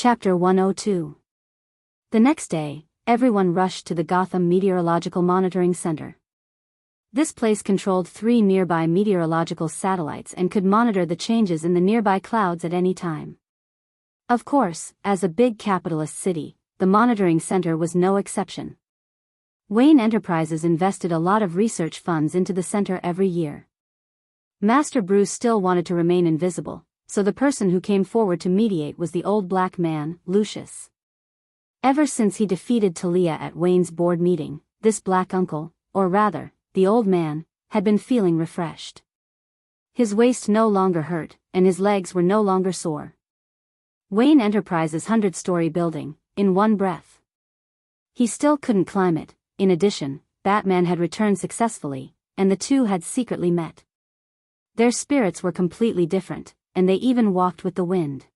Chapter 102. The next day, everyone rushed to the Gotham Meteorological Monitoring Center. This place controlled 3 nearby meteorological satellites and could monitor the changes in the nearby clouds at any time. Of course, as a big capitalist city, the monitoring center was no exception. Wayne Enterprises invested a lot of research funds into the center every year. Master Bruce still wanted to remain invisible, so the person who came forward to mediate was the old black man, Lucius. Ever since he defeated Talia at Wayne's board meeting, this black uncle, or rather, the old man, had been feeling refreshed. His waist no longer hurt, and his legs were no longer sore. Wayne Enterprises' 100-story building, in one breath. He still couldn't climb it. In addition, Batman had returned successfully, and the two had secretly met. Their spirits were completely different, and they even walked with the wind.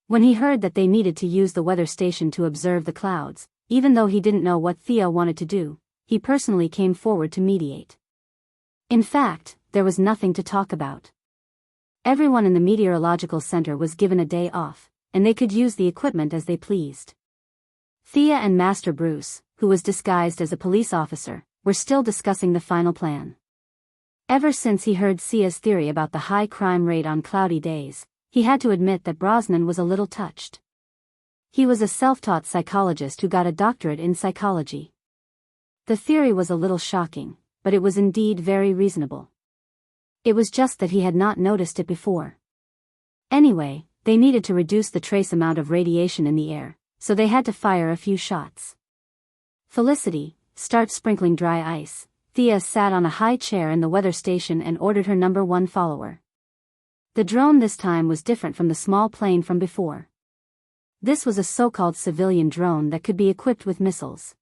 When he heard that they needed to use the weather station to observe the clouds, even though he didn't know what Thea wanted to do, he personally came forward to mediate. In fact, there was nothing to talk about. Everyone in the meteorological center was given a day off, and they could use the equipment as they pleased. Thea and Master Bruce, who was disguised as a police officer, were still discussing the final plan. Ever since he heard Sia's theory about the high crime rate on cloudy days, he had to admit that Brosnan was a little touched. He was a self-taught psychologist who got a doctorate in psychology. The theory was a little shocking, but it was indeed very reasonable. It was just that he had not noticed it before. Anyway, they needed to reduce the trace amount of radiation in the air, so they had to fire a few shots. Felicity, start sprinkling dry ice. Thea sat on a high chair in the weather station and ordered her number 1 follower. The drone this time was different from the small plane from before. This was a so-called civilian drone that could be equipped with missiles.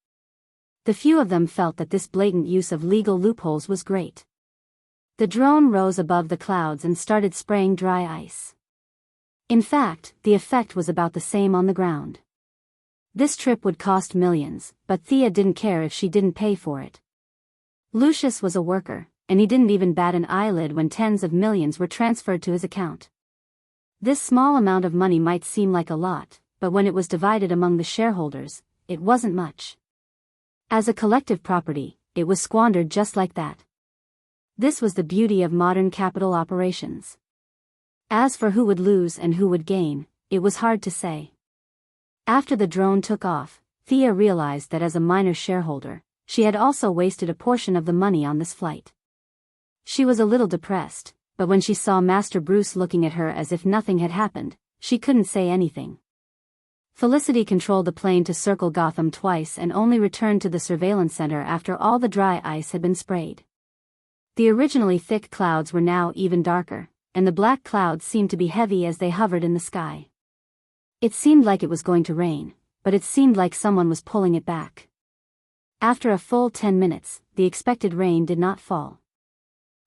The few of them felt that this blatant use of legal loopholes was great. The drone rose above the clouds and started spraying dry ice. In fact, the effect was about the same on the ground. This trip would cost millions, but Thea didn't care if she didn't pay for it. Lucius was a worker, and he didn't even bat an eyelid when tens of millions were transferred to his account. This small amount of money might seem like a lot, but when it was divided among the shareholders, it wasn't much. As a collective property, it was squandered just like that. This was the beauty of modern capital operations. As for who would lose and who would gain, it was hard to say. After the drone took off, Thea realized that as a minor shareholder, she had also wasted a portion of the money on this flight. She was a little depressed, but when she saw Master Bruce looking at her as if nothing had happened, she couldn't say anything. Felicity controlled the plane to circle Gotham twice and only returned to the surveillance center after all the dry ice had been sprayed. The originally thick clouds were now even darker, and the black clouds seemed to be heavy as they hovered in the sky. It seemed like it was going to rain, but it seemed like someone was pulling it back. After a full 10 minutes, the expected rain did not fall.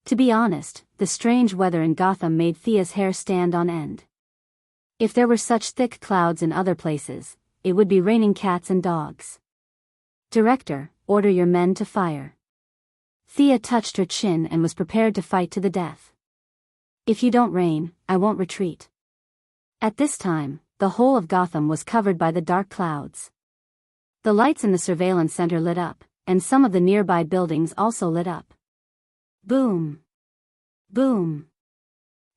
To be honest, the strange weather in Gotham made Thea's hair stand on end. If there were such thick clouds in other places, it would be raining cats and dogs. Director, order your men to fire. Thea touched her chin and was prepared to fight to the death. If you don't rain, I won't retreat. At this time, the whole of Gotham was covered by the dark clouds. The lights in the surveillance center lit up, and some of the nearby buildings also lit up. Boom! Boom!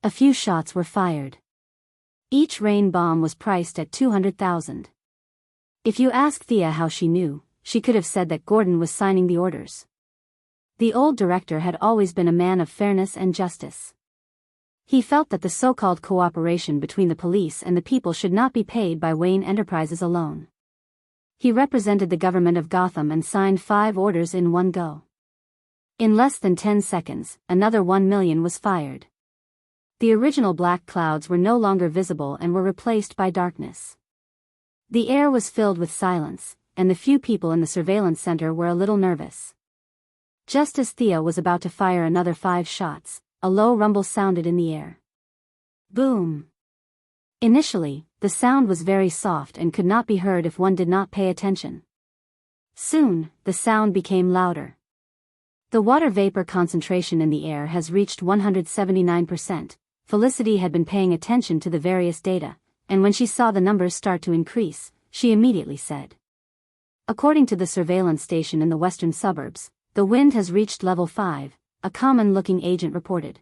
A few shots were fired. Each rain bomb was priced at $200,000. If you ask Thea how she knew, she could have said that Gordon was signing the orders. The old director had always been a man of fairness and justice. He felt that the so-called cooperation between the police and the people should not be paid by Wayne Enterprises alone. He represented the government of Gotham and signed 5 orders in one go. In less than 10 seconds, another 1 million was fired. The original black clouds were no longer visible and were replaced by darkness. The air was filled with silence, and the few people in the surveillance center were a little nervous. Just as Thea was about to fire another 5 shots, a low rumble sounded in the air. Boom! Initially, the sound was very soft and could not be heard if one did not pay attention. Soon, the sound became louder. The water vapor concentration in the air has reached 179%. Felicity had been paying attention to the various data, and when she saw the numbers start to increase, she immediately said. According to the surveillance station in the western suburbs, the wind has reached level 5, a common-looking agent reported.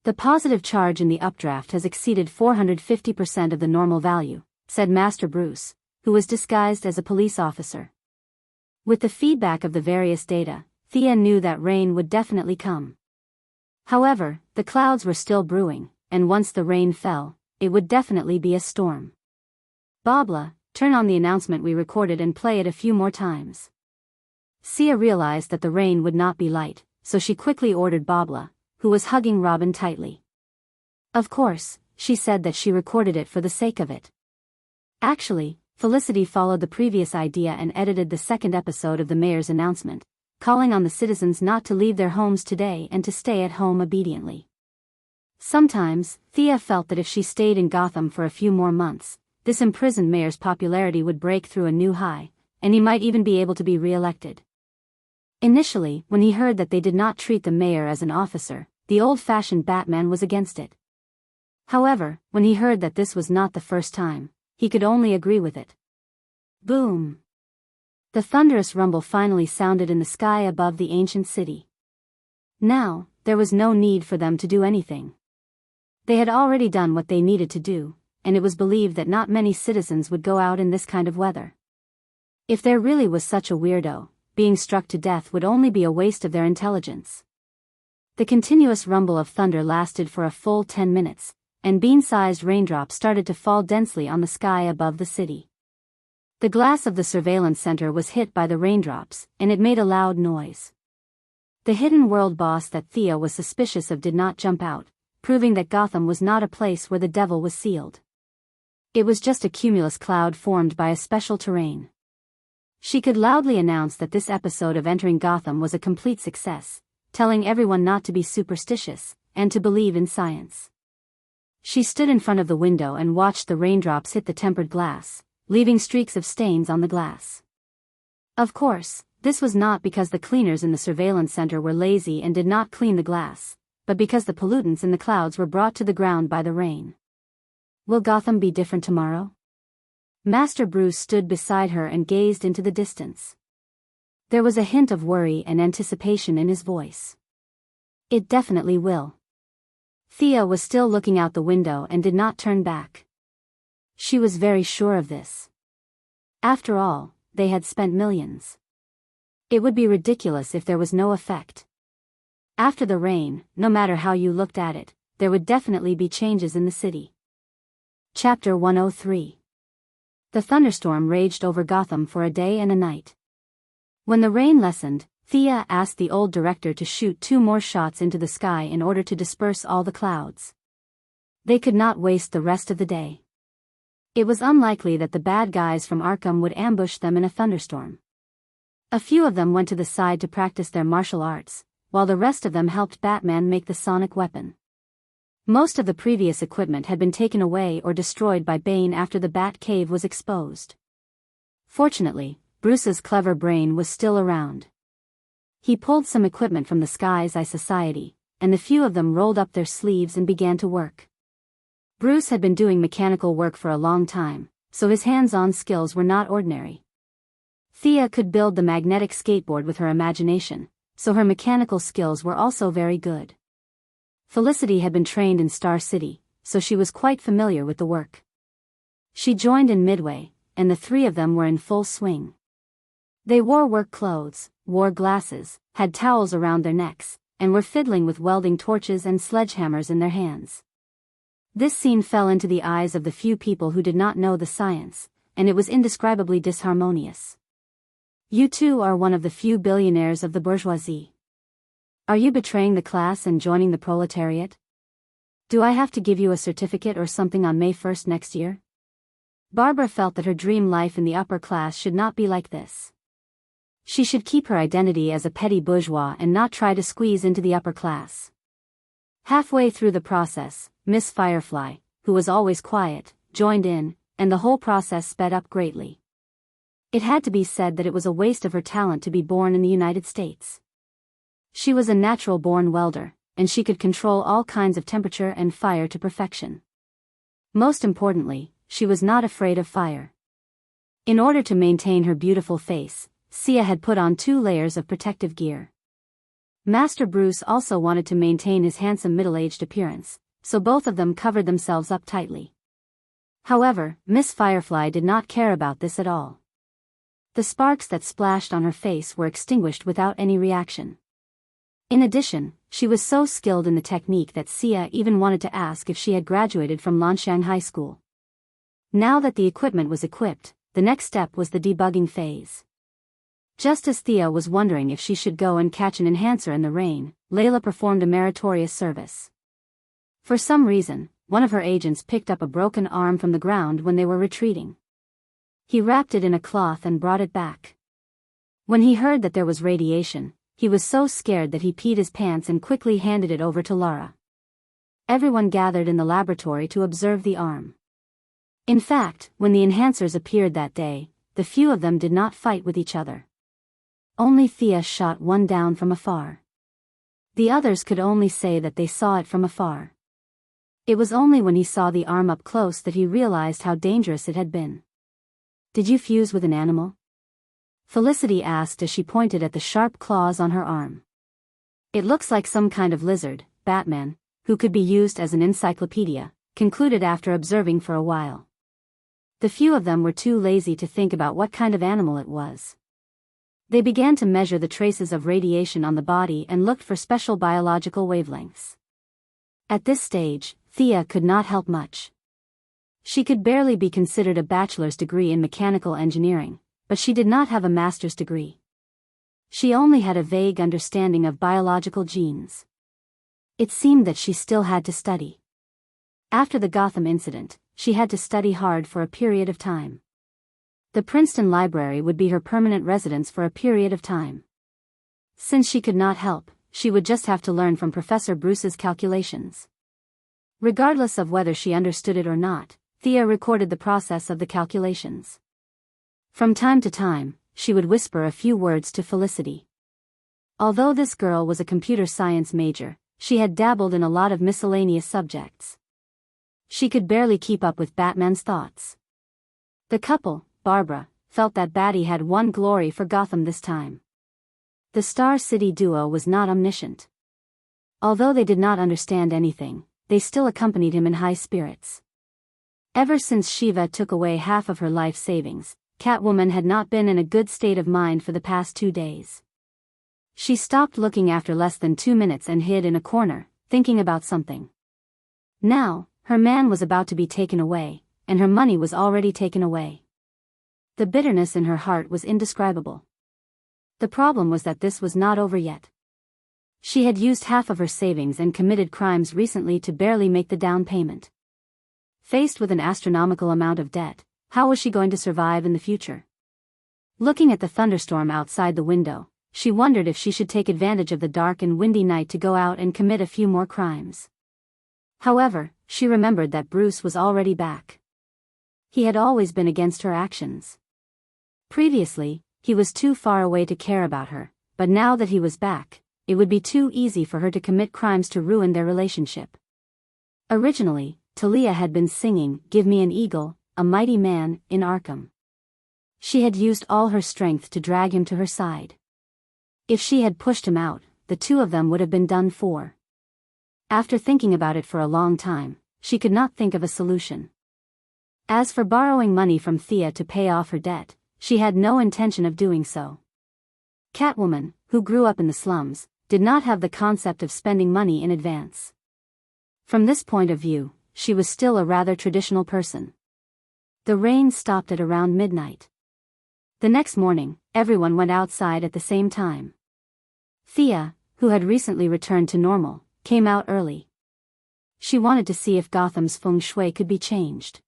The positive charge in the updraft has exceeded 450% of the normal value, said Master Bruce, who was disguised as a police officer. With the feedback of the various data, Thea knew that rain would definitely come. However, the clouds were still brewing, and once the rain fell, it would definitely be a storm. Babla, turn on the announcement we recorded and play it a few more times. Thea realized that the rain would not be light, so she quickly ordered Babla, who was hugging Robin tightly. Of course, she said that she recorded it for the sake of it. Actually, Felicity followed the previous idea and edited the second episode of the mayor's announcement, calling on the citizens not to leave their homes today and to stay at home obediently. Sometimes, Thea felt that if she stayed in Gotham for a few more months, this imprisoned mayor's popularity would break through a new high, and he might even be able to be re-elected. Initially, when he heard that they did not treat the mayor as an officer, the old-fashioned Batman was against it. However, when he heard that this was not the first time, he could only agree with it. Boom! The thunderous rumble finally sounded in the sky above the ancient city. Now, there was no need for them to do anything. They had already done what they needed to do, and it was believed that not many citizens would go out in this kind of weather. If there really was such a weirdo, being struck to death would only be a waste of their intelligence. The continuous rumble of thunder lasted for a full 10 minutes, and bean-sized raindrops started to fall densely on the sky above the city. The glass of the surveillance center was hit by the raindrops, and it made a loud noise. The hidden world boss that Thea was suspicious of did not jump out, proving that Gotham was not a place where the devil was sealed. It was just a cumulus cloud formed by a special terrain. She could loudly announce that this episode of Entering Gotham was a complete success, telling everyone not to be superstitious, and to believe in science. She stood in front of the window and watched the raindrops hit the tempered glass, leaving streaks of stains on the glass. Of course, this was not because the cleaners in the surveillance center were lazy and did not clean the glass, but because the pollutants in the clouds were brought to the ground by the rain. Will Gotham be different tomorrow? Master Bruce stood beside her and gazed into the distance. There was a hint of worry and anticipation in his voice. It definitely will. Thea was still looking out the window and did not turn back. She was very sure of this. After all, they had spent millions. It would be ridiculous if there was no effect. After the rain, no matter how you looked at it, there would definitely be changes in the city. Chapter 103. The thunderstorm raged over Gotham for a day and a night. When the rain lessened, Thea asked the old director to shoot 2 more shots into the sky in order to disperse all the clouds. They could not waste the rest of the day. It was unlikely that the bad guys from Arkham would ambush them in a thunderstorm. A few of them went to the side to practice their martial arts, while the rest of them helped Batman make the sonic weapon. Most of the previous equipment had been taken away or destroyed by Bane after the Bat Cave was exposed. Fortunately, Bruce's clever brain was still around. He pulled some equipment from the Sky's Eye Society, and the few of them rolled up their sleeves and began to work. Bruce had been doing mechanical work for a long time, so his hands-on skills were not ordinary. Thea could build the magnetic skateboard with her imagination, so her mechanical skills were also very good. Felicity had been trained in Star City, so she was quite familiar with the work. She joined in midway, and the 3 of them were in full swing. They wore work clothes, wore glasses, had towels around their necks, and were fiddling with welding torches and sledgehammers in their hands. This scene fell into the eyes of the few people who did not know the science, and it was indescribably disharmonious. You two are one of the few billionaires of the bourgeoisie. Are you betraying the class and joining the proletariat? Do I have to give you a certificate or something on May 1st next year? Barbara felt that her dream life in the upper class should not be like this. She should keep her identity as a petty bourgeois and not try to squeeze into the upper class. Halfway through the process, Miss Firefly, who was always quiet, joined in, and the whole process sped up greatly. It had to be said that it was a waste of her talent to be born in the United States. She was a natural-born welder, and she could control all kinds of temperature and fire to perfection. Most importantly, she was not afraid of fire. In order to maintain her beautiful face, Sia had put on 2 layers of protective gear. Master Bruce also wanted to maintain his handsome middle-aged appearance, so both of them covered themselves up tightly. However, Miss Firefly did not care about this at all. The sparks that splashed on her face were extinguished without any reaction. In addition, she was so skilled in the technique that Sia even wanted to ask if she had graduated from Lanshan High School. Now that the equipment was equipped, the next step was the debugging phase. Just as Thea was wondering if she should go and catch an enhancer in the rain, Layla performed a meritorious service. For some reason, one of her agents picked up a broken arm from the ground when they were retreating. He wrapped it in a cloth and brought it back. When he heard that there was radiation, he was so scared that he peed his pants and quickly handed it over to Lara. Everyone gathered in the laboratory to observe the arm. In fact, when the enhancers appeared that day, the few of them did not fight with each other. Only Thea shot one down from afar. The others could only say that they saw it from afar. It was only when he saw the arm up close that he realized how dangerous it had been. "Did you fuse with an animal?" Felicity asked as she pointed at the sharp claws on her arm. "It looks like some kind of lizard," Batman, who could be used as an encyclopedia, concluded after observing for a while. The few of them were too lazy to think about what kind of animal it was. They began to measure the traces of radiation on the body and looked for special biological wavelengths. At this stage, Thea could not help much. She could barely be considered a bachelor's degree in mechanical engineering, but she did not have a master's degree. She only had a vague understanding of biological genes. It seemed that she still had to study. After the Gotham incident, she had to study hard for a period of time. The Princeton Library would be her permanent residence for a period of time. Since she could not help, she would just have to learn from Professor Bruce's calculations. Regardless of whether she understood it or not, Thea recorded the process of the calculations. From time to time, she would whisper a few words to Felicity. Although this girl was a computer science major, she had dabbled in a lot of miscellaneous subjects. She could barely keep up with Batman's thoughts. The couple, Barbara, felt that Batty had won glory for Gotham this time. The Star City duo was not omniscient. Although they did not understand anything, they still accompanied him in high spirits. Ever since Shiva took away half of her life savings, Catwoman had not been in a good state of mind for the past 2 days. She stopped looking after less than 2 minutes and hid in a corner, thinking about something. Now, her man was about to be taken away, and her money was already taken away. The bitterness in her heart was indescribable. The problem was that this was not over yet. She had used half of her savings and committed crimes recently to barely make the down payment. Faced with an astronomical amount of debt, how was she going to survive in the future? Looking at the thunderstorm outside the window, she wondered if she should take advantage of the dark and windy night to go out and commit a few more crimes. However, she remembered that Bruce was already back. He had always been against her actions. Previously, he was too far away to care about her, but now that he was back, it would be too easy for her to commit crimes to ruin their relationship. Originally, Talia had been singing "Give Me an Eagle, a Mighty Man" in Arkham. She had used all her strength to drag him to her side. If she had pushed him out, the two of them would have been done for. After thinking about it for a long time, she could not think of a solution. As for borrowing money from Thea to pay off her debt, she had no intention of doing so. Catwoman, who grew up in the slums, did not have the concept of spending money in advance. From this point of view, she was still a rather traditional person. The rain stopped at around midnight. The next morning, everyone went outside at the same time. Thea, who had recently returned to normal, came out early. She wanted to see if Gotham's feng shui could be changed.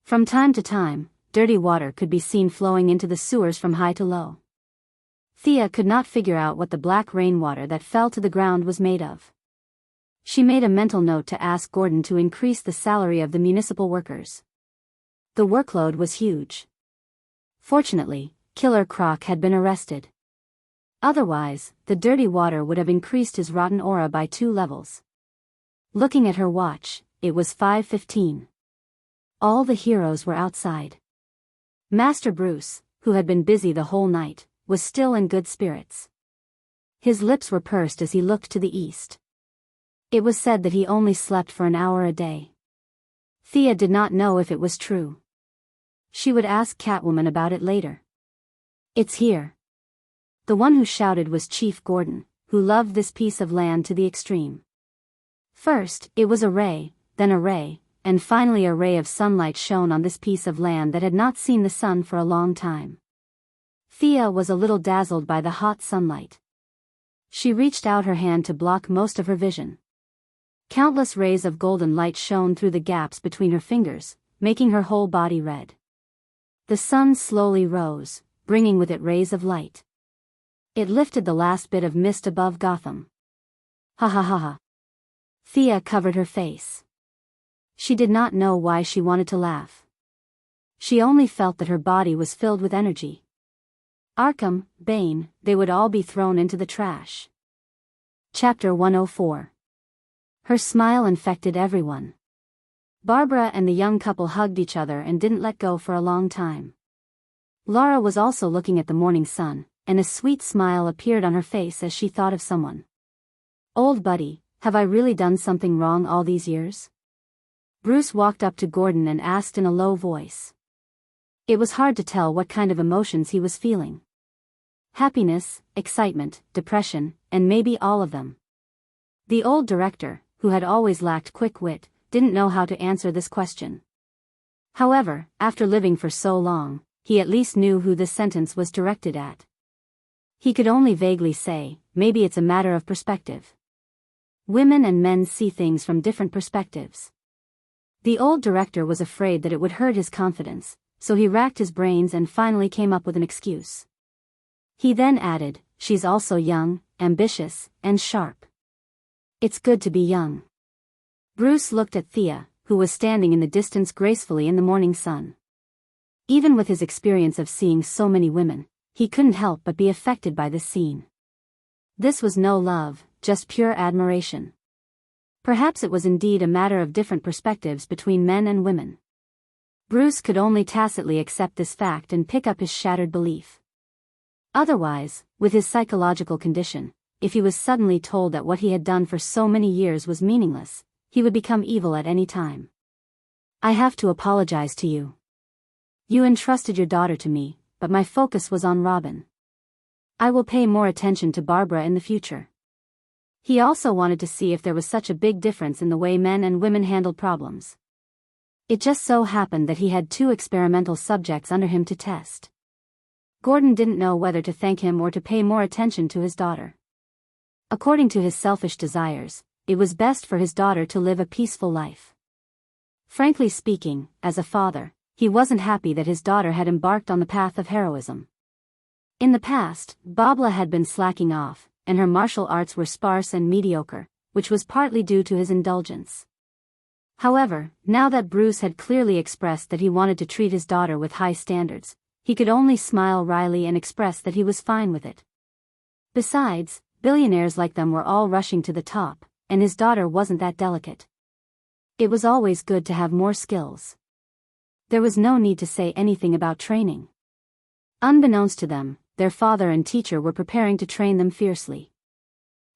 From time to time, dirty water could be seen flowing into the sewers from high to low. Thea could not figure out what the black rainwater that fell to the ground was made of. She made a mental note to ask Gordon to increase the salary of the municipal workers. The workload was huge. Fortunately, Killer Croc had been arrested. Otherwise, the dirty water would have increased his rotten aura by 2 levels. Looking at her watch, it was 5:15. All the heroes were outside. Master Bruce, who had been busy the whole night, was still in good spirits. His lips were pursed as he looked to the east. It was said that he only slept for an hour a day. Thea did not know if it was true. She would ask Catwoman about it later. "It's here." The one who shouted was Chief Gordon, who loved this piece of land to the extreme. First, it was a ray, then a ray, and finally a ray of sunlight shone on this piece of land that had not seen the sun for a long time. Thea was a little dazzled by the hot sunlight. She reached out her hand to block most of her vision. Countless rays of golden light shone through the gaps between her fingers, making her whole body red. The sun slowly rose, bringing with it rays of light. It lifted the last bit of mist above Gotham. Ha ha ha ha. Thea covered her face. She did not know why she wanted to laugh. She only felt that her body was filled with energy. Arkham, Bane, they would all be thrown into the trash. Chapter 104. Her smile infected everyone. Barbara and the young couple hugged each other and didn't let go for a long time. Laura was also looking at the morning sun, and a sweet smile appeared on her face as she thought of someone. "Old buddy, have I really done something wrong all these years?" Bruce walked up to Gordon and asked in a low voice. It was hard to tell what kind of emotions he was feeling. Happiness, excitement, depression, and maybe all of them. The old director, who had always lacked quick wit, didn't know how to answer this question. However, after living for so long, he at least knew who this sentence was directed at. He could only vaguely say, maybe it's a matter of perspective. Women and men see things from different perspectives. The old director was afraid that it would hurt his confidence, so he racked his brains and finally came up with an excuse. He then added, "She's also young, ambitious, and sharp. It's good to be young." Bruce looked at Thea, who was standing in the distance gracefully in the morning sun. Even with his experience of seeing so many women, he couldn't help but be affected by this scene. This was no love, just pure admiration. Perhaps it was indeed a matter of different perspectives between men and women. Bruce could only tacitly accept this fact and pick up his shattered belief. Otherwise, with his psychological condition, if he was suddenly told that what he had done for so many years was meaningless, he would become evil at any time. "I have to apologize to you. You entrusted your daughter to me, but my focus was on Robin. I will pay more attention to Barbara in the future." He also wanted to see if there was such a big difference in the way men and women handled problems. It just so happened that he had 2 experimental subjects under him to test. Gordon didn't know whether to thank him or to pay more attention to his daughter. According to his selfish desires, it was best for his daughter to live a peaceful life. Frankly speaking, as a father, he wasn't happy that his daughter had embarked on the path of heroism. In the past, Barbara had been slacking off, and her martial arts were sparse and mediocre, which was partly due to his indulgence. However, now that Bruce had clearly expressed that he wanted to treat his daughter with high standards, he could only smile wryly and express that he was fine with it. Besides, billionaires like them were all rushing to the top, and his daughter wasn't that delicate. It was always good to have more skills. There was no need to say anything about training. Unbeknownst to them, their father and teacher were preparing to train them fiercely.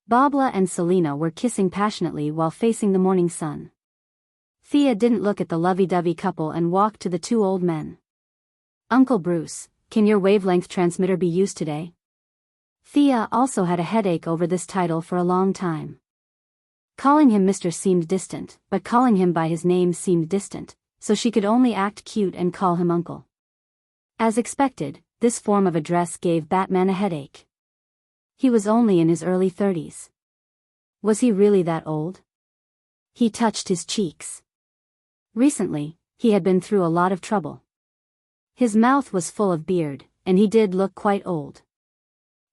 Barbara and Selena were kissing passionately while facing the morning sun. Thea didn't look at the lovey-dovey couple and walked to the 2 old men. "Uncle Bruce, can your wavelength transmitter be used today?" Thea also had a headache over this title for a long time. Calling him Mr. seemed distant, but calling him by his name seemed distant, so she could only act cute and call him Uncle. As expected, this form of address gave Batman a headache. He was only in his early 30s. Was he really that old? He touched his cheeks. Recently, he had been through a lot of trouble. His mouth was full of beard, and he did look quite old.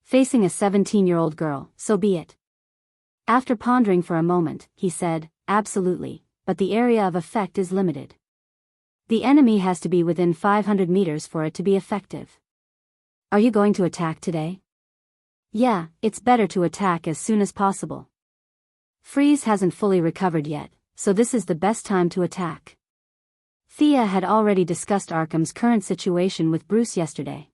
Facing a 17-year-old girl, so be it. After pondering for a moment, he said, "Absolutely, but the area of effect is limited. The enemy has to be within 500 meters for it to be effective." "Are you going to attack today?" "Yeah, it's better to attack as soon as possible. Freeze hasn't fully recovered yet, so this is the best time to attack." Thea had already discussed Arkham's current situation with Bruce yesterday.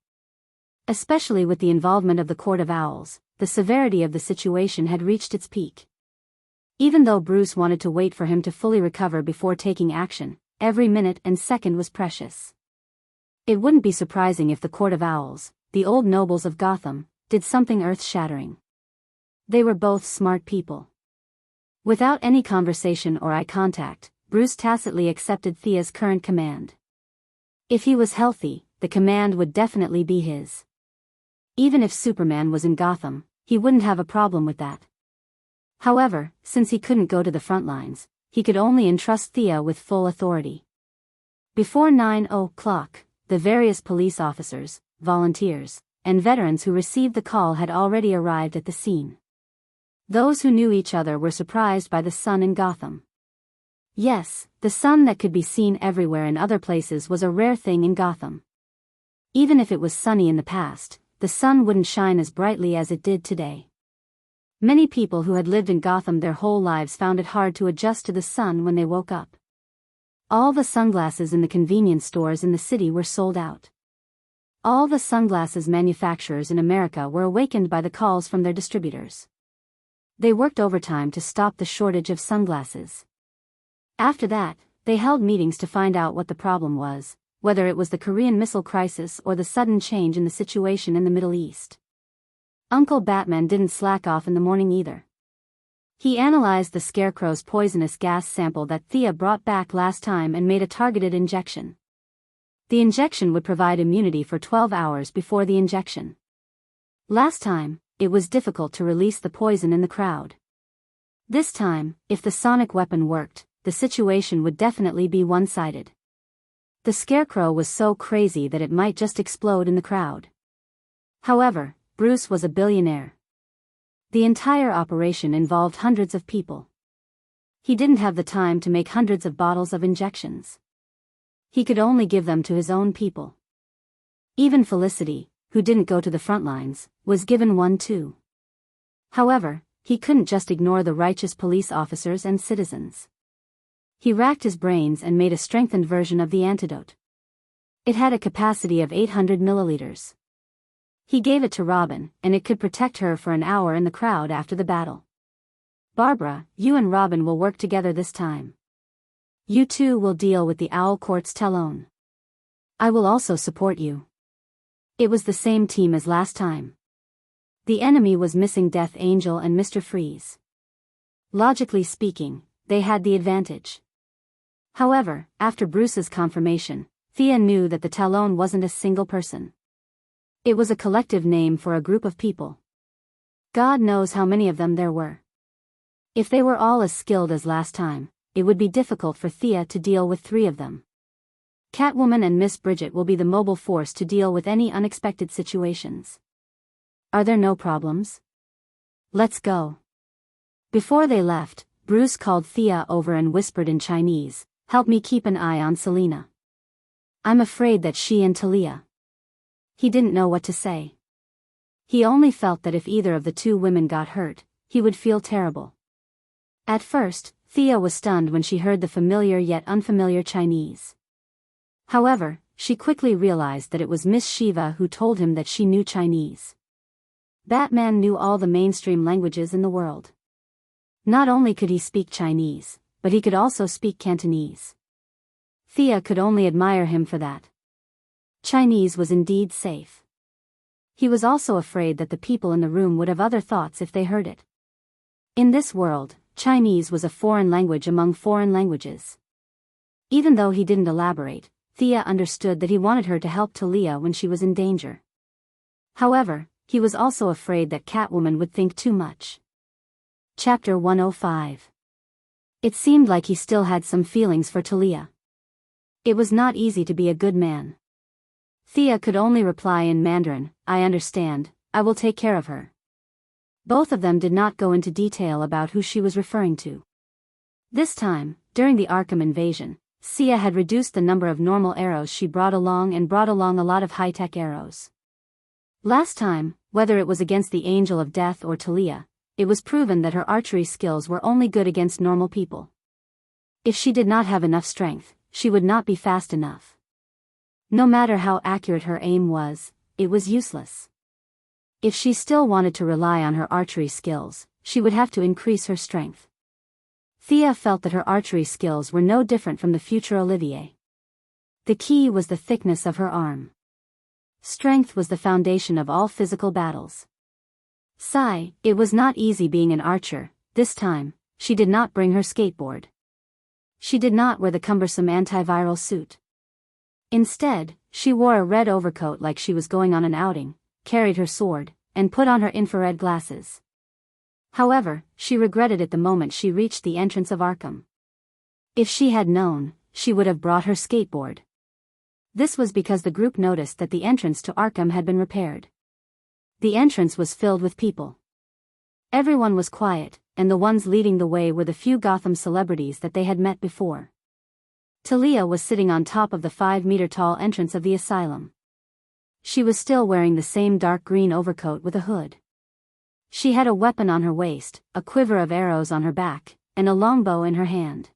Especially with the involvement of the Court of Owls, the severity of the situation had reached its peak. Even though Bruce wanted to wait for him to fully recover before taking action, every minute and second was precious. It wouldn't be surprising if the Court of Owls, the old nobles of Gotham, did something earth-shattering. They were both smart people. Without any conversation or eye contact, Bruce tacitly accepted Thea's current command. If he was healthy, the command would definitely be his. Even if Superman was in Gotham, he wouldn't have a problem with that. However, since he couldn't go to the front lines, he could only entrust Thea with full authority. Before 9 o'clock, the various police officers, volunteers, and veterans who received the call had already arrived at the scene. Those who knew each other were surprised by the sun in Gotham. Yes, the sun that could be seen everywhere in other places was a rare thing in Gotham. Even if it was sunny in the past, the sun wouldn't shine as brightly as it did today. Many people who had lived in Gotham their whole lives found it hard to adjust to the sun when they woke up. All the sunglasses in the convenience stores in the city were sold out. All the sunglasses manufacturers in America were awakened by the calls from their distributors. They worked overtime to stop the shortage of sunglasses. After that, they held meetings to find out what the problem was, whether it was the Korean missile crisis or the sudden change in the situation in the Middle East. Uncle Batman didn't slack off in the morning either. He analyzed the Scarecrow's poisonous gas sample that Thea brought back last time and made a targeted injection. The injection would provide immunity for 12 hours before the injection. Last time, it was difficult to release the poison in the crowd. This time, if the sonic weapon worked, the situation would definitely be one-sided. The Scarecrow was so crazy that it might just explode in the crowd. However, Bruce was a billionaire. The entire operation involved hundreds of people. He didn't have the time to make hundreds of bottles of injections. He could only give them to his own people. Even Felicity, who didn't go to the front lines, was given one too. However, he couldn't just ignore the righteous police officers and citizens. He racked his brains and made a strengthened version of the antidote. It had a capacity of 800 milliliters. He gave it to Robin, and it could protect her for an hour in the crowd after the battle. Barbara, you and Robin will work together this time. You two will deal with the Owl Court's Talon. I will also support you. It was the same team as last time. The enemy was missing Death Angel and Mr. Freeze. Logically speaking, they had the advantage. However, after Bruce's confirmation, Thea knew that the Talon wasn't a single person. It was a collective name for a group of people. God knows how many of them there were. If they were all as skilled as last time, it would be difficult for Thea to deal with 3 of them. Catwoman and Miss Bridget will be the mobile force to deal with any unexpected situations. Are there no problems? Let's go. Before they left, Bruce called Thea over and whispered in Chinese, "Help me keep an eye on Selena. I'm afraid that she and Talia." He didn't know what to say. He only felt that if either of the 2 women got hurt, he would feel terrible. At first, Thea was stunned when she heard the familiar yet unfamiliar Chinese. However, she quickly realized that it was Miss Shiva who told him that she knew Chinese. Batman knew all the mainstream languages in the world. Not only could he speak Chinese, but he could also speak Cantonese. Thea could only admire him for that. Chinese was indeed safe. He was also afraid that the people in the room would have other thoughts if they heard it. In this world, Chinese was a foreign language among foreign languages. Even though he didn't elaborate, Thea understood that he wanted her to help Talia when she was in danger. However, he was also afraid that Catwoman would think too much. Chapter 105. It seemed like he still had some feelings for Talia. It was not easy to be a good man. Thea could only reply in Mandarin, "I understand, I will take care of her." Both of them did not go into detail about who she was referring to. This time, during the Arkham invasion, Sia had reduced the number of normal arrows she brought along and brought along a lot of high-tech arrows. Last time, whether it was against the Angel of Death or Talia, it was proven that her archery skills were only good against normal people. If she did not have enough strength, she would not be fast enough. No matter how accurate her aim was, it was useless. If she still wanted to rely on her archery skills, she would have to increase her strength. Thea felt that her archery skills were no different from the future Olivier. The key was the thickness of her arm. Strength was the foundation of all physical battles. Sigh, it was not easy being an archer. This time, she did not bring her skateboard. She did not wear the cumbersome antiviral suit. Instead, she wore a red overcoat like she was going on an outing, carried her sword, and put on her infrared glasses. However, she regretted it the moment she reached the entrance of Arkham. If she had known, she would have brought her skateboard. This was because the group noticed that the entrance to Arkham had been repaired. The entrance was filled with people. Everyone was quiet, and the ones leading the way were the few Gotham celebrities that they had met before. Talia was sitting on top of the 5-meter-tall entrance of the asylum. She was still wearing the same dark green overcoat with a hood. She had a weapon on her waist, a quiver of arrows on her back, and a longbow in her hand.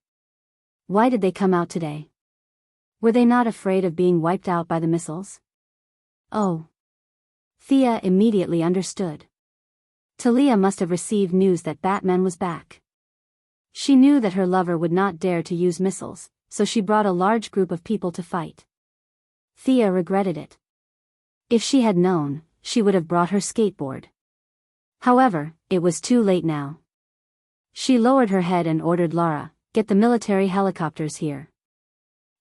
Why did they come out today? Were they not afraid of being wiped out by the missiles? Oh. Thea immediately understood. Talia must have received news that Batman was back. She knew that her lover would not dare to use missiles, so she brought a large group of people to fight. Thea regretted it. If she had known, she would have brought her skateboard. However, it was too late now. She lowered her head and ordered Lara, "Get the military helicopters here.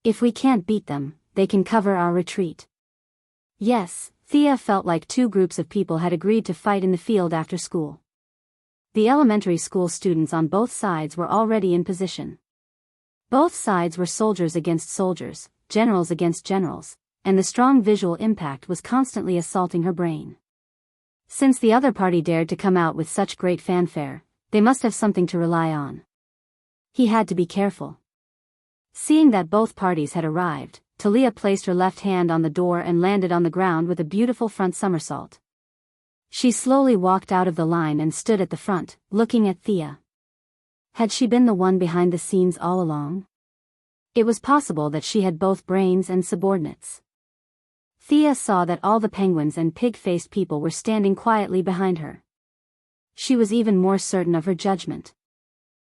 If we can't beat them, they can cover our retreat." Yes, Thea felt like two groups of people had agreed to fight in the field after school. The elementary school students on both sides were already in position. Both sides were soldiers against soldiers, generals against generals, and the strong visual impact was constantly assaulting her brain. Since the other party dared to come out with such great fanfare, they must have something to rely on. He had to be careful. Seeing that both parties had arrived, Talia placed her left hand on the door and landed on the ground with a beautiful front somersault. She slowly walked out of the line and stood at the front, looking at Thea. Had she been the one behind the scenes all along? It was possible that she had both brains and subordinates. Thea saw that all the penguins and pig-faced people were standing quietly behind her. She was even more certain of her judgment.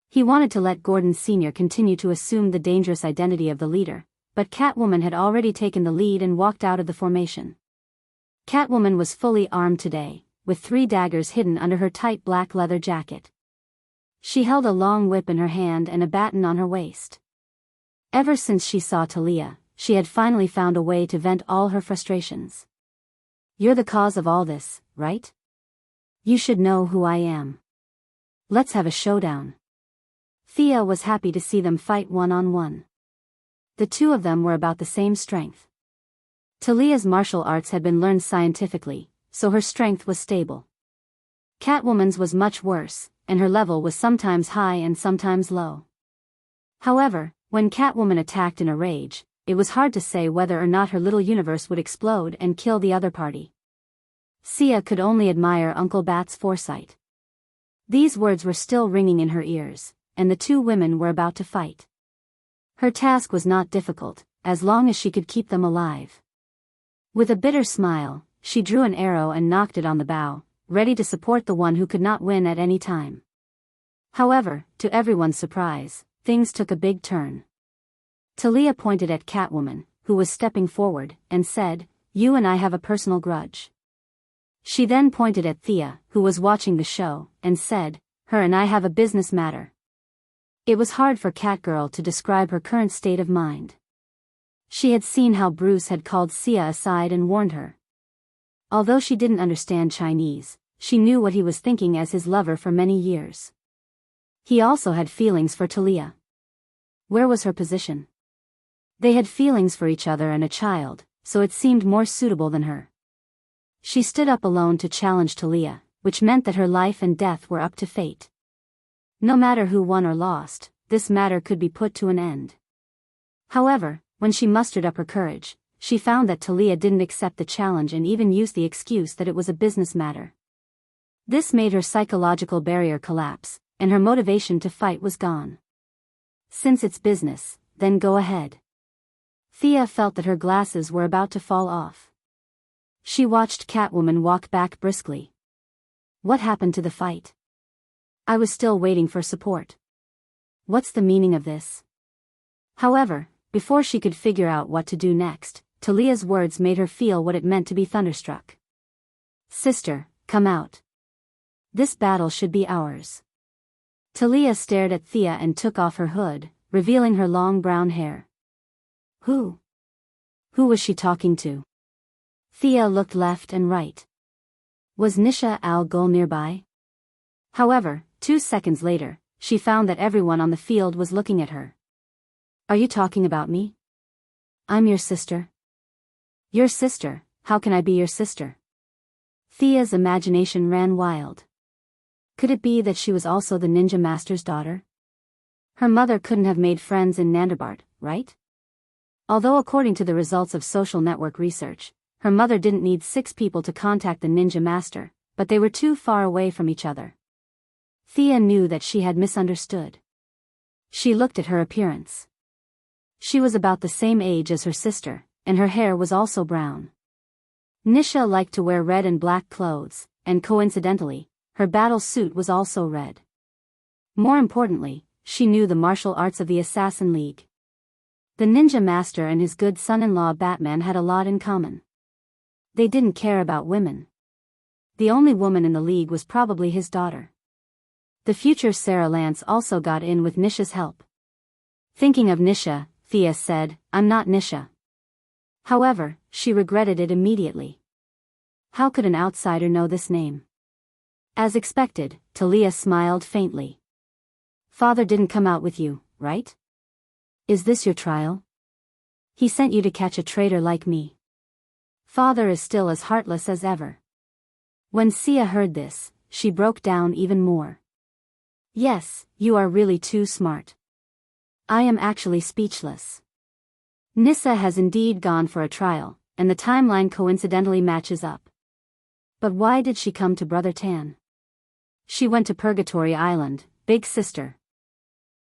He wanted to let Gordon Sr. continue to assume the dangerous identity of the leader, but Catwoman had already taken the lead and walked out of the formation. Catwoman was fully armed today, with 3 daggers hidden under her tight black leather jacket. She held a long whip in her hand and a baton on her waist. Ever since she saw Talia, she had finally found a way to vent all her frustrations. "You're the cause of all this, right? You should know who I am. Let's have a showdown." Thea was happy to see them fight one-on-one. The two of them were about the same strength. Talia's martial arts had been learned scientifically, so her strength was stable. Catwoman's was much worse, and her level was sometimes high and sometimes low. However, when Catwoman attacked in a rage, it was hard to say whether or not her little universe would explode and kill the other party. Thea could only admire Uncle Bat's foresight. These words were still ringing in her ears, and the two women were about to fight. Her task was not difficult, as long as she could keep them alive. With a bitter smile, she drew an arrow and knocked it on the bow, ready to support the one who could not win at any time. However, to everyone's surprise, things took a big turn. Talia pointed at Catwoman, who was stepping forward, and said, "You and I have a personal grudge." She then pointed at Thea, who was watching the show, and said, "Her and I have a business matter." It was hard for Catgirl to describe her current state of mind. She had seen how Bruce had called Thea aside and warned her. Although she didn't understand Chinese, she knew what he was thinking as his lover for many years. He also had feelings for Talia. Where was her position? They had feelings for each other and a child, so it seemed more suitable than her. She stood up alone to challenge Talia, which meant that her life and death were up to fate. No matter who won or lost, this matter could be put to an end. However, when she mustered up her courage, she found that Talia didn't accept the challenge and even used the excuse that it was a business matter. This made her psychological barrier collapse, and her motivation to fight was gone. "Since it's business, then go ahead. Thea felt that her glasses were about to fall off. She watched Catwoman walk back briskly. What happened to the fight? I was still waiting for support. What's the meaning of this? However, before she could figure out what to do next, Talia's words made her feel what it meant to be thunderstruck. Sister, come out. This battle should be ours. Talia stared at Thea and took off her hood, revealing her long brown hair. Who? Who was she talking to? Thea looked left and right. Was Nisha Al Ghul nearby? However, 2 seconds later, she found that everyone on the field was looking at her. Are you talking about me? I'm your sister. Your sister? How can I be your sister? Thea's imagination ran wild. Could it be that she was also the ninja master's daughter? Her mother couldn't have made friends in Nandarbart, right? Although according to the results of social network research, her mother didn't need 6 people to contact the ninja master, but they were too far away from each other. Thea knew that she had misunderstood. She looked at her appearance. She was about the same age as her sister, and her hair was also brown. Nisha liked to wear red and black clothes, and coincidentally, her battle suit was also red. More importantly, she knew the martial arts of the Assassin League. The ninja master and his good son-in-law Batman had a lot in common. They didn't care about women. The only woman in the league was probably his daughter. The future Sarah Lance also got in with Nisha's help. Thinking of Nisha, Thea said, I'm not Nisha. However, she regretted it immediately. How could an outsider know this name? As expected, Talia smiled faintly. Father didn't come out with you, right? Is this your trial? He sent you to catch a traitor like me. Father is still as heartless as ever. When Sia heard this, she broke down even more. Yes, you are really too smart. I am actually speechless. Nissa has indeed gone for a trial, and the timeline coincidentally matches up. But why did she come to Brother Tan? She went to Purgatory Island, Big Sister.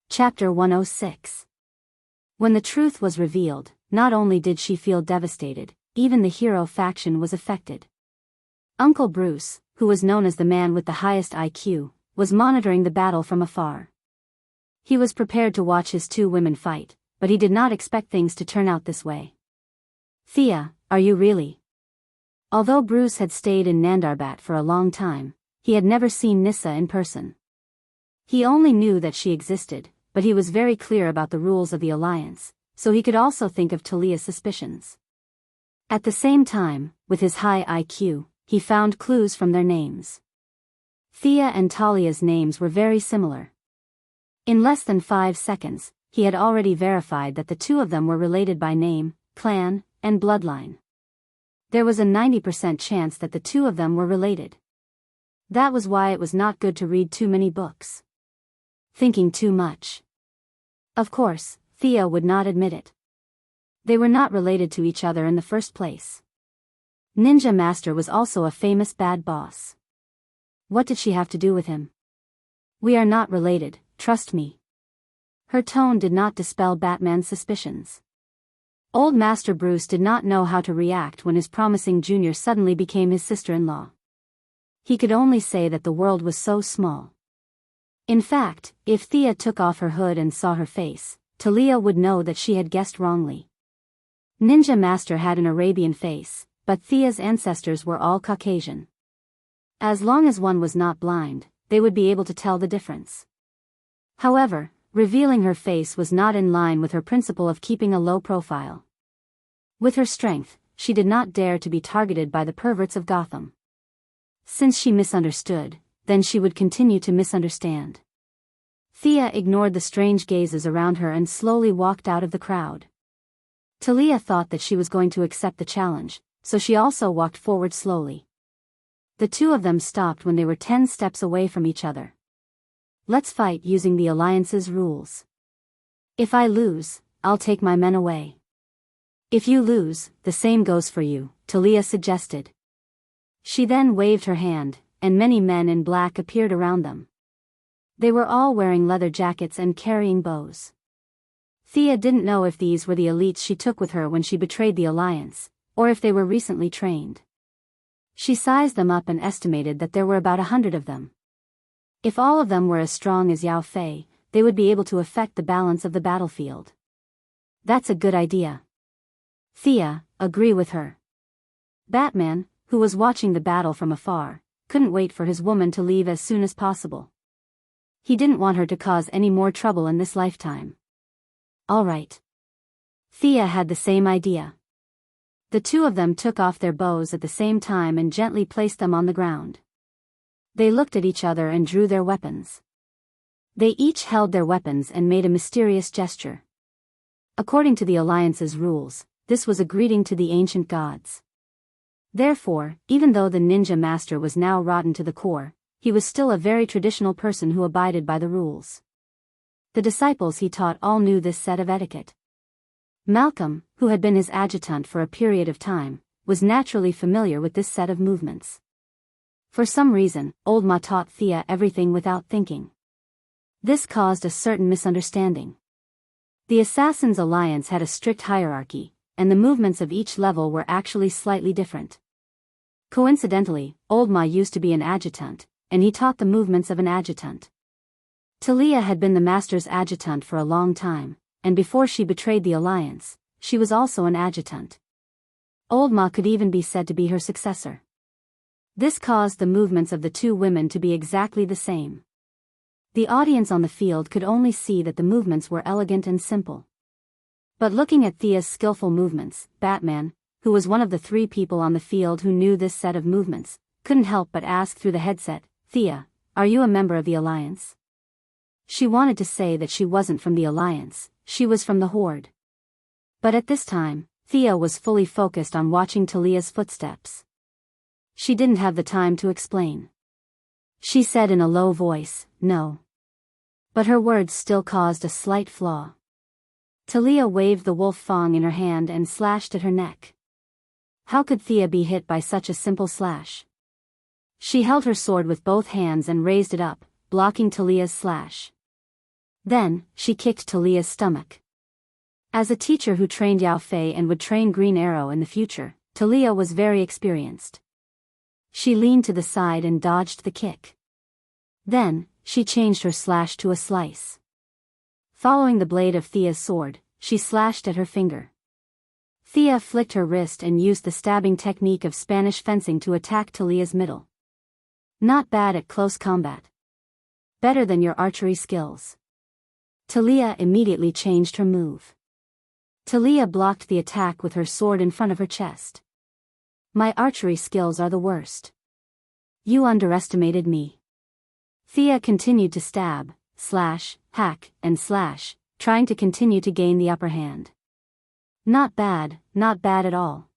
Chapter 106. When the truth was revealed, not only did she feel devastated, even the hero faction was affected. Uncle Bruce, who was known as the man with the highest IQ, was monitoring the battle from afar. He was prepared to watch his 2 women fight, but he did not expect things to turn out this way. Thea, are you really? Although Bruce had stayed in Nandarbat for a long time, he had never seen Nissa in person. He only knew that she existed, but he was very clear about the rules of the Alliance, so he could also think of Talia's suspicions. At the same time, with his high IQ, he found clues from their names. Thea and Talia's names were very similar. In less than 5 seconds, he had already verified that the 2 of them were related by name, clan, and bloodline. There was a 90% chance that the 2 of them were related. That was why it was not good to read too many books. Thinking too much. Of course, Thea would not admit it. They were not related to each other in the first place. Ninja Master was also a famous bad boss. What did she have to do with him? We are not related, trust me. Her tone did not dispel Batman's suspicions. Old Master Bruce did not know how to react when his promising junior suddenly became his sister-in-law. He could only say that the world was so small. In fact, if Thea took off her hood and saw her face, Talia would know that she had guessed wrongly. Ninja Master had an Arabian face, but Thea's ancestors were all Caucasian. As long as one was not blind, they would be able to tell the difference. However, revealing her face was not in line with her principle of keeping a low profile. With her strength, she did not dare to be targeted by the perverts of Gotham. Since she misunderstood, then she would continue to misunderstand. Thea ignored the strange gazes around her and slowly walked out of the crowd. Talia thought that she was going to accept the challenge, so she also walked forward slowly. The 2 of them stopped when they were 10 steps away from each other. Let's fight using the Alliance's rules. If I lose, I'll take my men away. If you lose, the same goes for you, Talia suggested. She then waved her hand, and many men in black appeared around them. They were all wearing leather jackets and carrying bows. Thea didn't know if these were the elites she took with her when she betrayed the alliance, or if they were recently trained. She sized them up and estimated that there were about 100 of them. If all of them were as strong as Yao Fei, they would be able to affect the balance of the battlefield. That's a good idea. Thea, agree with her. Batman, who was watching the battle from afar, couldn't wait for his woman to leave as soon as possible. He didn't want her to cause any more trouble in this lifetime. All right. Thea had the same idea. The two of them took off their bows at the same time and gently placed them on the ground. They looked at each other and drew their weapons. They each held their weapons and made a mysterious gesture. According to the Alliance's rules, this was a greeting to the ancient gods. Therefore, even though the ninja master was now rotten to the core, he was still a very traditional person who abided by the rules. The disciples he taught all knew this set of etiquette. Malcolm, who had been his adjutant for a period of time, was naturally familiar with this set of movements. For some reason, Old Ma taught Thea everything without thinking. This caused a certain misunderstanding. The Assassin's Alliance had a strict hierarchy, and the movements of each level were actually slightly different. Coincidentally, Old Ma used to be an adjutant, and he taught the movements of an adjutant. Talia had been the master's adjutant for a long time, and before she betrayed the Alliance, she was also an adjutant. Old Ma could even be said to be her successor. This caused the movements of the two women to be exactly the same. The audience on the field could only see that the movements were elegant and simple. But looking at Thea's skillful movements, Batman, who was one of the 3 people on the field who knew this set of movements, couldn't help but ask through the headset, "Thea, are you a member of the Alliance?" She wanted to say that she wasn't from the Alliance, she was from the Horde. But at this time, Thea was fully focused on watching Talia's footsteps. She didn't have the time to explain. She said in a low voice, "No." But her words still caused a slight flaw. Talia waved the wolf fang in her hand and slashed at her neck. How could Thea be hit by such a simple slash? She held her sword with both hands and raised it up, blocking Talia's slash. Then, she kicked Talia's stomach. As a teacher who trained Yao Fei and would train Green Arrow in the future, Talia was very experienced. She leaned to the side and dodged the kick. Then, she changed her slash to a slice. Following the blade of Thea's sword, she slashed at her finger. Thea flicked her wrist and used the stabbing technique of Spanish fencing to attack Talia's middle. Not bad at close combat. Better than your archery skills. Talia immediately changed her move. Talia blocked the attack with her sword in front of her chest. My archery skills are the worst. You underestimated me. Thea continued to stab, slash, hack, and slash, trying to continue to gain the upper hand. Not bad at all.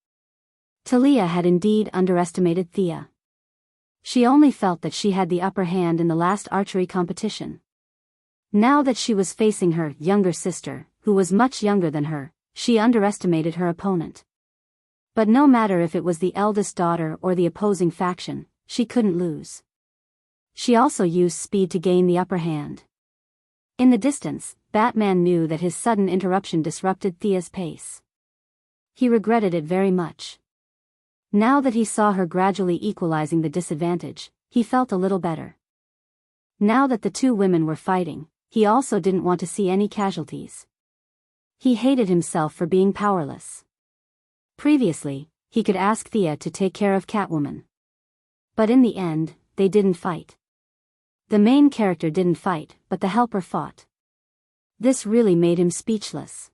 Talia had indeed underestimated Thea. She only felt that she had the upper hand in the last archery competition. Now that she was facing her younger sister, who was much younger than her, she underestimated her opponent. But no matter if it was the eldest daughter or the opposing faction, she couldn't lose. She also used speed to gain the upper hand. In the distance, Batman knew that his sudden interruption disrupted Thea's pace. He regretted it very much. Now that he saw her gradually equalizing the disadvantage, he felt a little better. Now that the two women were fighting, he also didn't want to see any casualties. He hated himself for being powerless. Previously, he could ask Thea to take care of Catwoman. But in the end, they didn't fight. The main character didn't fight, but the helper fought. This really made him speechless.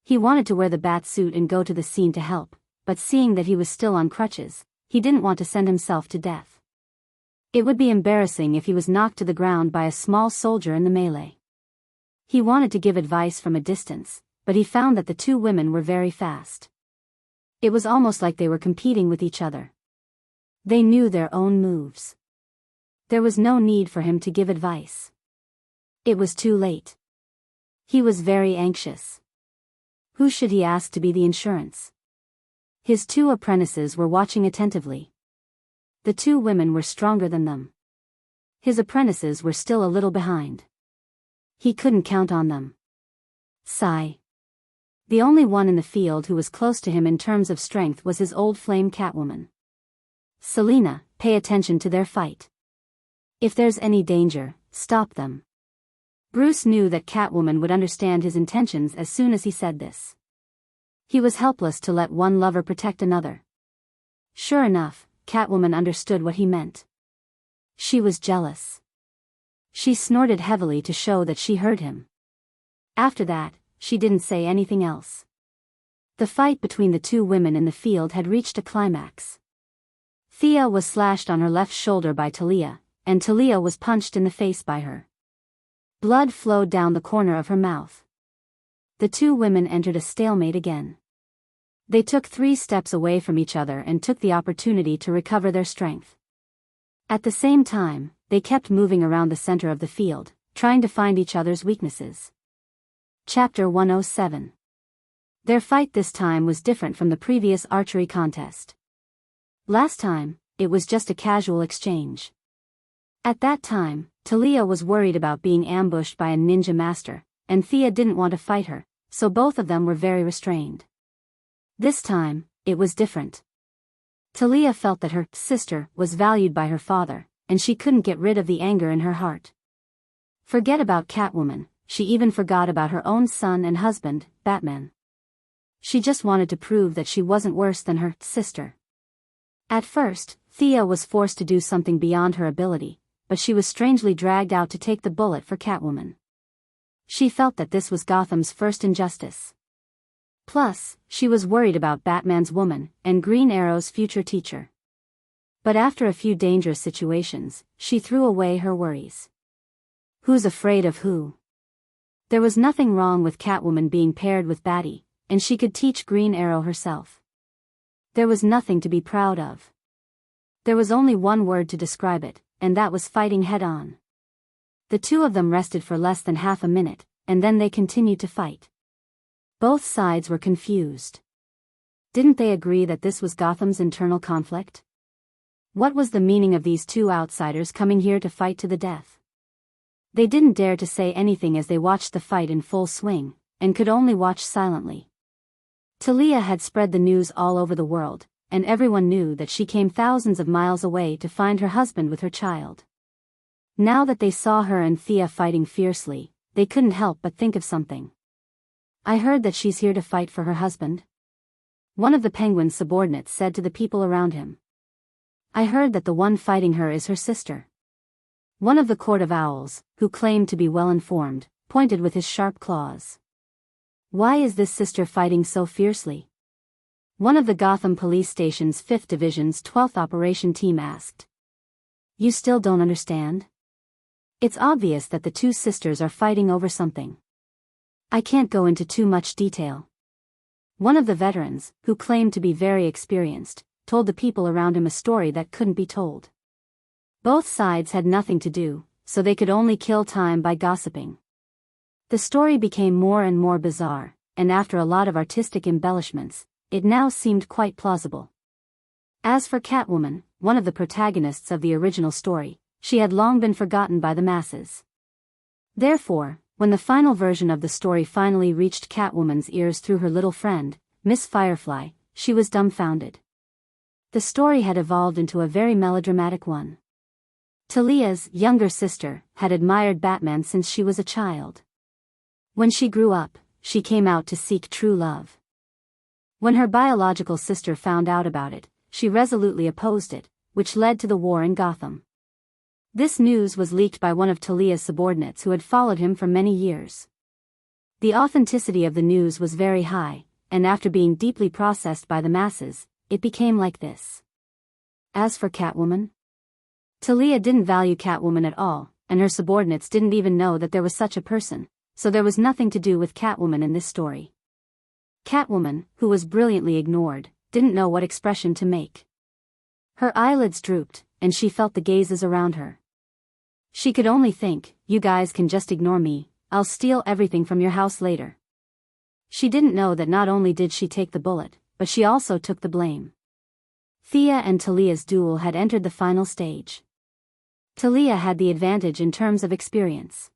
He wanted to wear the bat suit and go to the scene to help, but seeing that he was still on crutches, he didn't want to send himself to death. It would be embarrassing if he was knocked to the ground by a small soldier in the melee. He wanted to give advice from a distance, but he found that the two women were very fast. It was almost like they were competing with each other. They knew their own moves. There was no need for him to give advice. It was too late. He was very anxious. Who should he ask to be the insurance? His two apprentices were watching attentively. The two women were stronger than them. His apprentices were still a little behind. He couldn't count on them. Sigh. The only one in the field who was close to him in terms of strength was his old flame Catwoman. Selina, pay attention to their fight. If there's any danger, stop them. Bruce knew that Catwoman would understand his intentions as soon as he said this. He was helpless to let one lover protect another. Sure enough, Catwoman understood what he meant. She was jealous. She snorted heavily to show that she heard him. After that, she didn't say anything else. The fight between the two women in the field had reached a climax. Thea was slashed on her left shoulder by Talia, and Talia was punched in the face by her. Blood flowed down the corner of her mouth. The two women entered a stalemate again. They took 3 steps away from each other and took the opportunity to recover their strength. At the same time, they kept moving around the center of the field, trying to find each other's weaknesses. Chapter 107. Their fight this time was different from the previous archery contest. Last time, it was just a casual exchange. At that time, Talia was worried about being ambushed by a ninja master, and Thea didn't want to fight her, so both of them were very restrained. This time, it was different. Talia felt that her sister was valued by her father, and she couldn't get rid of the anger in her heart. Forget about Catwoman, she even forgot about her own son and husband, Batman. She just wanted to prove that she wasn't worse than her sister. At first, Thea was forced to do something beyond her ability, but she was strangely dragged out to take the bullet for Catwoman. She felt that this was Gotham's first injustice. Plus, she was worried about Batman's woman and Green Arrow's future teacher. But after a few dangerous situations, she threw away her worries. Who's afraid of who? There was nothing wrong with Catwoman being paired with Batty, and she could teach Green Arrow herself. There was nothing to be proud of. There was only one word to describe it, and that was fighting head-on. The two of them rested for less than half a minute, and then they continued to fight. Both sides were confused. Didn't they agree that this was Gotham's internal conflict? What was the meaning of these two outsiders coming here to fight to the death? They didn't dare to say anything as they watched the fight in full swing, and could only watch silently. Talia had spread the news all over the world, and everyone knew that she came thousands of miles away to find her husband with her child. Now that they saw her and Thea fighting fiercely, they couldn't help but think of something. I heard that she's here to fight for her husband. One of the Penguin's subordinates said to the people around him. I heard that the one fighting her is her sister. One of the Court of Owls, who claimed to be well informed, pointed with his sharp claws. Why is this sister fighting so fiercely? One of the Gotham Police Station's 5th Division's 12th Operation Team asked. You still don't understand? It's obvious that the two sisters are fighting over something. I can't go into too much detail. One of the veterans, who claimed to be very experienced, told the people around him a story that couldn't be told. Both sides had nothing to do, so they could only kill time by gossiping. The story became more and more bizarre, and after a lot of artistic embellishments, it now seemed quite plausible. As for Catwoman, one of the protagonists of the original story, she had long been forgotten by the masses. Therefore, when the final version of the story finally reached Catwoman's ears through her little friend, Miss Firefly, she was dumbfounded. The story had evolved into a very melodramatic one. Talia's younger sister had admired Batman since she was a child. When she grew up, she came out to seek true love. When her biological sister found out about it, she resolutely opposed it, which led to the war in Gotham. This news was leaked by one of Talia's subordinates who had followed him for many years. The authenticity of the news was very high, and after being deeply processed by the masses, it became like this. As for Catwoman, Talia didn't value Catwoman at all, and her subordinates didn't even know that there was such a person, so there was nothing to do with Catwoman in this story. Catwoman, who was brilliantly ignored, didn't know what expression to make. Her eyelids drooped, and she felt the gazes around her. She could only think, you guys can just ignore me, I'll steal everything from your house later. She didn't know that not only did she take the bullet, but she also took the blame. Thea and Talia's duel had entered the final stage. Talia had the advantage in terms of experience.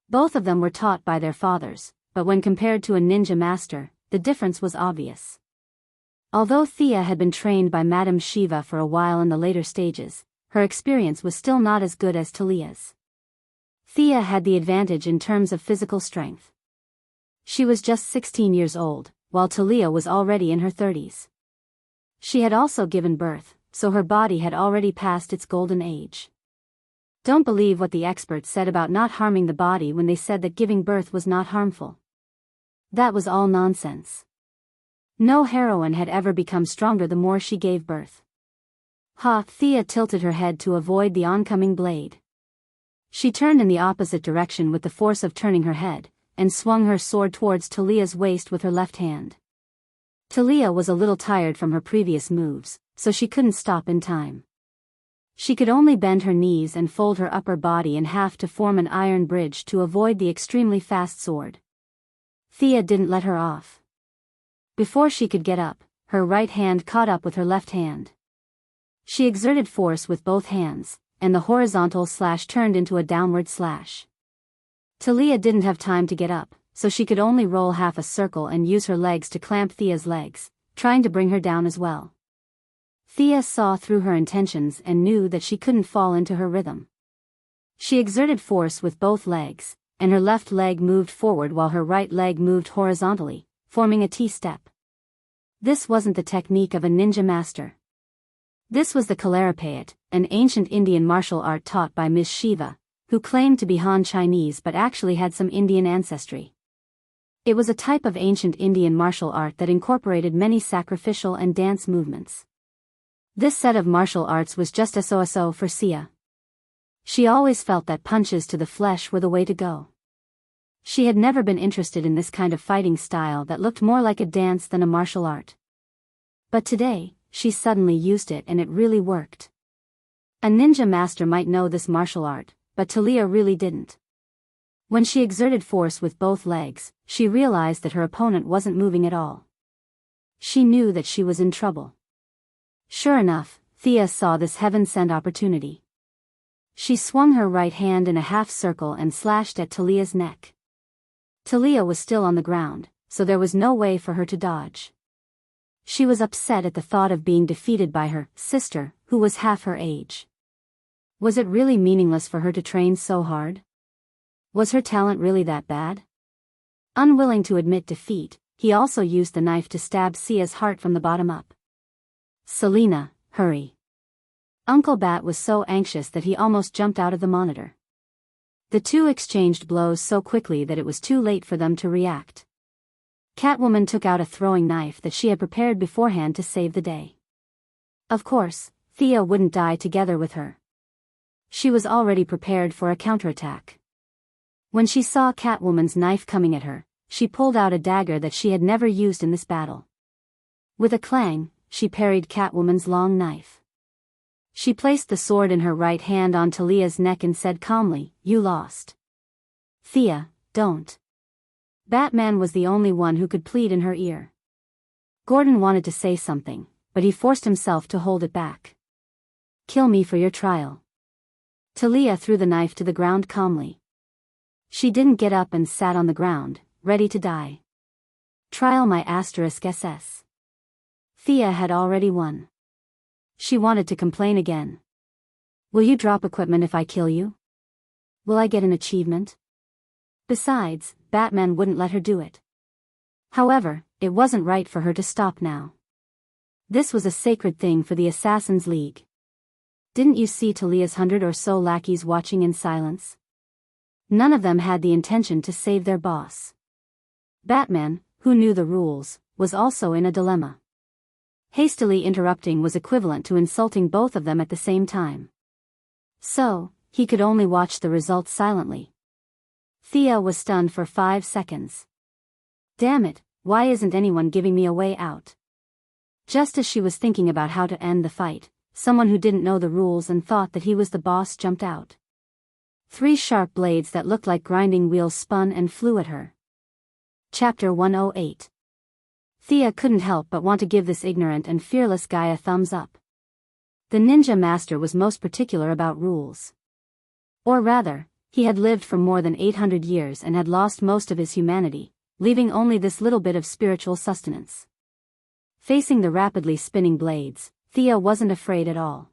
Both of them were taught by their fathers, but when compared to a ninja master, the difference was obvious. Although Thea had been trained by Madame Shiva for a while in the later stages, her experience was still not as good as Talia's. Thea had the advantage in terms of physical strength. She was just 16 years old, while Talia was already in her 30s. She had also given birth, so her body had already passed its golden age. Don't believe what the experts said about not harming the body when they said that giving birth was not harmful. That was all nonsense. No heroine had ever become stronger the more she gave birth. Thea tilted her head to avoid the oncoming blade. She turned in the opposite direction with the force of turning her head, and swung her sword towards Talia's waist with her left hand. Talia was a little tired from her previous moves, so she couldn't stop in time. She could only bend her knees and fold her upper body in half to form an iron bridge to avoid the extremely fast sword. Thea didn't let her off. Before she could get up, her right hand caught up with her left hand. She exerted force with both hands, and the horizontal slash turned into a downward slash. Talia didn't have time to get up, so she could only roll half a circle and use her legs to clamp Thea's legs, trying to bring her down as well. Thea saw through her intentions and knew that she couldn't fall into her rhythm. She exerted force with both legs, and her left leg moved forward while her right leg moved horizontally, forming a T-step. This wasn't the technique of a ninja master. This was the Kalaripayat, an ancient Indian martial art taught by Ms. Shiva, who claimed to be Han Chinese but actually had some Indian ancestry. It was a type of ancient Indian martial art that incorporated many sacrificial and dance movements. This set of martial arts was just so for Sia. She always felt that punches to the flesh were the way to go. She had never been interested in this kind of fighting style that looked more like a dance than a martial art. But today, she suddenly used it and it really worked. A ninja master might know this martial art, but Talia really didn't. When she exerted force with both legs, she realized that her opponent wasn't moving at all. She knew that she was in trouble. Sure enough, Thea saw this heaven-sent opportunity. She swung her right hand in a half circle and slashed at Talia's neck. Talia was still on the ground, so there was no way for her to dodge. She was upset at the thought of being defeated by her sister, who was half her age. Was it really meaningless for her to train so hard? Was her talent really that bad? Unwilling to admit defeat, he also used the knife to stab Sia's heart from the bottom up. Selena, hurry. Uncle Bat was so anxious that he almost jumped out of the monitor. The two exchanged blows so quickly that it was too late for them to react. Catwoman took out a throwing knife that she had prepared beforehand to save the day. Of course, Thea wouldn't die together with her. She was already prepared for a counterattack. When she saw Catwoman's knife coming at her, she pulled out a dagger that she had never used in this battle. With a clang, she parried Catwoman's long knife. She placed the sword in her right hand on Talia's neck and said calmly, "You lost." "Thea, don't." Batman was the only one who could plead in her ear. Gordon wanted to say something, but he forced himself to hold it back. "Kill me for your trial." Talia threw the knife to the ground calmly. She didn't get up and sat on the ground, ready to die. Trial my *SS. Thea had already won. She wanted to complain again. "Will you drop equipment if I kill you? Will I get an achievement?" Besides, Batman wouldn't let her do it. However, it wasn't right for her to stop now. This was a sacred thing for the Assassin's League. Didn't you see Talia's 100 or so lackeys watching in silence? None of them had the intention to save their boss. Batman, who knew the rules, was also in a dilemma. Hastily interrupting was equivalent to insulting both of them at the same time. So, he could only watch the results silently. Thea was stunned for 5 seconds. Damn it, why isn't anyone giving me a way out? Just as she was thinking about how to end the fight, someone who didn't know the rules and thought that he was the boss jumped out. 3 sharp blades that looked like grinding wheels spun and flew at her. Chapter 108. Thea couldn't help but want to give this ignorant and fearless guy a thumbs up. The ninja master was most particular about rules. Or rather, he had lived for more than 800 years and had lost most of his humanity, leaving only this little bit of spiritual sustenance. Facing the rapidly spinning blades, Thea wasn't afraid at all.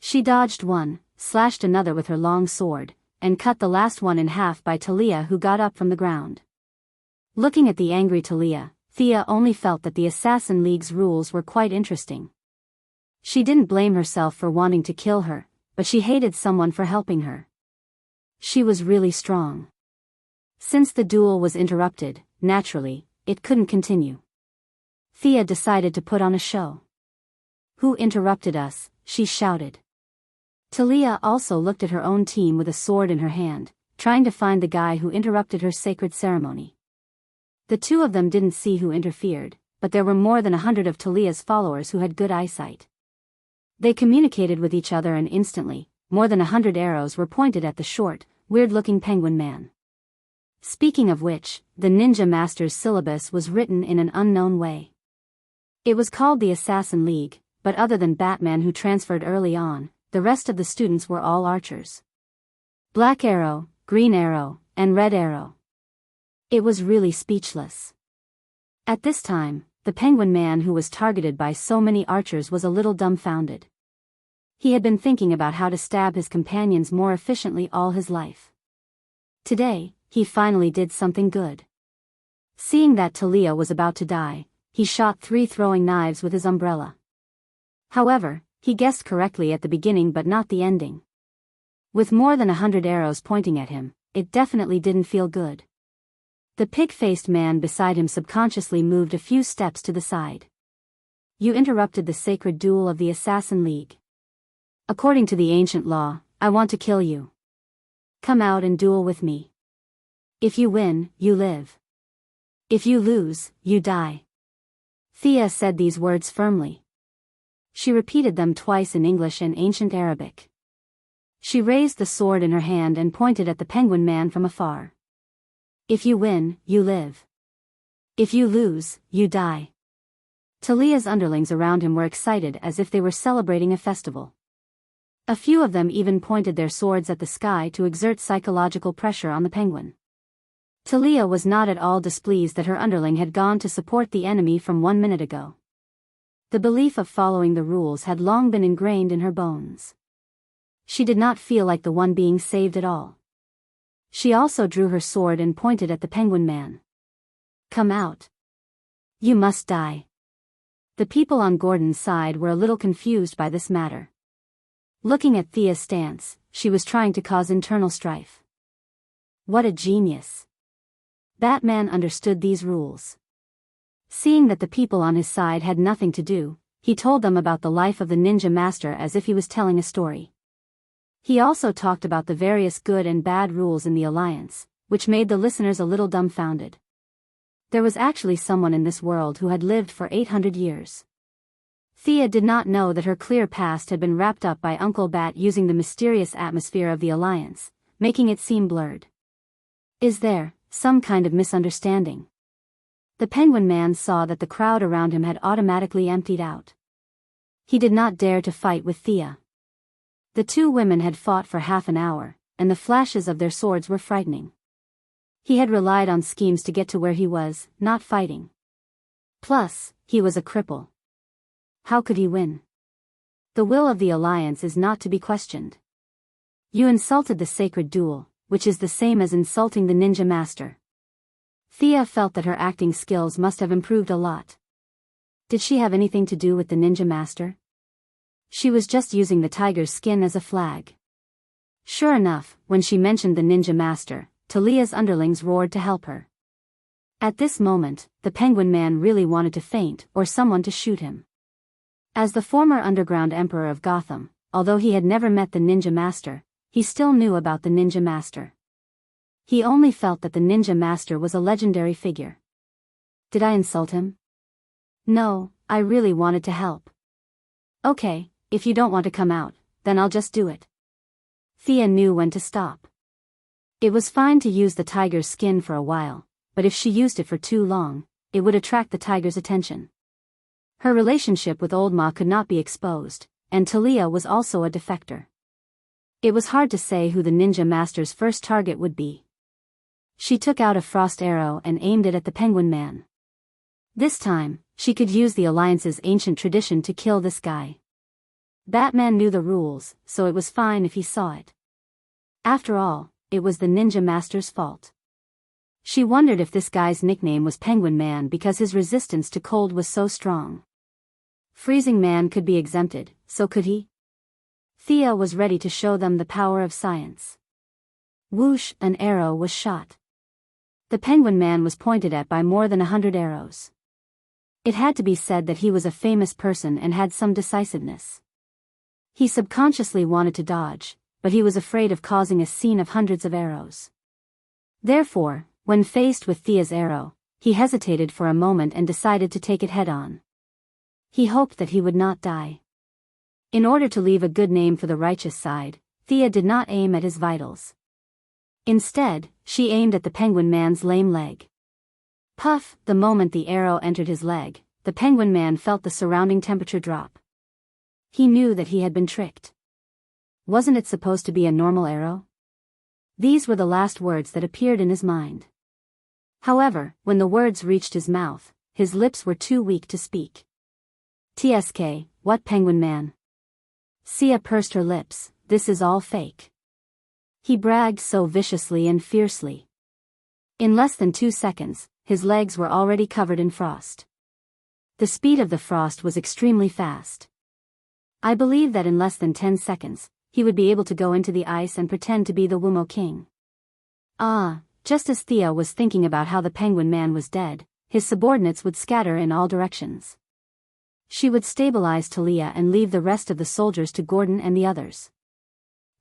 She dodged one, slashed another with her long sword, and cut the last one in half by Talia, who got up from the ground. Looking at the angry Talia, Thea only felt that the Assassin League's rules were quite interesting. She didn't blame herself for wanting to kill her, but she hated someone for helping her. She was really strong. Since the duel was interrupted, naturally, it couldn't continue. Thea decided to put on a show. "Who interrupted us?" she shouted. Talia also looked at her own team with a sword in her hand, trying to find the guy who interrupted her sacred ceremony. The two of them didn't see who interfered, but there were more than 100 of Talia's followers who had good eyesight. They communicated with each other, and instantly, more than 100 arrows were pointed at the short, weird-looking penguin man. Speaking of which, the ninja master's syllabus was written in an unknown way. It was called the Assassin League, but other than Batman, who transferred early on, the rest of the students were all archers. Black arrow, green arrow, and red arrow. It was really speechless. At this time, the penguin man who was targeted by so many archers was a little dumbfounded. He had been thinking about how to stab his companions more efficiently all his life. Today, he finally did something good. Seeing that Talia was about to die, he shot 3 throwing knives with his umbrella. However, he guessed correctly at the beginning but not the ending. With more than 100 arrows pointing at him, it definitely didn't feel good. The pig-faced man beside him subconsciously moved a few steps to the side. "You interrupted the sacred duel of the Assassin League. According to the ancient law, I want to kill you. Come out and duel with me. If you win, you live. If you lose, you die." Thea said these words firmly. She repeated them twice in English and ancient Arabic. She raised the sword in her hand and pointed at the penguin man from afar. "If you win, you live. If you lose, you die." Talia's underlings around him were excited as if they were celebrating a festival. A few of them even pointed their swords at the sky to exert psychological pressure on the penguin. Talia was not at all displeased that her underling had gone to support the enemy from 1 minute ago. The belief of following the rules had long been ingrained in her bones. She did not feel like the one being saved at all. She also drew her sword and pointed at the penguin man. "Come out. You must die." The people on Gordon's side were a little confused by this matter. Looking at Thea's stance, she was trying to cause internal strife. What a genius. Batman understood these rules. Seeing that the people on his side had nothing to do, he told them about the life of the ninja master as if he was telling a story. He also talked about the various good and bad rules in the Alliance, which made the listeners a little dumbfounded. There was actually someone in this world who had lived for 800 years. Thea did not know that her clear past had been wrapped up by Uncle Bat using the mysterious atmosphere of the Alliance, making it seem blurred. Is there some kind of misunderstanding? The penguin man saw that the crowd around him had automatically emptied out. He did not dare to fight with Thea. The two women had fought for half an hour, and the flashes of their swords were frightening. He had relied on schemes to get to where he was, not fighting. Plus, he was a cripple. How could he win? The will of the Alliance is not to be questioned. You insulted the sacred duel, which is the same as insulting the ninja master. Thea felt that her acting skills must have improved a lot. Did she have anything to do with the ninja master? She was just using the tiger's skin as a flag. Sure enough, when she mentioned the ninja master, Talia's underlings roared to help her. At this moment, the penguin man really wanted to faint or someone to shoot him. As the former underground emperor of Gotham, although he had never met the ninja master, he still knew about the ninja master. He only felt that the ninja master was a legendary figure. Did I insult him? No, I really wanted to help. Okay, if you don't want to come out, then I'll just do it. Thea knew when to stop. It was fine to use the tiger's skin for a while, but if she used it for too long, it would attract the tiger's attention. Her relationship with Old Ma could not be exposed, and Talia was also a defector. It was hard to say who the ninja master's first target would be. She took out a frost arrow and aimed it at the penguin man. This time, she could use the Alliance's ancient tradition to kill this guy. Batman knew the rules, so it was fine if he saw it. After all, it was the Ninja Master's fault. She wondered if this guy's nickname was Penguin Man because his resistance to cold was so strong. Freezing Man could be exempted, so could he? Thea was ready to show them the power of science. Whoosh, an arrow was shot. The Penguin Man was pointed at by more than 100 arrows. It had to be said that he was a famous person and had some decisiveness. He subconsciously wanted to dodge, but he was afraid of causing a scene of hundreds of arrows. Therefore, when faced with Thea's arrow, he hesitated for a moment and decided to take it head-on. He hoped that he would not die. In order to leave a good name for the righteous side, Thea did not aim at his vitals. Instead, she aimed at the Penguin Man's lame leg. Puff! The moment the arrow entered his leg, the Penguin Man felt the surrounding temperature drop. He knew that he had been tricked. Wasn't it supposed to be a normal arrow? These were the last words that appeared in his mind. However, when the words reached his mouth, his lips were too weak to speak. TSK, what Penguin Man? Sia pursed her lips, this is all fake. He bragged so viciously and fiercely. In less than 2 seconds, his legs were already covered in frost. The speed of the frost was extremely fast. I believe that in less than 10 seconds, he would be able to go into the ice and pretend to be the Wumo King. Just as Thea was thinking about how the Penguin Man was dead, his subordinates would scatter in all directions. She would stabilize Talia and leave the rest of the soldiers to Gordon and the others.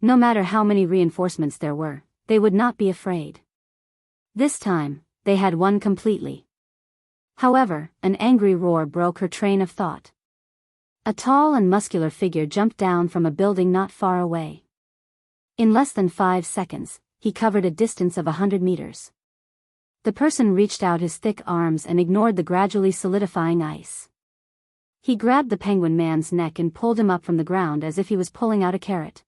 No matter how many reinforcements there were, they would not be afraid. This time, they had won completely. However, an angry roar broke her train of thought. A tall and muscular figure jumped down from a building not far away. In less than 5 seconds, he covered a distance of 100 meters. The person reached out his thick arms and ignored the gradually solidifying ice. He grabbed the Penguin Man's neck and pulled him up from the ground as if he was pulling out a carrot.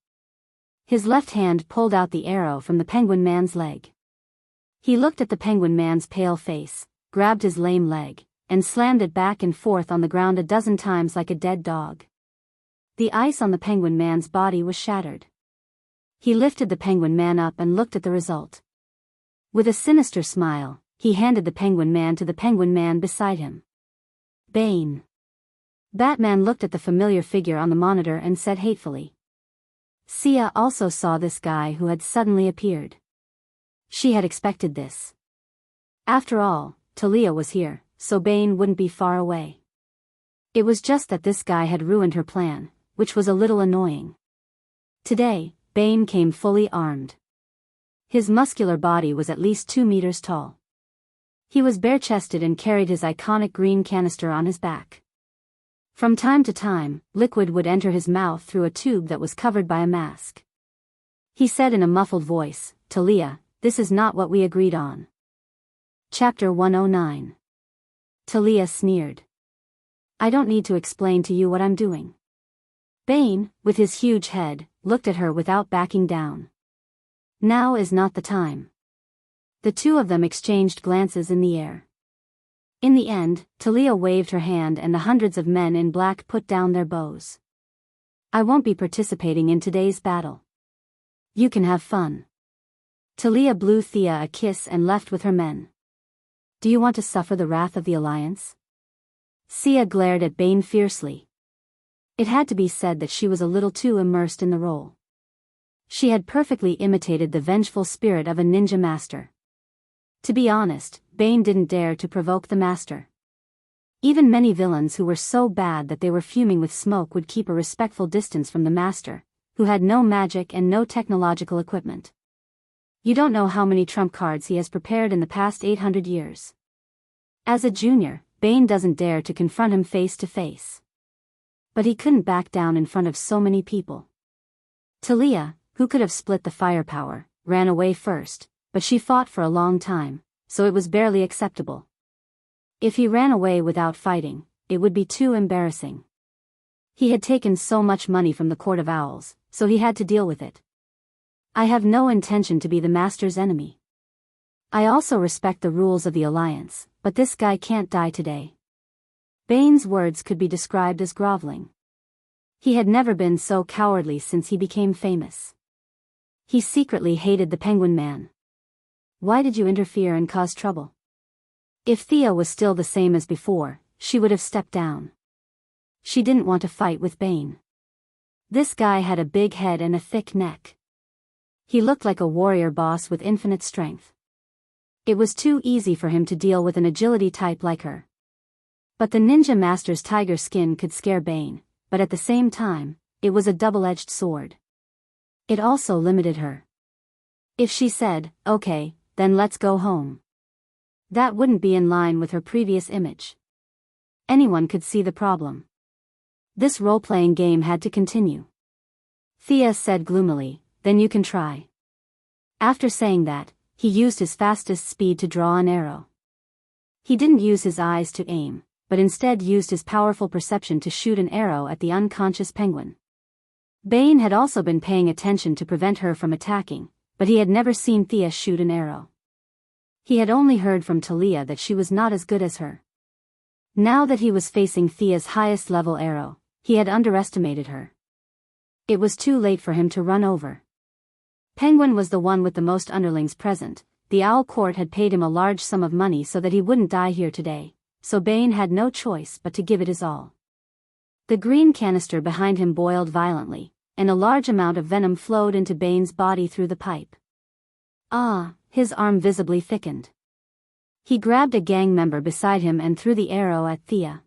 His left hand pulled out the arrow from the Penguin Man's leg. He looked at the Penguin Man's pale face, grabbed his lame leg, and slammed it back and forth on the ground a dozen times like a dead dog. The ice on the Penguin Man's body was shattered. He lifted the Penguin Man up and looked at the result. With a sinister smile, he handed the Penguin Man to the Penguin Man beside him. Bane. Batman looked at the familiar figure on the monitor and said hatefully. Sia also saw this guy who had suddenly appeared. She had expected this. After all, Talia was here, so Bane wouldn't be far away. It was just that this guy had ruined her plan, which was a little annoying. Today, Bane came fully armed. His muscular body was at least 2 meters tall. He was bare-chested and carried his iconic green canister on his back. From time to time, liquid would enter his mouth through a tube that was covered by a mask. He said in a muffled voice, Talia, this is not what we agreed on. Chapter 109. Talia sneered. I don't need to explain to you what I'm doing. Bane, with his huge head, looked at her without backing down. Now is not the time. The two of them exchanged glances in the air. In the end, Talia waved her hand and the hundreds of men in black put down their bows. I won't be participating in today's battle. You can have fun. Talia blew Thea a kiss and left with her men. Do you want to suffer the wrath of the Alliance? Sia glared at Bane fiercely. It had to be said that she was a little too immersed in the role. She had perfectly imitated the vengeful spirit of a ninja master. To be honest, Bane didn't dare to provoke the master. Even many villains who were so bad that they were fuming with smoke would keep a respectful distance from the master, who had no magic and no technological equipment. You don't know how many trump cards he has prepared in the past 800 years. As a junior, Bane doesn't dare to confront him face to face. But he couldn't back down in front of so many people. Talia, who could have split the firepower, ran away first, but she fought for a long time, so it was barely acceptable. If he ran away without fighting, it would be too embarrassing. He had taken so much money from the Court of Owls, so he had to deal with it. I have no intention to be the master's enemy. I also respect the rules of the Alliance, but this guy can't die today. Bane's words could be described as groveling. He had never been so cowardly since he became famous. He secretly hated the Penguin Man. Why did you interfere and cause trouble? If Thea was still the same as before, she would have stepped down. She didn't want to fight with Bane. This guy had a big head and a thick neck. He looked like a warrior boss with infinite strength. It was too easy for him to deal with an agility type like her. But the ninja master's tiger skin could scare Bane, but at the same time, it was a double-edged sword. It also limited her. If she said, "Okay, then let's go home," that wouldn't be in line with her previous image. Anyone could see the problem. This role-playing game had to continue. Thea said gloomily, "Then you can try." After saying that, he used his fastest speed to draw an arrow. He didn't use his eyes to aim, but instead used his powerful perception to shoot an arrow at the unconscious penguin. Bane had also been paying attention to prevent her from attacking, but he had never seen Thea shoot an arrow. He had only heard from Talia that she was not as good as her. Now that he was facing Thea's highest level arrow, he had underestimated her. It was too late for him to run over. Penguin was the one with the most underlings present. The Owl Court had paid him a large sum of money so that he wouldn't die here today, so Bane had no choice but to give it his all. The green canister behind him boiled violently, and a large amount of venom flowed into Bane's body through the pipe. His arm visibly thickened. He grabbed a gang member beside him and threw the arrow at Thea.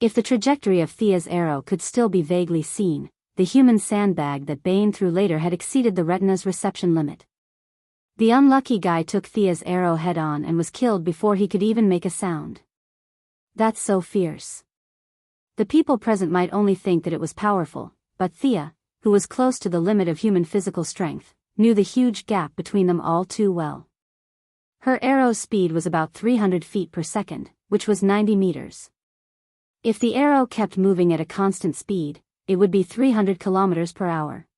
If the trajectory of Thea's arrow could still be vaguely seen, the human sandbag that Bane threw later had exceeded the retina's reception limit. The unlucky guy took Thea's arrow head-on and was killed before he could even make a sound. That's so fierce. The people present might only think that it was powerful, but Thea, who was close to the limit of human physical strength, knew the huge gap between them all too well. Her arrow's speed was about 300 feet per second, which was 90 meters. If the arrow kept moving at a constant speed, it would be 300 kilometers per hour.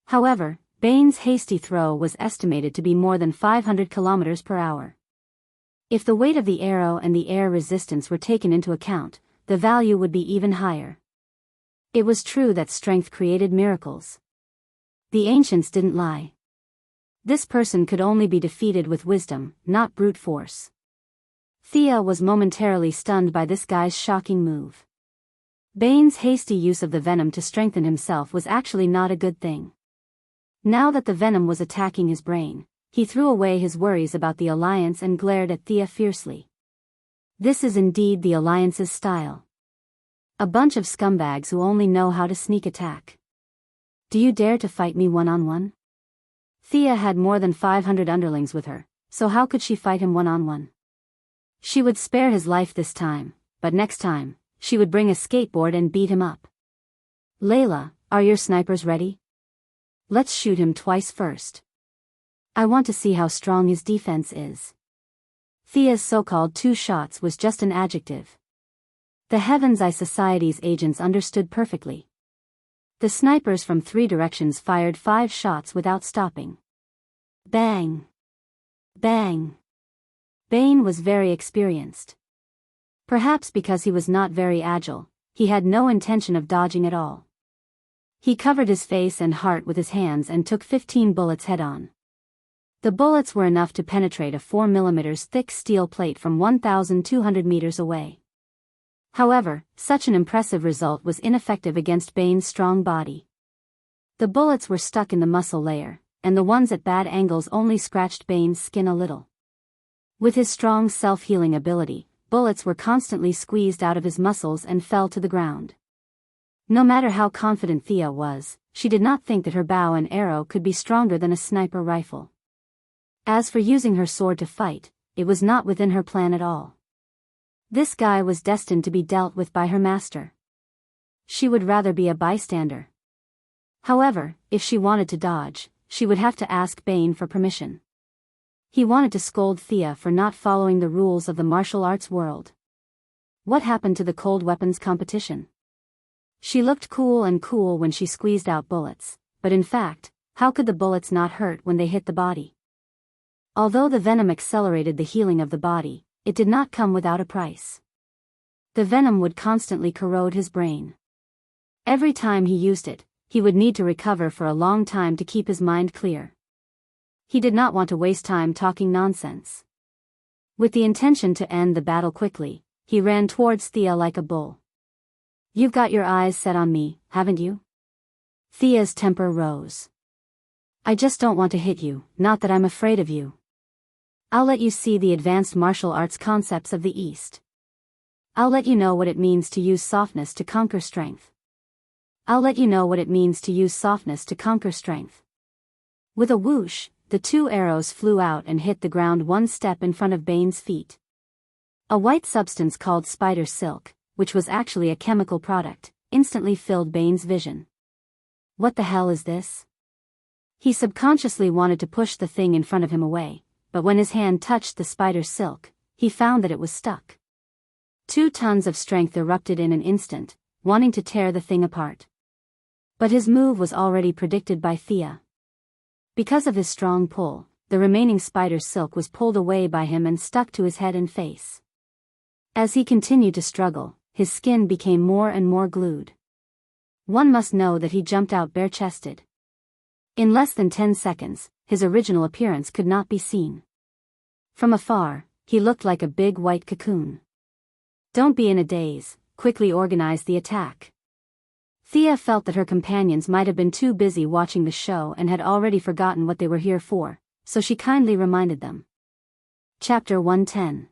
However, Bane's hasty throw was estimated to be more than 500 kilometers per hour. If the weight of the arrow and the air resistance were taken into account, the value would be even higher. It was true that strength created miracles. The ancients didn't lie. This person could only be defeated with wisdom, not brute force. Thea was momentarily stunned by this guy's shocking move. Bane's hasty use of the venom to strengthen himself was actually not a good thing. Now that the venom was attacking his brain, he threw away his worries about the Alliance and glared at Thea fiercely. This is indeed the Alliance's style. A bunch of scumbags who only know how to sneak attack. Do you dare to fight me one-on-one? Thea had more than 500 underlings with her, so how could she fight him one-on-one? She would spare his life this time, but next time, she would bring a skateboard and beat him up. Layla, are your snipers ready? Let's shoot him twice first. I want to see how strong his defense is. Thea's so-called 2 shots was just an adjective. The Heaven's Eye Society's agents understood perfectly. The snipers from 3 directions fired 5 shots without stopping. Bang! Bang! Bane was very experienced. Perhaps because he was not very agile, he had no intention of dodging at all. He covered his face and heart with his hands and took 15 bullets head-on. The bullets were enough to penetrate a 4 mm thick steel plate from 1,200 meters away. However, such an impressive result was ineffective against Bane's strong body. The bullets were stuck in the muscle layer, and the ones at bad angles only scratched Bane's skin a little. With his strong self-healing ability, bullets were constantly squeezed out of his muscles and fell to the ground. No matter how confident Thea was, she did not think that her bow and arrow could be stronger than a sniper rifle. As for using her sword to fight, it was not within her plan at all. This guy was destined to be dealt with by her master. She would rather be a bystander. However, if she wanted to dodge, she would have to ask Bane for permission. He wanted to scold Thea for not following the rules of the martial arts world. What happened to the cold weapons competition? She looked cool when she squeezed out bullets, but in fact, how could the bullets not hurt when they hit the body? Although the venom accelerated the healing of the body, it did not come without a price. The venom would constantly corrode his brain. Every time he used it, he would need to recover for a long time to keep his mind clear. He did not want to waste time talking nonsense. With the intention to end the battle quickly, he ran towards Thea like a bull. "You've got your eyes set on me, haven't you?" Thea's temper rose. "I just don't want to hit you, not that I'm afraid of you. I'll let you see the advanced martial arts concepts of the East. I'll let you know what it means to use softness to conquer strength. I'll let you know what it means to use softness to conquer strength." With a whoosh, the two arrows flew out and hit the ground one step in front of Bane's feet. A white substance called spider silk, which was actually a chemical product, instantly filled Bane's vision. What the hell is this? He subconsciously wanted to push the thing in front of him away, but when his hand touched the spider silk, he found that it was stuck. 2 tons of strength erupted in an instant, wanting to tear the thing apart. But his move was already predicted by Thea. Because of his strong pull, the remaining spider silk was pulled away by him and stuck to his head and face. As he continued to struggle, his skin became more and more glued. One must know that he jumped out bare-chested. In less than 10 seconds, his original appearance could not be seen. From afar, he looked like a big white cocoon. "Don't be in a daze, quickly organize the attack." Thea felt that her companions might have been too busy watching the show and had already forgotten what they were here for, so she kindly reminded them. Chapter 110.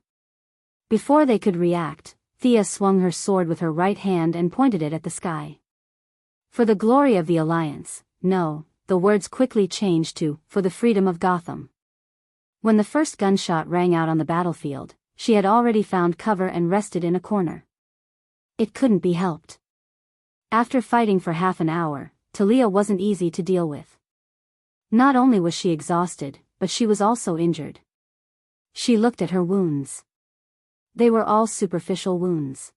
Before they could react, Thea swung her sword with her right hand and pointed it at the sky. "For the glory of the Alliance," no, the words quickly changed to, "for the freedom of Gotham." When the first gunshot rang out on the battlefield, she had already found cover and rested in a corner. It couldn't be helped. After fighting for half an hour, Talia wasn't easy to deal with. Not only was she exhausted, but she was also injured. She looked at her wounds. They were all superficial wounds.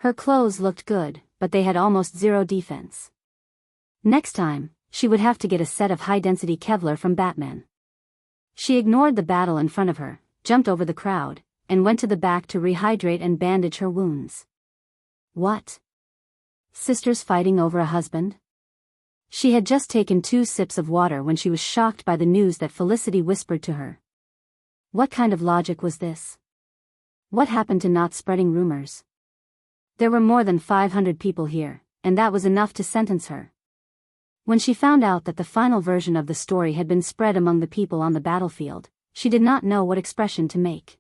Her clothes looked good, but they had almost zero defense. Next time, she would have to get a set of high-density Kevlar from Batman. She ignored the battle in front of her, jumped over the crowd, and went to the back to rehydrate and bandage her wounds. What? Sisters fighting over a husband? She had just taken 2 sips of water when she was shocked by the news that Felicity whispered to her. What kind of logic was this? What happened to not spreading rumors? There were more than 500 people here, and that was enough to sentence her. When she found out that the final version of the story had been spread among the people on the battlefield, she did not know what expression to make.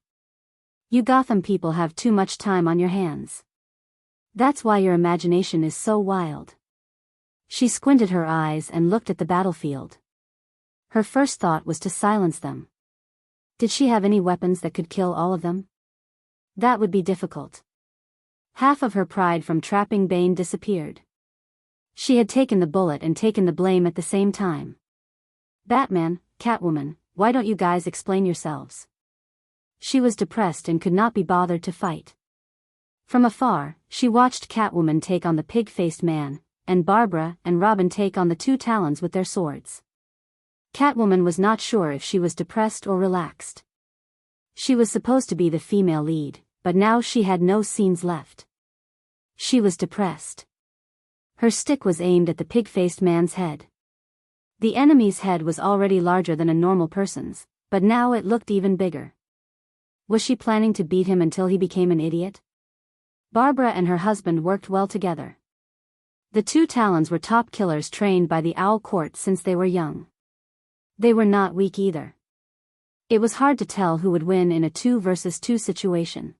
You Gotham people have too much time on your hands. That's why your imagination is so wild. She squinted her eyes and looked at the battlefield. Her first thought was to silence them. Did she have any weapons that could kill all of them? That would be difficult. Half of her pride from trapping Bane disappeared. She had taken the bullet and taken the blame at the same time. Batman, Catwoman, why don't you guys explain yourselves? She was depressed and could not be bothered to fight. From afar, she watched Catwoman take on the pig-faced man, and Barbara and Robin take on the 2 Talons with their swords. Catwoman was not sure if she was depressed or relaxed. She was supposed to be the female lead, but now she had no scenes left. She was depressed. Her stick was aimed at the pig-faced man's head. The enemy's head was already larger than a normal person's, but now it looked even bigger. Was she planning to beat him until he became an idiot? Barbara and her husband worked well together. The 2 Talons were top killers trained by the Owl Court since they were young. They were not weak either. It was hard to tell who would win in a 2 versus 2 situation.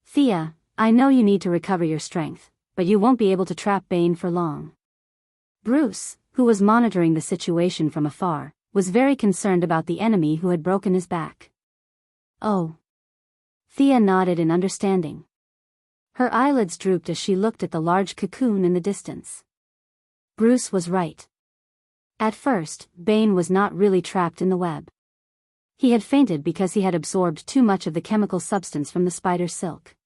Thea, I know you need to recover your strength, but you won't be able to trap Bane for long. Bruce, who was monitoring the situation from afar, was very concerned about the enemy who had broken his back. Oh. Thea nodded in understanding. Her eyelids drooped as she looked at the large cocoon in the distance. Bruce was right. At first, Bane was not really trapped in the web. He had fainted because he had absorbed too much of the chemical substance from the spider silk.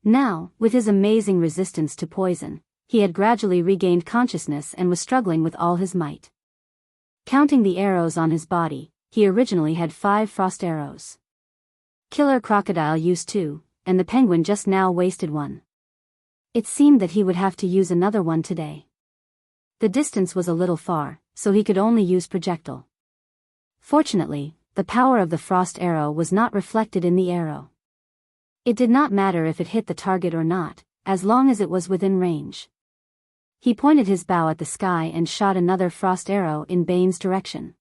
Now, with his amazing resistance to poison, he had gradually regained consciousness and was struggling with all his might. Counting the arrows on his body, he originally had 5 frost arrows. Killer Crocodile used 2, and the penguin just now wasted 1. It seemed that he would have to use another one today. The distance was a little far, so he could only use projectile. Fortunately, the power of the frost arrow was not reflected in the arrow. It did not matter if it hit the target or not, as long as it was within range. He pointed his bow at the sky and shot another frost arrow in Bane's direction.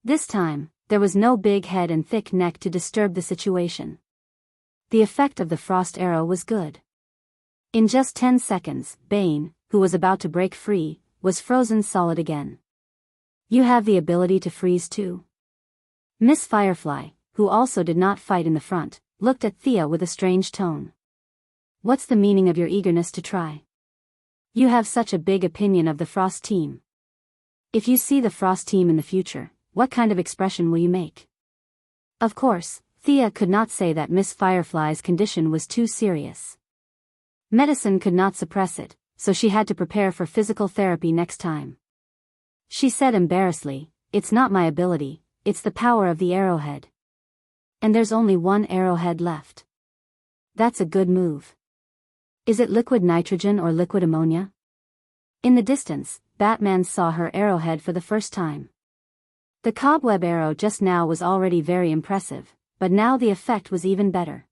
This time, there was no big head and thick neck to disturb the situation. The effect of the frost arrow was good. In just 10 seconds, Bane, who was about to break free, was frozen solid again. You have the ability to freeze too? Miss Firefly, who also did not fight in the front, looked at Thea with a strange tone. What's the meaning of your eagerness to try? You have such a big opinion of the Frost team. If you see the Frost team in the future, what kind of expression will you make? Of course, Thea could not say that Miss Firefly's condition was too serious. Medicine could not suppress it, so she had to prepare for physical therapy next time. She said embarrassedly, "It's not my ability, it's the power of the arrowhead. And there's only 1 arrowhead left. That's a good move. Is it liquid nitrogen or liquid ammonia?" In the distance, Batman saw her arrowhead for the first time. The cobweb arrow just now was already very impressive, but now the effect was even better.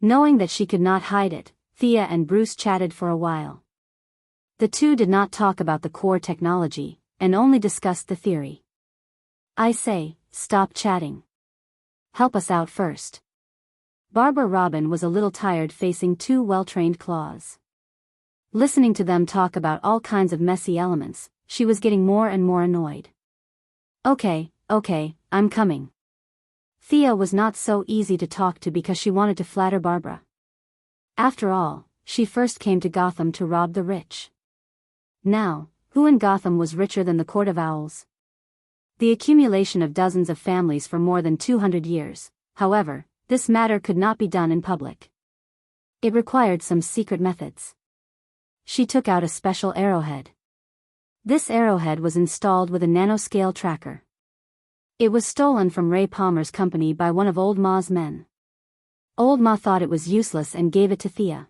Knowing that she could not hide it, Thea and Bruce chatted for a while. The two did not talk about the core technology, and only discussed the theory. I say, stop chatting. Help us out first. Barbara Robin was a little tired facing 2 well-trained claws. Listening to them talk about all kinds of messy elements, she was getting more and more annoyed. Okay, I'm coming. Thea was not so easy to talk to because she wanted to flatter Barbara. After all, she first came to Gotham to rob the rich. Now, who in Gotham was richer than the Court of Owls? The accumulation of dozens of families for more than 200 years, however, this matter could not be done in public. It required some secret methods. She took out a special arrowhead. This arrowhead was installed with a nanoscale tracker. It was stolen from Ray Palmer's company by one of Old Ma's men. Old Ma thought it was useless and gave it to Thea.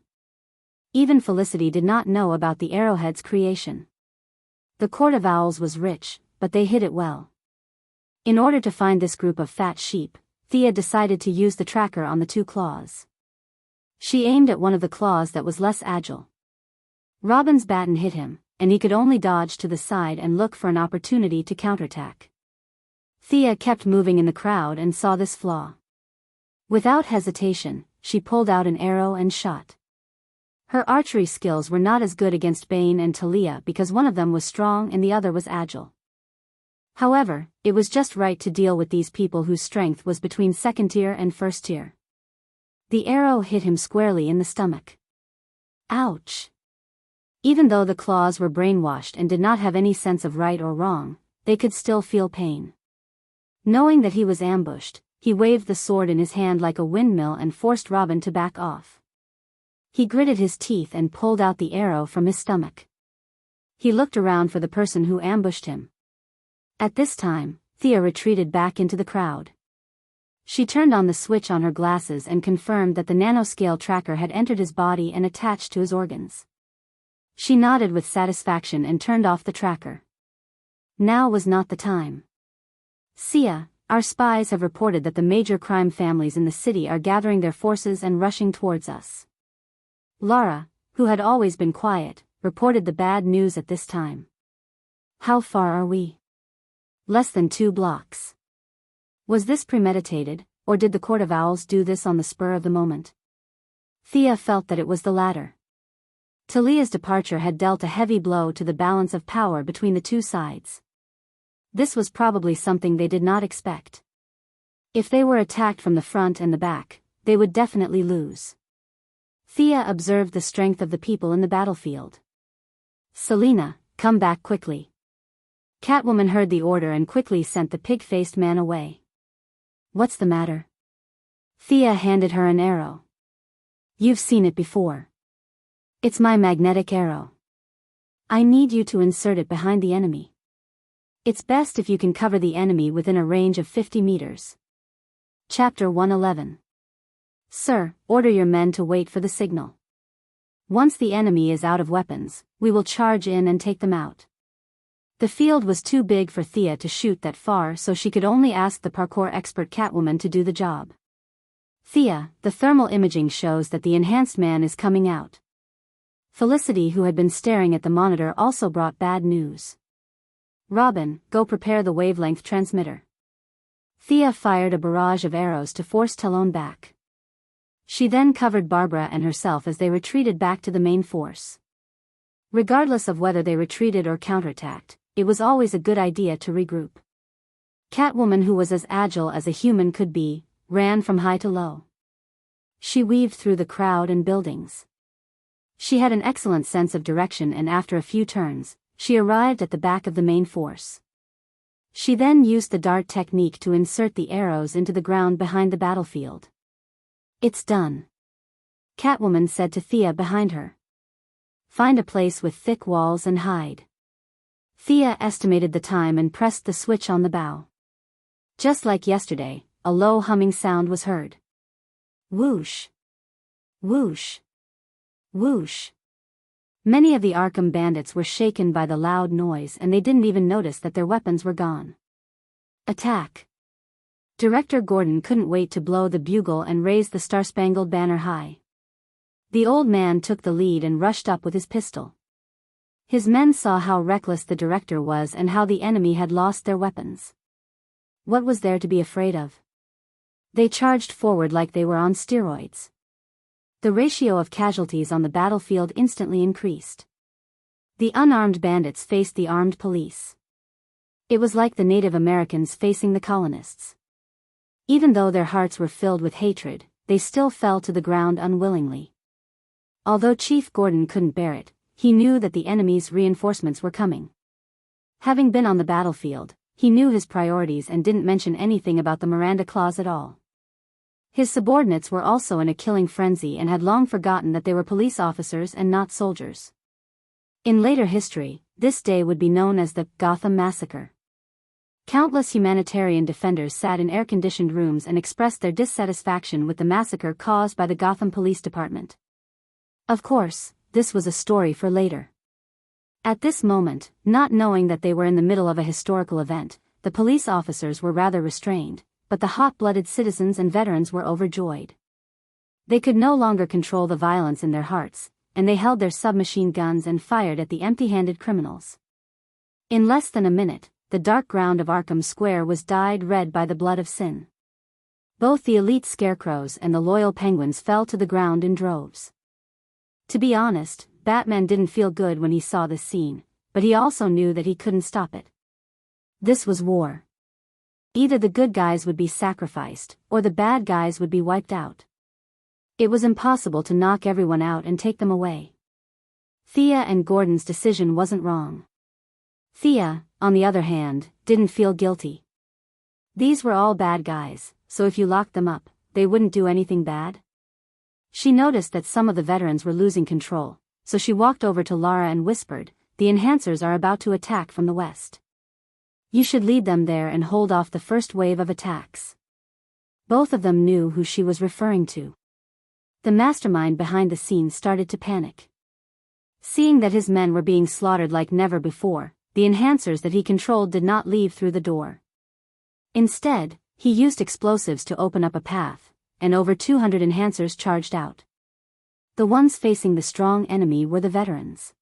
Even Felicity did not know about the arrowhead's creation. The Court of Owls was rich, but they hid it well. In order to find this group of fat sheep, Thea decided to use the tracker on the 2 claws. She aimed at one of the claws that was less agile. Robin's baton hit him, and he could only dodge to the side and look for an opportunity to counterattack. Thea kept moving in the crowd and saw this flaw. Without hesitation, she pulled out an arrow and shot. Her archery skills were not as good against Bane and Talia because one of them was strong and the other was agile. However, it was just right to deal with these people whose strength was between 2nd tier and 1st tier. The arrow hit him squarely in the stomach. Ouch! Even though the claws were brainwashed and did not have any sense of right or wrong, they could still feel pain. Knowing that he was ambushed, he waved the sword in his hand like a windmill and forced Robin to back off. He gritted his teeth and pulled out the arrow from his stomach. He looked around for the person who ambushed him. At this time, Thea retreated back into the crowd. She turned on the switch on her glasses and confirmed that the nanoscale tracker had entered his body and attached to his organs. She nodded with satisfaction and turned off the tracker. Now was not the time. Sia, our spies have reported that the major crime families in the city are gathering their forces and rushing towards us. Lara, who had always been quiet, reported the bad news at this time. How far are we? Less than 2 blocks. Was this premeditated, or did the Court of Owls do this on the spur of the moment? Thea felt that it was the latter. Talia's departure had dealt a heavy blow to the balance of power between the 2 sides. This was probably something they did not expect. If they were attacked from the front and the back, they would definitely lose. Thea observed the strength of the people in the battlefield. Selina, come back quickly. Catwoman heard the order and quickly sent the pig-faced man away. What's the matter? Thea handed her an arrow. You've seen it before. It's my magnetic arrow. I need you to insert it behind the enemy. It's best if you can cover the enemy within a range of 50 meters. Chapter 111. Sir, order your men to wait for the signal. Once the enemy is out of weapons, we will charge in and take them out. The field was too big for Thea to shoot that far, so she could only ask the parkour expert Catwoman to do the job. Thea, the thermal imaging shows that the enhanced man is coming out. Felicity, who had been staring at the monitor, also brought bad news. Robin, go prepare the wavelength transmitter. Thea fired a barrage of arrows to force Talon back. She then covered Barbara and herself as they retreated back to the main force. Regardless of whether they retreated or counterattacked, it was always a good idea to regroup. Catwoman, who was as agile as a human could be, ran from high to low. She weaved through the crowd and buildings. She had an excellent sense of direction, and after a few turns, she arrived at the back of the main force. She then used the dart technique to insert the arrows into the ground behind the battlefield. It's done, Catwoman said to Thea behind her. Find a place with thick walls and hide. Thea estimated the time and pressed the switch on the bow. Just like yesterday, a low humming sound was heard. Whoosh! Whoosh! Whoosh! Many of the Arkham bandits were shaken by the loud noise, and they didn't even notice that their weapons were gone. Attack! Director Gordon couldn't wait to blow the bugle and raise the Star-Spangled Banner high. The old man took the lead and rushed up with his pistol. His men saw how reckless the director was and how the enemy had lost their weapons. What was there to be afraid of? They charged forward like they were on steroids. The ratio of casualties on the battlefield instantly increased. The unarmed bandits faced the armed police. It was like the Native Americans facing the colonists. Even though their hearts were filled with hatred, they still fell to the ground unwillingly. Although Chief Gordon couldn't bear it, he knew that the enemy's reinforcements were coming. Having been on the battlefield, he knew his priorities and didn't mention anything about the Miranda Clause at all. His subordinates were also in a killing frenzy and had long forgotten that they were police officers and not soldiers. In later history, this day would be known as the Gotham Massacre. Countless humanitarian defenders sat in air-conditioned rooms and expressed their dissatisfaction with the massacre caused by the Gotham Police Department. Of course, this was a story for later. At this moment, not knowing that they were in the middle of a historical event, the police officers were rather restrained, but the hot-blooded citizens and veterans were overjoyed. They could no longer control the violence in their hearts, and they held their submachine guns and fired at the empty-handed criminals. In less than a minute, the dark ground of Arkham Square was dyed red by the blood of sin. Both the elite scarecrows and the loyal penguins fell to the ground in droves. To be honest, Batman didn't feel good when he saw this scene, but he also knew that he couldn't stop it. This was war. Either the good guys would be sacrificed, or the bad guys would be wiped out. It was impossible to knock everyone out and take them away. Thea and Gordon's decision wasn't wrong. Thea, on the other hand, didn't feel guilty. These were all bad guys, so if you locked them up, they wouldn't do anything bad. She noticed that some of the veterans were losing control, so she walked over to Lara and whispered, "The enhancers are about to attack from the west. You should lead them there and hold off the first wave of attacks." Both of them knew who she was referring to. The mastermind behind the scenes started to panic. Seeing that his men were being slaughtered like never before, the enhancers that he controlled did not leave through the door. Instead, he used explosives to open up a path, and over 200 enhancers charged out. The ones facing the strong enemy were the veterans.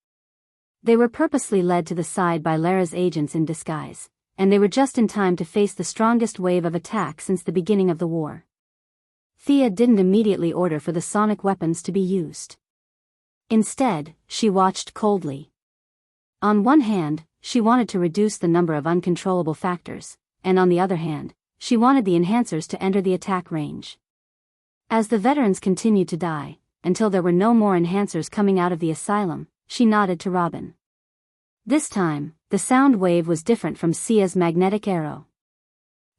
They were purposely led to the side by Lara's agents in disguise, and they were just in time to face the strongest wave of attack since the beginning of the war. Thea didn't immediately order for the sonic weapons to be used. Instead, she watched coldly. On one hand, she wanted to reduce the number of uncontrollable factors, and on the other hand, she wanted the enhancers to enter the attack range. As the veterans continued to die, until there were no more enhancers coming out of the asylum, she nodded to Robin. This time, the sound wave was different from Sia's magnetic arrow.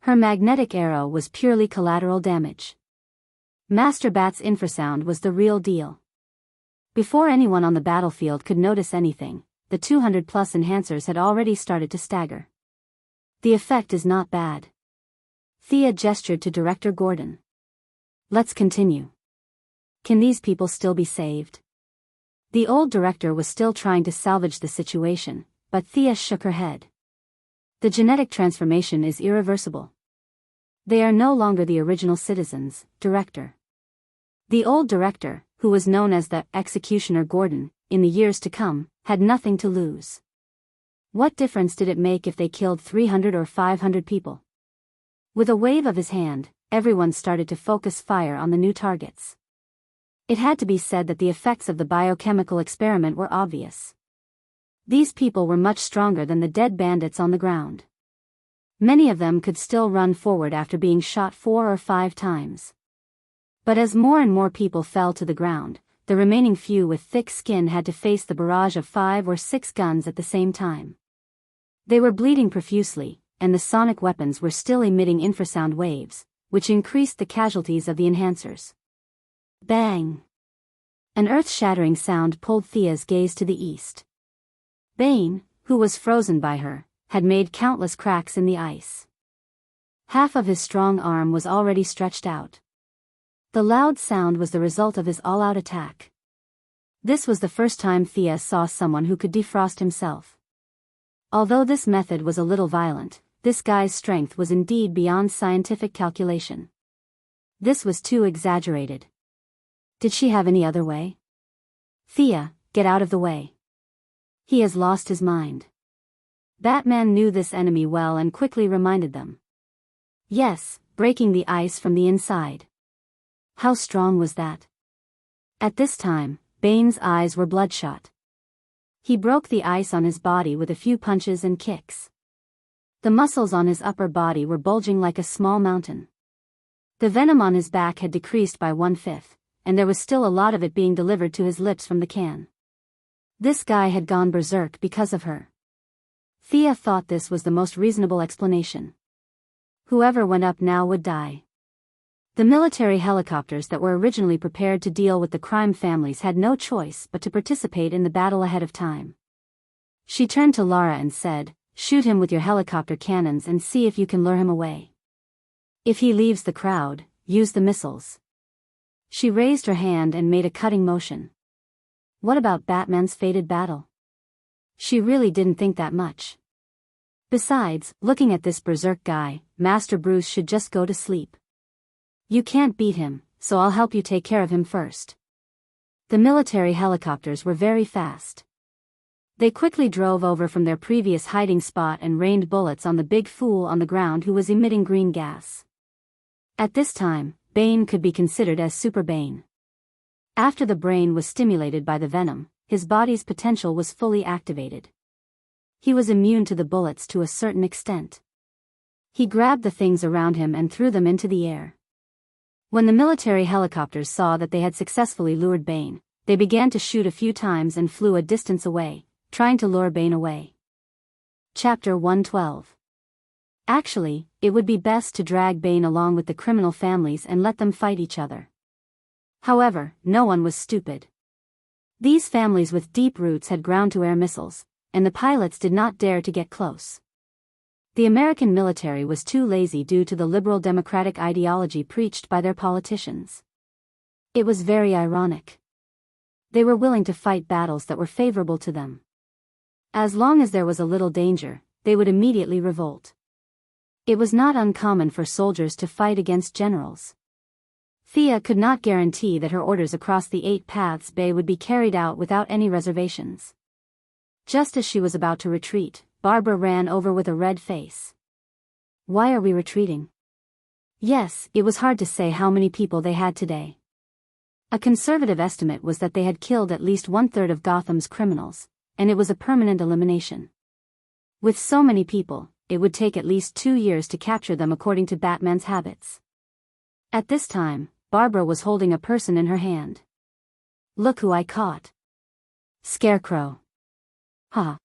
Her magnetic arrow was purely collateral damage. Master Bat's infrasound was the real deal. Before anyone on the battlefield could notice anything, the 200-plus enhancers had already started to stagger. The effect is not bad. Thea gestured to Director Gordon. Let's continue. Can these people still be saved? The old director was still trying to salvage the situation, but Thea shook her head. The genetic transformation is irreversible. They are no longer the original citizens, Director. The old director, who was known as the Executioner Gordon, in the years to come, had nothing to lose. What difference did it make if they killed 300 or 500 people? With a wave of his hand, everyone started to focus fire on the new targets. It had to be said that the effects of the biochemical experiment were obvious. These people were much stronger than the dead bandits on the ground. Many of them could still run forward after being shot 4 or 5 times. But as more and more people fell to the ground, the remaining few with thick skin had to face the barrage of 5 or 6 guns at the same time. They were bleeding profusely, and the sonic weapons were still emitting infrasound waves, which increased the casualties of the enhancers. Bang! An earth-shattering sound pulled Thea's gaze to the east. Bane, who was frozen by her, had made countless cracks in the ice. Half of his strong arm was already stretched out. The loud sound was the result of his all-out attack. This was the first time Thea saw someone who could defrost himself. Although this method was a little violent, this guy's strength was indeed beyond scientific calculation. This was too exaggerated. Did she have any other way? Thea, get out of the way. He has lost his mind. Batman knew this enemy well and quickly reminded them. Yes, breaking the ice from the inside. How strong was that? At this time, Bane's eyes were bloodshot. He broke the ice on his body with a few punches and kicks. The muscles on his upper body were bulging like a small mountain. The venom on his back had decreased by 1/5, and there was still a lot of it being delivered to his lips from the can. This guy had gone berserk because of her. Thea thought this was the most reasonable explanation. Whoever went up now would die. The military helicopters that were originally prepared to deal with the crime families had no choice but to participate in the battle ahead of time. She turned to Lara and said, "Shoot him with your helicopter cannons and see if you can lure him away. If he leaves the crowd, use the missiles." She raised her hand and made a cutting motion. What about Batman's fated battle? She really didn't think that much. Besides, looking at this berserk guy, Master Bruce should just go to sleep. You can't beat him, so I'll help you take care of him first. The military helicopters were very fast. They quickly drove over from their previous hiding spot and rained bullets on the big fool on the ground who was emitting green gas. At this time, Bane could be considered as Super Bane. After the brain was stimulated by the venom, his body's potential was fully activated. He was immune to the bullets to a certain extent. He grabbed the things around him and threw them into the air. When the military helicopters saw that they had successfully lured Bane, they began to shoot a few times and flew a distance away, trying to lure Bane away. Chapter 112. Actually, it would be best to drag Bane along with the criminal families and let them fight each other. However, no one was stupid. These families with deep roots had ground-to-air missiles, and the pilots did not dare to get close. The American military was too lazy due to the liberal democratic ideology preached by their politicians. It was very ironic. They were willing to fight battles that were favorable to them. As long as there was a little danger, they would immediately revolt. It was not uncommon for soldiers to fight against generals. Thea could not guarantee that her orders across the 8 Paths Bay would be carried out without any reservations. Just as she was about to retreat, Barbara ran over with a red face. "Why are we retreating?" Yes, it was hard to say how many people they had today. A conservative estimate was that they had killed at least 1/3 of Gotham's criminals, and it was a permanent elimination. With so many people, it would take at least 2 years to capture them according to Batman's habits. At this time, Barbara was holding a person in her hand. "Look who I caught." Scarecrow. Ha.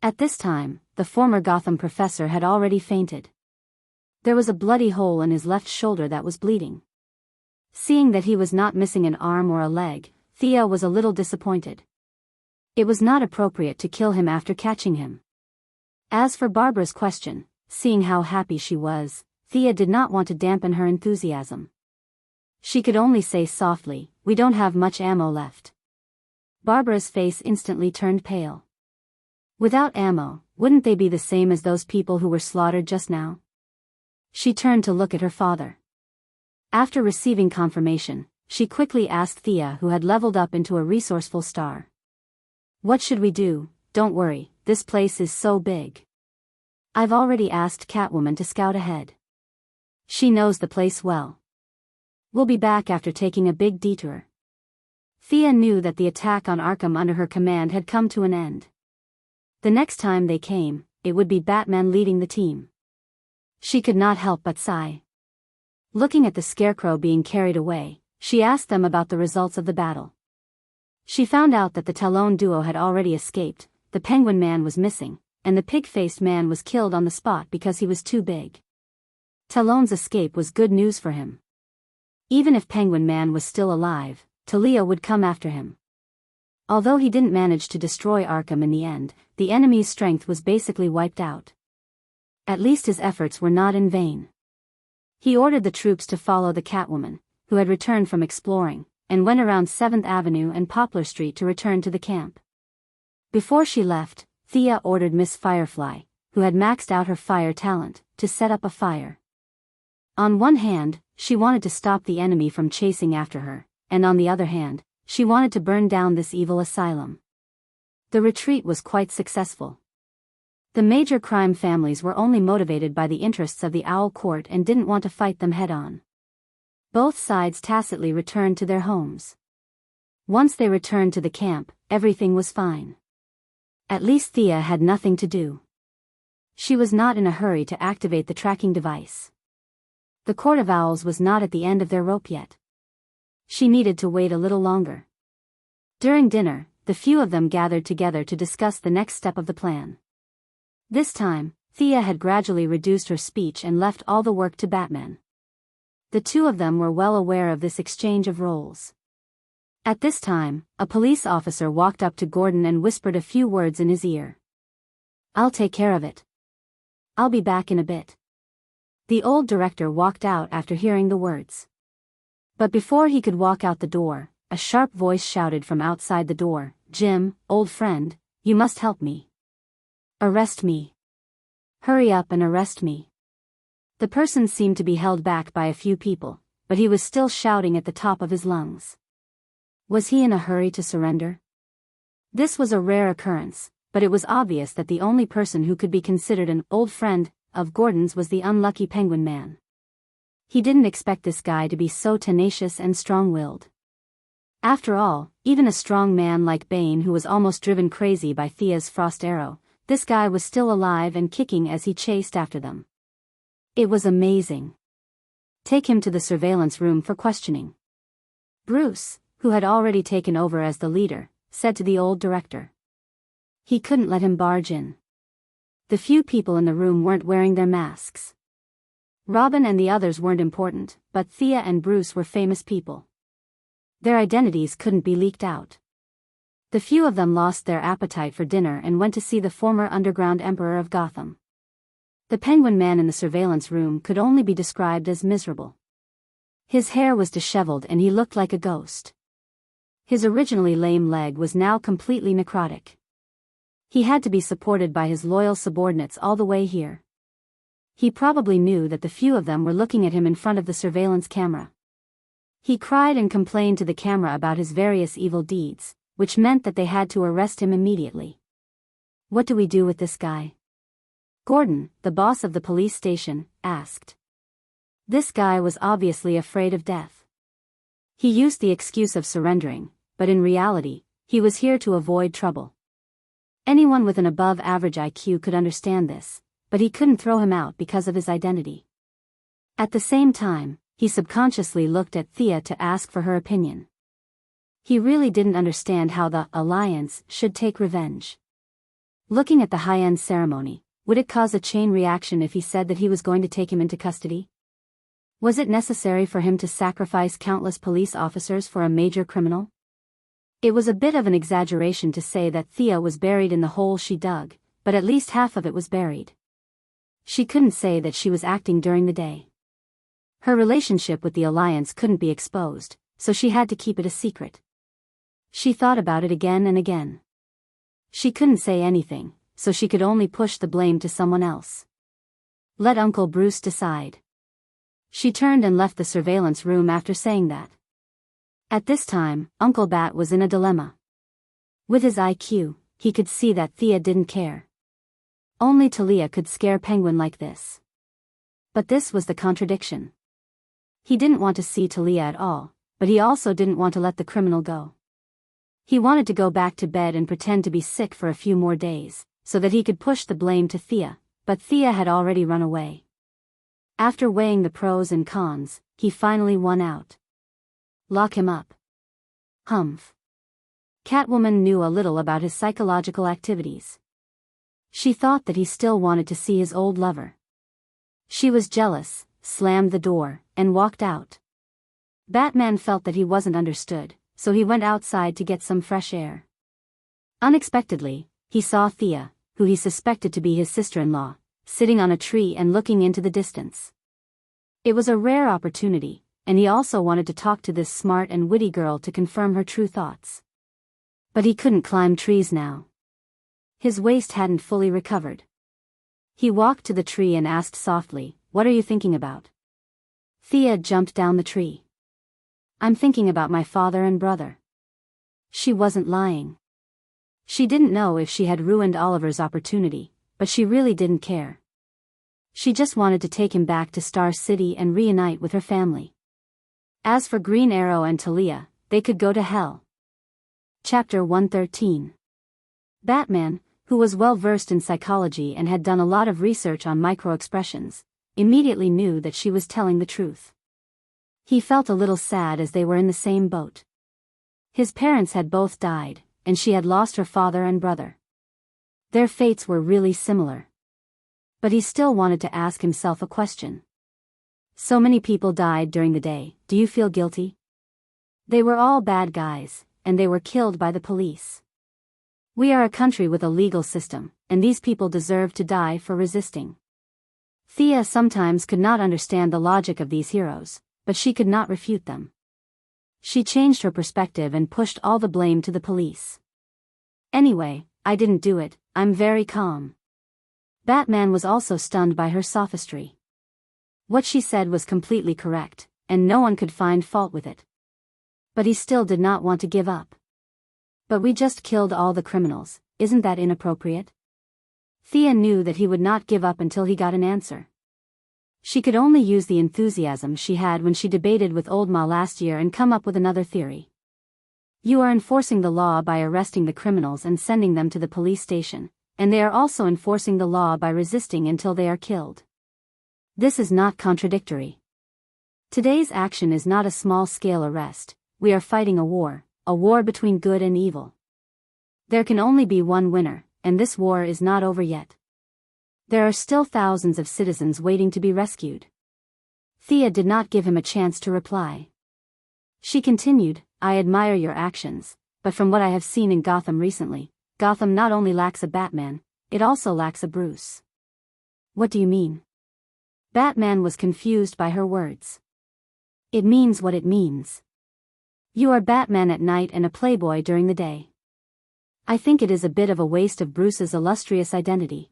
At this time, the former Gotham professor had already fainted. There was a bloody hole in his left shoulder that was bleeding. Seeing that he was not missing an arm or a leg, Thea was a little disappointed. It was not appropriate to kill him after catching him. As for Barbara's question, seeing how happy she was, Thea did not want to dampen her enthusiasm. She could only say softly, "We don't have much ammo left." Barbara's face instantly turned pale. Without ammo, wouldn't they be the same as those people who were slaughtered just now? She turned to look at her father. After receiving confirmation, she quickly asked Thea, who had leveled up into a resourceful star. "What should we do? Don't worry, this place is so big. I've already asked Catwoman to scout ahead. She knows the place well. We'll be back after taking a big detour." Thea knew that the attack on Arkham under her command had come to an end. The next time they came, it would be Batman leading the team. She could not help but sigh. Looking at the Scarecrow being carried away, she asked them about the results of the battle. She found out that the Talon duo had already escaped, the Penguin Man was missing, and the pig-faced man was killed on the spot because he was too big. Talon's escape was good news for him. Even if Penguin Man was still alive, Talia would come after him. Although he didn't manage to destroy Arkham in the end, the enemy's strength was basically wiped out. At least his efforts were not in vain. He ordered the troops to follow the Catwoman, who had returned from exploring, and went around 7th Avenue and Poplar Street to return to the camp. Before she left, Thea ordered Miss Firefly, who had maxed out her fire talent, to set up a fire. On one hand, she wanted to stop the enemy from chasing after her, and on the other hand, she wanted to burn down this evil asylum. The retreat was quite successful. The major crime families were only motivated by the interests of the Owl Court and didn't want to fight them head-on. Both sides tacitly returned to their homes. Once they returned to the camp, everything was fine. At least Thea had nothing to do. She was not in a hurry to activate the tracking device. The Court of Owls was not at the end of their rope yet. She needed to wait a little longer. During dinner, the few of them gathered together to discuss the next step of the plan. This time, Thea had gradually reduced her speech and left all the work to Batman. The two of them were well aware of this exchange of roles. At this time, a police officer walked up to Gordon and whispered a few words in his ear. "I'll take care of it. I'll be back in a bit." The old director walked out after hearing the words. But before he could walk out the door, a sharp voice shouted from outside the door, "Jim, old friend, you must help me. Arrest me. Hurry up and arrest me." The person seemed to be held back by a few people, but he was still shouting at the top of his lungs. Was he in a hurry to surrender? This was a rare occurrence, but it was obvious that the only person who could be considered an old friend of Gordon's was the unlucky Penguin Man. He didn't expect this guy to be so tenacious and strong-willed. After all, even a strong man like Bane, who was almost driven crazy by Thea's frost arrow, this guy was still alive and kicking as he chased after them. It was amazing. "Take him to the surveillance room for questioning." Bruce, who had already taken over as the leader, said to the old director. He couldn't let him barge in. The few people in the room weren't wearing their masks. Robin and the others weren't important, but Thea and Bruce were famous people. Their identities couldn't be leaked out. The few of them lost their appetite for dinner and went to see the former underground emperor of Gotham. The Penguin Man in the surveillance room could only be described as miserable. His hair was disheveled and he looked like a ghost. His originally lame leg was now completely necrotic. He had to be supported by his loyal subordinates all the way here. He probably knew that the few of them were looking at him in front of the surveillance camera. He cried and complained to the camera about his various evil deeds, which meant that they had to arrest him immediately. "What do we do with this guy?" Gordon, the boss of the police station, asked. This guy was obviously afraid of death. He used the excuse of surrendering, but in reality, he was here to avoid trouble. Anyone with an above-average IQ could understand this, but he couldn't throw him out because of his identity. At the same time, he subconsciously looked at Thea to ask for her opinion. He really didn't understand how the Alliance should take revenge. Looking at the high-end ceremony, would it cause a chain reaction if he said that he was going to take him into custody? Was it necessary for him to sacrifice countless police officers for a major criminal? It was a bit of an exaggeration to say that Thea was buried in the hole she dug, but at least half of it was buried. She couldn't say that she was acting during the day. Her relationship with the Alliance couldn't be exposed, so she had to keep it a secret. She thought about it again and again. She couldn't say anything, so she could only push the blame to someone else. Let Uncle Bruce decide. She turned and left the surveillance room after saying that. At this time, Uncle Bat was in a dilemma. With his IQ, he could see that Thea didn't care. Only Talia could scare Penguin like this. But this was the contradiction. He didn't want to see Talia at all, but he also didn't want to let the criminal go. He wanted to go back to bed and pretend to be sick for a few more days, so that he could push the blame to Thea, but Thea had already run away. After weighing the pros and cons, he finally won out. Lock him up. Humph. Catwoman knew a little about his psychological activities. She thought that he still wanted to see his old lover. She was jealous, slammed the door, and walked out. Batman felt that he wasn't understood, so he went outside to get some fresh air. Unexpectedly, he saw Thea, who he suspected to be his sister-in-law, sitting on a tree and looking into the distance. It was a rare opportunity, and he also wanted to talk to this smart and witty girl to confirm her true thoughts. But he couldn't climb trees now. His waist hadn't fully recovered. He walked to the tree and asked softly, "What are you thinking about?" Thea jumped down the tree. "I'm thinking about my father and brother." She wasn't lying. She didn't know if she had ruined Oliver's opportunity, but she really didn't care. She just wanted to take him back to Star City and reunite with her family. As for Green Arrow and Talia, they could go to hell. Chapter 113. Batman, who was well versed in psychology and had done a lot of research on microexpressions, immediately knew that she was telling the truth. He felt a little sad as they were in the same boat. His parents had both died, and she had lost her father and brother. Their fates were really similar. But he still wanted to ask himself a question. So many people died during the day, do you feel guilty? They were all bad guys, and they were killed by the police. We are a country with a legal system, and these people deserve to die for resisting. Thea sometimes could not understand the logic of these heroes, but she could not refute them. She changed her perspective and pushed all the blame to the police. "Anyway, I didn't do it, I'm very calm." Batman was also stunned by her sophistry. What she said was completely correct, and no one could find fault with it. But he still did not want to give up. "But we just killed all the criminals, isn't that inappropriate?" Thea knew that he would not give up until he got an answer. She could only use the enthusiasm she had when she debated with Old Ma last year and come up with another theory. "You are enforcing the law by arresting the criminals and sending them to the police station, and they are also enforcing the law by resisting until they are killed. This is not contradictory. Today's action is not a small-scale arrest, we are fighting a war between good and evil. There can only be one winner, and this war is not over yet. There are still thousands of citizens waiting to be rescued." Thea did not give him a chance to reply. She continued, "I admire your actions, but from what I have seen in Gotham recently, Gotham not only lacks a Batman, it also lacks a Bruce." "What do you mean?" Batman was confused by her words. "It means what it means. You are Batman at night and a playboy during the day. I think it is a bit of a waste of Bruce's illustrious identity.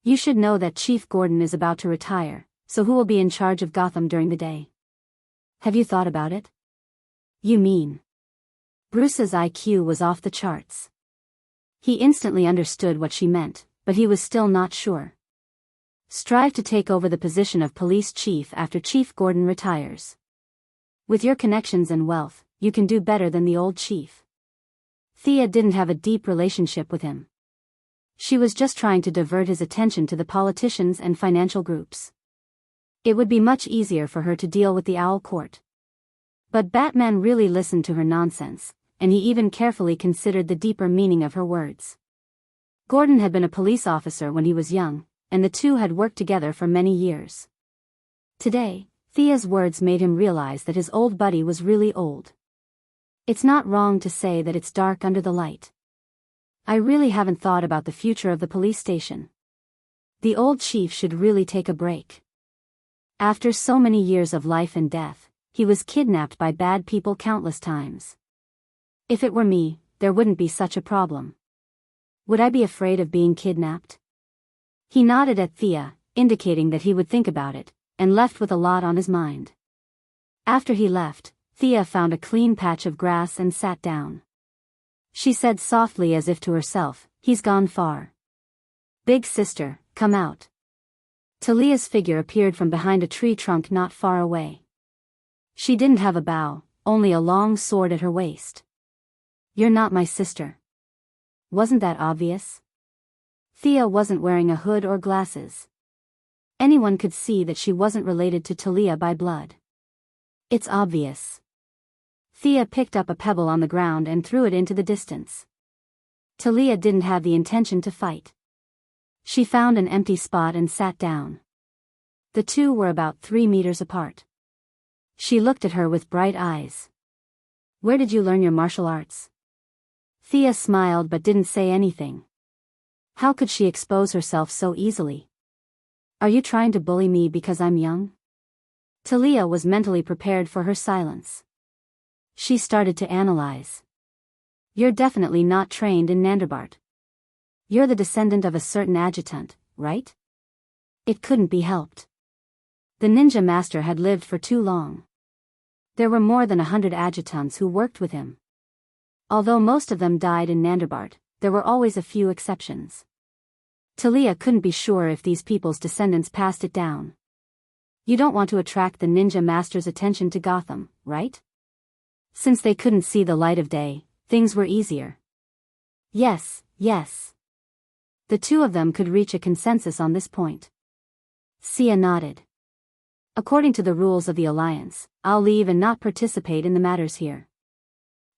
You should know that Chief Gordon is about to retire, so who will be in charge of Gotham during the day? Have you thought about it?" "You mean?" Bruce's IQ was off the charts. He instantly understood what she meant, but he was still not sure. "Strive to take over the position of police chief after Chief Gordon retires. With your connections and wealth, you can do better than the old chief." Thea didn't have a deep relationship with him. She was just trying to divert his attention to the politicians and financial groups. It would be much easier for her to deal with the Owl Court. But Batman really listened to her nonsense, and he even carefully considered the deeper meaning of her words. Gordon had been a police officer when he was young, and the two had worked together for many years. Today, Thea's words made him realize that his old buddy was really old. "It's not wrong to say that it's dark under the light. I really haven't thought about the future of the police station. The old chief should really take a break. After so many years of life and death, he was kidnapped by bad people countless times. If it were me, there wouldn't be such a problem. Would I be afraid of being kidnapped? He nodded at Thea, indicating that he would think about it, and left with a lot on his mind. After he left, Thea found a clean patch of grass and sat down. She said softly as if to herself, "He's gone far. Big sister, come out." Talia's figure appeared from behind a tree trunk not far away. She didn't have a bow, only a long sword at her waist. "You're not my sister." Wasn't that obvious? Thea wasn't wearing a hood or glasses. Anyone could see that she wasn't related to Talia by blood. It's obvious. Thea picked up a pebble on the ground and threw it into the distance. Talia didn't have the intention to fight. She found an empty spot and sat down. The two were about 3 meters apart. She looked at her with bright eyes. "Where did you learn your martial arts?" Thea smiled but didn't say anything. How could she expose herself so easily? "Are you trying to bully me because I'm young?" Talia was mentally prepared for her silence. She started to analyze. "You're definitely not trained in Nandarbart. You're the descendant of a certain adjutant, right?" It couldn't be helped. The ninja master had lived for too long. There were more than 100 adjutants who worked with him. Although most of them died in Nandarbart, there were always a few exceptions. Talia couldn't be sure if these people's descendants passed it down. You don't want to attract the ninja master's attention to Gotham, right? Since they couldn't see the light of day, things were easier. Yes. The two of them could reach a consensus on this point. Sia nodded. "According to the rules of the Alliance, I'll leave and not participate in the matters here.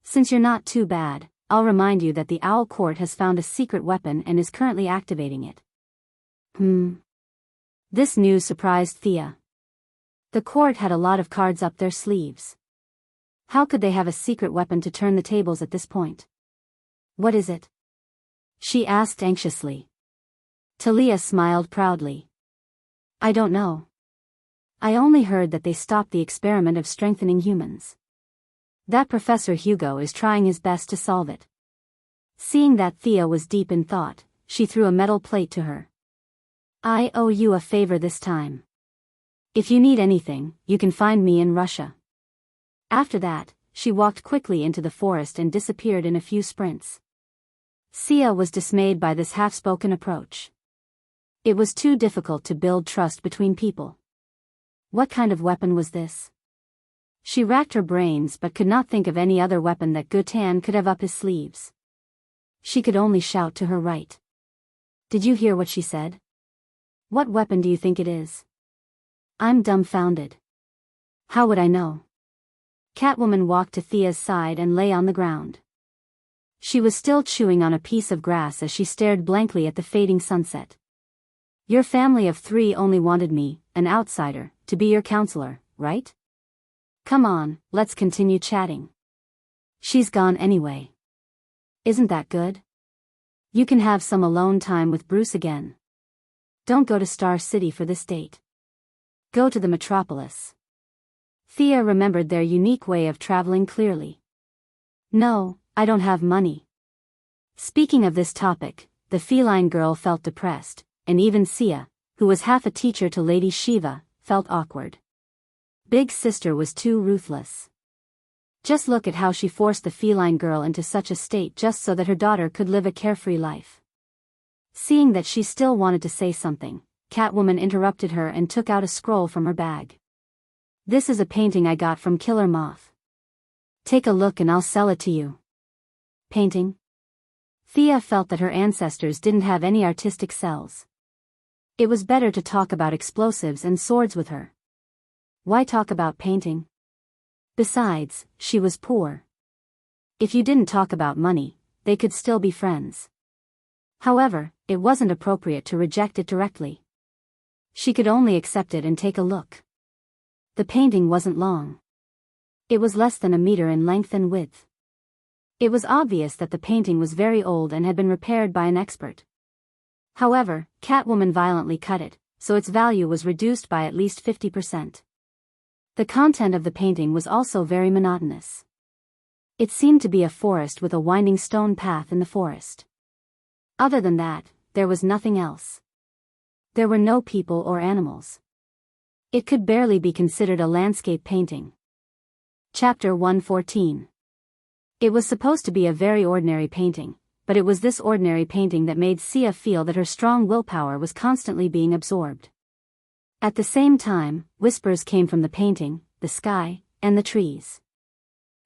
Since you're not too bad, I'll remind you that the Owl Court has found a secret weapon and is currently activating it." This news surprised Thea. The court had a lot of cards up their sleeves. How could they have a secret weapon to turn the tables at this point? "What is it?" she asked anxiously. Talia smiled proudly. "I don't know. I only heard that they stopped the experiment of strengthening humans. That Professor Hugo is trying his best to solve it." Seeing that Thea was deep in thought, she threw a metal plate to her. "I owe you a favor this time. If you need anything, you can find me in Russia." After that, she walked quickly into the forest and disappeared in a few sprints. Sia was dismayed by this half-spoken approach. It was too difficult to build trust between people. What kind of weapon was this? She racked her brains but could not think of any other weapon that Gutan could have up his sleeves. She could only shout to her right. "Did you hear what she said? What weapon do you think it is?" I'm dumbfounded. "How would I know?" Catwoman walked to Thea's side and lay on the ground. She was still chewing on a piece of grass as she stared blankly at the fading sunset. "Your family of 3 only wanted me, an outsider, to be your counselor, right? Come on, let's continue chatting." "She's gone anyway. Isn't that good? You can have some alone time with Bruce again. Don't go to Star City for this date. Go to the metropolis." Thea remembered their unique way of traveling clearly. "No, I don't have money." Speaking of this topic, the feline girl felt depressed, and even Sia, who was half a teacher to Lady Shiva, felt awkward. Big Sister was too ruthless. Just look at how she forced the feline girl into such a state just so that her daughter could live a carefree life. Seeing that she still wanted to say something, Catwoman interrupted her and took out a scroll from her bag. "This is a painting I got from Killer Moth. Take a look and I'll sell it to you." Painting? Thea felt that her ancestors didn't have any artistic cells. It was better to talk about explosives and swords with her. Why talk about painting? Besides, she was poor. If you didn't talk about money, they could still be friends. However, it wasn't appropriate to reject it directly. She could only accept it and take a look. The painting wasn't long. It was less than a meter in length and width. It was obvious that the painting was very old and had been repaired by an expert. However, Catwoman violently cut it, so its value was reduced by at least 50%. The content of the painting was also very monotonous. It seemed to be a forest with a winding stone path in the forest. Other than that, there was nothing else. There were no people or animals. It could barely be considered a landscape painting. Chapter 114. It was supposed to be a very ordinary painting, but it was this ordinary painting that made Sia feel that her strong willpower was constantly being absorbed. At the same time, whispers came from the painting, the sky, and the trees.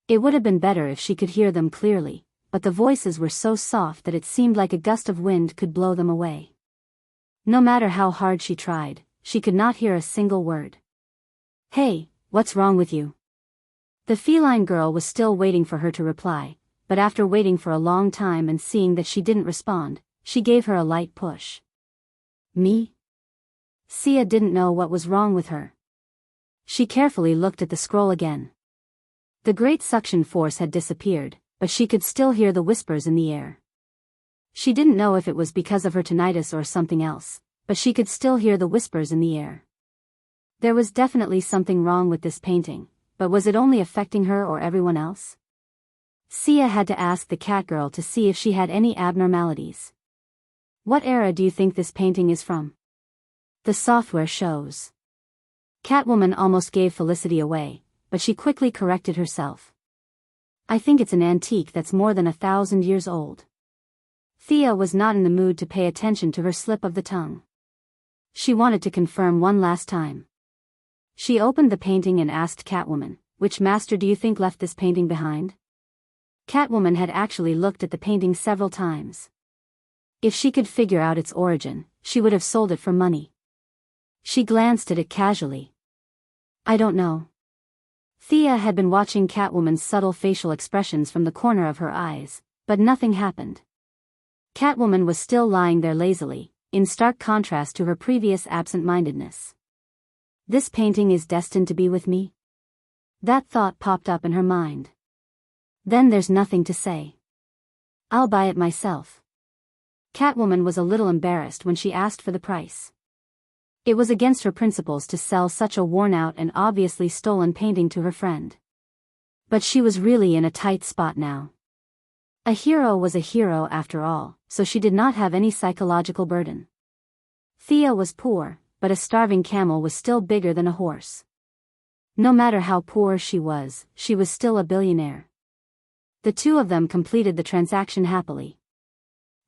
It would have been better if she could hear them clearly, but the voices were so soft that it seemed like a gust of wind could blow them away. No matter how hard she tried, she could not hear a single word. "Hey, what's wrong with you?" The feline girl was still waiting for her to reply, but after waiting for a long time and seeing that she didn't respond, she gave her a light push. "Me?" Sia didn't know what was wrong with her. She carefully looked at the scroll again. The great suction force had disappeared, but she could still hear the whispers in the air. She didn't know if it was because of her tinnitus or something else, but she could still hear the whispers in the air. There was definitely something wrong with this painting, but was it only affecting her or everyone else? Sia had to ask the cat girl to see if she had any abnormalities. "What era do you think this painting is from?" The software shows. Catwoman almost gave Felicity away, but she quickly corrected herself. "I think it's an antique that's more than 1,000 years old." Thea was not in the mood to pay attention to her slip of the tongue. She wanted to confirm one last time. She opened the painting and asked Catwoman, "Which master do you think left this painting behind?" Catwoman had actually looked at the painting several times. If she could figure out its origin, she would have sold it for money. She glanced at it casually. "I don't know." Thea had been watching Catwoman's subtle facial expressions from the corner of her eyes, but nothing happened. Catwoman was still lying there lazily, in stark contrast to her previous absent-mindedness. "This painting is destined to be with me?" That thought popped up in her mind. "Then there's nothing to say. I'll buy it myself." Catwoman was a little embarrassed when she asked for the price. It was against her principles to sell such a worn-out and obviously stolen painting to her friend. But she was really in a tight spot now. A hero was a hero after all, so she did not have any psychological burden. Thea was poor, but a starving camel was still bigger than a horse. No matter how poor she was still a billionaire. The two of them completed the transaction happily.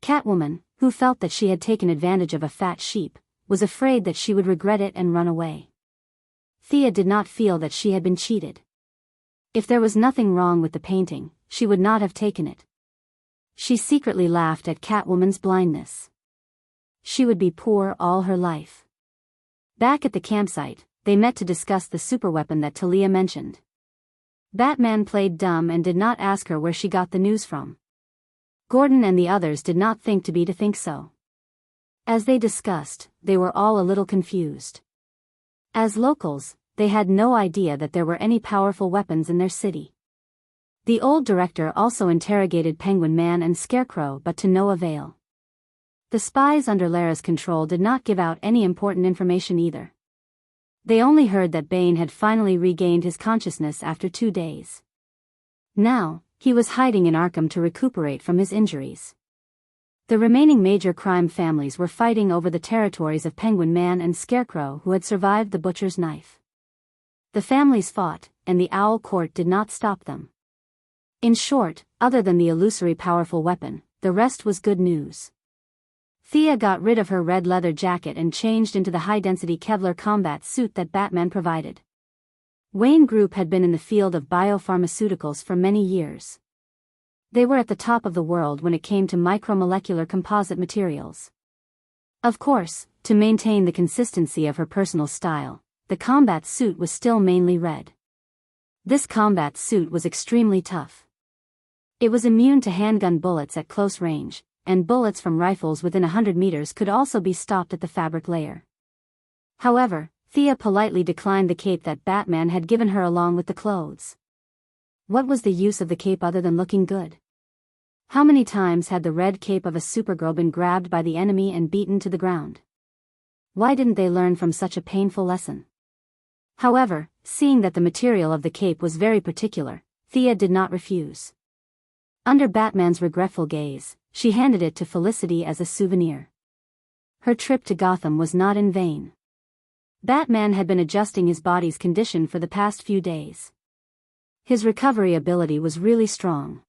Catwoman, who felt that she had taken advantage of a fat sheep, was afraid that she would regret it and run away. Thea did not feel that she had been cheated. If there was nothing wrong with the painting, she would not have taken it. She secretly laughed at Catwoman's blindness. She would be poor all her life. Back at the campsite, they met to discuss the superweapon that Talia mentioned. Batman played dumb and did not ask her where she got the news from. Gordon and the others did not think to think so. As they discussed, they were all a little confused. As locals, they had no idea that there were any powerful weapons in their city. The old director also interrogated Penguin Man and Scarecrow, but to no avail. The spies under Lara's control did not give out any important information either. They only heard that Bane had finally regained his consciousness after 2 days. Now, he was hiding in Arkham to recuperate from his injuries. The remaining major crime families were fighting over the territories of Penguin Man and Scarecrow, who had survived the butcher's knife. The families fought, and the Owl Court did not stop them. In short, other than the illusory powerful weapon, the rest was good news. Thea got rid of her red leather jacket and changed into the high-density Kevlar combat suit that Batman provided. Wayne Group had been in the field of biopharmaceuticals for many years. They were at the top of the world when it came to micromolecular composite materials. Of course, to maintain the consistency of her personal style, the combat suit was still mainly red. This combat suit was extremely tough. It was immune to handgun bullets at close range, and bullets from rifles within 100 meters could also be stopped at the fabric layer. However, Thea politely declined the cape that Batman had given her along with the clothes. What was the use of the cape other than looking good? How many times had the red cape of a Supergirl been grabbed by the enemy and beaten to the ground? Why didn't they learn from such a painful lesson? However, seeing that the material of the cape was very particular, Thea did not refuse. Under Batman's regretful gaze, she handed it to Felicity as a souvenir. Her trip to Gotham was not in vain. Batman had been adjusting his body's condition for the past few days. His recovery ability was really strong.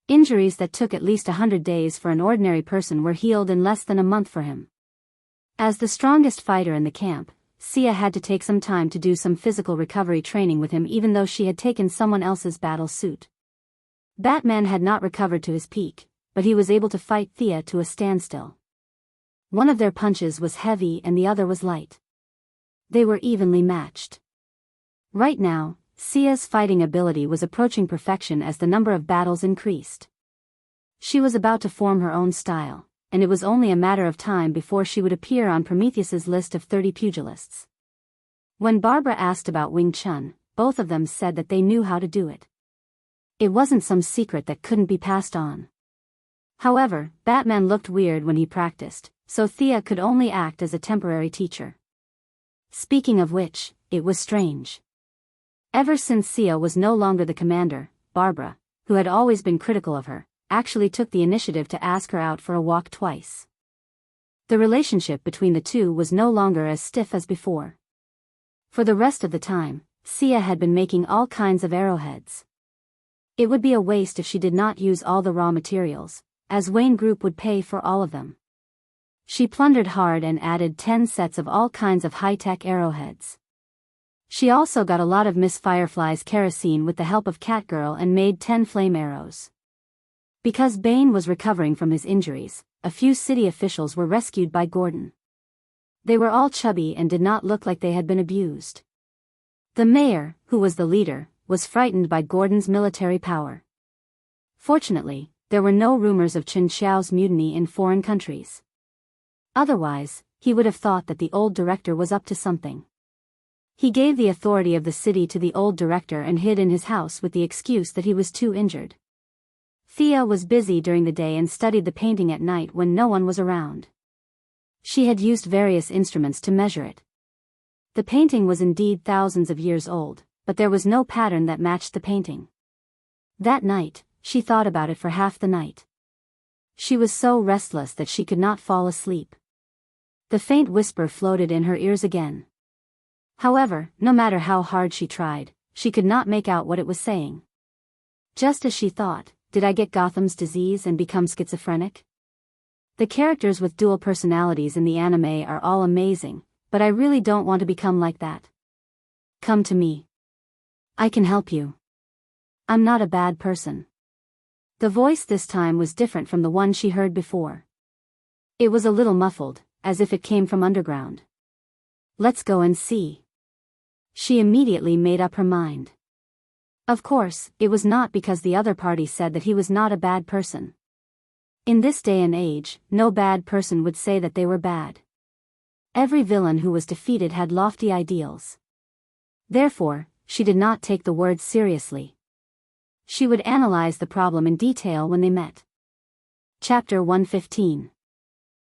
Injuries that took at least 100 days for an ordinary person were healed in less than a month for him. As the strongest fighter in the camp, Sia had to take some time to do some physical recovery training with him, even though she had taken someone else's battle suit. Batman had not recovered to his peak, but he was able to fight Thea to a standstill. One of their punches was heavy and the other was light. They were evenly matched. Right now, Sia's fighting ability was approaching perfection as the number of battles increased. She was about to form her own style, and it was only a matter of time before she would appear on Prometheus's list of 30 pugilists. When Barbara asked about Wing Chun, both of them said that they knew how to do it. It wasn't some secret that couldn't be passed on. However, Batman looked weird when he practiced, so Thea could only act as a temporary teacher. Speaking of which, it was strange. Ever since Sia was no longer the commander, Barbara, who had always been critical of her, actually took the initiative to ask her out for a walk twice. The relationship between the two was no longer as stiff as before. For the rest of the time, Sia had been making all kinds of arrowheads. It would be a waste if she did not use all the raw materials, as Wayne Group would pay for all of them. She plundered hard and added 10 sets of all kinds of high-tech arrowheads. She also got a lot of Miss Firefly's kerosene with the help of Catgirl and made 10 flame arrows. Because Bane was recovering from his injuries, a few city officials were rescued by Gordon. They were all chubby and did not look like they had been abused. The mayor, who was the leader, was frightened by Gordon's military power. Fortunately, there were no rumors of Chen Xiao's mutiny in foreign countries. Otherwise, he would have thought that the old director was up to something. He gave the authority of the city to the old director and hid in his house with the excuse that he was too injured. Thea was busy during the day and studied the painting at night when no one was around. She had used various instruments to measure it. The painting was indeed thousands of years old, but there was no pattern that matched the painting. That night, she thought about it for half the night. She was so restless that she could not fall asleep. The faint whisper floated in her ears again. However, no matter how hard she tried, she could not make out what it was saying. Just as she thought, did I get Gotham's disease and become schizophrenic? The characters with dual personalities in the anime are all amazing, but I really don't want to become like that. Come to me. I can help you. I'm not a bad person. The voice this time was different from the one she heard before. It was a little muffled, as if it came from underground. Let's go and see. She immediately made up her mind. Of course, it was not because the other party said that he was not a bad person. In this day and age, no bad person would say that they were bad. Every villain who was defeated had lofty ideals. Therefore, she did not take the words seriously. She would analyze the problem in detail when they met. Chapter 115.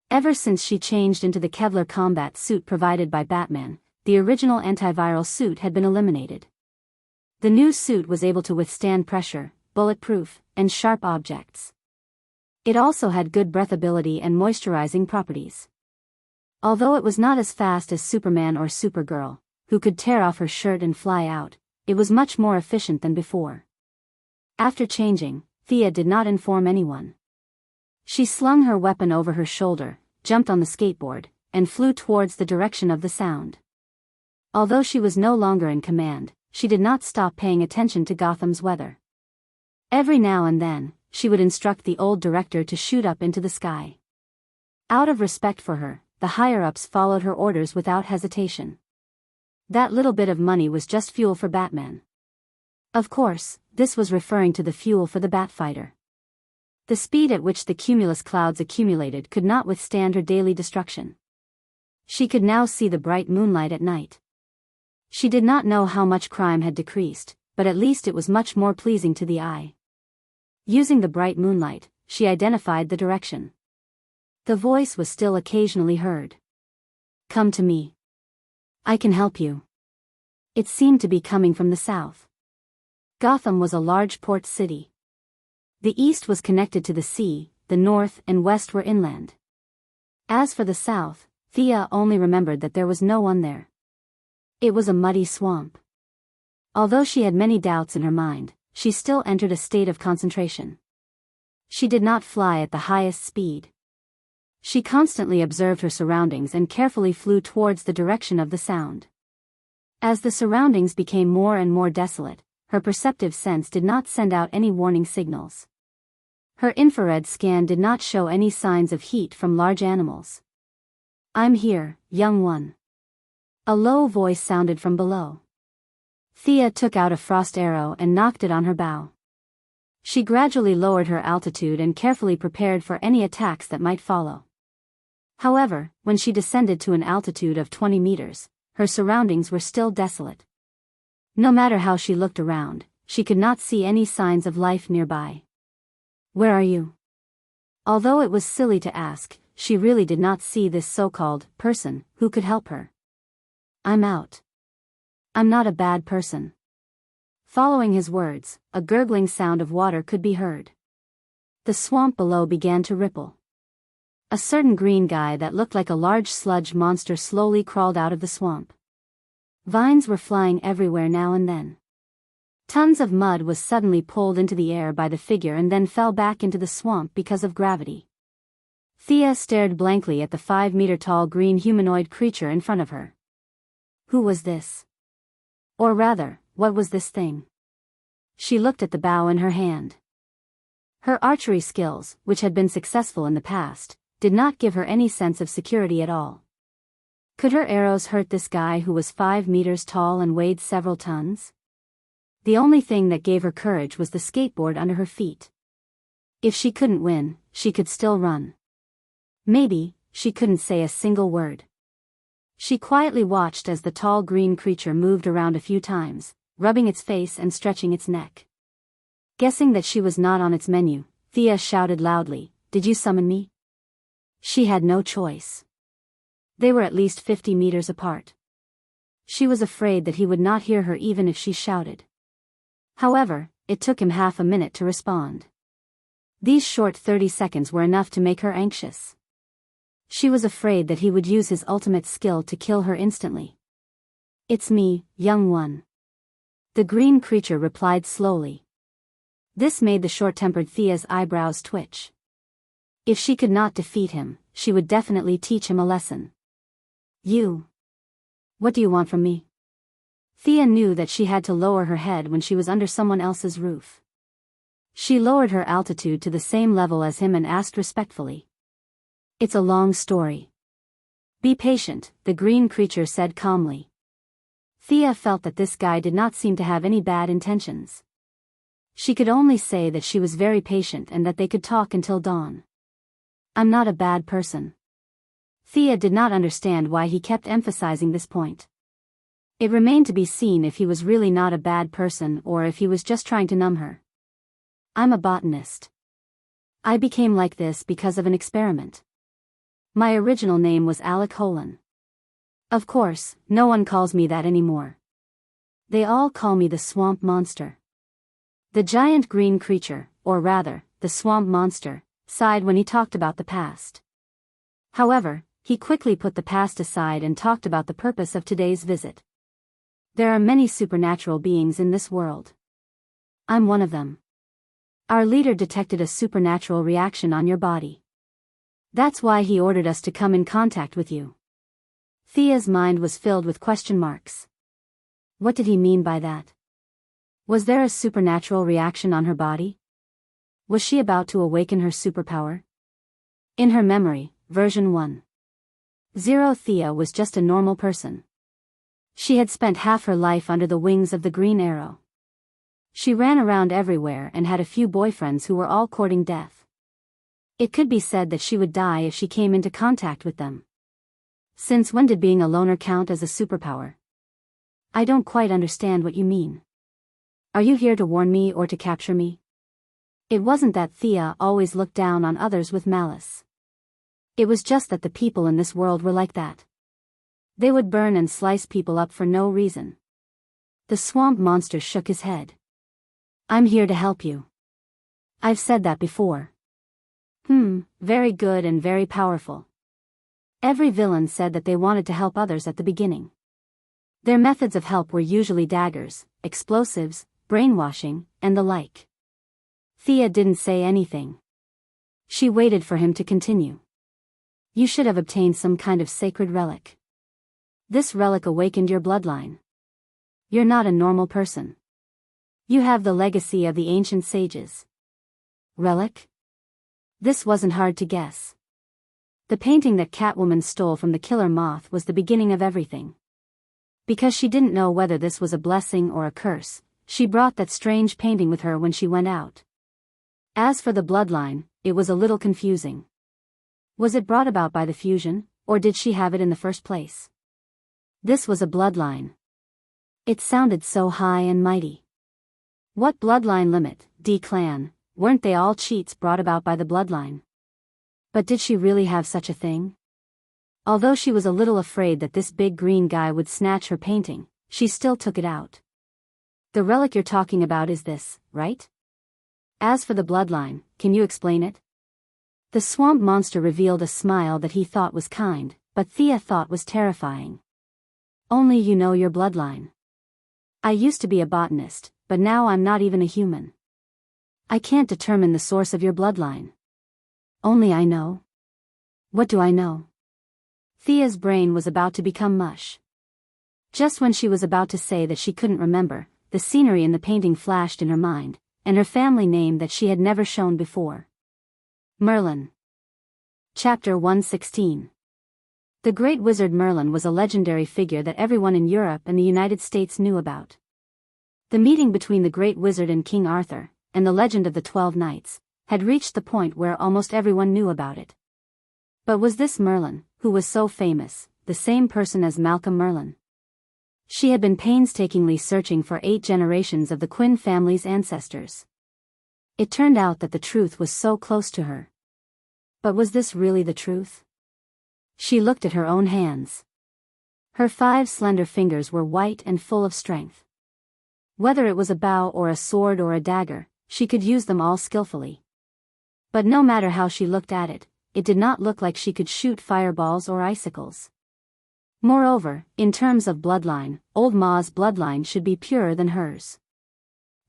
Ever since she changed into the Kevlar combat suit provided by Batman, the original antiviral suit had been eliminated. The new suit was able to withstand pressure, bulletproof, and sharp objects. It also had good breathability and moisturizing properties. Although it was not as fast as Superman or Supergirl, who could tear off her shirt and fly out, it was much more efficient than before. After changing, Thea did not inform anyone. She slung her weapon over her shoulder, jumped on the skateboard, and flew towards the direction of the sound. Although she was no longer in command, she did not stop paying attention to Gotham's weather. Every now and then, she would instruct the old director to shoot up into the sky. Out of respect for her, the higher-ups followed her orders without hesitation. That little bit of money was just fuel for Batman. Of course, this was referring to the fuel for the Batfighter. The speed at which the cumulus clouds accumulated could not withstand her daily destruction. She could now see the bright moonlight at night. She did not know how much crime had decreased, but at least it was much more pleasing to the eye. Using the bright moonlight, she identified the direction. The voice was still occasionally heard. "Come to me. I can help you." It seemed to be coming from the south. Gotham was a large port city. The east was connected to the sea, the north and west were inland. As for the south, Thea only remembered that there was no one there. It was a muddy swamp. Although she had many doubts in her mind, she still entered a state of concentration. She did not fly at the highest speed. She constantly observed her surroundings and carefully flew towards the direction of the sound. As the surroundings became more and more desolate, her perceptive sense did not send out any warning signals. Her infrared scan did not show any signs of heat from large animals. "I'm here, young one." A low voice sounded from below. Thea took out a frost arrow and nocked it on her bow. She gradually lowered her altitude and carefully prepared for any attacks that might follow. However, when she descended to an altitude of 20 meters, her surroundings were still desolate. No matter how she looked around, she could not see any signs of life nearby. "Where are you?" Although it was silly to ask, she really did not see this so-called person who could help her. "I'm out. I'm not a bad person." Following his words, a gurgling sound of water could be heard. The swamp below began to ripple. A certain green guy that looked like a large sludge monster slowly crawled out of the swamp. Vines were flying everywhere now and then. Tons of mud was suddenly pulled into the air by the figure and then fell back into the swamp because of gravity. Thea stared blankly at the 5-meter-tall green humanoid creature in front of her. Who was this? Or rather, what was this thing? She looked at the bow in her hand. Her archery skills, which had been successful in the past, did not give her any sense of security at all. Could her arrows hurt this guy who was 5 meters tall and weighed several tons? The only thing that gave her courage was the skateboard under her feet. If she couldn't win, she could still run. Maybe, she couldn't say a single word. She quietly watched as the tall green creature moved around a few times, rubbing its face and stretching its neck. Guessing that she was not on its menu, Thea shouted loudly, "Did you summon me?" She had no choice. They were at least 50 meters apart. She was afraid that he would not hear her even if she shouted. However, it took him half a minute to respond. These short 30 seconds were enough to make her anxious. She was afraid that he would use his ultimate skill to kill her instantly. "It's me, young one." The green creature replied slowly. This made the short-tempered Thea's eyebrows twitch. If she could not defeat him, she would definitely teach him a lesson. "You. What do you want from me?" Thea knew that she had to lower her head when she was under someone else's roof. She lowered her altitude to the same level as him and asked respectfully. "It's a long story. Be patient," the green creature said calmly. Thea felt that this guy did not seem to have any bad intentions. She could only say that she was very patient and that they could talk until dawn. "I'm not a bad person." Thea did not understand why he kept emphasizing this point. It remained to be seen if he was really not a bad person or if he was just trying to numb her. "I'm a botanist. I became like this because of an experiment. My original name was Alec Holan. Of course, no one calls me that anymore. They all call me the swamp monster." The giant green creature, or rather, the swamp monster, sighed when he talked about the past. However, he quickly put the past aside and talked about the purpose of today's visit. "There are many supernatural beings in this world. I'm one of them. Our leader detected a supernatural reaction on your body. That's why he ordered us to come in contact with you." Thea's mind was filled with question marks. What did he mean by that? Was there a supernatural reaction on her body? Was she about to awaken her superpower? In her memory, version 1.0, Thea was just a normal person. She had spent half her life under the wings of the Green Arrow. She ran around everywhere and had a few boyfriends who were all courting death. It could be said that she would die if she came into contact with them. Since when did being a loner count as a superpower? I don't quite understand what you mean. Are you here to warn me or to capture me? It wasn't that Thea always looked down on others with malice. It was just that the people in this world were like that. They would burn and slice people up for no reason. The swamp monster shook his head. I'm here to help you. I've said that before. Very good and very powerful. Every villain said that they wanted to help others at the beginning. Their methods of help were usually daggers, explosives, brainwashing, and the like. Thea didn't say anything. She waited for him to continue. You should have obtained some kind of sacred relic. This relic awakened your bloodline. You're not a normal person. You have the legacy of the ancient sages. Relic? This wasn't hard to guess. The painting that Catwoman stole from the killer moth was the beginning of everything. Because she didn't know whether this was a blessing or a curse, she brought that strange painting with her when she went out. As for the bloodline, it was a little confusing. Was it brought about by the fusion, or did she have it in the first place? This was a bloodline. It sounded so high and mighty. What bloodline limit, D-clan, weren't they all cheats brought about by the bloodline? But did she really have such a thing? Although she was a little afraid that this big green guy would snatch her painting, she still took it out. The relic you're talking about is this, right? As for the bloodline, can you explain it? The swamp monster revealed a smile that he thought was kind, but Thea thought was terrifying. Only you know your bloodline. I used to be a botanist, but now I'm not even a human. I can't determine the source of your bloodline. Only I know. What do I know? Thea's brain was about to become mush. Just when she was about to say that she couldn't remember, the scenery in the painting flashed in her mind, and her family name that she had never shown before. Merlin. Chapter 116. The great wizard Merlin was a legendary figure that everyone in Europe and the United States knew about. The meeting between the great wizard and King Arthur, and the legend of the 12 Knights, had reached the point where almost everyone knew about it. But was this Merlin, who was so famous, the same person as Malcolm Merlin? She had been painstakingly searching for 8 generations of the Quinn family's ancestors. It turned out that the truth was so close to her. But was this really the truth? She looked at her own hands. Her 5 slender fingers were white and full of strength. Whether it was a bow or a sword or a dagger, she could use them all skillfully. But no matter how she looked at it, it did not look like she could shoot fireballs or icicles. Moreover, in terms of bloodline, old Ma's bloodline should be purer than hers.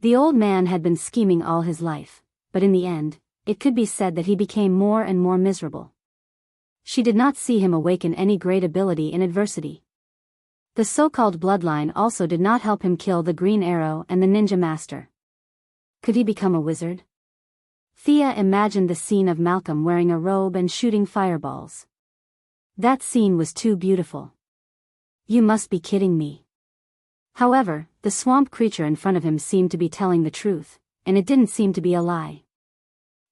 The old man had been scheming all his life, but in the end, it could be said that he became more and more miserable. She did not see him awaken any great ability in adversity. The so-called bloodline also did not help him kill the Green Arrow and the Ninja Master. Could he become a wizard? Thea imagined the scene of Malcolm wearing a robe and shooting fireballs. That scene was too beautiful. You must be kidding me. However, the swamp creature in front of him seemed to be telling the truth, and it didn't seem to be a lie.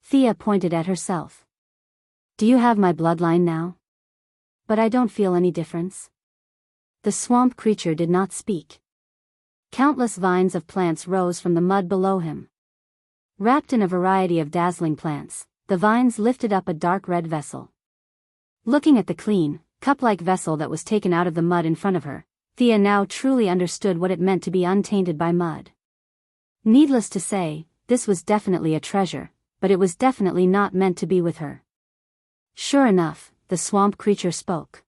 Thea pointed at herself. Do you have my bloodline now? But I don't feel any difference. The swamp creature did not speak. Countless vines of plants rose from the mud below him. Wrapped in a variety of dazzling plants, the vines lifted up a dark red vessel. Looking at the clean, cup-like vessel that was taken out of the mud in front of her, Thea now truly understood what it meant to be untainted by mud. Needless to say, this was definitely a treasure, but it was definitely not meant to be with her. Sure enough, the swamp creature spoke.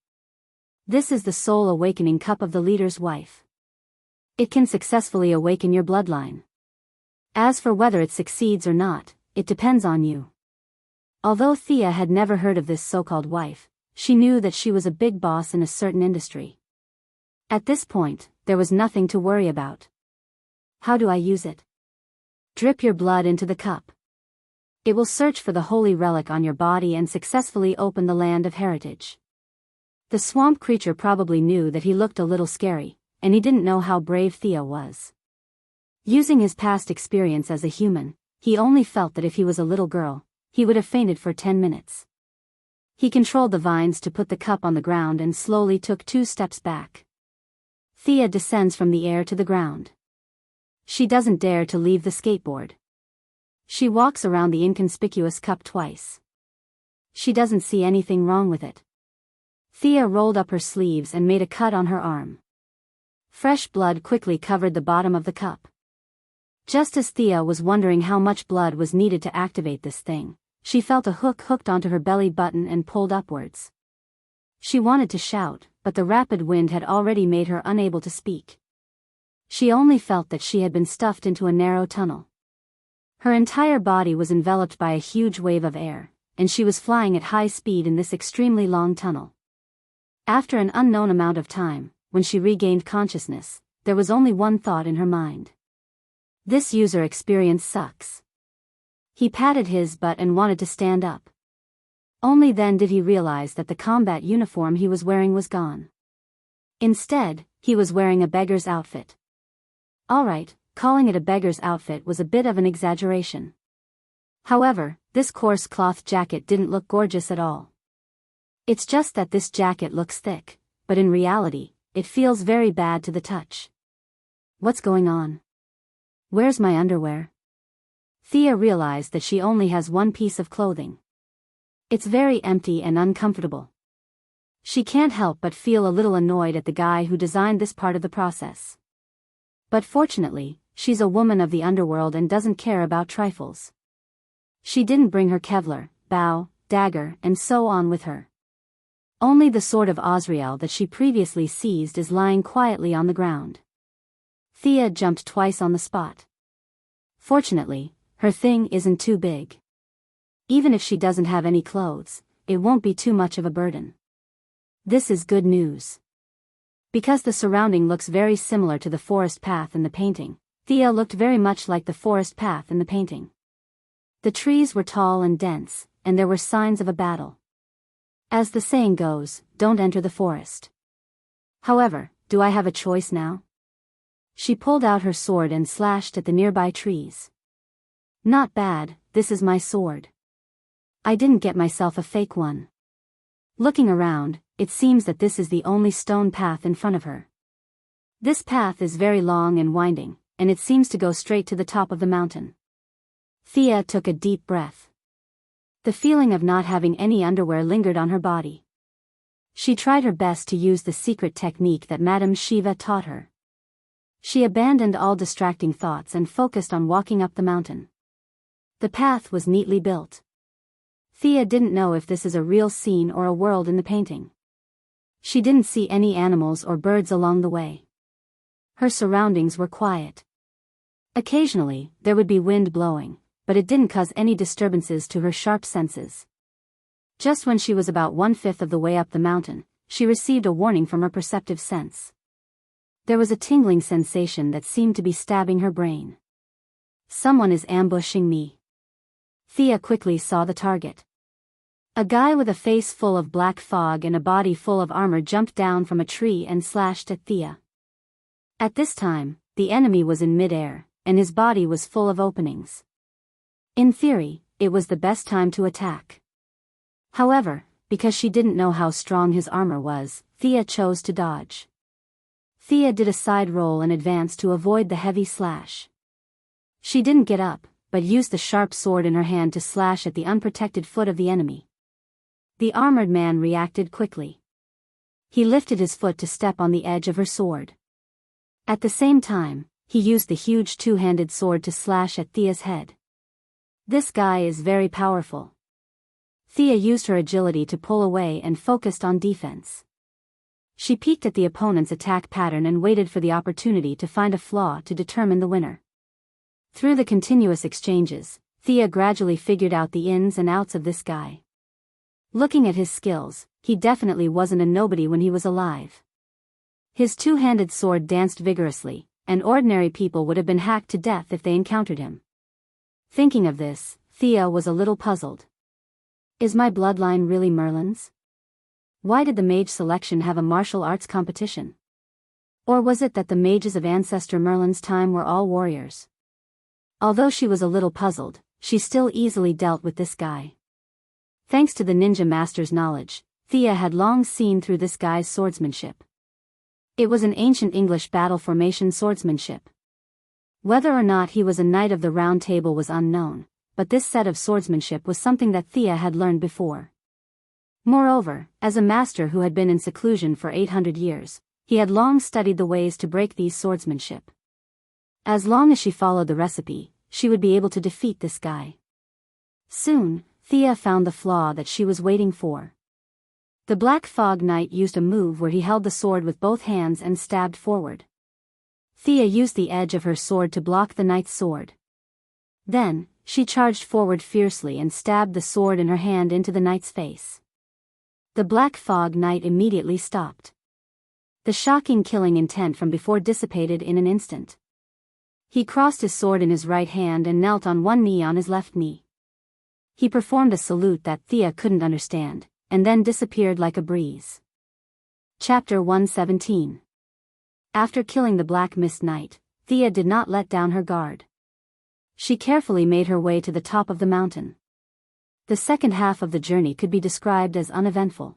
This is the soul awakening cup of the leader's wife. It can successfully awaken your bloodline. As for whether it succeeds or not, it depends on you. Although Thea had never heard of this so-called wife, she knew that she was a big boss in a certain industry. At this point, there was nothing to worry about. How do I use it? Drip your blood into the cup. It will search for the holy relic on your body and successfully open the land of heritage. The swamp creature probably knew that he looked a little scary, and he didn't know how brave Thea was. Using his past experience as a human, he only felt that if he was a little girl, he would have fainted for 10 minutes. He controlled the vines to put the cup on the ground and slowly took 2 steps back. Thea descends from the air to the ground. She doesn't dare to leave the skateboard. She walks around the inconspicuous cup twice. She doesn't see anything wrong with it. Thea rolled up her sleeves and made a cut on her arm. Fresh blood quickly covered the bottom of the cup. Just as Thea was wondering how much blood was needed to activate this thing, she felt a hook hooked onto her belly button and pulled upwards. She wanted to shout, but the rapid wind had already made her unable to speak. She only felt that she had been stuffed into a narrow tunnel. Her entire body was enveloped by a huge wave of air, and she was flying at high speed in this extremely long tunnel. After an unknown amount of time, when she regained consciousness, there was only one thought in her mind. This user experience sucks. He patted his butt and wanted to stand up. Only then did he realize that the combat uniform he was wearing was gone. Instead, he was wearing a beggar's outfit. Alright, calling it a beggar's outfit was a bit of an exaggeration. However, this coarse cloth jacket didn't look gorgeous at all. It's just that this jacket looks thick, but in reality, it feels very bad to the touch. What's going on? Where's my underwear? Thea realized that she only has one piece of clothing. It's very empty and uncomfortable. She can't help but feel a little annoyed at the guy who designed this part of the process. But fortunately, she's a woman of the underworld and doesn't care about trifles. She didn't bring her Kevlar, bow, dagger, and so on with her. Only the sword of Osriel that she previously seized is lying quietly on the ground. Thea jumped twice on the spot. Fortunately, her thing isn't too big. Even if she doesn't have any clothes, it won't be too much of a burden. This is good news. Because the surrounding looks very similar to the forest path in the painting, Thea looked very much like the forest path in the painting. The trees were tall and dense, and there were signs of a battle. As the saying goes, don't enter the forest. However, do I have a choice now? She pulled out her sword and slashed at the nearby trees. Not bad, this is my sword. I didn't get myself a fake one. Looking around, it seems that this is the only stone path in front of her. This path is very long and winding, and it seems to go straight to the top of the mountain. Thea took a deep breath. The feeling of not having any underwear lingered on her body. She tried her best to use the secret technique that Madame Shiva taught her. She abandoned all distracting thoughts and focused on walking up the mountain. The path was neatly built. Thea didn't know if this is a real scene or a world in the painting. She didn't see any animals or birds along the way. Her surroundings were quiet. Occasionally, there would be wind blowing, but it didn't cause any disturbances to her sharp senses. Just when she was about 1/5 of the way up the mountain, she received a warning from her perceptive sense. There was a tingling sensation that seemed to be stabbing her brain. Someone is ambushing me. Thea quickly saw the target. A guy with a face full of black fog and a body full of armor jumped down from a tree and slashed at Thea. At this time, the enemy was in mid-air, and his body was full of openings. In theory, it was the best time to attack. However, because she didn't know how strong his armor was, Thea chose to dodge. Thea did a side roll and advanced to avoid the heavy slash. She didn't get up, but used the sharp sword in her hand to slash at the unprotected foot of the enemy. The armored man reacted quickly. He lifted his foot to step on the edge of her sword. At the same time, he used the huge two-handed sword to slash at Thea's head. This guy is very powerful. Thea used her agility to pull away and focused on defense. She peeked at the opponent's attack pattern and waited for the opportunity to find a flaw to determine the winner. Through the continuous exchanges, Thea gradually figured out the ins and outs of this guy. Looking at his skills, he definitely wasn't a nobody when he was alive. His two-handed sword danced vigorously, and ordinary people would have been hacked to death if they encountered him. Thinking of this, Thea was a little puzzled. Is my bloodline really Merlin's? Why did the mage selection have a martial arts competition? Or was it that the mages of Ancestor Merlin's time were all warriors? Although she was a little puzzled, she still easily dealt with this guy. Thanks to the ninja master's knowledge, Thea had long seen through this guy's swordsmanship. It was an ancient English battle formation swordsmanship. Whether or not he was a knight of the Round Table was unknown, but this set of swordsmanship was something that Thea had learned before. Moreover, as a master who had been in seclusion for 800 years, he had long studied the ways to break these swordsmanship. As long as she followed the recipe, she would be able to defeat this guy. Soon, Thea found the flaw that she was waiting for. The Black Fog Knight used a move where he held the sword with both hands and stabbed forward. Thea used the edge of her sword to block the knight's sword. Then, she charged forward fiercely and stabbed the sword in her hand into the knight's face. The Black Fog Knight immediately stopped. The shocking killing intent from before dissipated in an instant. He crossed his sword in his right hand and knelt on one knee on his left knee. He performed a salute that Thea couldn't understand, and then disappeared like a breeze. Chapter 117. After killing the Black Mist Knight, Thea did not let down her guard. She carefully made her way to the top of the mountain. The second half of the journey could be described as uneventful.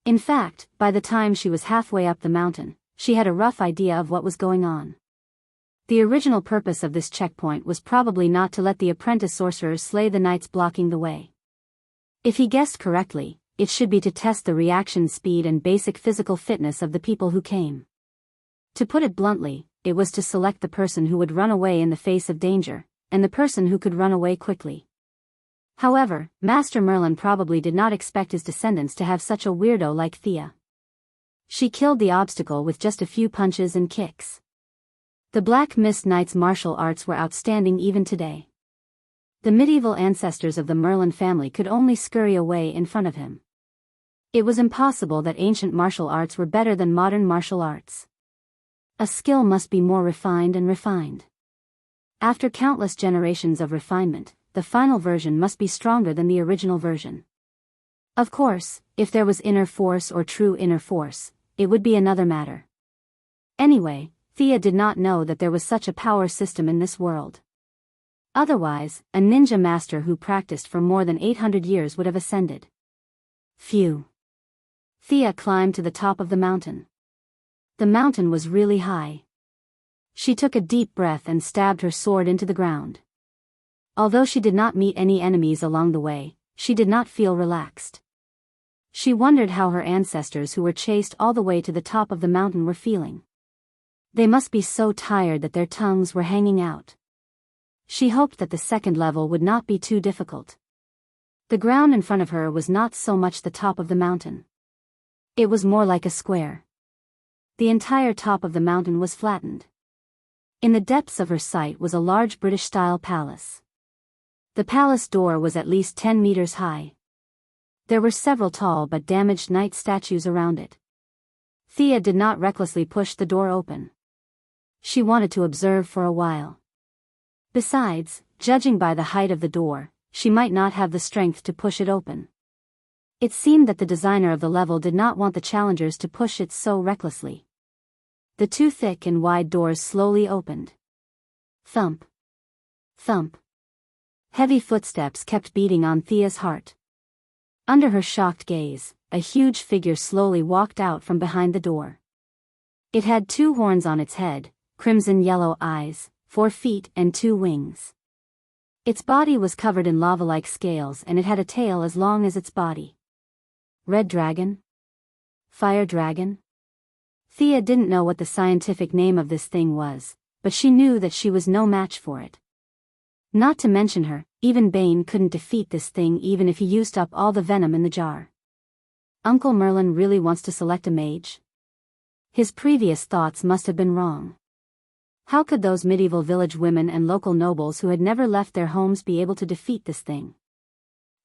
In fact, by the time she was halfway up the mountain, she had a rough idea of what was going on. The original purpose of this checkpoint was probably not to let the apprentice sorcerers slay the knights blocking the way. If he guessed correctly, it should be to test the reaction speed and basic physical fitness of the people who came. To put it bluntly, it was to select the person who would run away in the face of danger, and the person who could run away quickly. However, Master Merlin probably did not expect his descendants to have such a weirdo like Thea. She killed the obstacle with just a few punches and kicks. The Black Mist Knight's martial arts were outstanding even today. The medieval ancestors of the Merlin family could only scurry away in front of him. It was impossible that ancient martial arts were better than modern martial arts. A skill must be more refined and refined. After countless generations of refinement, the final version must be stronger than the original version. Of course, if there was inner force or true inner force, it would be another matter. Anyway, Thea did not know that there was such a power system in this world. Otherwise, a ninja master who practiced for more than 800 years would have ascended. Phew. Thea climbed to the top of the mountain. The mountain was really high. She took a deep breath and stabbed her sword into the ground. Although she did not meet any enemies along the way, she did not feel relaxed. She wondered how her ancestors who were chased all the way to the top of the mountain were feeling. They must be so tired that their tongues were hanging out. She hoped that the second level would not be too difficult. The ground in front of her was not so much the top of the mountain. It was more like a square. The entire top of the mountain was flattened. In the depths of her sight was a large British-style palace. The palace door was at least 10 meters high. There were several tall but damaged knight statues around it. Thea did not recklessly push the door open. She wanted to observe for a while. Besides, judging by the height of the door, she might not have the strength to push it open. It seemed that the designer of the level did not want the challengers to push it so recklessly. The two thick and wide doors slowly opened. Thump. Thump. Heavy footsteps kept beating on Thea's heart. Under her shocked gaze, a huge figure slowly walked out from behind the door. It had 2 horns on its head, crimson-yellow eyes, 4 feet and 2 wings. Its body was covered in lava-like scales and it had a tail as long as its body. Red dragon? Fire dragon? Thea didn't know what the scientific name of this thing was, but she knew that she was no match for it. Not to mention her, even Bane couldn't defeat this thing even if he used up all the venom in the jar. Uncle Merlin really wants to select a mage? His previous thoughts must have been wrong. How could those medieval village women and local nobles who had never left their homes be able to defeat this thing?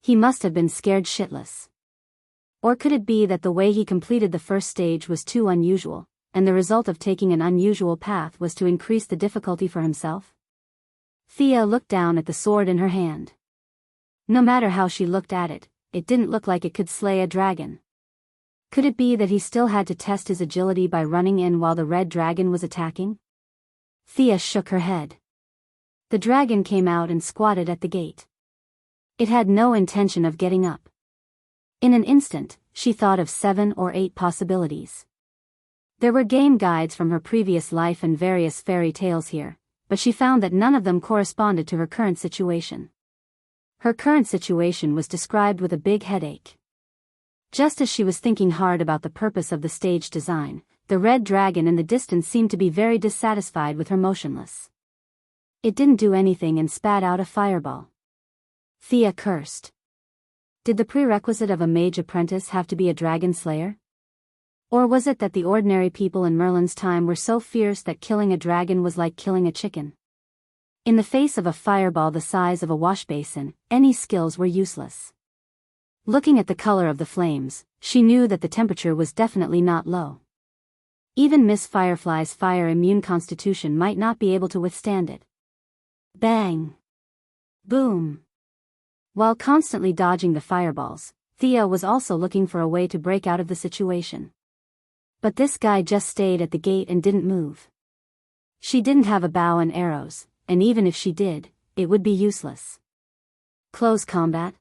He must have been scared shitless. Or could it be that the way he completed the first stage was too unusual, and the result of taking an unusual path was to increase the difficulty for himself? Thea looked down at the sword in her hand. No matter how she looked at it, it didn't look like it could slay a dragon. Could it be that he still had to test his agility by running in while the red dragon was attacking? Thea shook her head. The dragon came out and squatted at the gate. It had no intention of getting up. In an instant, she thought of 7 or 8 possibilities. There were game guides from her previous life and various fairy tales here, but she found that none of them corresponded to her current situation. Her current situation was described with a big headache. Just as she was thinking hard about the purpose of the stage design, the red dragon in the distance seemed to be very dissatisfied with her motionless. It didn't do anything and spat out a fireball. Thea cursed. Did the prerequisite of a mage apprentice have to be a dragon slayer? Or was it that the ordinary people in Merlin's time were so fierce that killing a dragon was like killing a chicken? In the face of a fireball the size of a washbasin, any skills were useless. Looking at the color of the flames, she knew that the temperature was definitely not low. Even Miss Firefly's fire-immune constitution might not be able to withstand it. Bang! Boom! While constantly dodging the fireballs, Thea was also looking for a way to break out of the situation. But this guy just stayed at the gate and didn't move. She didn't have a bow and arrows, and even if she did, it would be useless. Close combat?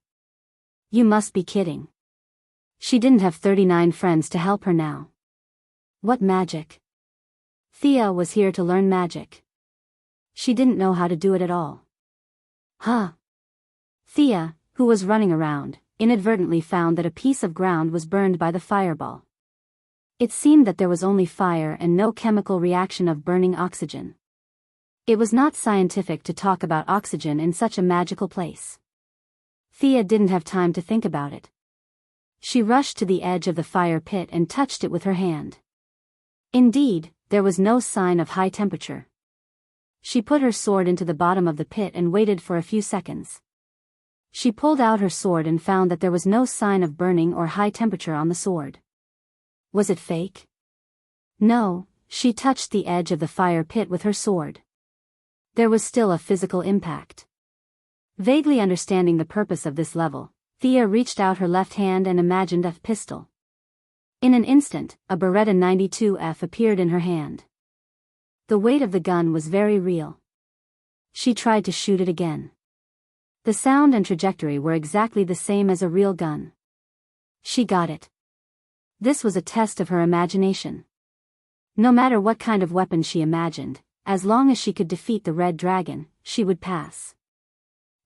You must be kidding. She didn't have 39 friends to help her now. What magic? Thea was here to learn magic. She didn't know how to do it at all. Huh? Thea, who was running around, inadvertently found that a piece of ground was burned by the fireball. It seemed that there was only fire and no chemical reaction of burning oxygen. It was not scientific to talk about oxygen in such a magical place. Thea didn't have time to think about it. She rushed to the edge of the fire pit and touched it with her hand. Indeed, there was no sign of high temperature. She put her sword into the bottom of the pit and waited for a few seconds. She pulled out her sword and found that there was no sign of burning or high temperature on the sword. Was it fake? No, she touched the edge of the fire pit with her sword. There was still a physical impact. Vaguely understanding the purpose of this level, Thea reached out her left hand and imagined a pistol. In an instant, a Beretta 92F appeared in her hand. The weight of the gun was very real. She tried to shoot it again. The sound and trajectory were exactly the same as a real gun. She got it. This was a test of her imagination. No matter what kind of weapon she imagined, as long as she could defeat the red dragon, she would pass.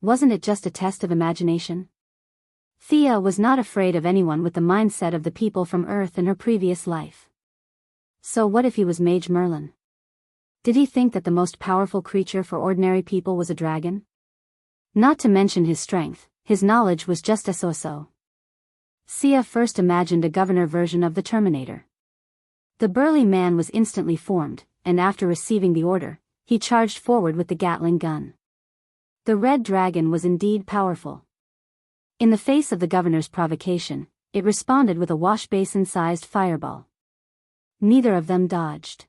Wasn't it just a test of imagination? Thea was not afraid of anyone with the mindset of the people from Earth in her previous life. So what if he was Mage Merlin? Did he think that the most powerful creature for ordinary people was a dragon? Not to mention his strength, his knowledge was just so. Thea first imagined a governor version of the Terminator. The burly man was instantly formed, and after receiving the order, he charged forward with the Gatling gun. The red dragon was indeed powerful. In the face of the governor's provocation, it responded with a washbasin-sized fireball. Neither of them dodged.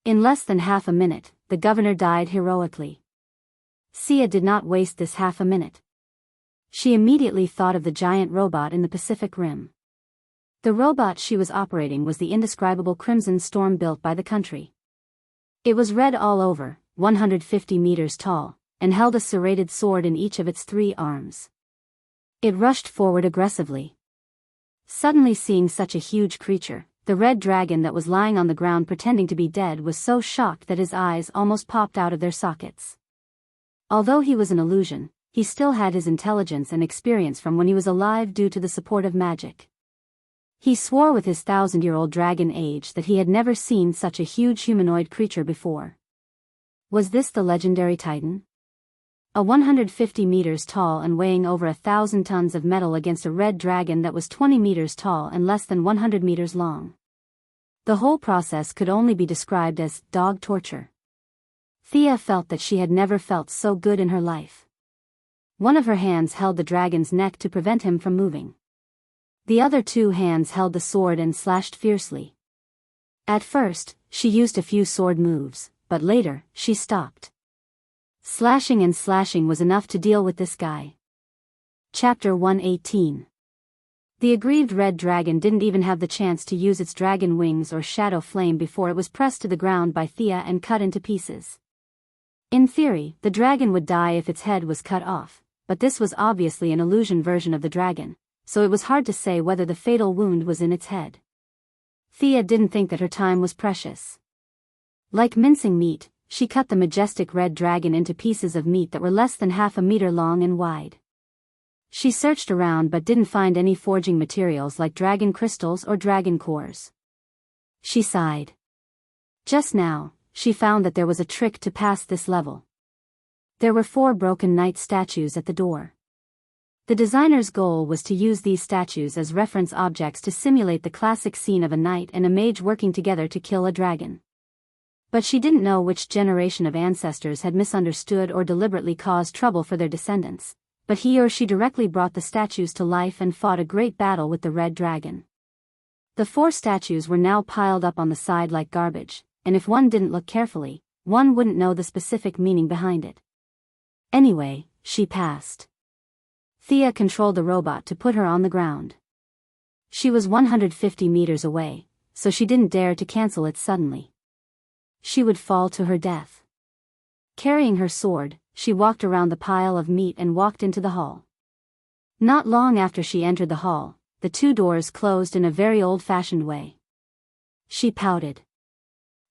In less than half a minute, the governor died heroically. Thea did not waste this half a minute. She immediately thought of the giant robot in the Pacific Rim. The robot she was operating was the indescribable Crimson Storm built by the country. It was red all over, 150 meters tall, and held a serrated sword in each of its 3 arms. It rushed forward aggressively. Suddenly seeing such a huge creature, the red dragon that was lying on the ground pretending to be dead was so shocked that his eyes almost popped out of their sockets. Although he was an illusion, he still had his intelligence and experience from when he was alive due to the support of magic. He swore with his 1,000-year-old dragon age that he had never seen such a huge humanoid creature before. Was this the legendary Titan? A 150 meters tall and weighing over 1,000 tons of metal against a red dragon that was 20 meters tall and less than 100 meters long. The whole process could only be described as dog torture. Thea felt that she had never felt so good in her life. One of her hands held the dragon's neck to prevent him from moving. The other 2 hands held the sword and slashed fiercely. At first, she used a few sword moves, but later, she stopped. Slashing and slashing was enough to deal with this guy. Chapter 118. The aggrieved red dragon didn't even have the chance to use its dragon wings or shadow flame before it was pressed to the ground by Thea and cut into pieces. In theory, the dragon would die if its head was cut off, but this was obviously an illusion version of the dragon, so it was hard to say whether the fatal wound was in its head. Thea didn't think that her time was precious. Like mincing meat, she cut the majestic red dragon into pieces of meat that were less than half a meter long and wide. She searched around but didn't find any forging materials like dragon crystals or dragon cores. She sighed. Just now, she found that there was a trick to pass this level. There were 4 broken knight statues at the door. The designer's goal was to use these statues as reference objects to simulate the classic scene of a knight and a mage working together to kill a dragon. But she didn't know which generation of ancestors had misunderstood or deliberately caused trouble for their descendants, but he or she directly brought the statues to life and fought a great battle with the red dragon. The 4 statues were now piled up on the side like garbage, and if one didn't look carefully, one wouldn't know the specific meaning behind it. Anyway, she passed. Thea controlled the robot to put her on the ground. She was 150 meters away, so she didn't dare to cancel it suddenly. She would fall to her death. Carrying her sword, she walked around the pile of meat and walked into the hall. Not long after she entered the hall, the 2 doors closed in a very old-fashioned way. She pouted.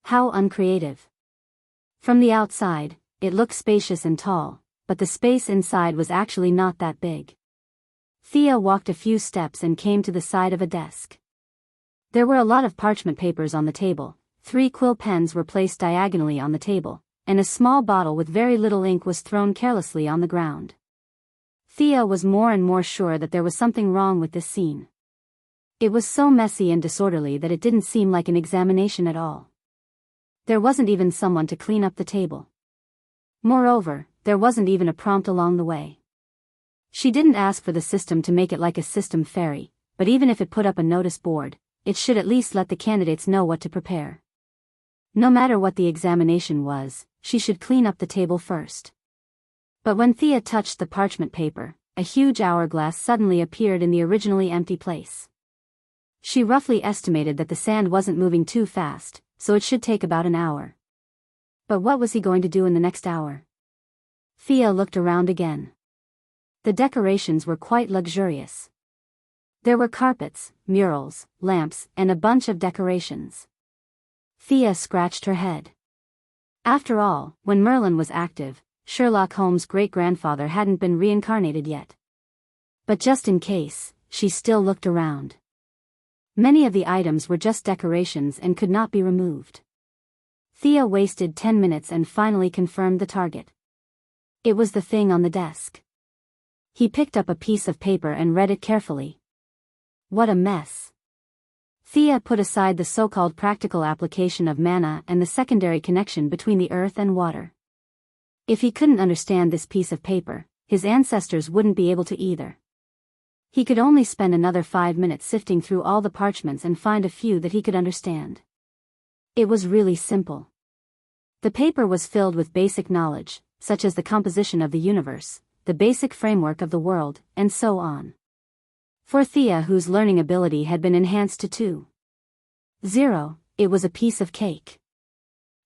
How uncreative. From the outside, it looked spacious and tall, but the space inside was actually not that big. Thea walked a few steps and came to the side of a desk. There were a lot of parchment papers on the table, 3 quill pens were placed diagonally on the table, and a small bottle with very little ink was thrown carelessly on the ground. Thea was more and more sure that there was something wrong with this scene. It was so messy and disorderly that it didn't seem like an examination at all. There wasn't even someone to clean up the table. Moreover, there wasn't even a prompt along the way. She didn't ask for the system to make it like a system fairy, but even if it put up a notice board, it should at least let the candidates know what to prepare. No matter what the examination was, she should clean up the table first. But when Thea touched the parchment paper, a huge hourglass suddenly appeared in the originally empty place. She roughly estimated that the sand wasn't moving too fast, so it should take about an hour. But what was he going to do in the next hour? Thea looked around again. The decorations were quite luxurious. There were carpets, murals, lamps, and a bunch of decorations. Thea scratched her head. After all, when Merlin was active, Sherlock Holmes' great-grandfather hadn't been reincarnated yet. But just in case, she still looked around. Many of the items were just decorations and could not be removed. Thea wasted 10 minutes and finally confirmed the target. It was the thing on the desk. He picked up a piece of paper and read it carefully. What a mess. Thea put aside the so-called practical application of mana and the secondary connection between the earth and water. If he couldn't understand this piece of paper, his ancestors wouldn't be able to either. He could only spend another 5 minutes sifting through all the parchments and find a few that he could understand. It was really simple. The paper was filled with basic knowledge, such as the composition of the universe, the basic framework of the world, and so on. For Thea, whose learning ability had been enhanced to 2.0, it was a piece of cake.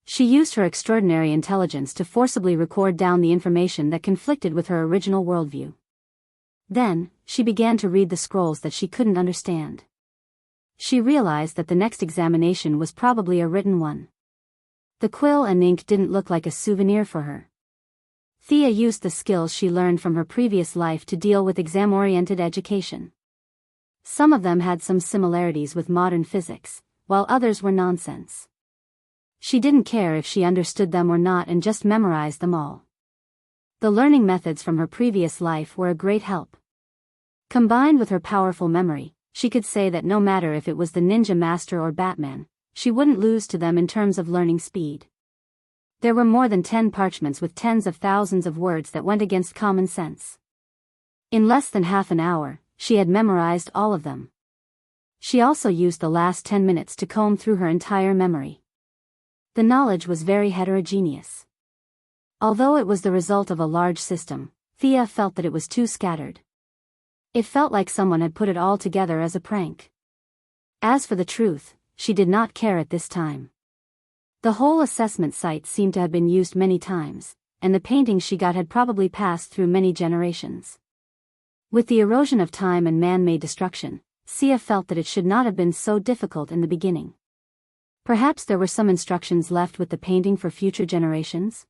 She used her extraordinary intelligence to forcibly record down the information that conflicted with her original worldview. Then, she began to read the scrolls that she couldn't understand. She realized that the next examination was probably a written one. The quill and ink didn't look like a souvenir for her. Thea used the skills she learned from her previous life to deal with exam-oriented education. Some of them had some similarities with modern physics, while others were nonsense. She didn't care if she understood them or not and just memorized them all. The learning methods from her previous life were a great help. Combined with her powerful memory, she could say that no matter if it was the Ninja Master or Batman, she wouldn't lose to them in terms of learning speed. There were more than 10 parchments with tens of thousands of words that went against common sense. In less than half an hour, she had memorized all of them. She also used the last 10 minutes to comb through her entire memory. The knowledge was very heterogeneous. Although it was the result of a large system, Thea felt that it was too scattered. It felt like someone had put it all together as a prank. As for the truth, she did not care at this time. The whole assessment site seemed to have been used many times, and the paintings she got had probably passed through many generations. With the erosion of time and man-made destruction, Thea felt that it should not have been so difficult in the beginning. Perhaps there were some instructions left with the painting for future generations?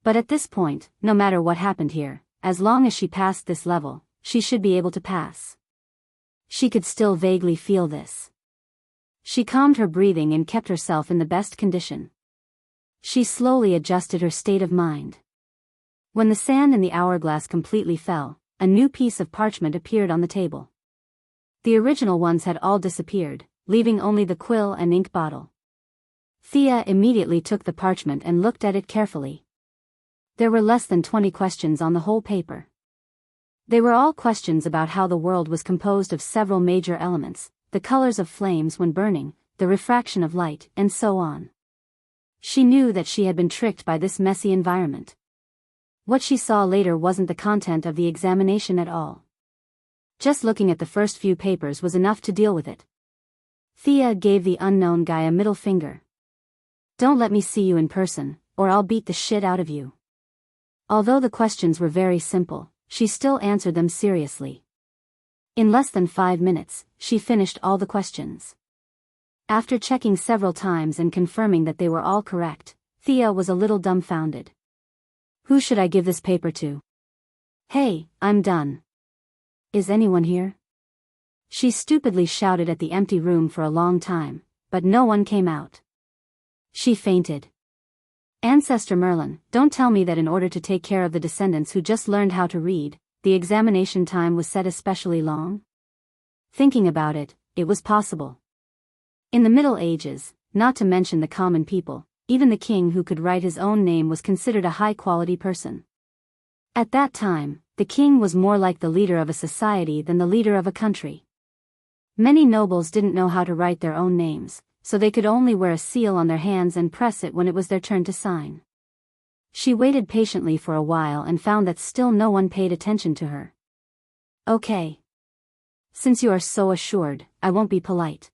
But at this point, no matter what happened here, as long as she passed this level, she should be able to pass. She could still vaguely feel this. She calmed her breathing and kept herself in the best condition. She slowly adjusted her state of mind. When the sand in the hourglass completely fell, a new piece of parchment appeared on the table. The original ones had all disappeared, leaving only the quill and ink bottle. Thea immediately took the parchment and looked at it carefully. There were less than 20 questions on the whole paper. They were all questions about how the world was composed of several major elements, the colors of flames when burning, the refraction of light, and so on. She knew that she had been tricked by this messy environment. What she saw later wasn't the content of the examination at all. Just looking at the first few papers was enough to deal with it. Thea gave the unknown guy a middle finger. "Don't let me see you in person, or I'll beat the shit out of you." Although the questions were very simple, she still answered them seriously. In less than 5 minutes, she finished all the questions. After checking several times and confirming that they were all correct, Thea was a little dumbfounded. "Who should I give this paper to?" "Hey, I'm done. Is anyone here?" She stupidly shouted at the empty room for a long time, but no one came out. She fainted. "Ancestor Merlin, don't tell me that in order to take care of the descendants who just learned how to read, the examination time was set especially long?" Thinking about it, it was possible. In the Middle Ages, not to mention the common people, even the king who could write his own name was considered a high-quality person. At that time, the king was more like the leader of a society than the leader of a country. Many nobles didn't know how to write their own names, so they could only wear a seal on their hands and press it when it was their turn to sign. She waited patiently for a while and found that still no one paid attention to her. "Okay. Since you are so assured, I won't be polite."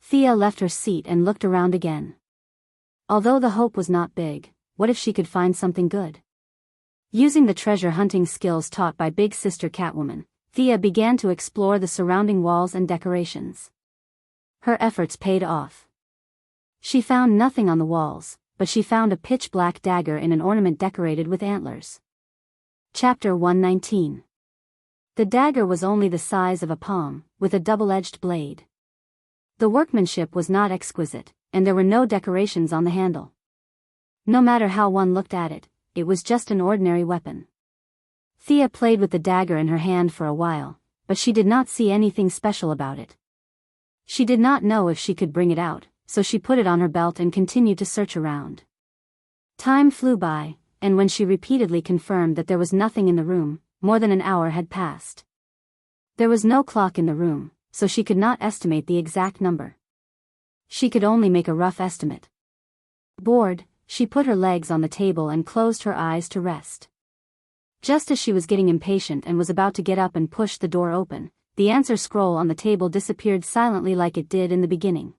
Thea left her seat and looked around again. Although the hope was not big, what if she could find something good? Using the treasure hunting skills taught by Big Sister Catwoman, Thea began to explore the surrounding walls and decorations. Her efforts paid off. She found nothing on the walls, but she found a pitch-black dagger in an ornament decorated with antlers. Chapter 119. The dagger was only the size of a palm, with a double-edged blade. The workmanship was not exquisite, and there were no decorations on the handle. No matter how one looked at it, it was just an ordinary weapon. Thea played with the dagger in her hand for a while, but she did not see anything special about it. She did not know if she could bring it out, so she put it on her belt and continued to search around. Time flew by, and when she repeatedly confirmed that there was nothing in the room, more than an hour had passed. There was no clock in the room, so she could not estimate the exact number. She could only make a rough estimate. Bored, she put her legs on the table and closed her eyes to rest. Just as she was getting impatient and was about to get up and push the door open, the answer scroll on the table disappeared silently like it did in the beginning.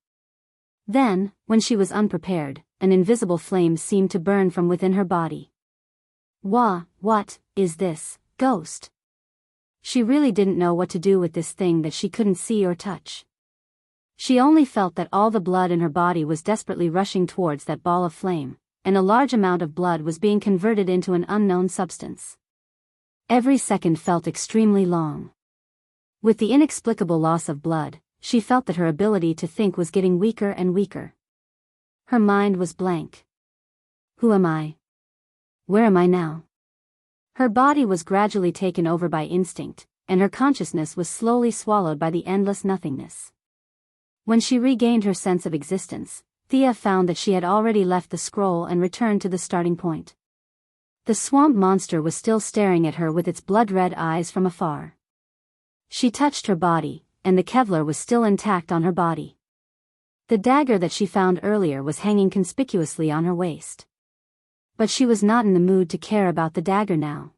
Then, when she was unprepared, an invisible flame seemed to burn from within her body. What is this, ghost? She really didn't know what to do with this thing that she couldn't see or touch. She only felt that all the blood in her body was desperately rushing towards that ball of flame, and a large amount of blood was being converted into an unknown substance. Every second felt extremely long. With the inexplicable loss of blood, she felt that her ability to think was getting weaker and weaker. Her mind was blank. Who am I? Where am I now? Her body was gradually taken over by instinct, and her consciousness was slowly swallowed by the endless nothingness. When she regained her sense of existence, Thea found that she had already left the scroll and returned to the starting point. The swamp monster was still staring at her with its blood-red eyes from afar. She touched her body, and the Kevlar was still intact on her body. The dagger that she found earlier was hanging conspicuously on her waist. But she was not in the mood to care about the dagger now.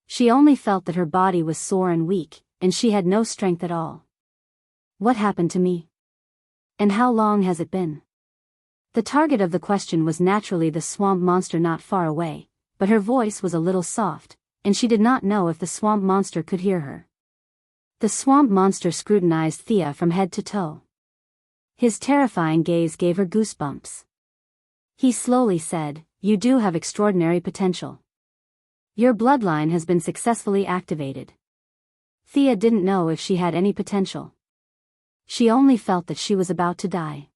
She only felt that her body was sore and weak, and she had no strength at all. What happened to me? And how long has it been? The target of the question was naturally the swamp monster not far away, but her voice was a little soft, and she did not know if the swamp monster could hear her. The swamp monster scrutinized Thea from head to toe. His terrifying gaze gave her goosebumps. He slowly said, "You do have extraordinary potential. Your bloodline has been successfully activated. Thea didn't know if she had any potential. She only felt that she was about to die.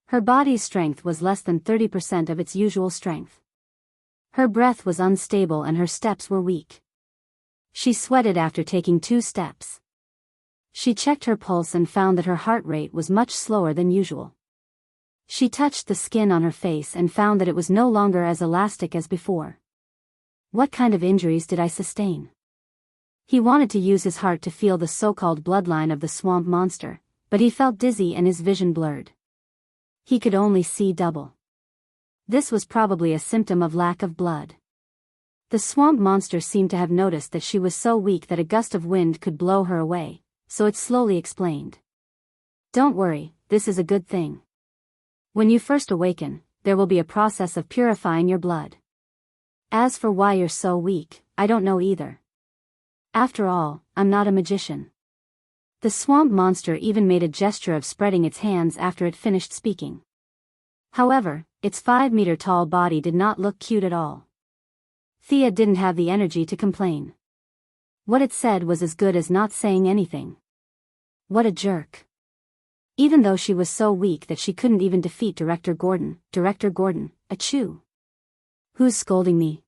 Her body's strength was less than 30% of its usual strength. Her breath was unstable and her steps were weak. She sweated after taking 2 steps. She checked her pulse and found that her heart rate was much slower than usual. She touched the skin on her face and found that it was no longer as elastic as before. What kind of injuries did I sustain? He wanted to use his heart to feel the so-called bloodline of the swamp monster, but he felt dizzy and his vision blurred. He could only see double. This was probably a symptom of lack of blood. The swamp monster seemed to have noticed that she was so weak that a gust of wind could blow her away, so it slowly explained. Don't worry, this is a good thing. When you first awaken, there will be a process of purifying your blood. As for why you're so weak, I don't know either. After all, I'm not a magician. The swamp monster even made a gesture of spreading its hands after it finished speaking. However, its 5-meter-tall body did not look cute at all. Thea didn't have the energy to complain. What it said was as good as not saying anything. What a jerk. Even though she was so weak that she couldn't even defeat Director Gordon, achoo. Who's scolding me?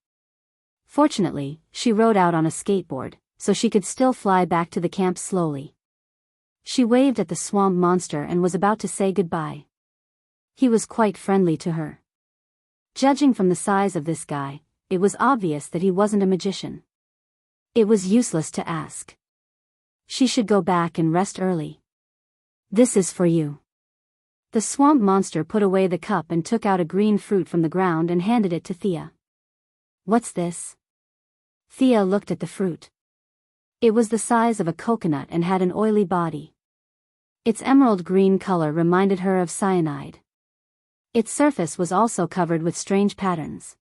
Fortunately, she rode out on a skateboard, so she could still fly back to the camp slowly. She waved at the swamp monster and was about to say goodbye. He was quite friendly to her. Judging from the size of this guy, it was obvious that he wasn't a magician. It was useless to ask. She should go back and rest early. This is for you. The swamp monster put away the cup and took out a green fruit from the ground and handed it to Thea. What's this? Thea looked at the fruit. It was the size of a coconut and had an oily body. Its emerald green color reminded her of cyanide. Its surface was also covered with strange patterns.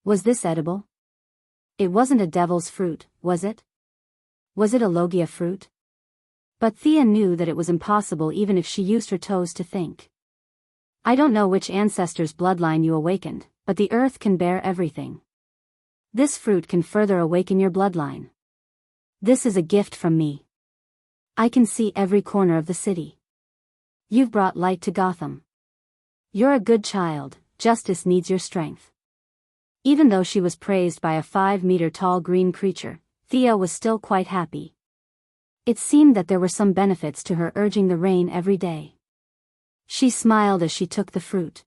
Was this edible? It wasn't a devil's fruit, was it? Was it a logia fruit? But Thea knew that it was impossible even if she used her toes to think. I don't know which ancestor's bloodline you awakened, but the earth can bear everything. This fruit can further awaken your bloodline. This is a gift from me. I can see every corner of the city. You've brought light to Gotham. You're a good child, justice needs your strength. Even though she was praised by a 5-meter-tall green creature, Thea was still quite happy. It seemed that there were some benefits to her urging the rain every day. She smiled as she took the fruit.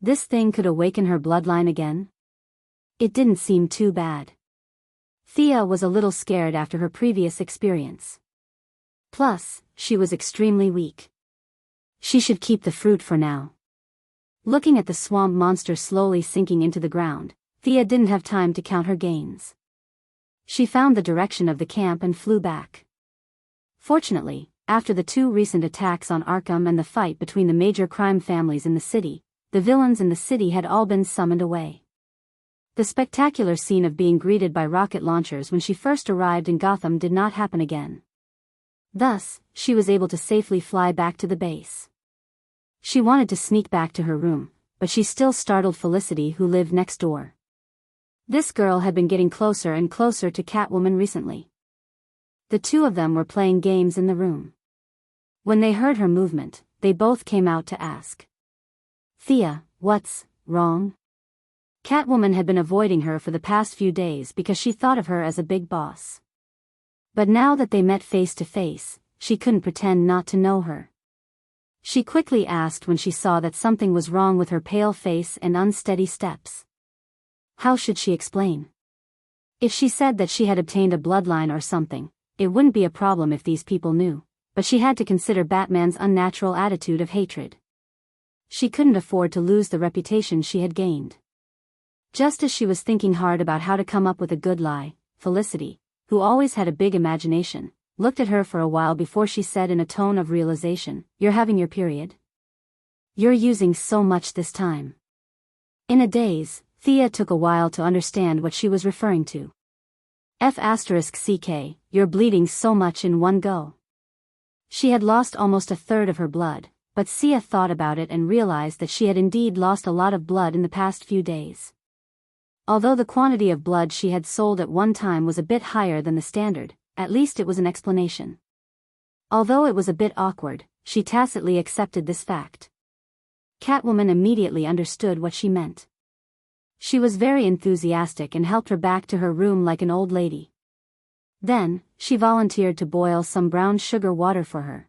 This thing could awaken her bloodline again? It didn't seem too bad. Thea was a little scared after her previous experience. Plus, she was extremely weak. She should keep the fruit for now. Looking at the swamp monster slowly sinking into the ground, Thea didn't have time to count her gains. She found the direction of the camp and flew back. Fortunately, after the 2 recent attacks on Arkham and the fight between the major crime families in the city, the villains in the city had all been summoned away. The spectacular scene of being greeted by rocket launchers when she first arrived in Gotham did not happen again. Thus, she was able to safely fly back to the base. She wanted to sneak back to her room, but she still startled Felicity, who lived next door. This girl had been getting closer and closer to Catwoman recently. The 2 of them were playing games in the room. When they heard her movement, they both came out to ask. Thea, what's wrong? Catwoman had been avoiding her for the past few days because she thought of her as a big boss. But now that they met face to face, she couldn't pretend not to know her. She quickly asked when she saw that something was wrong with her pale face and unsteady steps. How should she explain? If she said that she had obtained a bloodline or something, it wouldn't be a problem if these people knew, but she had to consider Batman's unnatural attitude of hatred. She couldn't afford to lose the reputation she had gained. Just as she was thinking hard about how to come up with a good lie, Felicity, who always had a big imagination, looked at her for a while before she said in a tone of realization, "You're having your period? You're using so much this time." In a daze, Thea took a while to understand what she was referring to. F***ck, you're bleeding so much in one go. She had lost almost a third of her blood, but Thea thought about it and realized that she had indeed lost a lot of blood in the past few days. Although the quantity of blood she had sold at one time was a bit higher than the standard, at least it was an explanation. Although it was a bit awkward, she tacitly accepted this fact. Catwoman immediately understood what she meant. She was very enthusiastic and helped her back to her room like an old lady. Then, she volunteered to boil some brown sugar water for her.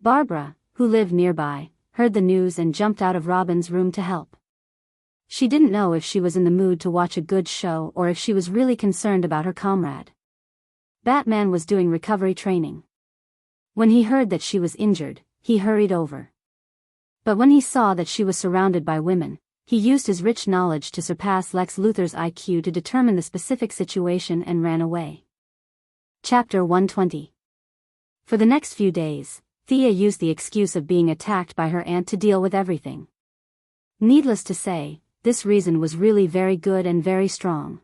Barbara, who lived nearby, heard the news and jumped out of Robin's room to help. She didn't know if she was in the mood to watch a good show or if she was really concerned about her comrade. Batman was doing recovery training. When he heard that she was injured, he hurried over. But when he saw that she was surrounded by women, he used his rich knowledge to surpass Lex Luthor's IQ to determine the specific situation and ran away. Chapter 120. For the next few days, Thea used the excuse of being attacked by her aunt to deal with everything. Needless to say, this reason was really very good and very strong.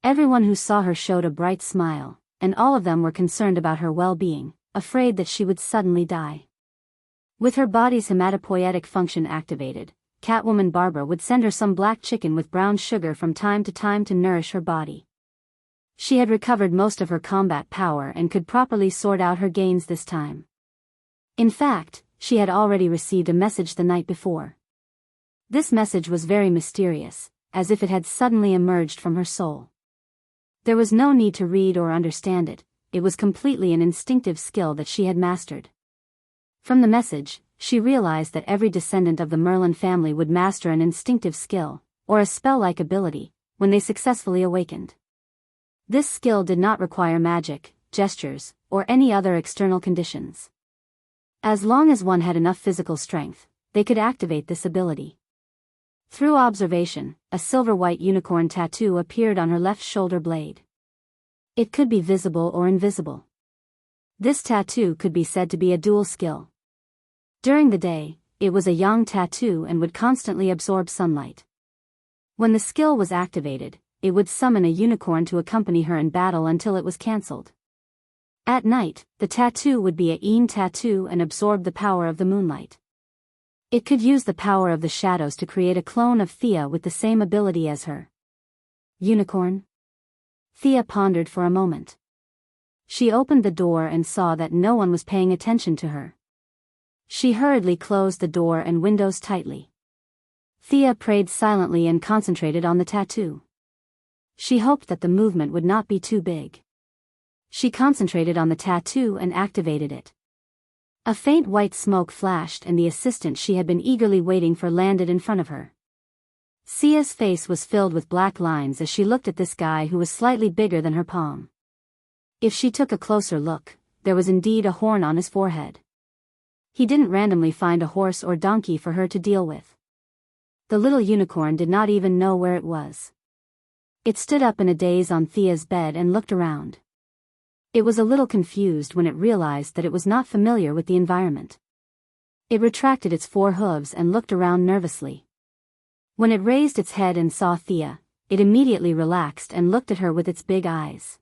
Everyone who saw her showed a bright smile, and all of them were concerned about her well-being, afraid that she would suddenly die. With her body's hematopoietic function activated, Catwoman Barbara would send her some black chicken with brown sugar from time to nourish her body. She had recovered most of her combat power and could properly sort out her gains this time. In fact, she had already received a message the night before. This message was very mysterious, as if it had suddenly emerged from her soul. There was no need to read or understand it, it was completely an instinctive skill that she had mastered. From the message, she realized that every descendant of the Merlin family would master an instinctive skill, or a spell-like ability, when they successfully awakened. This skill did not require magic, gestures, or any other external conditions. As long as one had enough physical strength, they could activate this ability. Through observation, a silver-white unicorn tattoo appeared on her left shoulder blade. It could be visible or invisible. This tattoo could be said to be a dual skill. During the day, it was a yang tattoo and would constantly absorb sunlight. When the skill was activated, it would summon a unicorn to accompany her in battle until it was cancelled. At night, the tattoo would be a yin tattoo and absorb the power of the moonlight. It could use the power of the shadows to create a clone of Thea with the same ability as her. Unicorn? Thea pondered for a moment. She opened the door and saw that no one was paying attention to her. She hurriedly closed the door and windows tightly. Thea prayed silently and concentrated on the tattoo. She hoped that the movement would not be too big. She concentrated on the tattoo and activated it. A faint white smoke flashed and the assistant she had been eagerly waiting for landed in front of her. Thea's face was filled with black lines as she looked at this guy who was slightly bigger than her palm. If she took a closer look, there was indeed a horn on his forehead. He didn't randomly find a horse or donkey for her to deal with. The little unicorn did not even know where it was. It stood up in a daze on Thea's bed and looked around. It was a little confused when it realized that it was not familiar with the environment. It retracted its 4 hooves and looked around nervously. When it raised its head and saw Thea, it immediately relaxed and looked at her with its big eyes.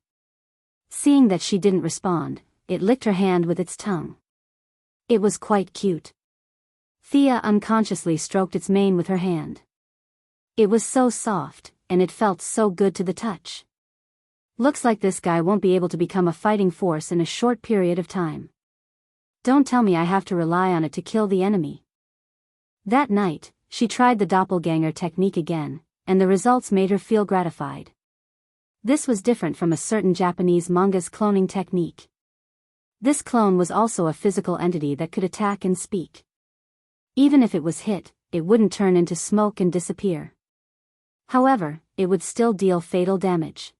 Seeing that she didn't respond, it licked her hand with its tongue. It was quite cute. Thea unconsciously stroked its mane with her hand. It was so soft, and it felt so good to the touch. Looks like this guy won't be able to become a fighting force in a short period of time. Don't tell me I have to rely on it to kill the enemy. That night, she tried the doppelganger technique again, and the results made her feel gratified. This was different from a certain Japanese manga's cloning technique. This clone was also a physical entity that could attack and speak. Even if it was hit, it wouldn't turn into smoke and disappear. However, it would still deal fatal damage.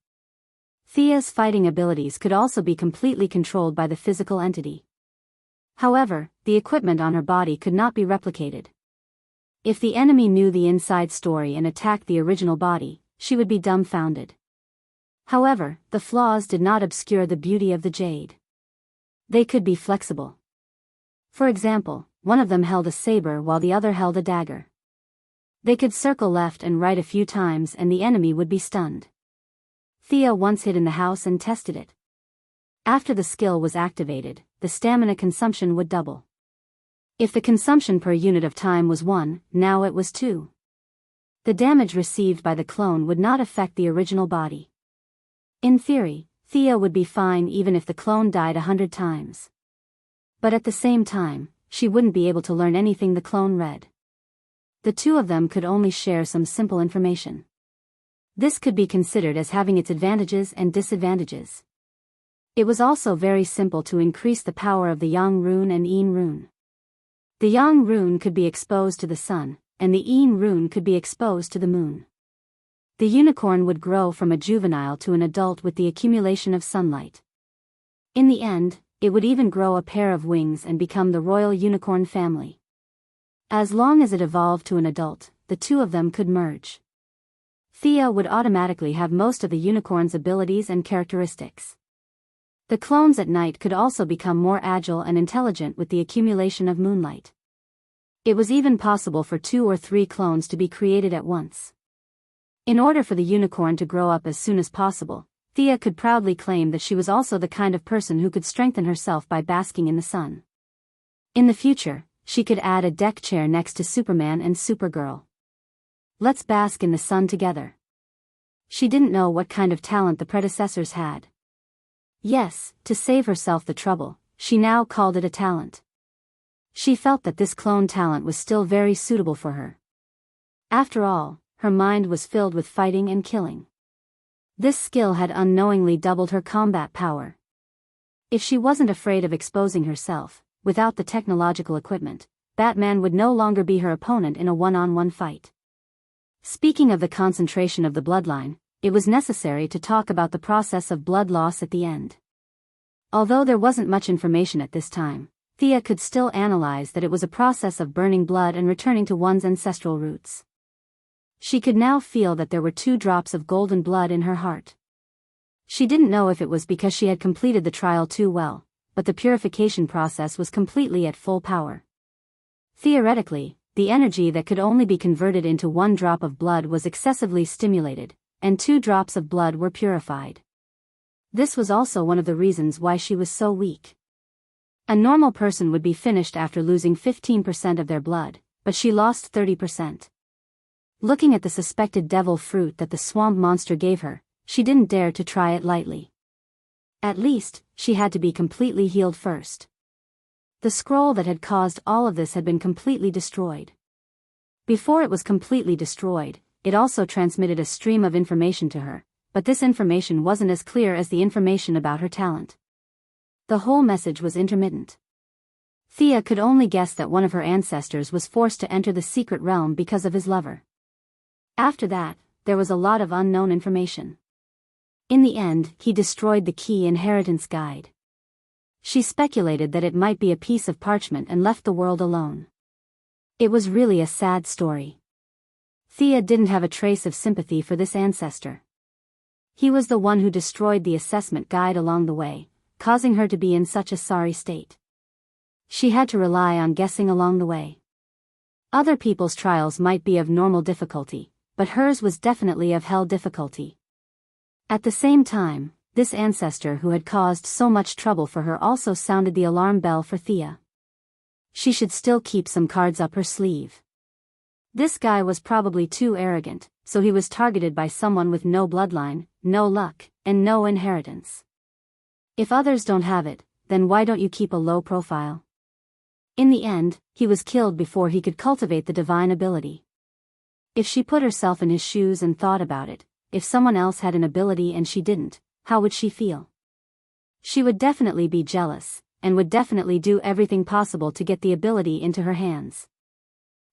Thea's fighting abilities could also be completely controlled by the physical entity. However, the equipment on her body could not be replicated. If the enemy knew the inside story and attacked the original body, she would be dumbfounded. However, the flaws did not obscure the beauty of the jade. They could be flexible. For example, one of them held a saber while the other held a dagger. They could circle left and right a few times and the enemy would be stunned. Thea once hid in the house and tested it. After the skill was activated, the stamina consumption would double. If the consumption per unit of time was 1, now it was 2. The damage received by the clone would not affect the original body. In theory, Thea would be fine even if the clone died 100 times. But at the same time, she wouldn't be able to learn anything the clone read. The two of them could only share some simple information. This could be considered as having its advantages and disadvantages. It was also very simple to increase the power of the Yang rune and Yin rune. The Yang rune could be exposed to the sun, and the Yin rune could be exposed to the moon. The unicorn would grow from a juvenile to an adult with the accumulation of sunlight. In the end, it would even grow a pair of wings and become the royal unicorn family. As long as it evolved to an adult, the two of them could merge. Thea would automatically have most of the unicorn's abilities and characteristics. The clones at night could also become more agile and intelligent with the accumulation of moonlight. It was even possible for 2 or 3 clones to be created at once. In order for the unicorn to grow up as soon as possible, Thea could proudly claim that she was also the kind of person who could strengthen herself by basking in the sun. In the future, she could add a deck chair next to Superman and Supergirl. Let's bask in the sun together. She didn't know what kind of talent the predecessors had. Yes, to save herself the trouble, she now called it a talent. She felt that this clone talent was still very suitable for her. After all, her mind was filled with fighting and killing. This skill had unknowingly doubled her combat power. If she wasn't afraid of exposing herself, without the technological equipment, Batman would no longer be her opponent in a one-on-one fight. Speaking of the concentration of the bloodline, it was necessary to talk about the process of blood loss at the end. Although there wasn't much information at this time, Thea could still analyze that it was a process of burning blood and returning to one's ancestral roots. She could now feel that there were 2 drops of golden blood in her heart. She didn't know if it was because she had completed the trial too well, but the purification process was completely at full power. Theoretically, the energy that could only be converted into 1 drop of blood was excessively stimulated, and 2 drops of blood were purified. This was also one of the reasons why she was so weak. A normal person would be finished after losing 15% of their blood, but she lost 30%. Looking at the suspected devil fruit that the swamp monster gave her, she didn't dare to try it lightly. At least, she had to be completely healed first. The scroll that had caused all of this had been completely destroyed. Before it was completely destroyed, it also transmitted a stream of information to her, but this information wasn't as clear as the information about her talent. The whole message was intermittent. Thea could only guess that one of her ancestors was forced to enter the secret realm because of his lover. After that, there was a lot of unknown information. In the end, he destroyed the key inheritance guide. She speculated that it might be a piece of parchment and left the world alone. It was really a sad story. Thea didn't have a trace of sympathy for this ancestor. He was the one who destroyed the assessment guide along the way, causing her to be in such a sorry state. She had to rely on guessing along the way. Other people's trials might be of normal difficulty, but hers was definitely of hell difficulty. At the same time, this ancestor who had caused so much trouble for her also sounded the alarm bell for Thea. She should still keep some cards up her sleeve. This guy was probably too arrogant, so he was targeted by someone with no bloodline, no luck, and no inheritance. If others don't have it, then why don't you keep a low profile? In the end, he was killed before he could cultivate the divine ability. If she put herself in his shoes and thought about it, if someone else had an ability and she didn't, how would she feel? She would definitely be jealous, and would definitely do everything possible to get the ability into her hands.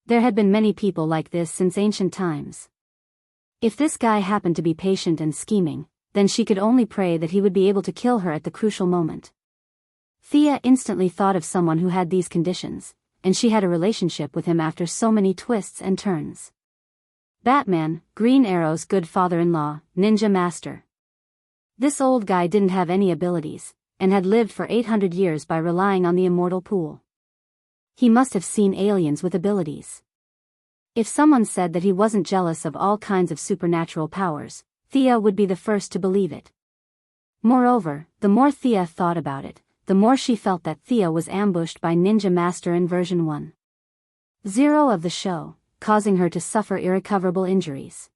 There had been many people like this since ancient times. If this guy happened to be patient and scheming, then she could only pray that he would be able to kill her at the crucial moment. Thea instantly thought of someone who had these conditions, and she had a relationship with him after so many twists and turns. Batman, Green Arrow's good father-in-law, ninja master. This old guy didn't have any abilities, and had lived for 800 years by relying on the immortal pool. He must have seen aliens with abilities. If someone said that he wasn't jealous of all kinds of supernatural powers, Thea would be the first to believe it. Moreover, the more Thea thought about it, the more she felt that Thea was ambushed by Ninja Master in version 1.0 of the show, causing her to suffer irrecoverable injuries.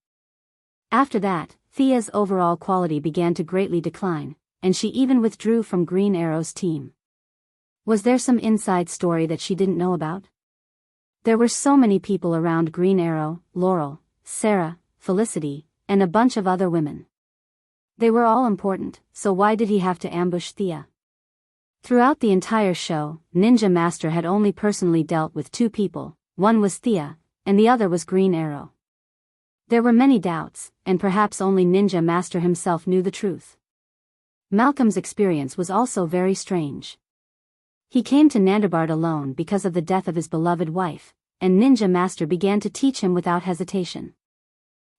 After that, Thea's overall quality began to greatly decline, and she even withdrew from Green Arrow's team. Was there some inside story that she didn't know about? There were so many people around Green Arrow: Laurel, Sarah, Felicity, and a bunch of other women. They were all important, so why did he have to ambush Thea? Throughout the entire show, Ninja Master had only personally dealt with two people. One was Thea, and the other was Green Arrow. There were many doubts, and perhaps only Ninja Master himself knew the truth. Malcolm's experience was also very strange. He came to Nandabard alone because of the death of his beloved wife, and Ninja Master began to teach him without hesitation.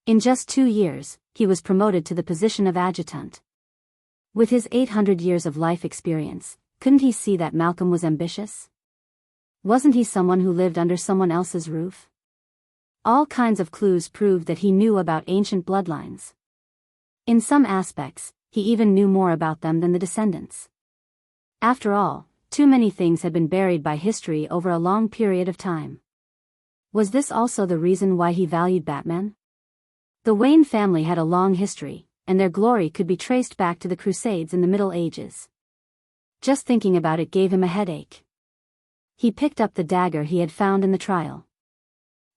In just 2 years, he was promoted to the position of adjutant. With his 800 years of life experience, couldn't he see that Malcolm was ambitious? Wasn't he someone who lived under someone else's roof? All kinds of clues proved that he knew about ancient bloodlines. In some aspects, he even knew more about them than the descendants. After all, too many things had been buried by history over a long period of time. Was this also the reason why he valued Batman? The Wayne family had a long history, and their glory could be traced back to the Crusades in the Middle Ages. Just thinking about it gave him a headache. He picked up the dagger he had found in the trial.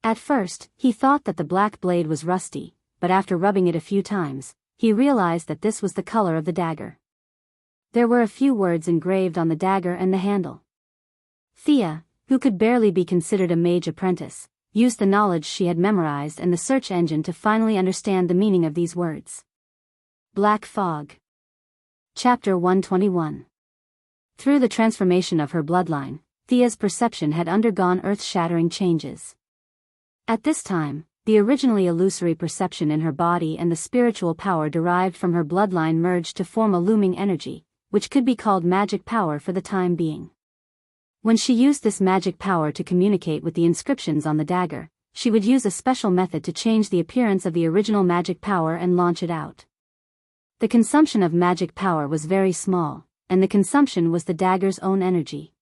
At first, he thought that the black blade was rusty, but after rubbing it a few times, he realized that this was the color of the dagger. There were a few words engraved on the dagger and the handle. Thea, who could barely be considered a mage apprentice, used the knowledge she had memorized and the search engine to finally understand the meaning of these words. Black Fog. Chapter 121. Through the transformation of her bloodline, Thea's perception had undergone earth-shattering changes. At this time, the originally illusory perception in her body and the spiritual power derived from her bloodline merged to form a looming energy, which could be called magic power for the time being. When she used this magic power to communicate with the inscriptions on the dagger, she would use a special method to change the appearance of the original magic power and launch it out. The consumption of magic power was very small, and the consumption was the dagger's own energy.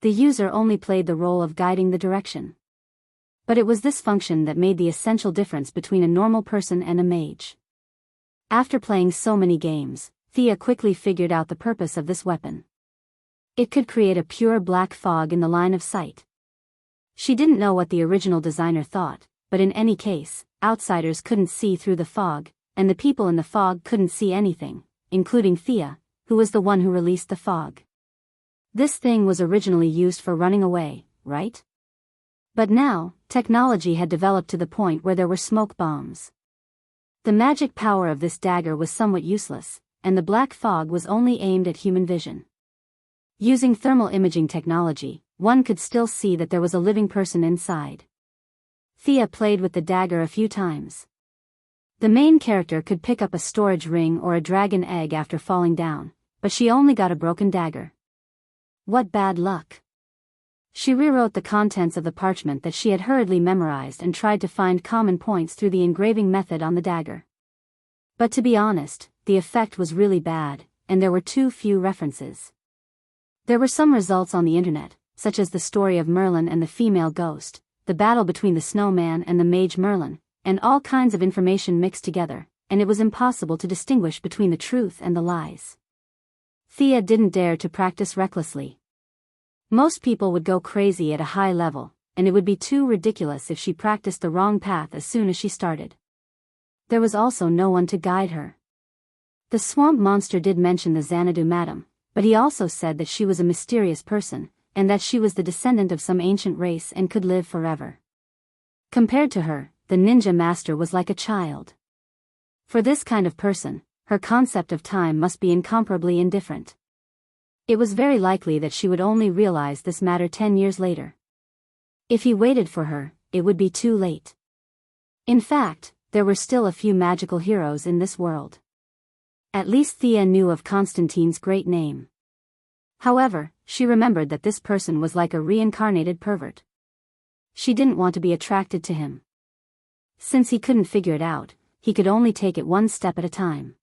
The user only played the role of guiding the direction. But it was this function that made the essential difference between a normal person and a mage. After playing so many games, Thea quickly figured out the purpose of this weapon. It could create a pure black fog in the line of sight. She didn't know what the original designer thought, but in any case, outsiders couldn't see through the fog, and the people in the fog couldn't see anything, including Thea, who was the one who released the fog. This thing was originally used for running away, right? But now, technology had developed to the point where there were smoke bombs. The magic power of this dagger was somewhat useless, and the black fog was only aimed at human vision. Using thermal imaging technology, one could still see that there was a living person inside. Thea played with the dagger a few times. The main character could pick up a storage ring or a dragon egg after falling down, but she only got a broken dagger. What bad luck! She rewrote the contents of the parchment that she had hurriedly memorized and tried to find common points through the engraving method on the dagger. But to be honest, the effect was really bad, and there were too few references. There were some results on the internet, such as the story of Merlin and the female ghost, the battle between the snowman and the mage Merlin, and all kinds of information mixed together, and it was impossible to distinguish between the truth and the lies. Thea didn't dare to practice recklessly. Most people would go crazy at a high level, and it would be too ridiculous if she practiced the wrong path as soon as she started. There was also no one to guide her. The swamp monster did mention the Xanadu madam, but he also said that she was a mysterious person, and that she was the descendant of some ancient race and could live forever. Compared to her, the ninja master was like a child. For this kind of person, her concept of time must be incomparably indifferent. It was very likely that she would only realize this matter 10 years later. If he waited for her, it would be too late. In fact, there were still a few magical heroes in this world. At least Thea knew of Constantine's great name. However, she remembered that this person was like a reincarnated pervert. She didn't want to be attracted to him. Since he couldn't figure it out, he could only take it one step at a time.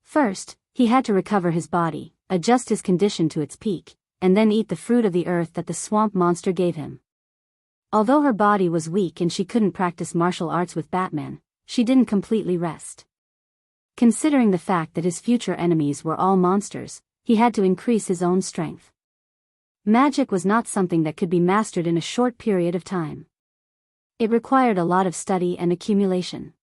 First, he had to recover his body, adjust his condition to its peak, and then eat the fruit of the earth that the swamp monster gave him. Although her body was weak and she couldn't practice martial arts with Batman, she didn't completely rest. Considering the fact that his future enemies were all monsters, he had to increase his own strength. Magic was not something that could be mastered in a short period of time. It required a lot of study and accumulation.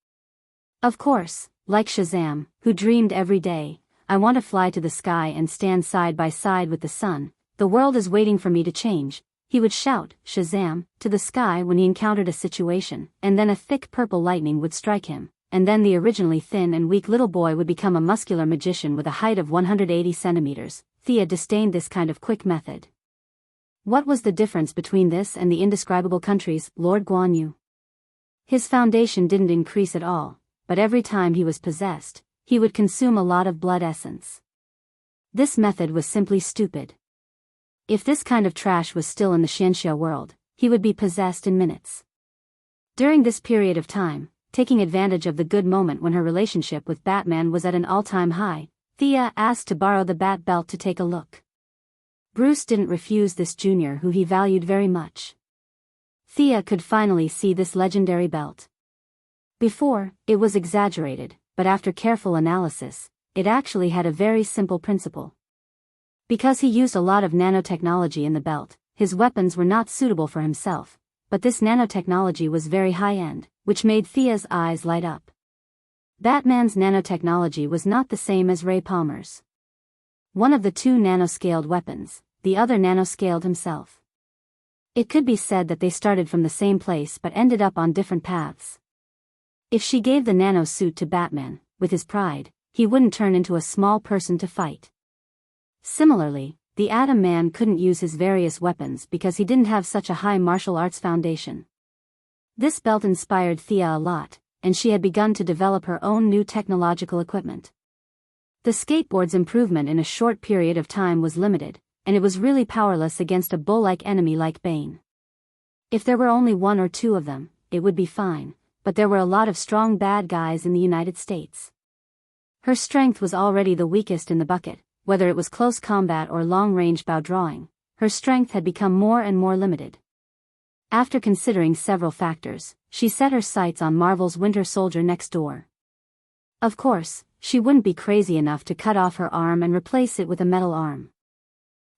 Of course, like Shazam, who dreamed every day, "I want to fly to the sky and stand side by side with the sun, the world is waiting for me to change," he would shout, "Shazam," to the sky when he encountered a situation, and then a thick purple lightning would strike him, and then the originally thin and weak little boy would become a muscular magician with a height of 180 centimeters. Thea disdained this kind of quick method. What was the difference between this and the indescribable country's Lord Guan Yu? His foundation didn't increase at all, but every time he was possessed, he would consume a lot of blood essence. This method was simply stupid. If this kind of trash was still in the Xianxia world, he would be possessed in minutes. During this period of time, taking advantage of the good moment when her relationship with Batman was at an all-time high, Thea asked to borrow the Bat Belt to take a look. Bruce didn't refuse this junior who he valued very much. Thea could finally see this legendary belt. Before, it was exaggerated, but after careful analysis, it actually had a very simple principle. Because he used a lot of nanotechnology in the belt, his weapons were not suitable for himself, but this nanotechnology was very high-end, which made Thea's eyes light up. Batman's nanotechnology was not the same as Ray Palmer's. One of the two nanoscaled weapons, the other nanoscaled himself. It could be said that they started from the same place but ended up on different paths. If she gave the nano suit to Batman, with his pride, he wouldn't turn into a small person to fight. Similarly, the Atom Man couldn't use his various weapons because he didn't have such a high martial arts foundation. This belt inspired Thea a lot, and she had begun to develop her own new technological equipment. The skateboard's improvement in a short period of time was limited, and it was really powerless against a bull-like enemy like Bane. If there were only one or two of them, it would be fine, but there were a lot of strong bad guys in the United States. Her strength was already the weakest in the bucket. Whether it was close combat or long-range bow drawing, her strength had become more and more limited. After considering several factors, she set her sights on Marvel's Winter Soldier next door. Of course, she wouldn't be crazy enough to cut off her arm and replace it with a metal arm.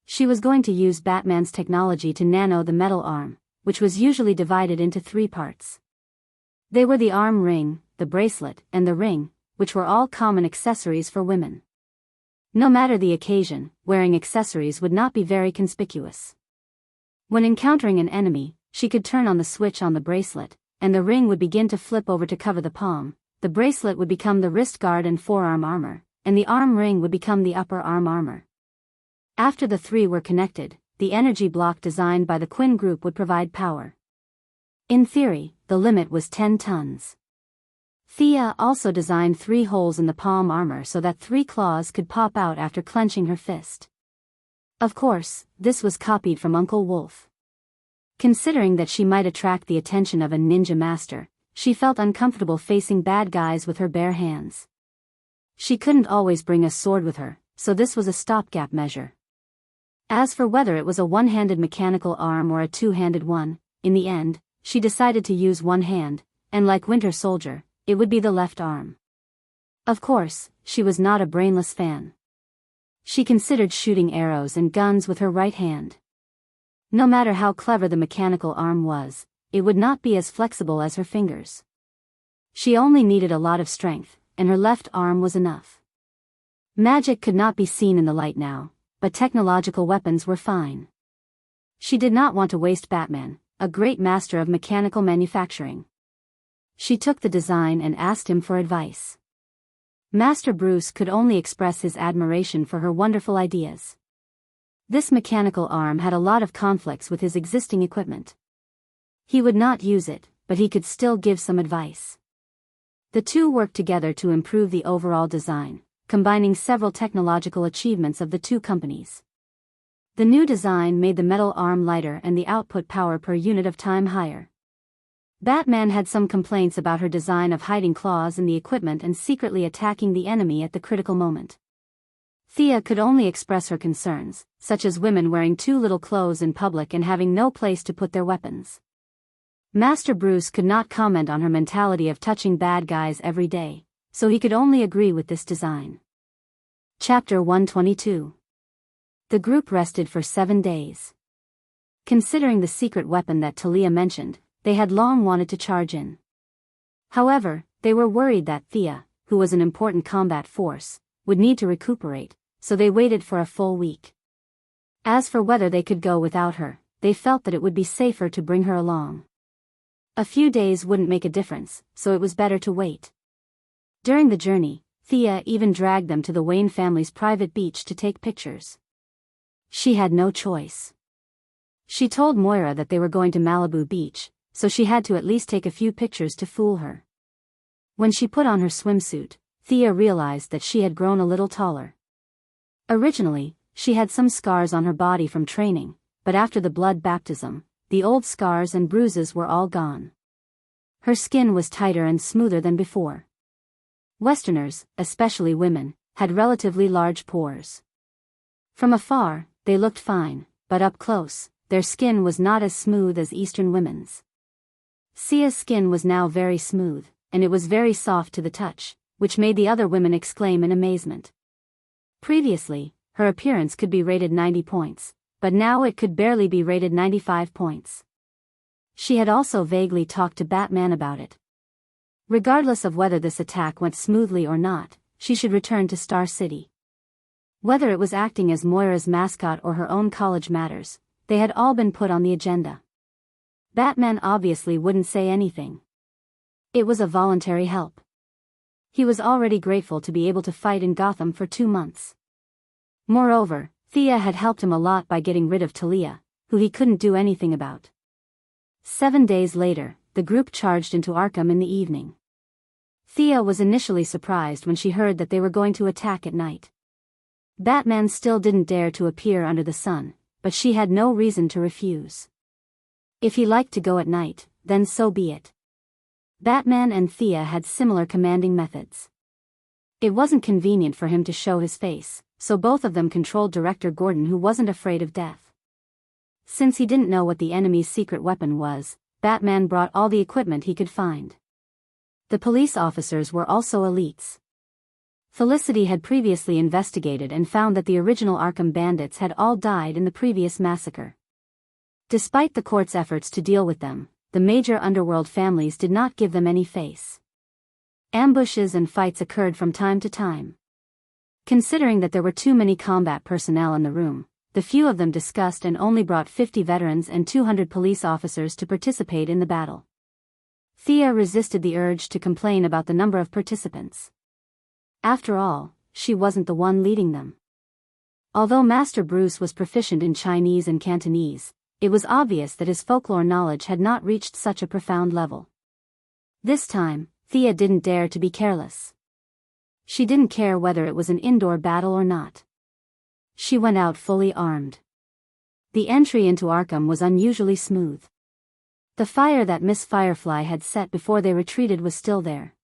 She was going to use Batman's technology to nano the metal arm, which was usually divided into 3 parts. They were the arm ring, the bracelet, and the ring, which were all common accessories for women. No matter the occasion, wearing accessories would not be very conspicuous. When encountering an enemy, she could turn on the switch on the bracelet, and the ring would begin to flip over to cover the palm, the bracelet would become the wrist guard and forearm armor, and the arm ring would become the upper arm armor. After the 3 were connected, the energy block designed by the Quinn Group would provide power. In theory, the limit was 10 tons. Thea also designed 3 holes in the palm armor so that 3 claws could pop out after clenching her fist. Of course, this was copied from Uncle Wolf. Considering that she might attract the attention of a ninja master, she felt uncomfortable facing bad guys with her bare hands. She couldn't always bring a sword with her, so this was a stopgap measure. As for whether it was a one-handed mechanical arm or a two-handed one, in the end, she decided to use one hand, and like Winter Soldier, it would be the left arm. Of course, she was not a brainless fan. She considered shooting arrows and guns with her right hand. No matter how clever the mechanical arm was, it would not be as flexible as her fingers. She only needed a lot of strength, and her left arm was enough. Magic could not be seen in the light now, but technological weapons were fine. She did not want to waste Batman, a great master of mechanical manufacturing. She took the design and asked him for advice. Master Bruce could only express his admiration for her wonderful ideas. This mechanical arm had a lot of conflicts with his existing equipment. He would not use it, but he could still give some advice. The two worked together to improve the overall design, combining several technological achievements of the two companies. The new design made the metal arm lighter and the output power per unit of time higher. Batman had some complaints about her design of hiding claws in the equipment and secretly attacking the enemy at the critical moment. Thea could only express her concerns, such as women wearing too little clothes in public and having no place to put their weapons. Master Bruce could not comment on her mentality of touching bad guys every day, so he could only agree with this design. Chapter 122. The group rested for 7 days. Considering the secret weapon that Talia mentioned, they had long wanted to charge in. However, they were worried that Thea, who was an important combat force, would need to recuperate, so they waited for a full week. As for whether they could go without her, they felt that it would be safer to bring her along. A few days wouldn't make a difference, so it was better to wait. During the journey, Thea even dragged them to the Wayne family's private beach to take pictures. She had no choice. She told Moira that they were going to Malibu Beach, so she had to at least take a few pictures to fool her. When she put on her swimsuit, Thea realized that she had grown a little taller. Originally, she had some scars on her body from training, but after the blood baptism, the old scars and bruises were all gone. Her skin was tighter and smoother than before. Westerners, especially women, had relatively large pores. From afar, they looked fine, but up close, their skin was not as smooth as Eastern women's. Sia's skin was now very smooth, and it was very soft to the touch, which made the other women exclaim in amazement. Previously, her appearance could be rated 90 points, but now it could barely be rated 95 points. She had also vaguely talked to Batman about it. Regardless of whether this attack went smoothly or not, she should return to Star City. Whether it was acting as Moira's mascot or her own college matters, they had all been put on the agenda. Batman obviously wouldn't say anything. It was a voluntary help. He was already grateful to be able to fight in Gotham for 2 months. Moreover, Thea had helped him a lot by getting rid of Talia, who he couldn't do anything about. 7 days later, the group charged into Arkham in the evening. Thea was initially surprised when she heard that they were going to attack at night. Batman still didn't dare to appear under the sun, but she had no reason to refuse. If he liked to go at night, then so be it. Batman and Thea had similar commanding methods. It wasn't convenient for him to show his face, so both of them controlled Director Gordon, who wasn't afraid of death. Since he didn't know what the enemy's secret weapon was, Batman brought all the equipment he could find. The police officers were also elites. Felicity had previously investigated and found that the original Arkham bandits had all died in the previous massacre. Despite the court's efforts to deal with them, the major underworld families did not give them any face. Ambushes and fights occurred from time to time. Considering that there were too many combat personnel in the room, the few of them discussed and only brought 50 veterans and 200 police officers to participate in the battle. Thea resisted the urge to complain about the number of participants. After all, she wasn't the one leading them. Although Master Bruce was proficient in Chinese and Cantonese, it was obvious that his folklore knowledge had not reached such a profound level. This time, Thea didn't dare to be careless. She didn't care whether it was an indoor battle or not. She went out fully armed. The entry into Arkham was unusually smooth. The fire that Miss Firefly had set before they retreated was still there.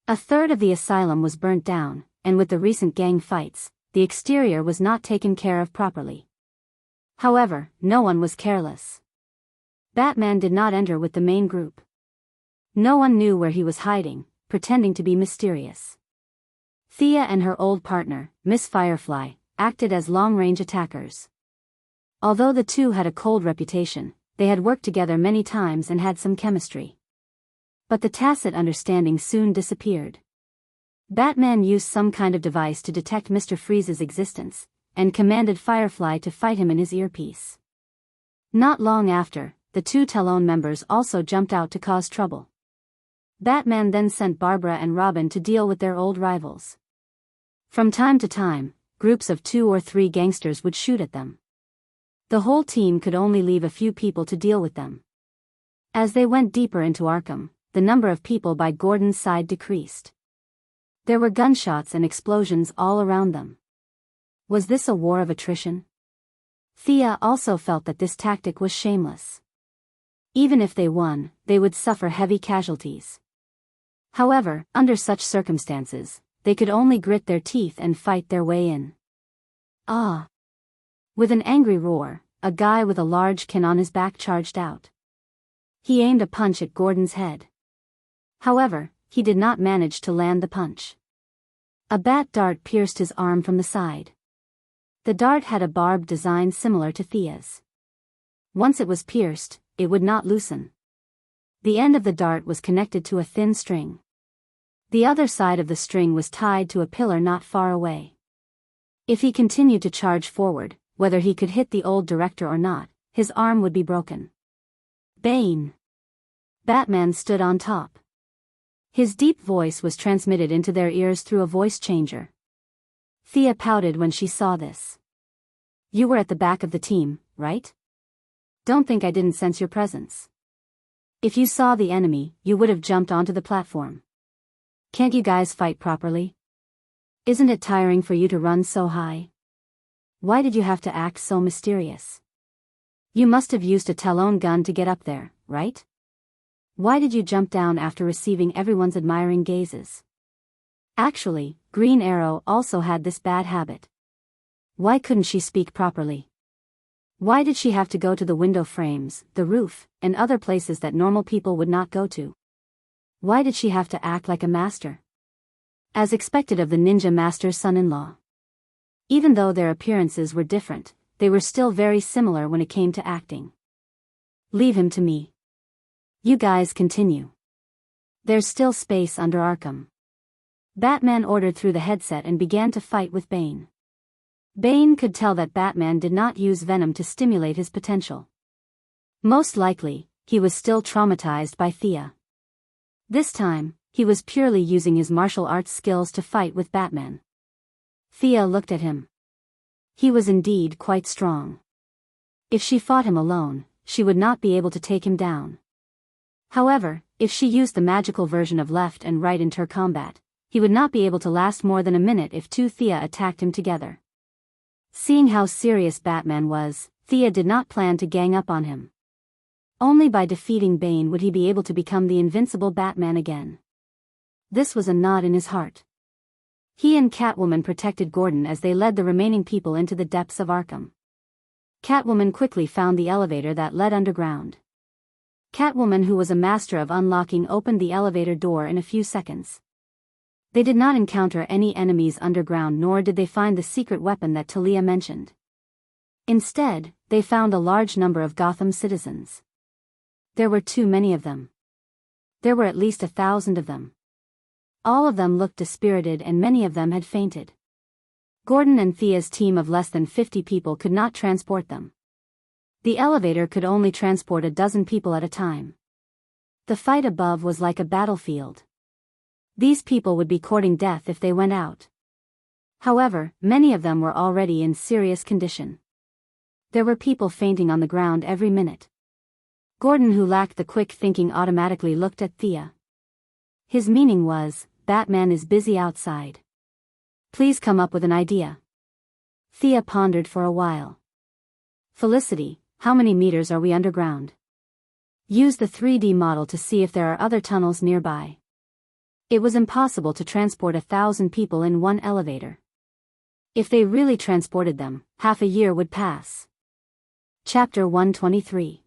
A third of the asylum was burnt down, and with the recent gang fights, the exterior was not taken care of properly. However, no one was careless. Batman did not enter with the main group. No one knew where he was hiding, pretending to be mysterious. Thea and her old partner, Miss Firefly, acted as long-range attackers. Although the two had a cold reputation, they had worked together many times and had some chemistry. But the tacit understanding soon disappeared. Batman used some kind of device to detect Mr. Freeze's existence, and commanded Firefly to fight him in his earpiece. Not long after, the two Talon members also jumped out to cause trouble. Batman then sent Barbara and Robin to deal with their old rivals. From time to time, groups of 2 or 3 gangsters would shoot at them. The whole team could only leave a few people to deal with them. As they went deeper into Arkham, the number of people by Gordon's side decreased. There were gunshots and explosions all around them. Was this a war of attrition? Thea also felt that this tactic was shameless. Even if they won, they would suffer heavy casualties. However, under such circumstances, they could only grit their teeth and fight their way in. Ah! With an angry roar, a guy with a large can on his back charged out. He aimed a punch at Gordon's head. However, he did not manage to land the punch. A bat dart pierced his arm from the side. The dart had a barbed design similar to Thea's. Once it was pierced, it would not loosen. The end of the dart was connected to a thin string. The other side of the string was tied to a pillar not far away. If he continued to charge forward, whether he could hit the old director or not, his arm would be broken. Bane. Batman stood on top. His deep voice was transmitted into their ears through a voice changer. Thea pouted when she saw this. You were at the back of the team, right? Don't think I didn't sense your presence. If you saw the enemy, you would have jumped onto the platform. Can't you guys fight properly? Isn't it tiring for you to run so high? Why did you have to act so mysterious? You must have used a Talon gun to get up there, right? Why did you jump down after receiving everyone's admiring gazes? Actually, Green Arrow also had this bad habit. Why couldn't she speak properly? Why did she have to go to the window frames, the roof, and other places that normal people would not go to? Why did she have to act like a master? As expected of the ninja master's son-in-law. Even though their appearances were different, they were still very similar when it came to acting. Leave him to me. You guys continue. There's still space under Arkham. Batman ordered through the headset and began to fight with Bane. Bane could tell that Batman did not use venom to stimulate his potential. Most likely, he was still traumatized by Thea. This time, he was purely using his martial arts skills to fight with Batman. Thea looked at him. He was indeed quite strong. If she fought him alone, she would not be able to take him down. However, if she used the magical version of left and right inter-combat, he would not be able to last more than a minute if two Thea attacked him together. Seeing how serious Batman was, Thea did not plan to gang up on him. Only by defeating Bane would he be able to become the invincible Batman again. This was a knot in his heart. He and Catwoman protected Gordon as they led the remaining people into the depths of Arkham. Catwoman quickly found the elevator that led underground. Catwoman, who was a master of unlocking, opened the elevator door in a few seconds. They did not encounter any enemies underground, nor did they find the secret weapon that Talia mentioned. Instead, they found a large number of Gotham citizens. There were too many of them. There were at least 1,000 of them. All of them looked dispirited and many of them had fainted. Gordon and Thea's team of less than 50 people could not transport them. The elevator could only transport a dozen people at a time. The fight above was like a battlefield. These people would be courting death if they went out. However, many of them were already in serious condition. There were people fainting on the ground every minute. Gordon, who lacked the quick thinking, automatically looked at Thea. His meaning was, Batman is busy outside. Please come up with an idea. Thea pondered for a while. Felicity, how many meters are we underground? Use the 3D model to see if there are other tunnels nearby. It was impossible to transport 1,000 people in one elevator. If they really transported them, half a year would pass. Chapter 123.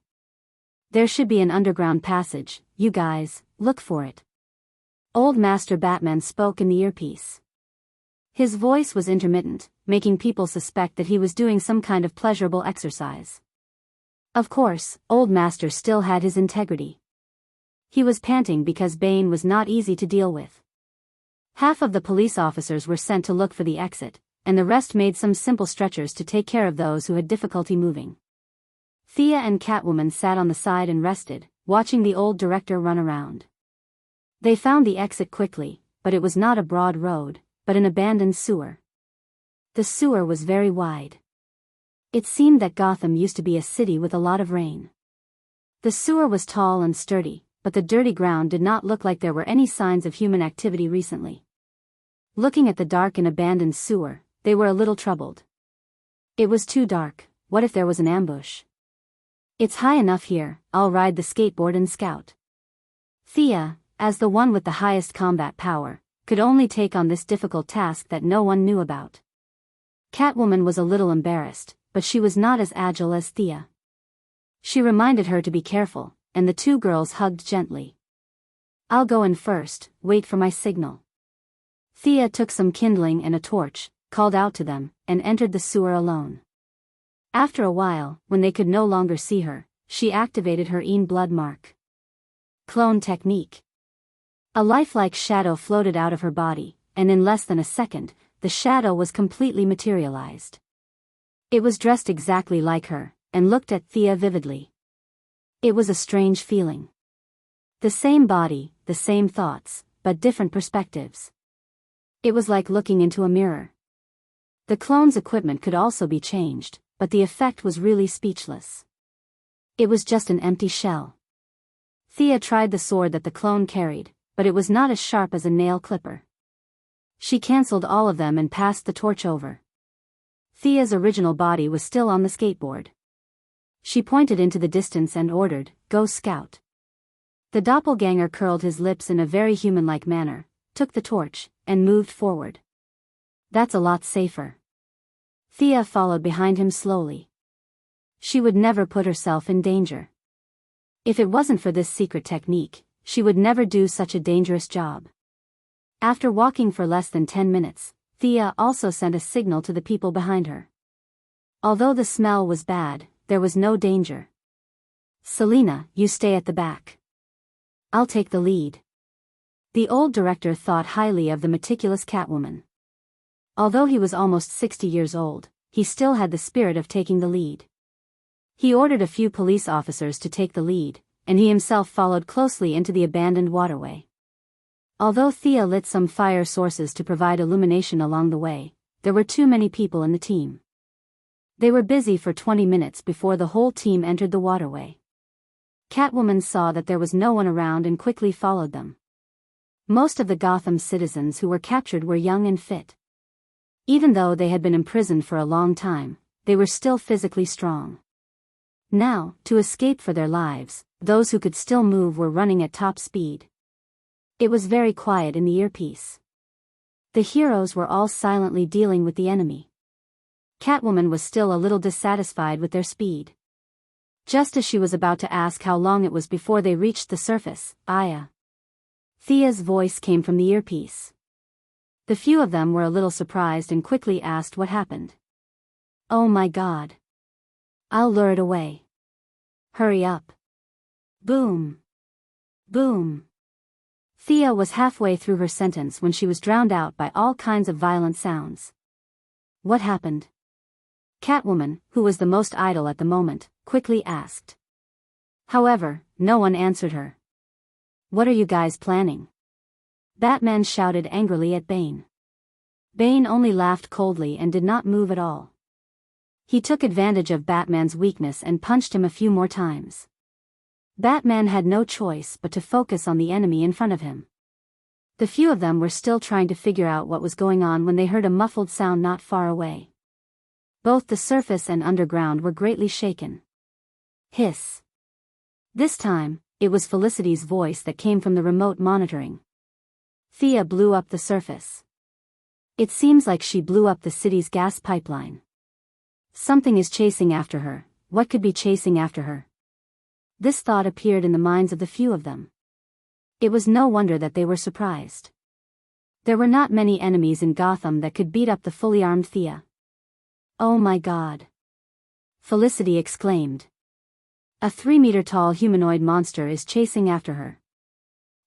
There should be an underground passage, you guys, look for it. Old Master Batman spoke in the earpiece. His voice was intermittent, making people suspect that he was doing some kind of pleasurable exercise. Of course, Old Master still had his integrity. He was panting because Bane was not easy to deal with. Half of the police officers were sent to look for the exit, and the rest made some simple stretchers to take care of those who had difficulty moving. Thea and Catwoman sat on the side and rested, watching the old director run around. They found the exit quickly, but it was not a broad road, but an abandoned sewer. The sewer was very wide. It seemed that Gotham used to be a city with a lot of rain. The sewer was tall and sturdy, but the dirty ground did not look like there were any signs of human activity recently. Looking at the dark and abandoned sewer, they were a little troubled. It was too dark. What if there was an ambush? It's high enough here, I'll ride the skateboard and scout. Thea, as the one with the highest combat power, could only take on this difficult task that no one knew about. Catwoman was a little embarrassed, but she was not as agile as Thea. She reminded her to be careful, and the two girls hugged gently. I'll go in first, wait for my signal. Thea took some kindling and a torch, called out to them, and entered the sewer alone. After a while, when they could no longer see her, she activated her blood mark. Clone technique. A lifelike shadow floated out of her body, and in less than a second, the shadow was completely materialized. It was dressed exactly like her, and looked at Thea vividly. It was a strange feeling. The same body, the same thoughts, but different perspectives. It was like looking into a mirror. The clone's equipment could also be changed, but the effect was really speechless. It was just an empty shell. Thea tried the sword that the clone carried, but it was not as sharp as a nail clipper. She cancelled all of them and passed the torch over. Thea's original body was still on the skateboard. She pointed into the distance and ordered, "Go scout." The doppelganger curled his lips in a very human-like manner, took the torch, and moved forward. That's a lot safer. Thea followed behind him slowly. She would never put herself in danger. If it wasn't for this secret technique, she would never do such a dangerous job. After walking for less than 10 minutes, Thea also sent a signal to the people behind her. Although the smell was bad, there was no danger. "Selena, you stay at the back. I'll take the lead." The old director thought highly of the meticulous Catwoman. Although he was almost 60 years old, he still had the spirit of taking the lead. He ordered a few police officers to take the lead, and he himself followed closely into the abandoned waterway. Although Thea lit some fire sources to provide illumination along the way, there were too many people in the team. They were busy for 20 minutes before the whole team entered the waterway. Catwoman saw that there was no one around and quickly followed them. Most of the Gotham citizens who were captured were young and fit. Even though they had been imprisoned for a long time, they were still physically strong. Now, to escape for their lives, those who could still move were running at top speed. It was very quiet in the earpiece. The heroes were all silently dealing with the enemy. Catwoman was still a little dissatisfied with their speed. Just as she was about to ask how long it was before they reached the surface, Aya. Thea's voice came from the earpiece. The few of them were a little surprised and quickly asked what happened. "Oh my God. I'll lure it away. Hurry up." Boom. Boom. Thea was halfway through her sentence when she was drowned out by all kinds of violent sounds. What happened? Catwoman, who was the most idle at the moment, quickly asked. However, no one answered her. "What are you guys planning?" Batman shouted angrily at Bane. Bane only laughed coldly and did not move at all. He took advantage of Batman's weakness and punched him a few more times. Batman had no choice but to focus on the enemy in front of him. The few of them were still trying to figure out what was going on when they heard a muffled sound not far away. Both the surface and underground were greatly shaken. Hiss. This time, it was Felicity's voice that came from the remote monitoring. Thea blew up the surface. It seems like she blew up the city's gas pipeline. Something is chasing after her. What could be chasing after her? This thought appeared in the minds of the few of them. It was no wonder that they were surprised. There were not many enemies in Gotham that could beat up the fully armed Thea. "Oh my God!" Felicity exclaimed. "A 3-meter-tall humanoid monster is chasing after her."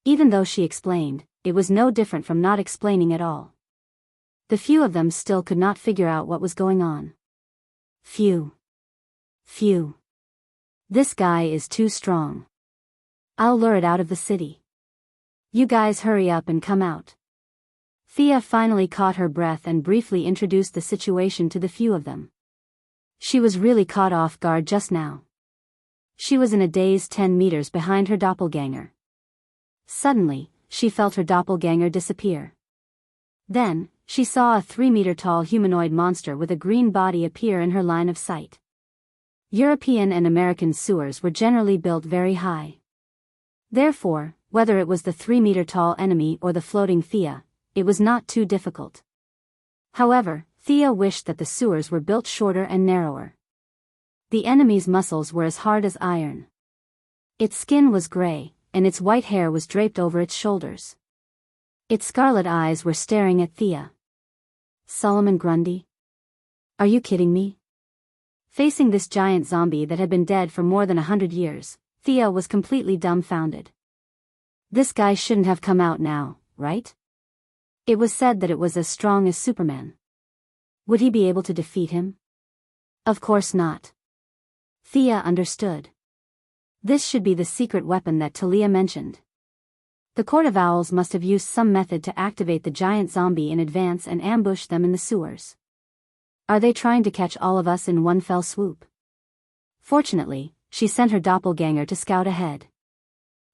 Even though she explained, it was no different from not explaining at all. The few of them still could not figure out what was going on. Phew. Phew. This guy is too strong. I'll lure it out of the city. You guys hurry up and come out. Thea finally caught her breath and briefly introduced the situation to the few of them. She was really caught off guard just now. She was in a daze 10 meters behind her doppelganger. Suddenly, she felt her doppelganger disappear. Then, she saw a 3-meter-tall humanoid monster with a green body appear in her line of sight. European and American sewers were generally built very high. Therefore, whether it was the 3-meter-tall enemy or the floating Thea, it was not too difficult. However, Thea wished that the sewers were built shorter and narrower. The enemy's muscles were as hard as iron. Its skin was gray, and its white hair was draped over its shoulders. Its scarlet eyes were staring at Thea. Solomon Grundy? Are you kidding me? Facing this giant zombie that had been dead for more than 100 years, Thea was completely dumbfounded. This guy shouldn't have come out now, right? It was said that it was as strong as Superman. Would he be able to defeat him? Of course not. Thea understood. This should be the secret weapon that Talia mentioned. The Court of Owls must have used some method to activate the giant zombie in advance and ambush them in the sewers. Are they trying to catch all of us in one fell swoop? Fortunately, she sent her doppelganger to scout ahead.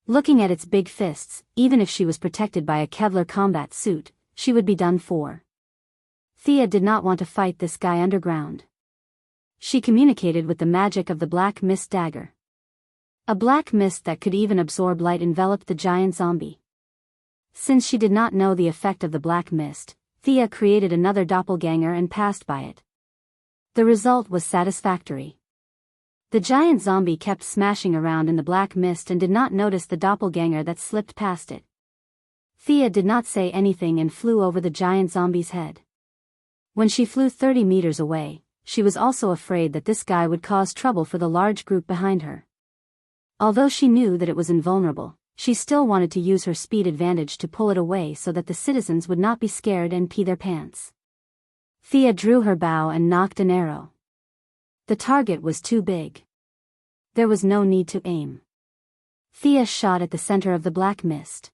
Looking at its big fists, even if she was protected by a Kevlar combat suit, she would be done for. Thea did not want to fight this guy underground. She communicated with the magic of the black mist dagger. A black mist that could even absorb light enveloped the giant zombie. Since she did not know the effect of the black mist, Thea created another doppelganger and passed by it. The result was satisfactory. The giant zombie kept smashing around in the black mist and did not notice the doppelganger that slipped past it. Thea did not say anything and flew over the giant zombie's head. When she flew 30 meters away, she was also afraid that this guy would cause trouble for the large group behind her. Although she knew that it was invulnerable, she still wanted to use her speed advantage to pull it away so that the citizens would not be scared and pee their pants. Thea drew her bow and nocked an arrow. The target was too big. There was no need to aim. Thea shot at the center of the black mist.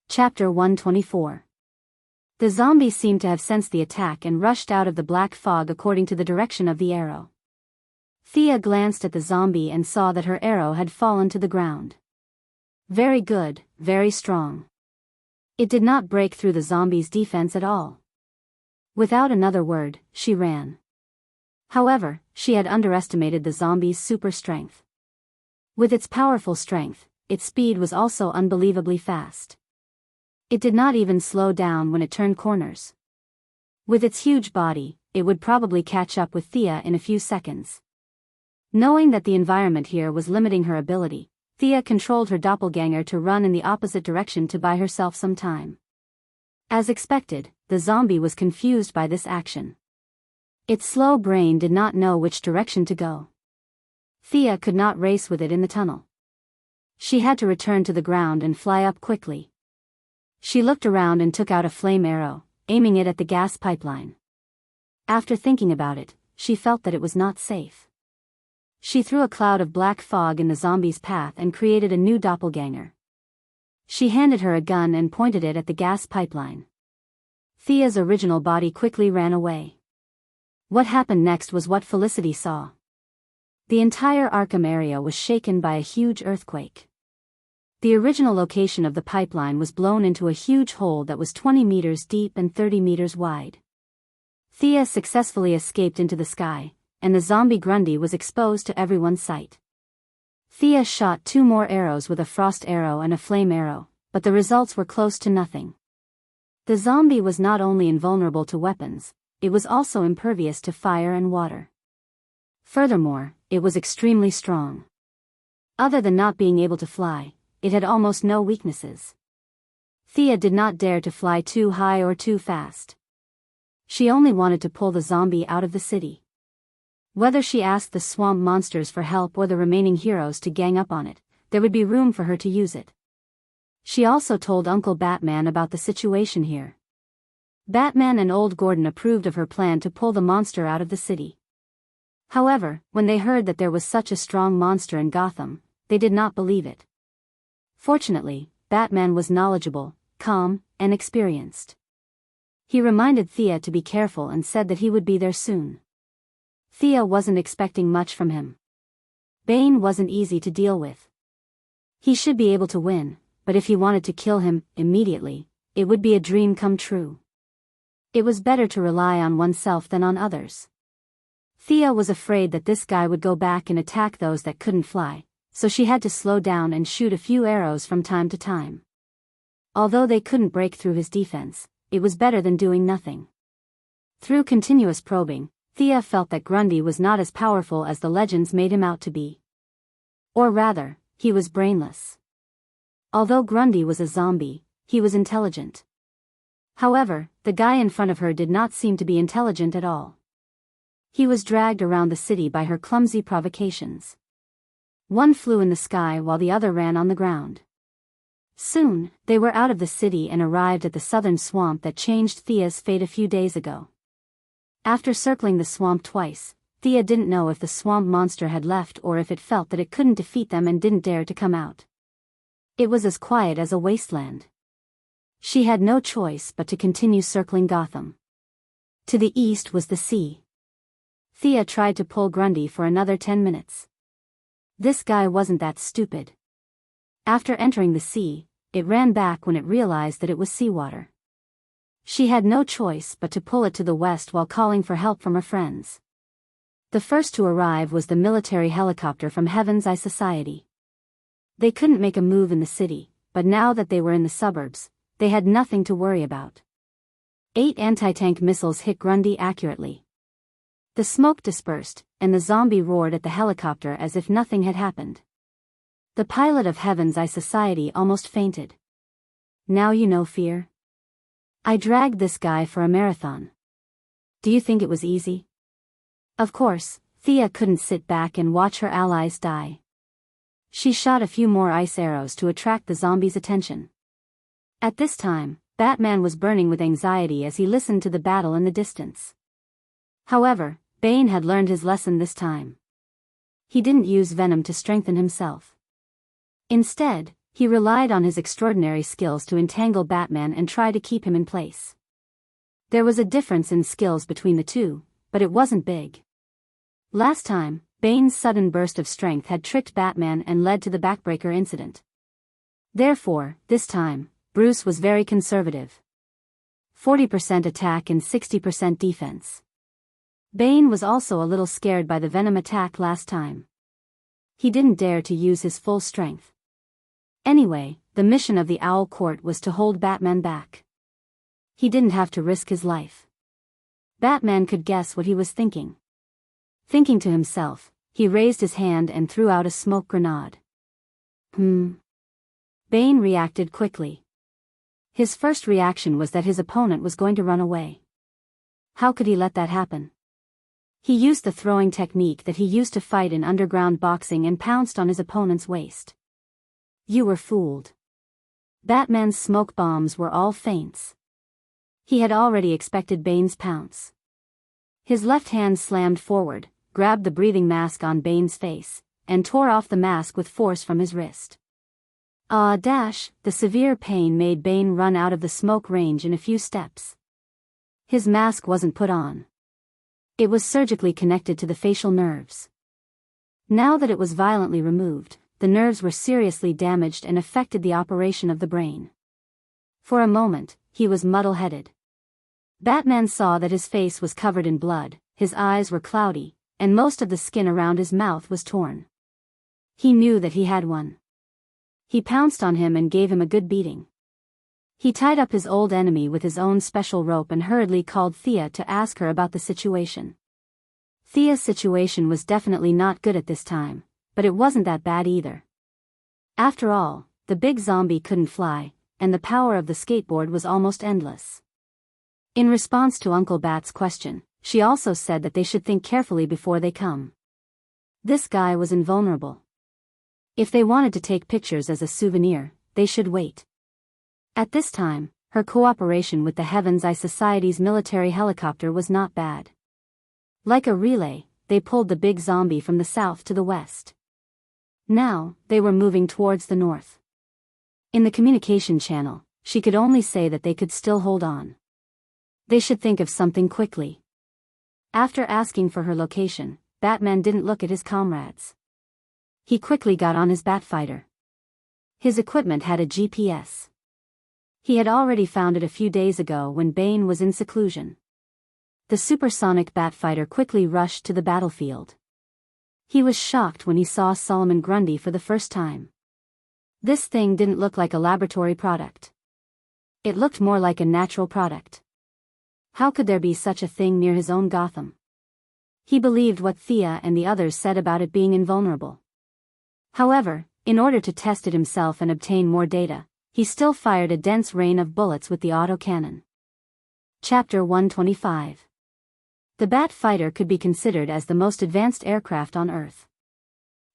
Chapter 124. The zombie seemed to have sensed the attack and rushed out of the black fog according to the direction of the arrow. Thea glanced at the zombie and saw that her arrow had fallen to the ground. Very good, very strong. It did not break through the zombie's defense at all. Without another word, she ran. However, she had underestimated the zombie's super strength. With its powerful strength, its speed was also unbelievably fast. It did not even slow down when it turned corners. With its huge body, it would probably catch up with Thea in a few seconds. Knowing that the environment here was limiting her ability, Thea controlled her doppelganger to run in the opposite direction to buy herself some time. As expected, the zombie was confused by this action. Its slow brain did not know which direction to go. Thea could not race with it in the tunnel. She had to return to the ground and fly up quickly. She looked around and took out a flame arrow, aiming it at the gas pipeline. After thinking about it, she felt that it was not safe. She threw a cloud of black fog in the zombie's path and created a new doppelganger. She handed her a gun and pointed it at the gas pipeline. Thea's original body quickly ran away. What happened next was what Felicity saw. The entire Arkham area was shaken by a huge earthquake. The original location of the pipeline was blown into a huge hole that was 20 meters deep and 30 meters wide. Thea successfully escaped into the sky, and the zombie Grundy was exposed to everyone's sight. Thea shot 2 more arrows with a frost arrow and a flame arrow, but the results were close to nothing. The zombie was not only invulnerable to weapons, it was also impervious to fire and water. Furthermore, it was extremely strong. Other than not being able to fly, it had almost no weaknesses. Thea did not dare to fly too high or too fast. She only wanted to pull the zombie out of the city. Whether she asked the swamp monsters for help or the remaining heroes to gang up on it, there would be room for her to use it. She also told Uncle Batman about the situation here. Batman and Old Gordon approved of her plan to pull the monster out of the city. However, when they heard that there was such a strong monster in Gotham, they did not believe it. Fortunately, Batman was knowledgeable, calm, and experienced. He reminded Thea to be careful and said that he would be there soon. Thea wasn't expecting much from him. Bane wasn't easy to deal with. He should be able to win, but if he wanted to kill him immediately, it would be a dream come true. It was better to rely on oneself than on others. Thea was afraid that this guy would go back and attack those that couldn't fly, so she had to slow down and shoot a few arrows from time to time. Although they couldn't break through his defense, it was better than doing nothing. Through continuous probing, Thea felt that Grundy was not as powerful as the legends made him out to be. Or rather, he was brainless. Although Grundy was a zombie, he was intelligent. However, the guy in front of her did not seem to be intelligent at all. He was dragged around the city by her clumsy provocations. One flew in the sky while the other ran on the ground. Soon, they were out of the city and arrived at the southern swamp that changed Thea's fate a few days ago. After circling the swamp twice, Thea didn't know if the swamp monster had left or if it felt that it couldn't defeat them and didn't dare to come out. It was as quiet as a wasteland. She had no choice but to continue circling Gotham. To the east was the sea. Thea tried to pull Grundy for another 10 minutes. This guy wasn't that stupid. After entering the sea, it ran back when it realized that it was seawater. She had no choice but to pull it to the west while calling for help from her friends. The first to arrive was the military helicopter from Heaven's Eye Society. They couldn't make a move in the city, but now that they were in the suburbs, they had nothing to worry about. 8 anti-tank missiles hit Grundy accurately. The smoke dispersed, and the zombie roared at the helicopter as if nothing had happened. The pilot of Heaven's Eye Society almost fainted. Now you know fear? I dragged this guy for a marathon. Do you think it was easy? Of course, Thea couldn't sit back and watch her allies die. She shot a few more ice arrows to attract the zombies' attention. At this time, Batman was burning with anxiety as he listened to the battle in the distance. However, Bane had learned his lesson this time. He didn't use venom to strengthen himself. Instead, he relied on his extraordinary skills to entangle Batman and try to keep him in place. There was a difference in skills between the two, but it wasn't big. Last time, Bane's sudden burst of strength had tricked Batman and led to the backbreaker incident. Therefore, this time, Bruce was very conservative. 40% attack and 60% defense. Bane was also a little scared by the venom attack last time. He didn't dare to use his full strength. Anyway, the mission of the Owl Court was to hold Batman back. He didn't have to risk his life. Batman could guess what he was thinking. Thinking to himself, he raised his hand and threw out a smoke grenade. Bane reacted quickly. His first reaction was that his opponent was going to run away. How could he let that happen? He used the throwing technique that he used to fight in underground boxing and pounced on his opponent's waist. You were fooled. Batman's smoke bombs were all feints. He had already expected Bane's pounce. His left hand slammed forward, grabbed the breathing mask on Bane's face, and tore off the mask with force from his wrist. The severe pain made Bane run out of the smoke range in a few steps. His mask wasn't put on. It was surgically connected to the facial nerves. Now that it was violently removed, the nerves were seriously damaged and affected the operation of the brain. For a moment, he was muddle-headed. Batman saw that his face was covered in blood, his eyes were cloudy, and most of the skin around his mouth was torn. He knew that he had won. He pounced on him and gave him a good beating. He tied up his old enemy with his own special rope and hurriedly called Thea to ask her about the situation. Thea's situation was definitely not good at this time, but it wasn't that bad either. After all, the big zombie couldn't fly, and the power of the skateboard was almost endless. In response to Uncle Bat's question, she also said that they should think carefully before they come. This guy was invulnerable. If they wanted to take pictures as a souvenir, they should wait. At this time, her cooperation with the Heaven's Eye Society's military helicopter was not bad. Like a relay, they pulled the big zombie from the south to the west. Now, they were moving towards the north. In the communication channel, she could only say that they could still hold on. They should think of something quickly. After asking for her location, Batman didn't look at his comrades. He quickly got on his Batfighter. His equipment had a GPS. He had already found it a few days ago when Bane was in seclusion. The supersonic Batfighter quickly rushed to the battlefield. He was shocked when he saw Solomon Grundy for the first time. This thing didn't look like a laboratory product. It looked more like a natural product. How could there be such a thing near his own Gotham? He believed what Thea and the others said about it being invulnerable. However, in order to test it himself and obtain more data, he still fired a dense rain of bullets with the autocannon. Chapter 125. The Bat Fighter could be considered as the most advanced aircraft on Earth.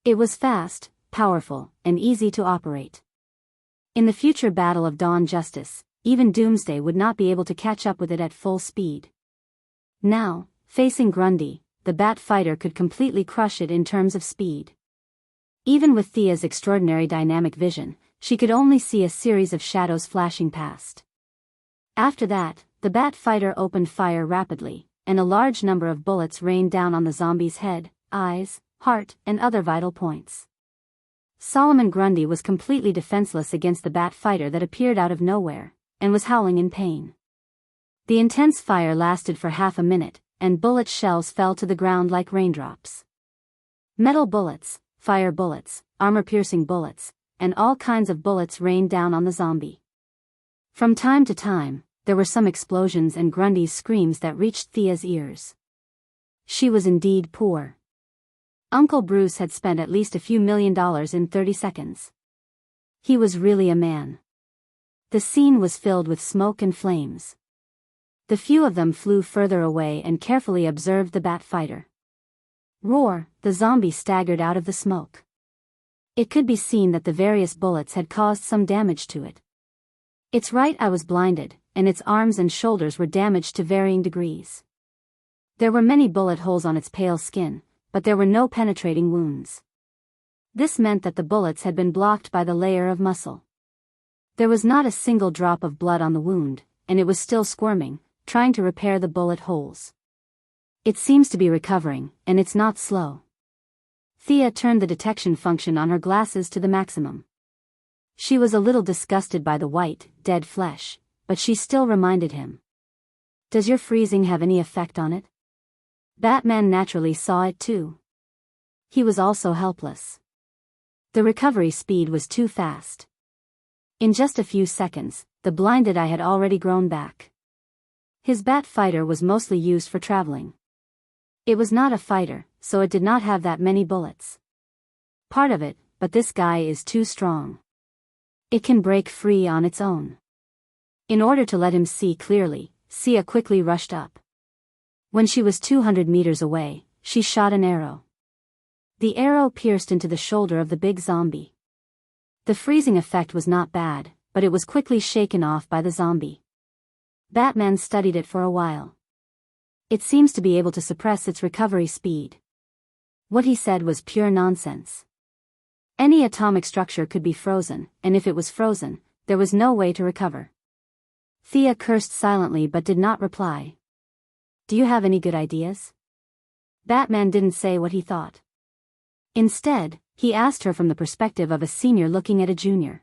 It was fast, powerful, and easy to operate. In the future Battle of Dawn Justice, even Doomsday would not be able to catch up with it at full speed. Now, facing Grundy, the Bat Fighter could completely crush it in terms of speed. Even with Thea's extraordinary dynamic vision, she could only see a series of shadows flashing past. After that, the Bat Fighter opened fire rapidly, and a large number of bullets rained down on the zombie's head, eyes, heart, and other vital points. Solomon Grundy was completely defenseless against the Bat Fighter that appeared out of nowhere, and was howling in pain. The intense fire lasted for half a minute, and bullet shells fell to the ground like raindrops. Metal bullets, fire bullets, armor-piercing bullets, and all kinds of bullets rained down on the zombie. From time to time, there were some explosions and Grundy's screams that reached Thea's ears. She was indeed poor. Uncle Bruce had spent at least a few $1 million in 30 seconds. He was really a man. The scene was filled with smoke and flames. The few of them flew further away and carefully observed the Bat Fighter. Roar, the zombie staggered out of the smoke. It could be seen that the various bullets had caused some damage to it. Its right eye was blinded, and its arms and shoulders were damaged to varying degrees. There were many bullet holes on its pale skin, but there were no penetrating wounds. This meant that the bullets had been blocked by the layer of muscle. There was not a single drop of blood on the wound, and it was still squirming, trying to repair the bullet holes. It seems to be recovering, and it's not slow. Thea turned the detection function on her glasses to the maximum. She was a little disgusted by the white, dead flesh, but she still reminded him. Does your freezing have any effect on it? Batman naturally saw it too. He was also helpless. The recovery speed was too fast. In just a few seconds, the blinded eye had already grown back. His Bat Fighter was mostly used for traveling. It was not a fighter, so it did not have that many bullets. Part of it, but this guy is too strong. It can break free on its own. In order to let him see clearly, Sia quickly rushed up. When she was 200 meters away, she shot an arrow. The arrow pierced into the shoulder of the big zombie. The freezing effect was not bad, but it was quickly shaken off by the zombie. Batman studied it for a while. It seems to be able to suppress its recovery speed. What he said was pure nonsense. Any atomic structure could be frozen, and if it was frozen, there was no way to recover. Thea cursed silently but did not reply. Do you have any good ideas? Batman didn't say what he thought. Instead, he asked her from the perspective of a senior looking at a junior.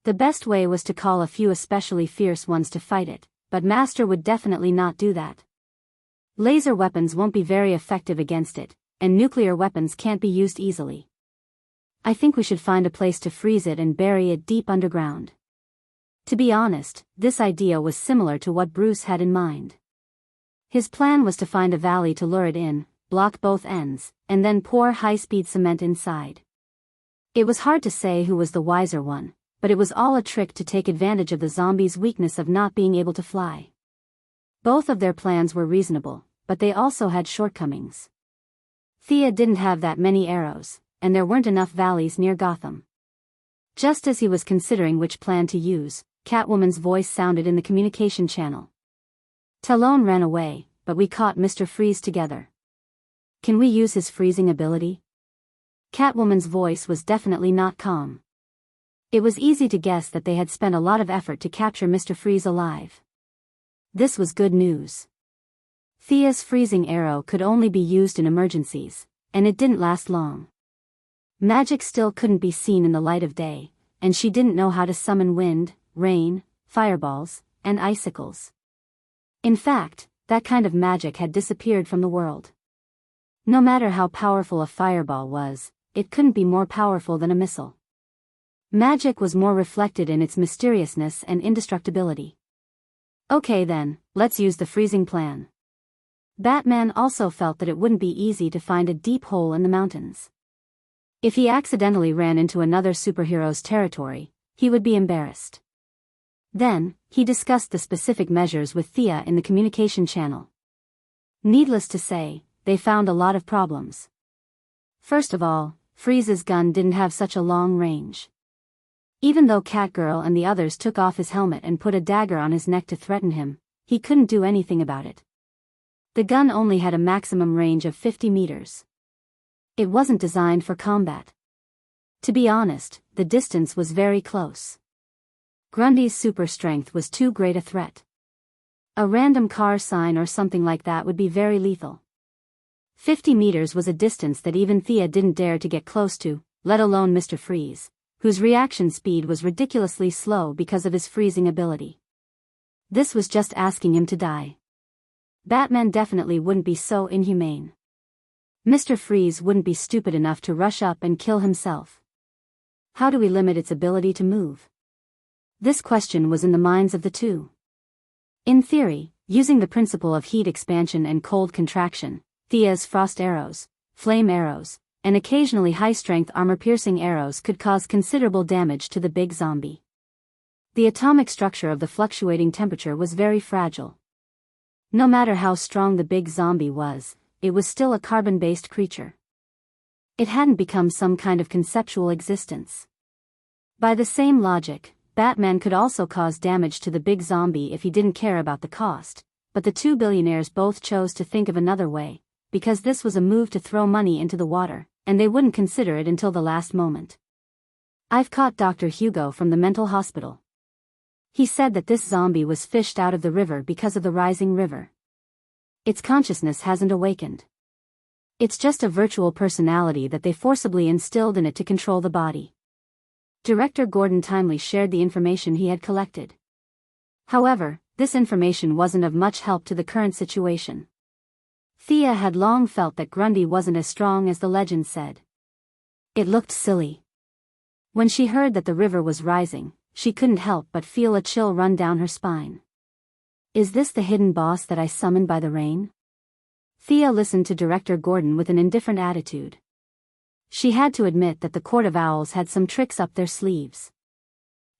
The best way was to call a few especially fierce ones to fight it, but Master would definitely not do that. Laser weapons won't be very effective against it, and nuclear weapons can't be used easily. I think we should find a place to freeze it and bury it deep underground. To be honest, this idea was similar to what Bruce had in mind. His plan was to find a valley to lure it in, block both ends, and then pour high-speed cement inside. It was hard to say who was the wiser one, but it was all a trick to take advantage of the zombie's weakness of not being able to fly. Both of their plans were reasonable, but they also had shortcomings. Thea didn't have that many arrows, and there weren't enough valleys near Gotham. Just as he was considering which plan to use, Catwoman's voice sounded in the communication channel. Talon ran away, but we caught Mr. Freeze together. Can we use his freezing ability? Catwoman's voice was definitely not calm. It was easy to guess that they had spent a lot of effort to capture Mr. Freeze alive. This was good news. Thea's freezing arrow could only be used in emergencies, and it didn't last long. Magic still couldn't be seen in the light of day, and she didn't know how to summon wind, rain, fireballs, and icicles. In fact, that kind of magic had disappeared from the world. No matter how powerful a fireball was, it couldn't be more powerful than a missile. Magic was more reflected in its mysteriousness and indestructibility. Okay then, let's use the freezing plan. Batman also felt that it wouldn't be easy to find a deep hole in the mountains. If he accidentally ran into another superhero's territory, he would be embarrassed. Then, he discussed the specific measures with Thea in the communication channel. Needless to say, they found a lot of problems. First of all, Freeze's gun didn't have such a long range. Even though Catgirl and the others took off his helmet and put a dagger on his neck to threaten him, he couldn't do anything about it. The gun only had a maximum range of 50 meters. It wasn't designed for combat. To be honest, the distance was very close. Grundy's super strength was too great a threat. A random car sign or something like that would be very lethal. 50 meters was a distance that even Thea didn't dare to get close to, let alone Mr. Freeze, whose reaction speed was ridiculously slow because of his freezing ability. This was just asking him to die. Batman definitely wouldn't be so inhumane. Mr. Freeze wouldn't be stupid enough to rush up and kill himself. How do we limit its ability to move? This question was in the minds of the two. In theory, using the principle of heat expansion and cold contraction, Thea's frost arrows, flame arrows, and occasionally high-strength armor-piercing arrows could cause considerable damage to the big zombie. The atomic structure of the fluctuating temperature was very fragile. No matter how strong the big zombie was, it was still a carbon-based creature. It hadn't become some kind of conceptual existence. By the same logic, Batman could also cause damage to the big zombie if he didn't care about the cost, but the two billionaires both chose to think of another way, because this was a move to throw money into the water, and they wouldn't consider it until the last moment. I've caught Dr. Hugo from the mental hospital. He said that this zombie was fished out of the river because of the rising river. Its consciousness hasn't awakened. It's just a virtual personality that they forcibly instilled in it to control the body. Director Gordon timely shared the information he had collected. However, this information wasn't of much help to the current situation. Thea had long felt that Grundy wasn't as strong as the legend said. It looked silly. When she heard that the river was rising, she couldn't help but feel a chill run down her spine. Is this the hidden boss that I summoned by the rain? Thea listened to Director Gordon with an indifferent attitude. She had to admit that the Court of Owls had some tricks up their sleeves.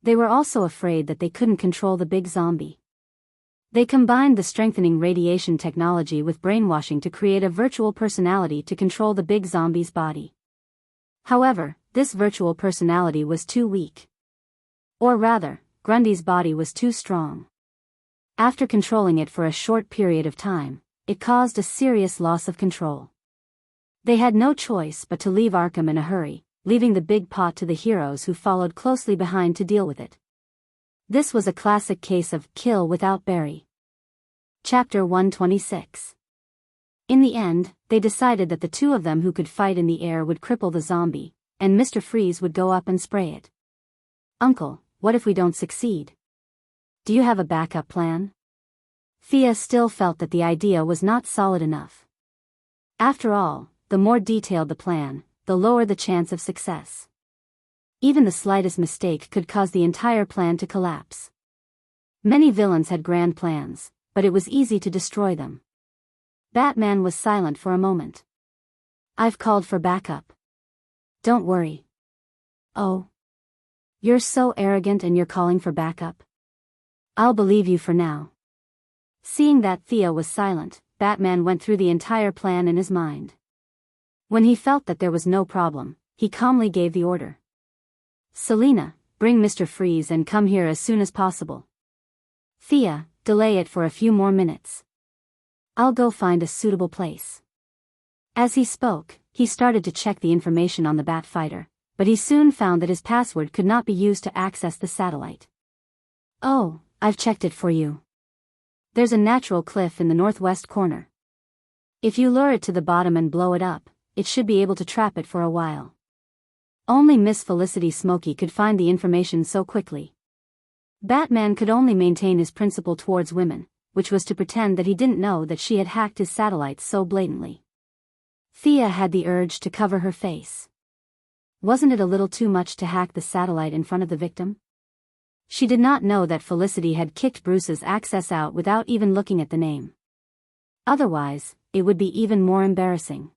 They were also afraid that they couldn't control the big zombie. They combined the strengthening radiation technology with brainwashing to create a virtual personality to control the big zombie's body. However, this virtual personality was too weak. Or rather, Grundy's body was too strong. After controlling it for a short period of time, it caused a serious loss of control. They had no choice but to leave Arkham in a hurry, leaving the big pot to the heroes who followed closely behind to deal with it. This was a classic case of kill without Barry. Chapter 126. In the end, they decided that the two of them who could fight in the air would cripple the zombie, and Mr. Freeze would go up and spray it. Uncle, what if we don't succeed? Do you have a backup plan? Thea still felt that the idea was not solid enough. After all, the more detailed the plan, the lower the chance of success. Even the slightest mistake could cause the entire plan to collapse. Many villains had grand plans, but it was easy to destroy them. Batman was silent for a moment. I've called for backup. Don't worry. Oh. You're so arrogant and you're calling for backup? I'll believe you for now. Seeing that Thea was silent, Batman went through the entire plan in his mind. When he felt that there was no problem, he calmly gave the order. Selina, bring Mr. Freeze and come here as soon as possible. Thea, delay it for a few more minutes. I'll go find a suitable place. As he spoke, he started to check the information on the Bat Fighter, but he soon found that his password could not be used to access the satellite. Oh, I've checked it for you. There's a natural cliff in the northwest corner. If you lure it to the bottom and blow it up, it should be able to trap it for a while. Only Miss Felicity Smoky could find the information so quickly. Batman could only maintain his principle towards women, which was to pretend that he didn't know that she had hacked his satellites so blatantly. Thea had the urge to cover her face. Wasn't it a little too much to hack the satellite in front of the victim? She did not know that Felicity had kicked Bruce's access out without even looking at the name. Otherwise, it would be even more embarrassing.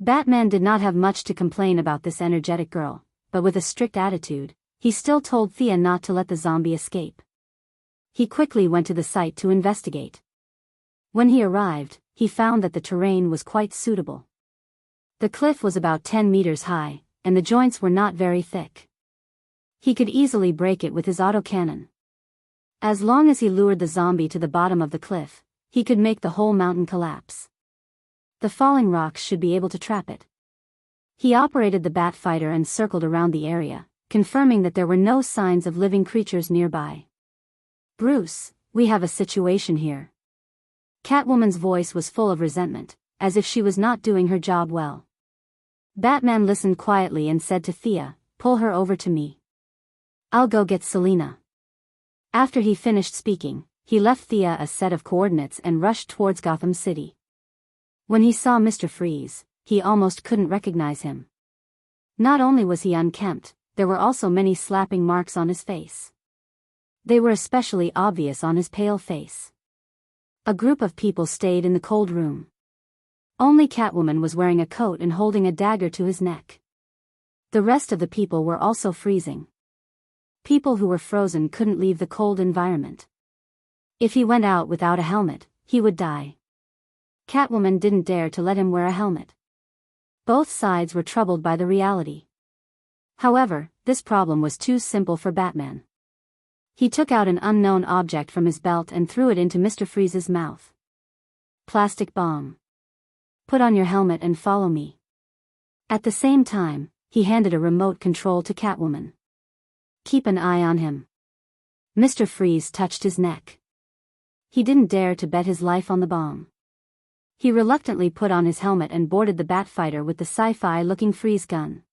Batman did not have much to complain about this energetic girl, but with a strict attitude, he still told Thea not to let the zombie escape. He quickly went to the site to investigate. When he arrived, he found that the terrain was quite suitable. The cliff was about 10 meters high, and the joints were not very thick. He could easily break it with his autocannon. As long as he lured the zombie to the bottom of the cliff, he could make the whole mountain collapse. The falling rocks should be able to trap it. He operated the bat fighter and circled around the area, confirming that there were no signs of living creatures nearby. "Bruce, we have a situation here." Catwoman's voice was full of resentment, as if she was not doing her job well. Batman listened quietly and said to Thea, "Pull her over to me. I'll go get Selina." After he finished speaking, he left Thea a set of coordinates and rushed towards Gotham City. When he saw Mr. Freeze, he almost couldn't recognize him. Not only was he unkempt, there were also many slapping marks on his face. They were especially obvious on his pale face. A group of people stayed in the cold room. Only Catwoman was wearing a coat and holding a dagger to his neck. The rest of the people were also freezing. People who were frozen couldn't leave the cold environment. If he went out without a helmet, he would die. Catwoman didn't dare to let him wear a helmet. Both sides were troubled by the reality. However, this problem was too simple for Batman. He took out an unknown object from his belt and threw it into Mr. Freeze's mouth. "Plastic bomb. Put on your helmet and follow me." At the same time, he handed a remote control to Catwoman. "Keep an eye on him." Mr. Freeze touched his neck. He didn't dare to bet his life on the bomb. He reluctantly put on his helmet and boarded the Batfighter with the sci-fi-looking freeze gun.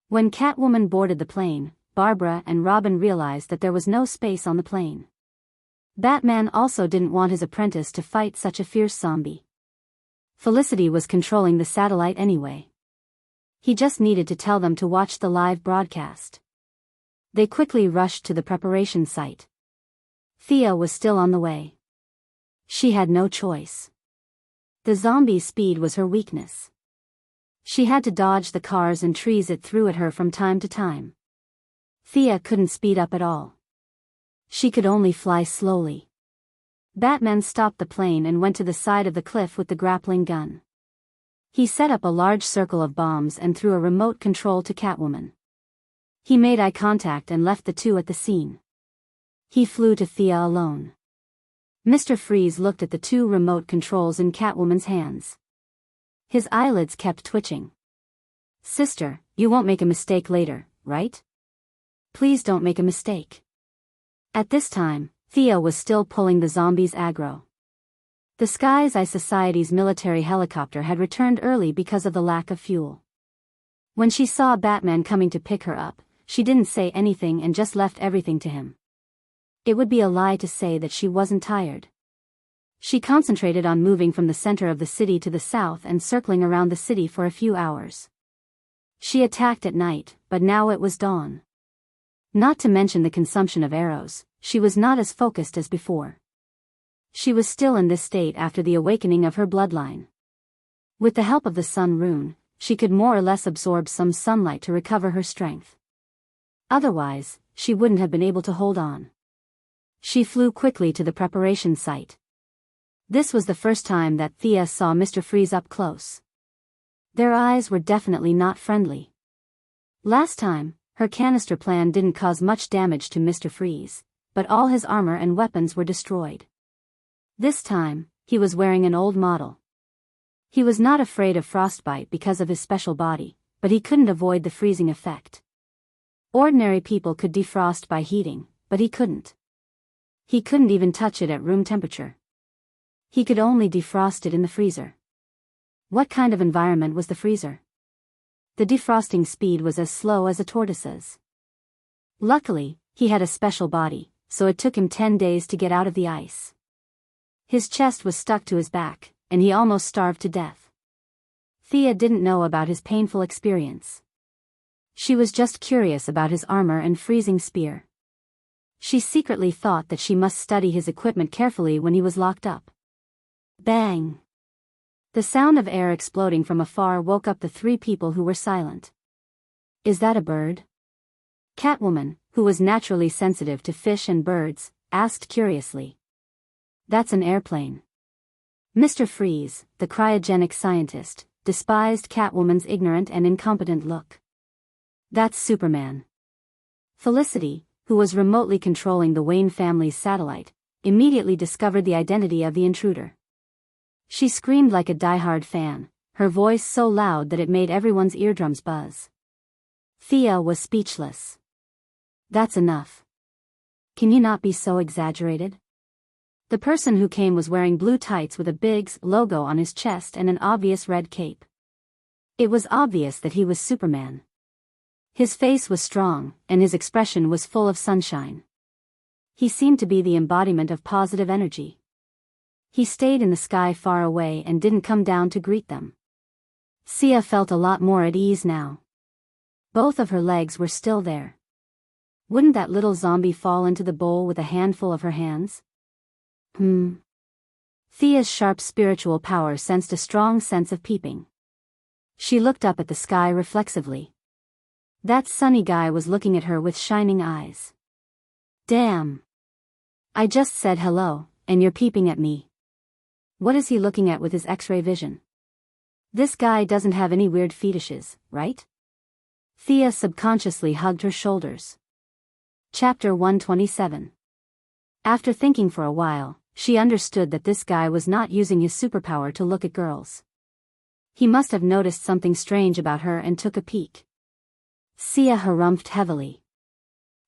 When Catwoman boarded the plane, Barbara and Robin realized that there was no space on the plane. Batman also didn't want his apprentice to fight such a fierce zombie. Felicity was controlling the satellite anyway. He just needed to tell them to watch the live broadcast. They quickly rushed to the preparation site. Thea was still on the way. She had no choice. The zombie's speed was her weakness. She had to dodge the cars and trees it threw at her from time to time. Thea couldn't speed up at all. She could only fly slowly. Batman stopped the plane and went to the side of the cliff with the grappling gun. He set up a large circle of bombs and threw a remote control to Catwoman. He made eye contact and left the two at the scene. He flew to Thea alone. Mr. Freeze looked at the two remote controls in Catwoman's hands. His eyelids kept twitching. "Sister, you won't make a mistake later, right? Please don't make a mistake." At this time, Thea was still pulling the zombies aggro. The Sky's Eye Society's military helicopter had returned early because of the lack of fuel. When she saw Batman coming to pick her up, she didn't say anything and just left everything to him. It would be a lie to say that she wasn't tired. She concentrated on moving from the center of the city to the south and circling around the city for a few hours. She attacked at night, but now it was dawn. Not to mention the consumption of arrows, she was not as focused as before. She was still in this state after the awakening of her bloodline. With the help of the sun rune, she could more or less absorb some sunlight to recover her strength. Otherwise, she wouldn't have been able to hold on. She flew quickly to the preparation site. This was the first time that Thea saw Mr. Freeze up close. Their eyes were definitely not friendly. Last time, her canister plan didn't cause much damage to Mr. Freeze, but all his armor and weapons were destroyed. This time, he was wearing an old model. He was not afraid of frostbite because of his special body, but he couldn't avoid the freezing effect. Ordinary people could defrost by heating, but he couldn't. He couldn't even touch it at room temperature. He could only defrost it in the freezer. What kind of environment was the freezer? The defrosting speed was as slow as a tortoise's. Luckily, he had a special body, so it took him 10 days to get out of the ice. His chest was stuck to his back, and he almost starved to death. Thea didn't know about his painful experience. She was just curious about his armor and freezing spear. She secretly thought that she must study his equipment carefully when he was locked up. Bang! The sound of air exploding from afar woke up the three people who were silent. Is that a bird? Catwoman, who was naturally sensitive to fish and birds, asked curiously. That's an airplane. Mr. Freeze, the cryogenic scientist, despised Catwoman's ignorant and incompetent look. That's Superman. Felicity, who was remotely controlling the Wayne family's satellite, immediately discovered the identity of the intruder. She screamed like a diehard fan, her voice so loud that it made everyone's eardrums buzz. Thea was speechless. That's enough. Can you not be so exaggerated? The person who came was wearing blue tights with a big logo on his chest and an obvious red cape. It was obvious that he was Superman. His face was strong, and his expression was full of sunshine. He seemed to be the embodiment of positive energy. He stayed in the sky far away and didn't come down to greet them. Sia felt a lot more at ease now. Both of her legs were still there. Wouldn't that little zombie fall into the bowl with a handful of her hands? Thea's sharp spiritual power sensed a strong sense of peeping. She looked up at the sky reflexively. That sunny guy was looking at her with shining eyes. Damn. I just said hello, and you're peeping at me. What is he looking at with his X-ray vision? This guy doesn't have any weird fetishes, right? Thea subconsciously hugged her shoulders. Chapter 127. After thinking for a while, she understood that this guy was not using his superpower to look at girls. He must have noticed something strange about her and took a peek. Sia harumphed heavily.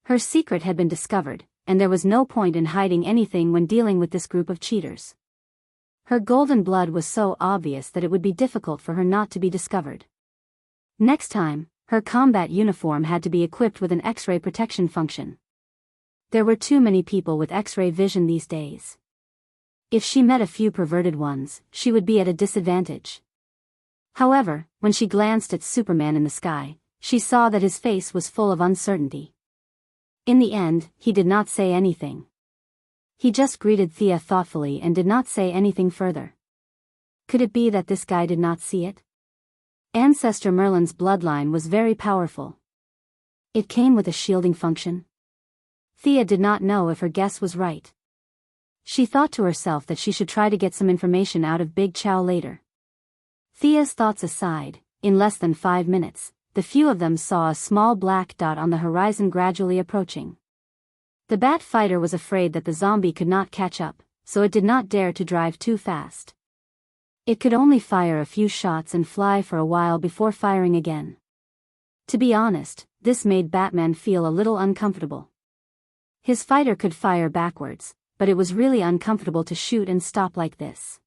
Her secret had been discovered, and there was no point in hiding anything when dealing with this group of cheaters. Her golden blood was so obvious that it would be difficult for her not to be discovered. Next time, her combat uniform had to be equipped with an X-ray protection function. There were too many people with X-ray vision these days. If she met a few perverted ones, she would be at a disadvantage. However, when she glanced at Superman in the sky, she saw that his face was full of uncertainty. In the end, he did not say anything. He just greeted Thea thoughtfully and did not say anything further. Could it be that this guy did not see it? Ancestor Merlin's bloodline was very powerful. It came with a shielding function. Thea did not know if her guess was right. She thought to herself that she should try to get some information out of Big Chow later. Thea's thoughts aside, in less than 5 minutes, the few of them saw a small black dot on the horizon gradually approaching. The bat fighter was afraid that the zombie could not catch up, so it did not dare to drive too fast. It could only fire a few shots and fly for a while before firing again. To be honest, this made Batman feel a little uncomfortable. His fighter could fire backwards, but it was really uncomfortable to shoot and stop like this.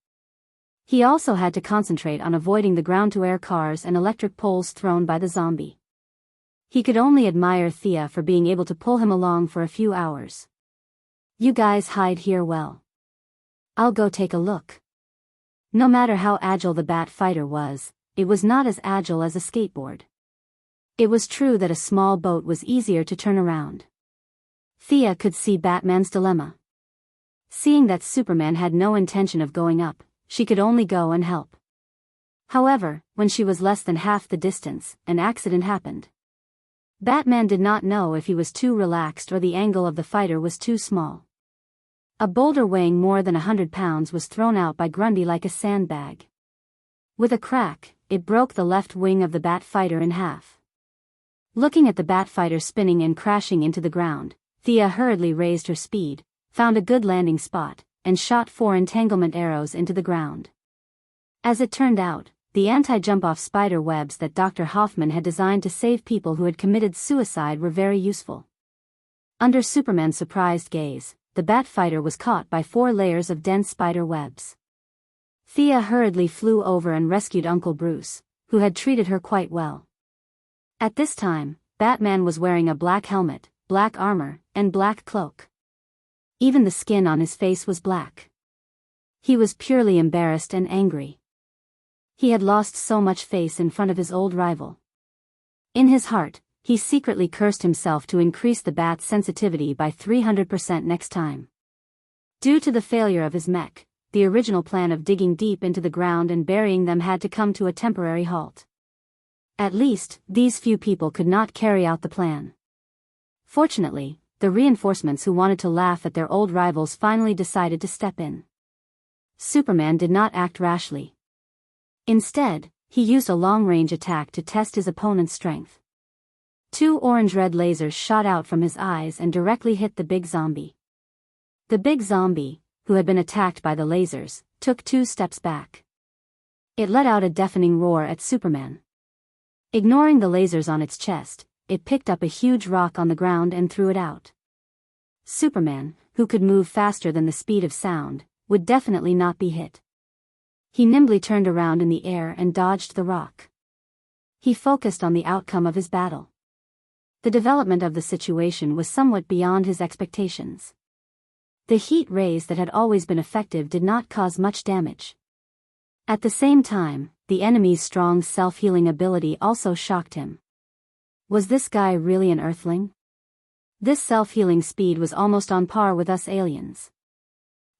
He also had to concentrate on avoiding the ground-to-air cars and electric poles thrown by the zombie. He could only admire Thea for being able to pull him along for a few hours. You guys hide here well. I'll go take a look. No matter how agile the bat fighter was, it was not as agile as a skateboard. It was true that a small boat was easier to turn around. Thea could see Batman's dilemma. Seeing that Superman had no intention of going up, she could only go and help. However, when she was less than half the distance, an accident happened. Batman did not know if he was too relaxed or the angle of the fighter was too small. A boulder weighing more than 100 pounds was thrown out by Grundy like a sandbag. With a crack, it broke the left wing of the bat fighter in half. Looking at the bat fighter spinning and crashing into the ground, Thea hurriedly raised her speed, found a good landing spot, and shot 4 entanglement arrows into the ground. As it turned out, the anti-jump-off spider webs that Dr. Hoffman had designed to save people who had committed suicide were very useful. Under Superman's surprised gaze, the bat fighter was caught by 4 layers of dense spider webs. Thea hurriedly flew over and rescued Uncle Bruce, who had treated her quite well. At this time, Batman was wearing a black helmet, black armor, and black cloak. Even the skin on his face was black. He was purely embarrassed and angry. He had lost so much face in front of his old rival. In his heart, he secretly cursed himself to increase the bat's sensitivity by 300% next time. Due to the failure of his mech, the original plan of digging deep into the ground and burying them had to come to a temporary halt. At least, these few people could not carry out the plan. Fortunately, the reinforcements who wanted to laugh at their old rivals finally decided to step in. Superman did not act rashly. Instead, he used a long-range attack to test his opponent's strength. 2 orange-red lasers shot out from his eyes and directly hit the big zombie. The big zombie, who had been attacked by the lasers, took 2 steps back. It let out a deafening roar at Superman. Ignoring the lasers on its chest, it picked up a huge rock on the ground and threw it out. Superman, who could move faster than the speed of sound, would definitely not be hit. He nimbly turned around in the air and dodged the rock. He focused on the outcome of his battle. The development of the situation was somewhat beyond his expectations. The heat rays that had always been effective did not cause much damage. At the same time, the enemy's strong self-healing ability also shocked him. Was this guy really an Earthling? This self-healing speed was almost on par with us aliens.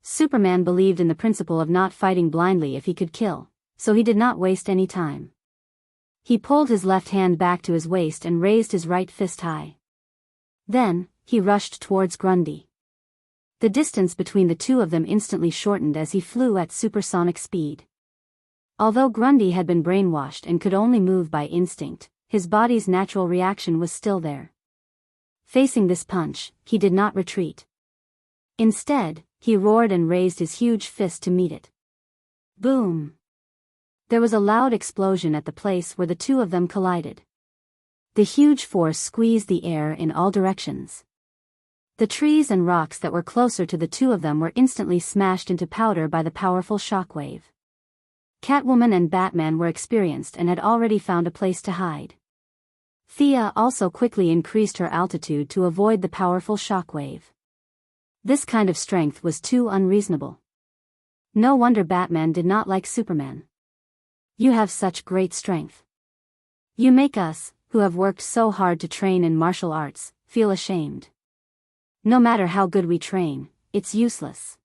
Superman believed in the principle of not fighting blindly if he could kill, so he did not waste any time. He pulled his left hand back to his waist and raised his right fist high. Then, he rushed towards Grundy. The distance between the two of them instantly shortened as he flew at supersonic speed. Although Grundy had been brainwashed and could only move by instinct, his body's natural reaction was still there. Facing this punch, he did not retreat. Instead, he roared and raised his huge fist to meet it. Boom! There was a loud explosion at the place where the two of them collided. The huge force squeezed the air in all directions. The trees and rocks that were closer to the two of them were instantly smashed into powder by the powerful shockwave. Catwoman and Batman were experienced and had already found a place to hide. Thea also quickly increased her altitude to avoid the powerful shockwave. This kind of strength was too unreasonable. No wonder Batman did not like Superman. You have such great strength. You make us, who have worked so hard to train in martial arts, feel ashamed. No matter how good we train, it's useless.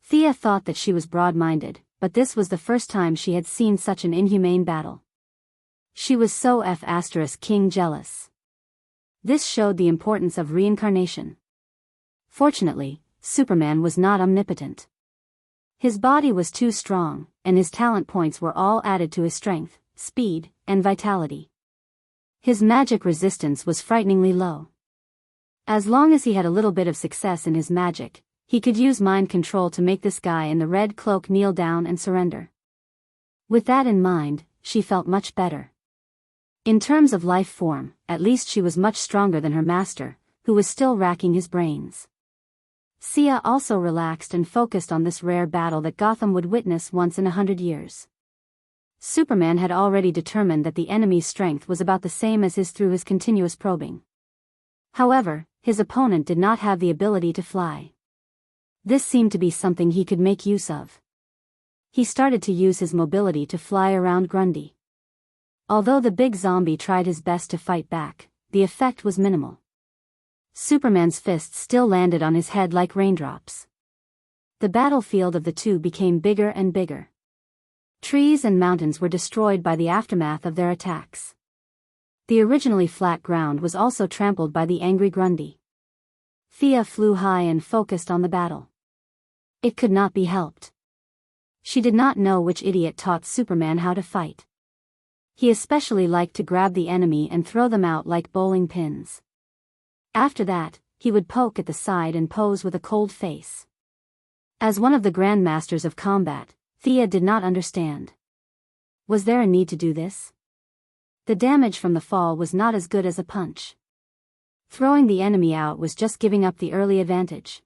Thea thought that she was broad-minded, but this was the first time she had seen such an inhumane battle. She was so King jealous. This showed the importance of reincarnation. Fortunately, Superman was not omnipotent. His body was too strong, and his talent points were all added to his strength, speed, and vitality. His magic resistance was frighteningly low. As long as he had a little bit of success in his magic, he could use mind control to make this guy in the red cloak kneel down and surrender. With that in mind, she felt much better. In terms of life form, at least she was much stronger than her master, who was still racking his brains. Sia also relaxed and focused on this rare battle that Gotham would witness once in 100 years. Superman had already determined that the enemy's strength was about the same as his through his continuous probing. However, his opponent did not have the ability to fly. This seemed to be something he could make use of. He started to use his mobility to fly around Grundy. Although the big zombie tried his best to fight back, the effect was minimal. Superman's fists still landed on his head like raindrops. The battlefield of the two became bigger and bigger. Trees and mountains were destroyed by the aftermath of their attacks. The originally flat ground was also trampled by the angry Grundy. Thea flew high and focused on the battle. It could not be helped. She did not know which idiot taught Superman how to fight. He especially liked to grab the enemy and throw them out like bowling pins. After that, he would poke at the side and pose with a cold face. As one of the grandmasters of combat, Thea did not understand. Was there a need to do this? The damage from the fall was not as good as a punch. Throwing the enemy out was just giving up the early advantage.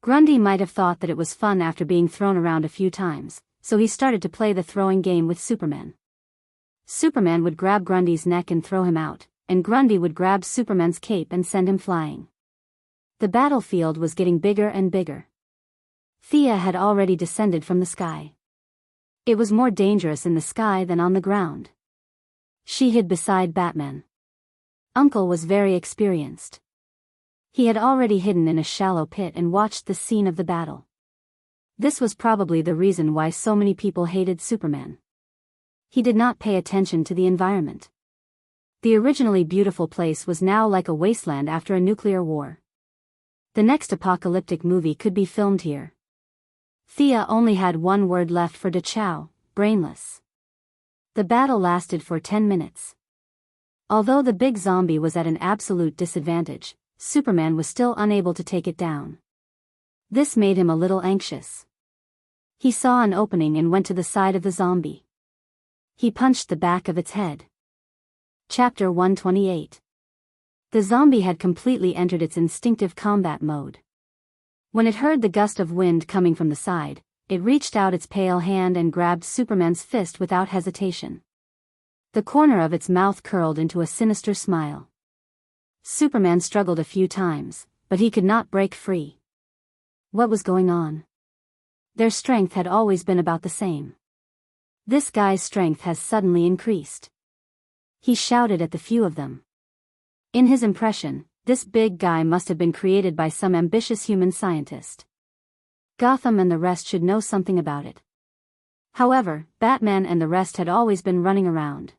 Grundy might have thought that it was fun after being thrown around a few times, so he started to play the throwing game with Superman. Superman would grab Grundy's neck and throw him out, and Grundy would grab Superman's cape and send him flying. The battlefield was getting bigger and bigger. Thea had already descended from the sky. It was more dangerous in the sky than on the ground. She hid beside Batman. Uncle was very experienced. He had already hidden in a shallow pit and watched the scene of the battle. This was probably the reason why so many people hated Superman. He did not pay attention to the environment. The originally beautiful place was now like a wasteland after a nuclear war. The next apocalyptic movie could be filmed here. Thea only had one word left for Dachau: brainless. The battle lasted for 10 minutes. Although the big zombie was at an absolute disadvantage, Superman was still unable to take it down. This made him a little anxious. He saw an opening and went to the side of the zombie. He punched the back of its head. Chapter 128. The zombie had completely entered its instinctive combat mode. When it heard the gust of wind coming from the side, it reached out its pale hand and grabbed Superman's fist without hesitation. The corner of its mouth curled into a sinister smile. Superman struggled a few times, but he could not break free. What was going on? Their strength had always been about the same. This guy's strength has suddenly increased. He shouted at the few of them. In his impression, this big guy must have been created by some ambitious human scientist. Gotham and the rest should know something about it. However, Batman and the rest had always been running around.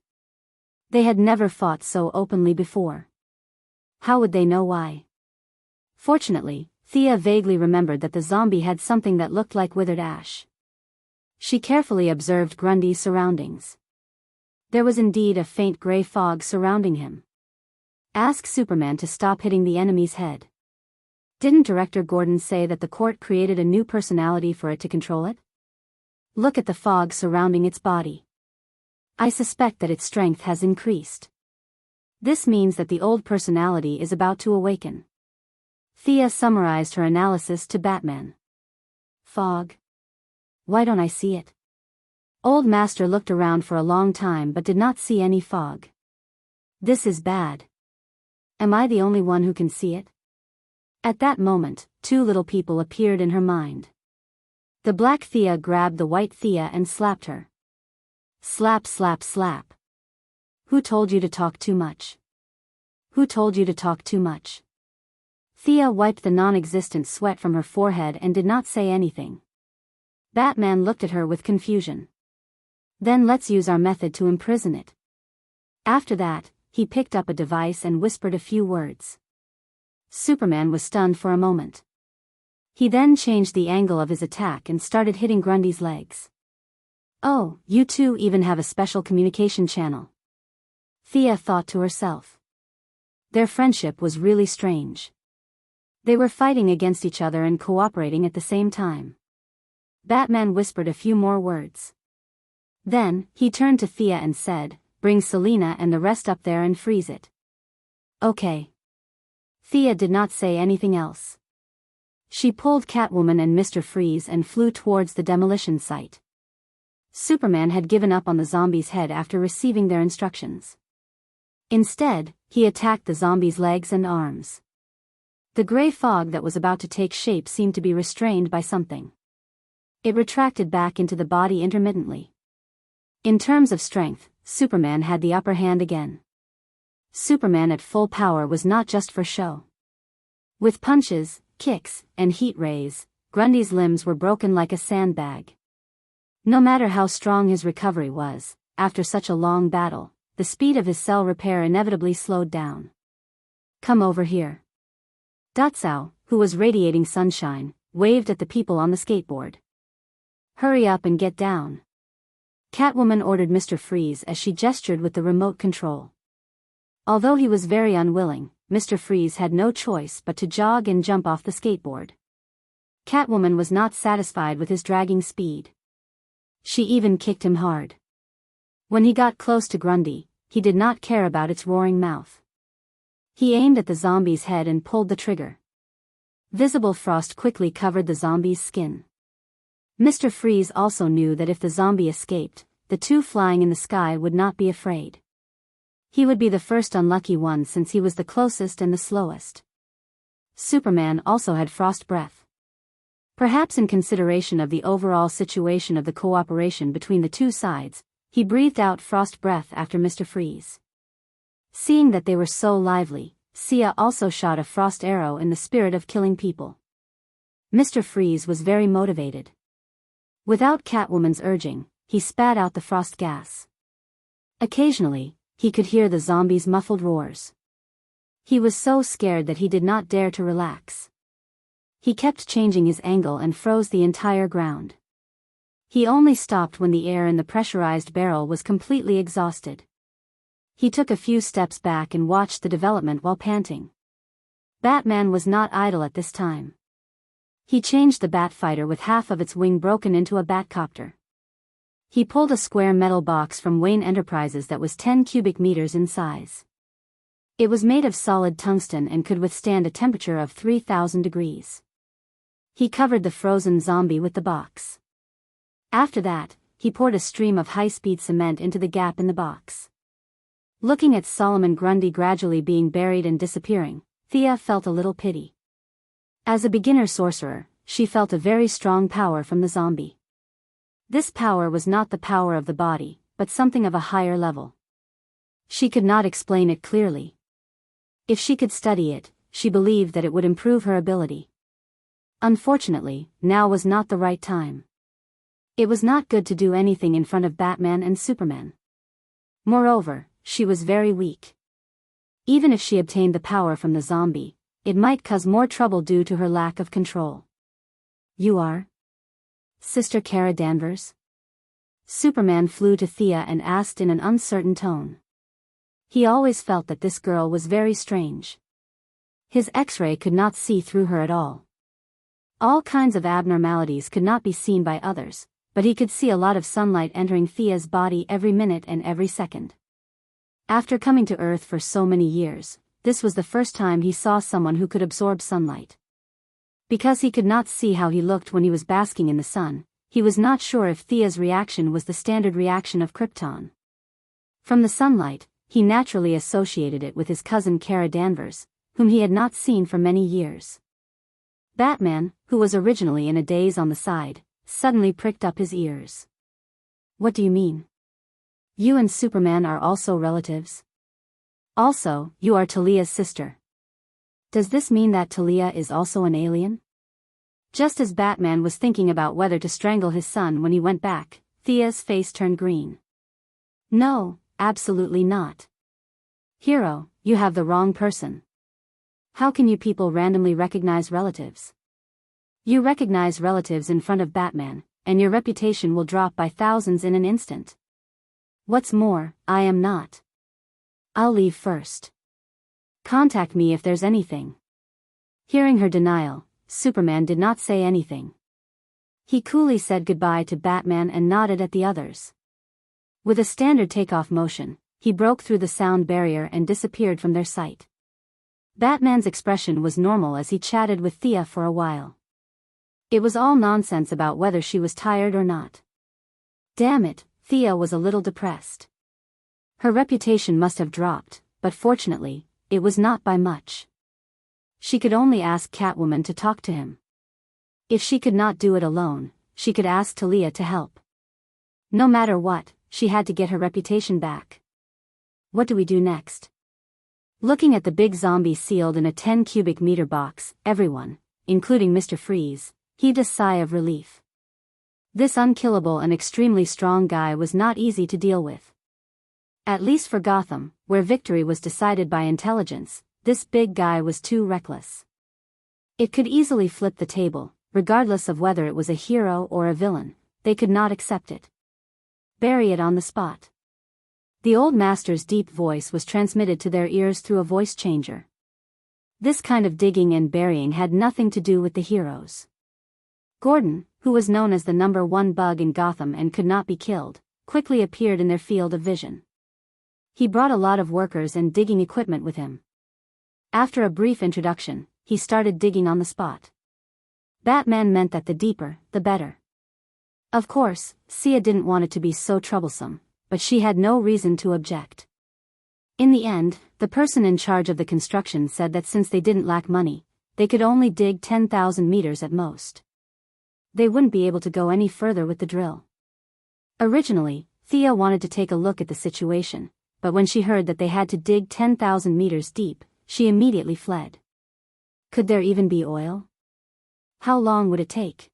They had never fought so openly before. How would they know why? Fortunately, Thea vaguely remembered that the zombie had something that looked like withered ash. She carefully observed Grundy's surroundings. There was indeed a faint gray fog surrounding him. Ask Superman to stop hitting the enemy's head. Didn't Director Gordon say that the court created a new personality for it to control it? Look at the fog surrounding its body. I suspect that its strength has increased. This means that the old personality is about to awaken. Thea summarized her analysis to Batman. Fog? Why don't I see it? Old Master looked around for a long time but did not see any fog. This is bad. Am I the only one who can see it? At that moment, two little people appeared in her mind. The black Thea grabbed the white Thea and slapped her. Slap, slap, slap. Who told you to talk too much? Who told you to talk too much? Thea wiped the non-existent sweat from her forehead and did not say anything. Batman looked at her with confusion. Then let's use our method to imprison it. After that, he picked up a device and whispered a few words. Superman was stunned for a moment. He then changed the angle of his attack and started hitting Grundy's legs. Oh, you two even have a special communication channel. Thea thought to herself. Their friendship was really strange. They were fighting against each other and cooperating at the same time. Batman whispered a few more words. Then, he turned to Thea and said, "Bring Selina and the rest up there and freeze it." Okay. Thea did not say anything else. She pulled Catwoman and Mr. Freeze and flew towards the demolition site. Superman had given up on the zombie's head after receiving their instructions. Instead, he attacked the zombie's legs and arms. The gray fog that was about to take shape seemed to be restrained by something. It retracted back into the body intermittently. In terms of strength, Superman had the upper hand again. Superman at full power was not just for show. With punches, kicks, and heat rays, Grundy's limbs were broken like a sandbag. No matter how strong his recovery was, after such a long battle, the speed of his cell repair inevitably slowed down. Come over here. Dachau, who was radiating sunshine, waved at the people on the skateboard. Hurry up and get down. Catwoman ordered Mr. Freeze as she gestured with the remote control. Although he was very unwilling, Mr. Freeze had no choice but to jog and jump off the skateboard. Catwoman was not satisfied with his dragging speed. She even kicked him hard. When he got close to Grundy, he did not care about its roaring mouth. He aimed at the zombie's head and pulled the trigger. Visible frost quickly covered the zombie's skin. Mr. Freeze also knew that if the zombie escaped, the two flying in the sky would not be afraid. He would be the first unlucky one since he was the closest and the slowest. Superman also had frost breath. Perhaps in consideration of the overall situation of the cooperation between the two sides, he breathed out frost breath after Mr. Freeze. Seeing that they were so lively, Sia also shot a frost arrow in the spirit of killing people. Mr. Freeze was very motivated. Without Catwoman's urging, he spat out the frost gas. Occasionally, he could hear the zombies' muffled roars. He was so scared that he did not dare to relax. He kept changing his angle and froze the entire ground. He only stopped when the air in the pressurized barrel was completely exhausted. He took a few steps back and watched the development while panting. Batman was not idle at this time. He changed the Batfighter with half of its wing broken into a Batcopter. He pulled a square metal box from Wayne Enterprises that was 10 cubic meters in size. It was made of solid tungsten and could withstand a temperature of 3,000 degrees. He covered the frozen zombie with the box. After that, he poured a stream of high-speed cement into the gap in the box. Looking at Solomon Grundy gradually being buried and disappearing, Thea felt a little pity. As a beginner sorcerer, she felt a very strong power from the zombie. This power was not the power of the body, but something of a higher level. She could not explain it clearly. If she could study it, she believed that it would improve her ability. Unfortunately, now was not the right time. It was not good to do anything in front of Batman and Superman. Moreover, she was very weak. Even if she obtained the power from the zombie, it might cause more trouble due to her lack of control. "You are? Sister Kara Danvers?" Superman flew to Thea and asked in an uncertain tone. He always felt that this girl was very strange. His X-ray could not see through her at all. All kinds of abnormalities could not be seen by others, but he could see a lot of sunlight entering Thea's body every minute and every second. After coming to Earth for so many years, this was the first time he saw someone who could absorb sunlight. Because he could not see how he looked when he was basking in the sun, he was not sure if Thea's reaction was the standard reaction of Krypton. From the sunlight, he naturally associated it with his cousin Kara Danvers, whom he had not seen for many years. Batman, who was originally in a daze on the side, suddenly pricked up his ears. "What do you mean? You and Superman are also relatives? Also, you are Talia's sister. Does this mean that Talia is also an alien?" Just as Batman was thinking about whether to strangle his son when he went back, Thea's face turned green. "No, absolutely not. Hero, you have the wrong person. How can you people randomly recognize relatives? You recognize relatives in front of Batman, and your reputation will drop by thousands in an instant. What's more, I am not. I'll leave first. Contact me if there's anything." Hearing her denial, Superman did not say anything. He coolly said goodbye to Batman and nodded at the others. With a standard takeoff motion, he broke through the sound barrier and disappeared from their sight. Batman's expression was normal as he chatted with Thea for a while. It was all nonsense about whether she was tired or not. Damn it, Thea was a little depressed. Her reputation must have dropped, but fortunately, it was not by much. She could only ask Catwoman to talk to him. If she could not do it alone, she could ask Talia to help. No matter what, she had to get her reputation back. What do we do next? Looking at the big zombie sealed in a 10 cubic meter box, everyone, including Mr. Freeze, heaved a sigh of relief. This unkillable and extremely strong guy was not easy to deal with. At least for Gotham, where victory was decided by intelligence, this big guy was too reckless. It could easily flip the table, regardless of whether it was a hero or a villain. They could not accept it. Bury it on the spot. The old master's deep voice was transmitted to their ears through a voice changer. This kind of digging and burying had nothing to do with the heroes. Gordon, who was known as the #1 bug in Gotham and could not be killed, quickly appeared in their field of vision. He brought a lot of workers and digging equipment with him. After a brief introduction, he started digging on the spot. Batman meant that the deeper, the better. Of course, Sia didn't want it to be so troublesome, but she had no reason to object. In the end, the person in charge of the construction said that since they didn't lack money, they could only dig 10,000 meters at most. They wouldn't be able to go any further with the drill. Originally, Thea wanted to take a look at the situation, but when she heard that they had to dig 10,000 meters deep, she immediately fled. Could there even be oil? How long would it take?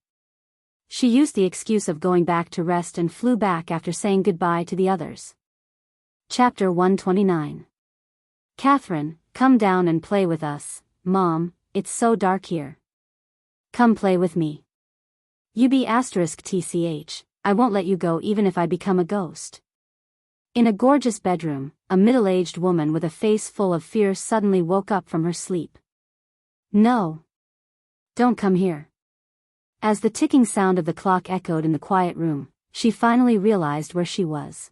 She used the excuse of going back to rest and flew back after saying goodbye to the others. Chapter 129. Catherine, come down and play with us, Mom, it's so dark here. Come play with me. *TCH, I won't let you go even if I become a ghost. In a gorgeous bedroom, a middle-aged woman with a face full of fear suddenly woke up from her sleep. No. Don't come here. As the ticking sound of the clock echoed in the quiet room, she finally realized where she was.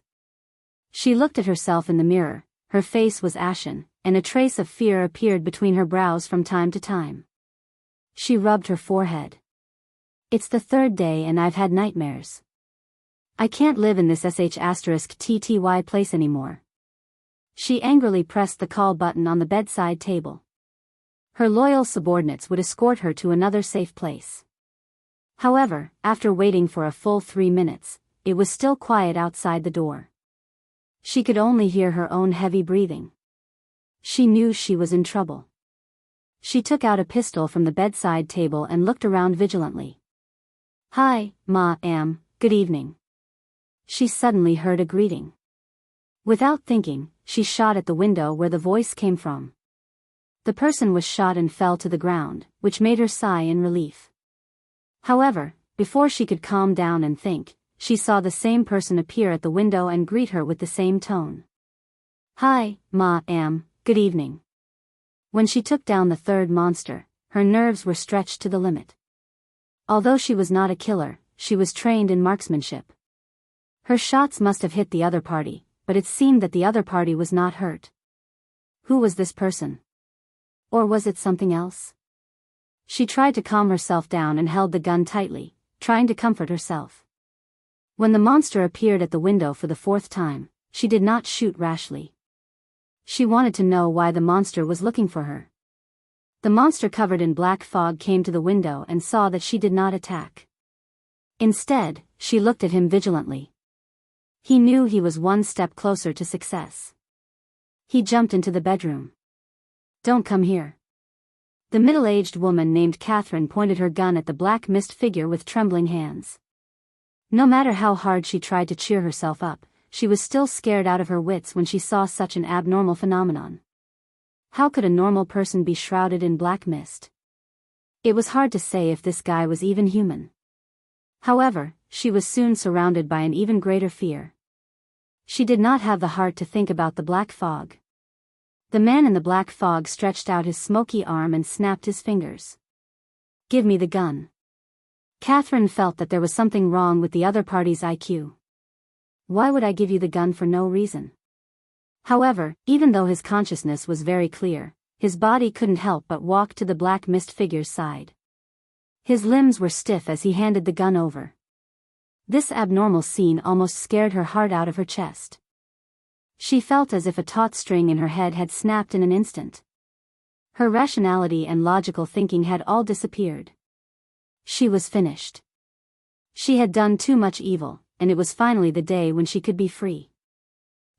She looked at herself in the mirror, her face was ashen, and a trace of fear appeared between her brows from time to time. She rubbed her forehead. It's the third day and I've had nightmares. I can't live in this *TTY place anymore. She angrily pressed the call button on the bedside table. Her loyal subordinates would escort her to another safe place. However, after waiting for a full 3 minutes, it was still quiet outside the door. She could only hear her own heavy breathing. She knew she was in trouble. She took out a pistol from the bedside table and looked around vigilantly. Hi, Ma'am, good evening. She suddenly heard a greeting. Without thinking, she shot at the window where the voice came from. The person was shot and fell to the ground, which made her sigh in relief. However, before she could calm down and think, she saw the same person appear at the window and greet her with the same tone. Hi, Ma'am, good evening. When she took down the third monster, her nerves were stretched to the limit. Although she was not a killer, she was trained in marksmanship. Her shots must have hit the other party, but it seemed that the other party was not hurt. Who was this person? Or was it something else? She tried to calm herself down and held the gun tightly, trying to comfort herself. When the monster appeared at the window for the fourth time, she did not shoot rashly. She wanted to know why the monster was looking for her. The monster covered in black fog came to the window and saw that she did not attack. Instead, she looked at him vigilantly. He knew he was one step closer to success. He jumped into the bedroom. Don't come here. The middle-aged woman named Catherine pointed her gun at the black mist figure with trembling hands. No matter how hard she tried to cheer herself up, she was still scared out of her wits when she saw such an abnormal phenomenon. How could a normal person be shrouded in black mist? It was hard to say if this guy was even human. However, she was soon surrounded by an even greater fear. She did not have the heart to think about the black fog. The man in the black fog stretched out his smoky arm and snapped his fingers. Give me the gun. Catherine felt that there was something wrong with the other party's IQ. Why would I give you the gun for no reason? However, even though his consciousness was very clear, his body couldn't help but walk to the black mist figure's side. His limbs were stiff as he handed the gun over. This abnormal scene almost scared her heart out of her chest. She felt as if a taut string in her head had snapped in an instant. Her rationality and logical thinking had all disappeared. She was finished. She had done too much evil, and it was finally the day when she could be free.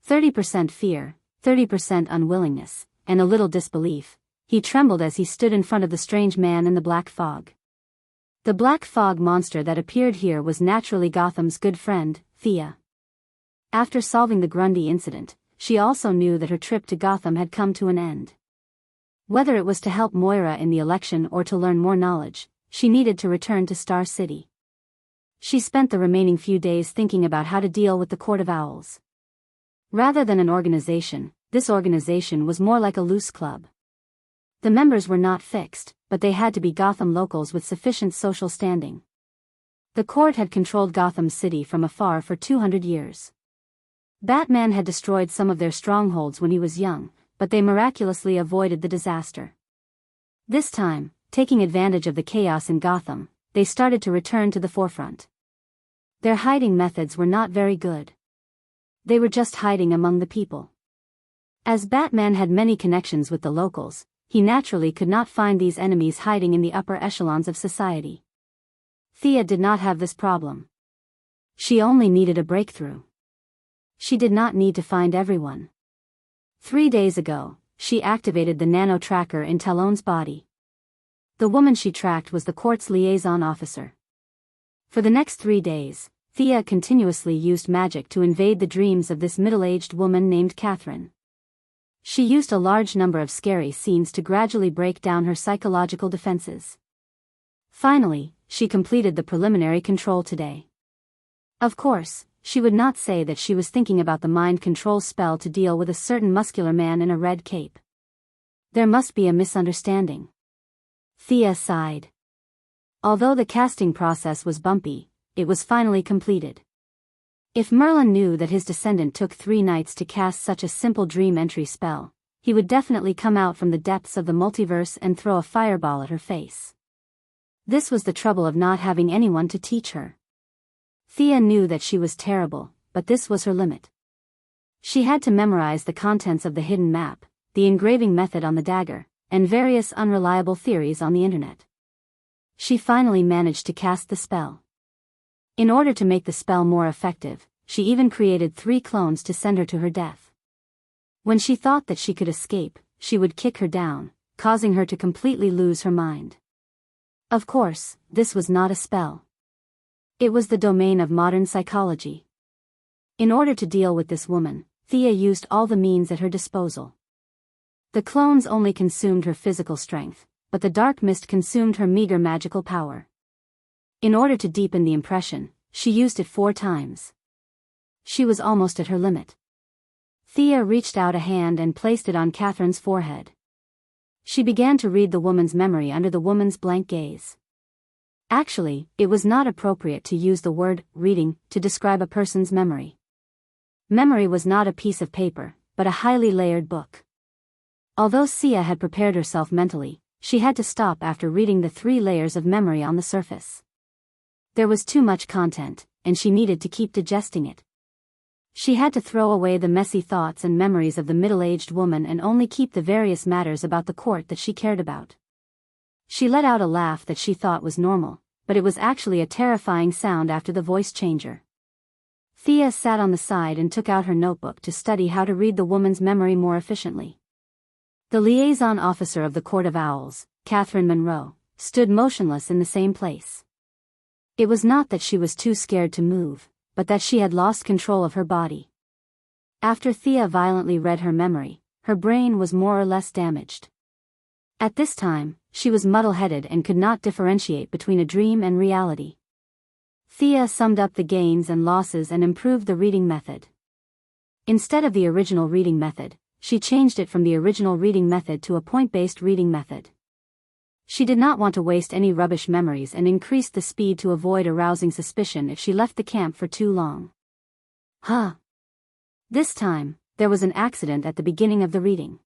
30% fear, 30% unwillingness, and a little disbelief. He trembled as he stood in front of the strange man in the black fog. The black fog monster that appeared here was naturally Gotham's good friend, Thea. After solving the Grundy incident, she also knew that her trip to Gotham had come to an end. Whether it was to help Moira in the election or to learn more knowledge, she needed to return to Star City. She spent the remaining few days thinking about how to deal with the Court of Owls. Rather than an organization, this organization was more like a loose club. The members were not fixed, but they had to be Gotham locals with sufficient social standing. The court had controlled Gotham City from afar for 200 years. Batman had destroyed some of their strongholds when he was young, but they miraculously avoided the disaster. This time, taking advantage of the chaos in Gotham, they started to return to the forefront. Their hiding methods were not very good. They were just hiding among the people. As Batman had many connections with the locals, he naturally could not find these enemies hiding in the upper echelons of society. Thea did not have this problem. She only needed a breakthrough. She did not need to find everyone. 3 days ago, she activated the nano-tracker in Talon's body. The woman she tracked was the court's liaison officer. For the next 3 days, Thea continuously used magic to invade the dreams of this middle-aged woman named Catherine. She used a large number of scary scenes to gradually break down her psychological defenses. Finally, she completed the preliminary control today. Of course, she would not say that she was thinking about the mind control spell to deal with a certain muscular man in a red cape. There must be a misunderstanding. Thea sighed. Although the casting process was bumpy, it was finally completed. If Merlin knew that his descendant took 3 nights to cast such a simple dream entry spell, he would definitely come out from the depths of the multiverse and throw a fireball at her face. This was the trouble of not having anyone to teach her. Thea knew that she was terrible, but this was her limit. She had to memorize the contents of the hidden map, the engraving method on the dagger, and various unreliable theories on the internet. She finally managed to cast the spell. In order to make the spell more effective, she even created 3 clones to send her to her death. When she thought that she could escape, she would kick her down, causing her to completely lose her mind. Of course, this was not a spell. It was the domain of modern psychology. In order to deal with this woman, Thea used all the means at her disposal. The clones only consumed her physical strength, but the dark mist consumed her meager magical power. In order to deepen the impression, she used it 4 times. She was almost at her limit. Thea reached out a hand and placed it on Catherine's forehead. She began to read the woman's memory under the woman's blank gaze. Actually, it was not appropriate to use the word reading to describe a person's memory. Memory was not a piece of paper, but a highly layered book. Although Thea had prepared herself mentally, she had to stop after reading the 3 layers of memory on the surface. There was too much content, and she needed to keep digesting it. She had to throw away the messy thoughts and memories of the middle-aged woman and only keep the various matters about the court that she cared about. She let out a laugh that she thought was normal, but it was actually a terrifying sound after the voice changer. Thea sat on the side and took out her notebook to study how to read the woman's memory more efficiently. The liaison officer of the Court of Owls, Catherine Monroe, stood motionless in the same place. It was not that she was too scared to move, but that she had lost control of her body. After Thea violently read her memory, her brain was more or less damaged. At this time, she was muddle-headed and could not differentiate between a dream and reality. Thea summed up the gains and losses and improved the reading method. Instead of the original reading method, she changed it from the original reading method to a point-based reading method. She did not want to waste any rubbish memories and increased the speed to avoid arousing suspicion if she left the camp for too long. This time, there was an accident at the beginning of the reading.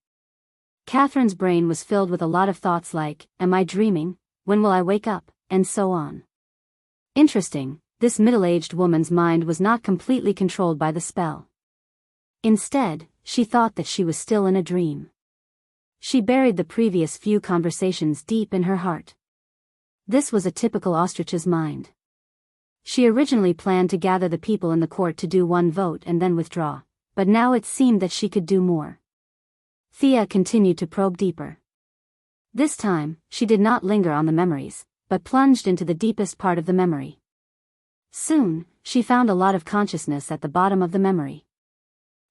Catherine's brain was filled with a lot of thoughts like, am I dreaming, when will I wake up, and so on. Interesting, this middle-aged woman's mind was not completely controlled by the spell. Instead, she thought that she was still in a dream. She buried the previous few conversations deep in her heart. This was a typical ostrich's mind. She originally planned to gather the people in the court to do 1 vote and then withdraw, but now it seemed that she could do more. Thea continued to probe deeper. This time, she did not linger on the memories, but plunged into the deepest part of the memory. Soon, she found a lot of consciousness at the bottom of the memory.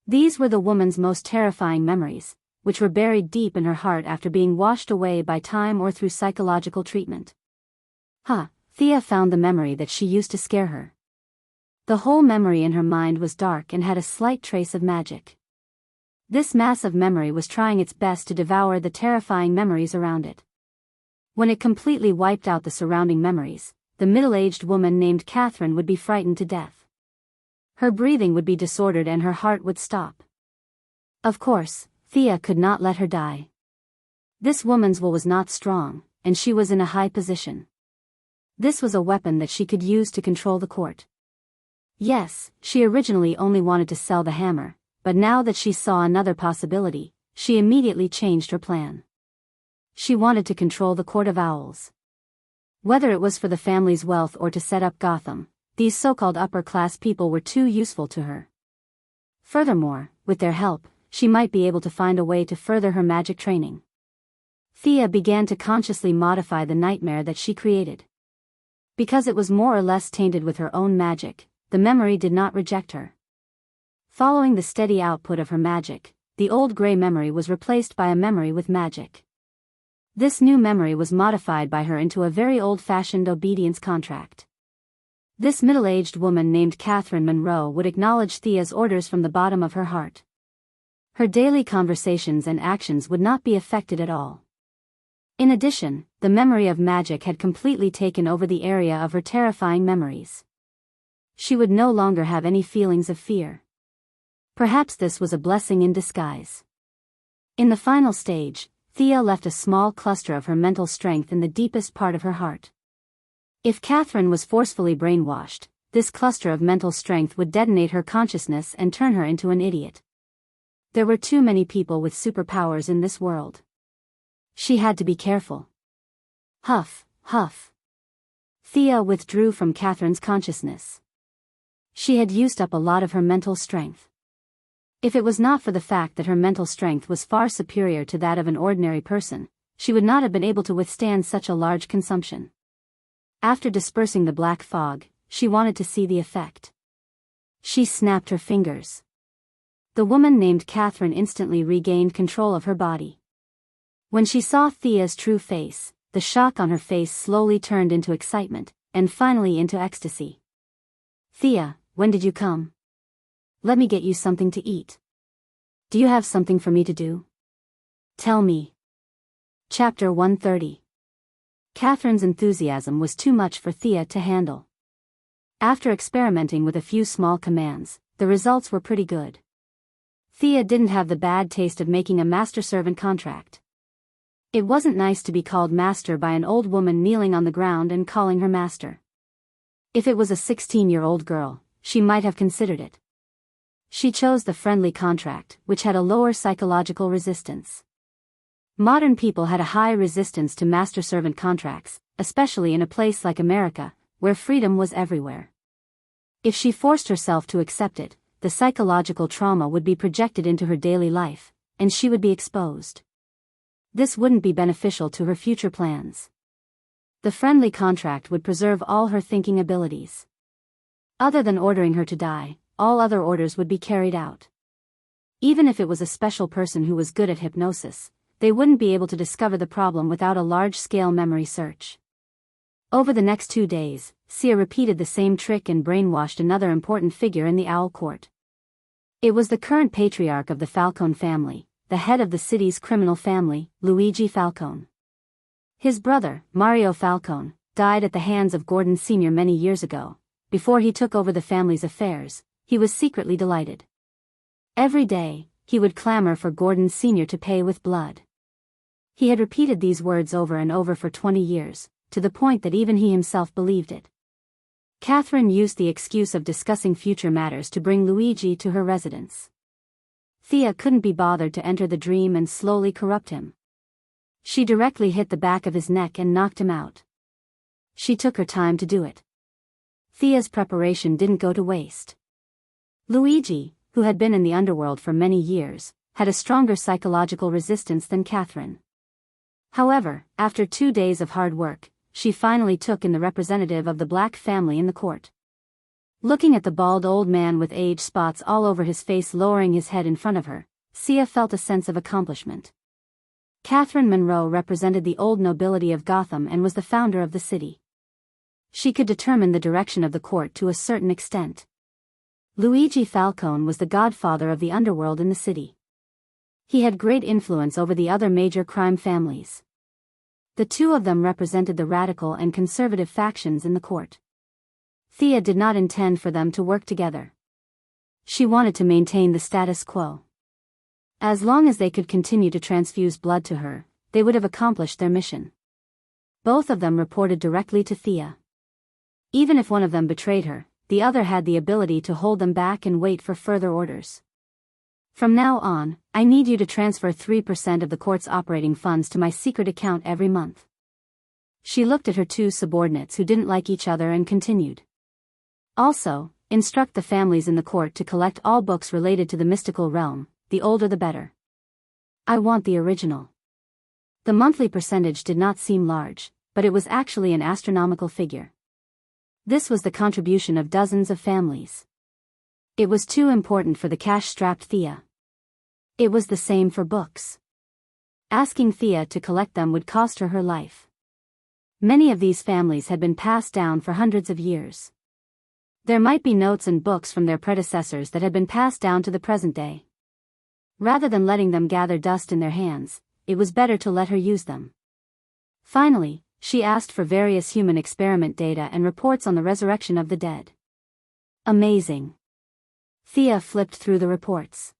These were the woman's most terrifying memories, which were buried deep in her heart after being washed away by time or through psychological treatment. Thea found the memory that she used to scare her. The whole memory in her mind was dark and had a slight trace of magic. This mass of memory was trying its best to devour the terrifying memories around it. When it completely wiped out the surrounding memories, the middle-aged woman named Catherine would be frightened to death. Her breathing would be disordered and her heart would stop. Of course, Thea could not let her die. This woman's will was not strong, and she was in a high position. This was a weapon that she could use to control the court. Yes, she originally only wanted to sell the hammer, but now that she saw another possibility, she immediately changed her plan. She wanted to control the Court of Owls. Whether it was for the family's wealth or to set up Gotham, these so-called upper-class people were too useful to her. Furthermore, with their help, she might be able to find a way to further her magic training. Thea began to consciously modify the nightmare that she created. Because it was more or less tainted with her own magic, the memory did not reject her. Following the steady output of her magic, the old gray memory was replaced by a memory with magic. This new memory was modified by her into a very old-fashioned obedience contract. This middle-aged woman named Catherine Monroe would acknowledge Thea's orders from the bottom of her heart. Her daily conversations and actions would not be affected at all. In addition, the memory of magic had completely taken over the area of her terrifying memories. She would no longer have any feelings of fear. Perhaps this was a blessing in disguise. In the final stage, Thea left a small cluster of her mental strength in the deepest part of her heart. If Catherine was forcefully brainwashed, this cluster of mental strength would detonate her consciousness and turn her into an idiot. There were too many people with superpowers in this world. She had to be careful. Huff, huff. Thea withdrew from Catherine's consciousness. She had used up a lot of her mental strength. If it was not for the fact that her mental strength was far superior to that of an ordinary person, she would not have been able to withstand such a large consumption. After dispersing the black fog, she wanted to see the effect. She snapped her fingers. The woman named Catherine instantly regained control of her body. When she saw Thea's true face, the shock on her face slowly turned into excitement, and finally into ecstasy. "Thea, when did you come? Let me get you something to eat. Do you have something for me to do? Tell me." Chapter 130. Catherine's enthusiasm was too much for Thea to handle. After experimenting with a few small commands, the results were pretty good. Thea didn't have the bad taste of making a master-servant contract. It wasn't nice to be called master by an old woman kneeling on the ground and calling her master. If it was a 16-year-old girl, she might have considered it. She chose the friendly contract, which had a lower psychological resistance. Modern people had a high resistance to master-servant contracts, especially in a place like America, where freedom was everywhere. If she forced herself to accept it, the psychological trauma would be projected into her daily life, and she would be exposed. This wouldn't be beneficial to her future plans. The friendly contract would preserve all her thinking abilities. Other than ordering her to die, all other orders would be carried out. Even if it was a special person who was good at hypnosis, they wouldn't be able to discover the problem without a large-scale memory search. Over the next 2 days, Sia repeated the same trick and brainwashed another important figure in the Owl Court. It was the current patriarch of the Falcone family, the head of the city's criminal family, Luigi Falcone. His brother, Mario Falcone, died at the hands of Gordon Sr. many years ago. Before he took over the family's affairs, he was secretly delighted. Every day, he would clamor for Gordon Sr. to pay with blood. He had repeated these words over and over for 20 years, to the point that even he himself believed it. Catherine used the excuse of discussing future matters to bring Luigi to her residence. Thea couldn't be bothered to enter the dream and slowly corrupt him. She directly hit the back of his neck and knocked him out. She took her time to do it. Thea's preparation didn't go to waste. Luigi, who had been in the underworld for many years, had a stronger psychological resistance than Catherine. However, after 2 days of hard work, she finally took in the representative of the black family in the court. Looking at the bald old man with age spots all over his face lowering his head in front of her, Sia felt a sense of accomplishment. Catherine Monroe represented the old nobility of Gotham and was the founder of the city. She could determine the direction of the court to a certain extent. Luigi Falcone was the godfather of the underworld in the city. He had great influence over the other major crime families. The two of them represented the radical and conservative factions in the court. Thea did not intend for them to work together. She wanted to maintain the status quo. As long as they could continue to transfuse blood to her, they would have accomplished their mission. Both of them reported directly to Thea. Even if one of them betrayed her, the other had the ability to hold them back and wait for further orders. "From now on, I need you to transfer 3% of the court's operating funds to my secret account every month." She looked at her two subordinates who didn't like each other and continued. "Also, instruct the families in the court to collect all books related to the mystical realm, the older the better. I want the original." The monthly percentage did not seem large, but it was actually an astronomical figure. This was the contribution of dozens of families. It was too important for the cash-strapped Thea. It was the same for books. Asking Thea to collect them would cost her life. Many of these families had been passed down for hundreds of years. There might be notes and books from their predecessors that had been passed down to the present day. Rather than letting them gather dust in their hands, it was better to let her use them. Finally, she asked for various human experiment data and reports on the resurrection of the dead. Amazing. Thea flipped through the reports.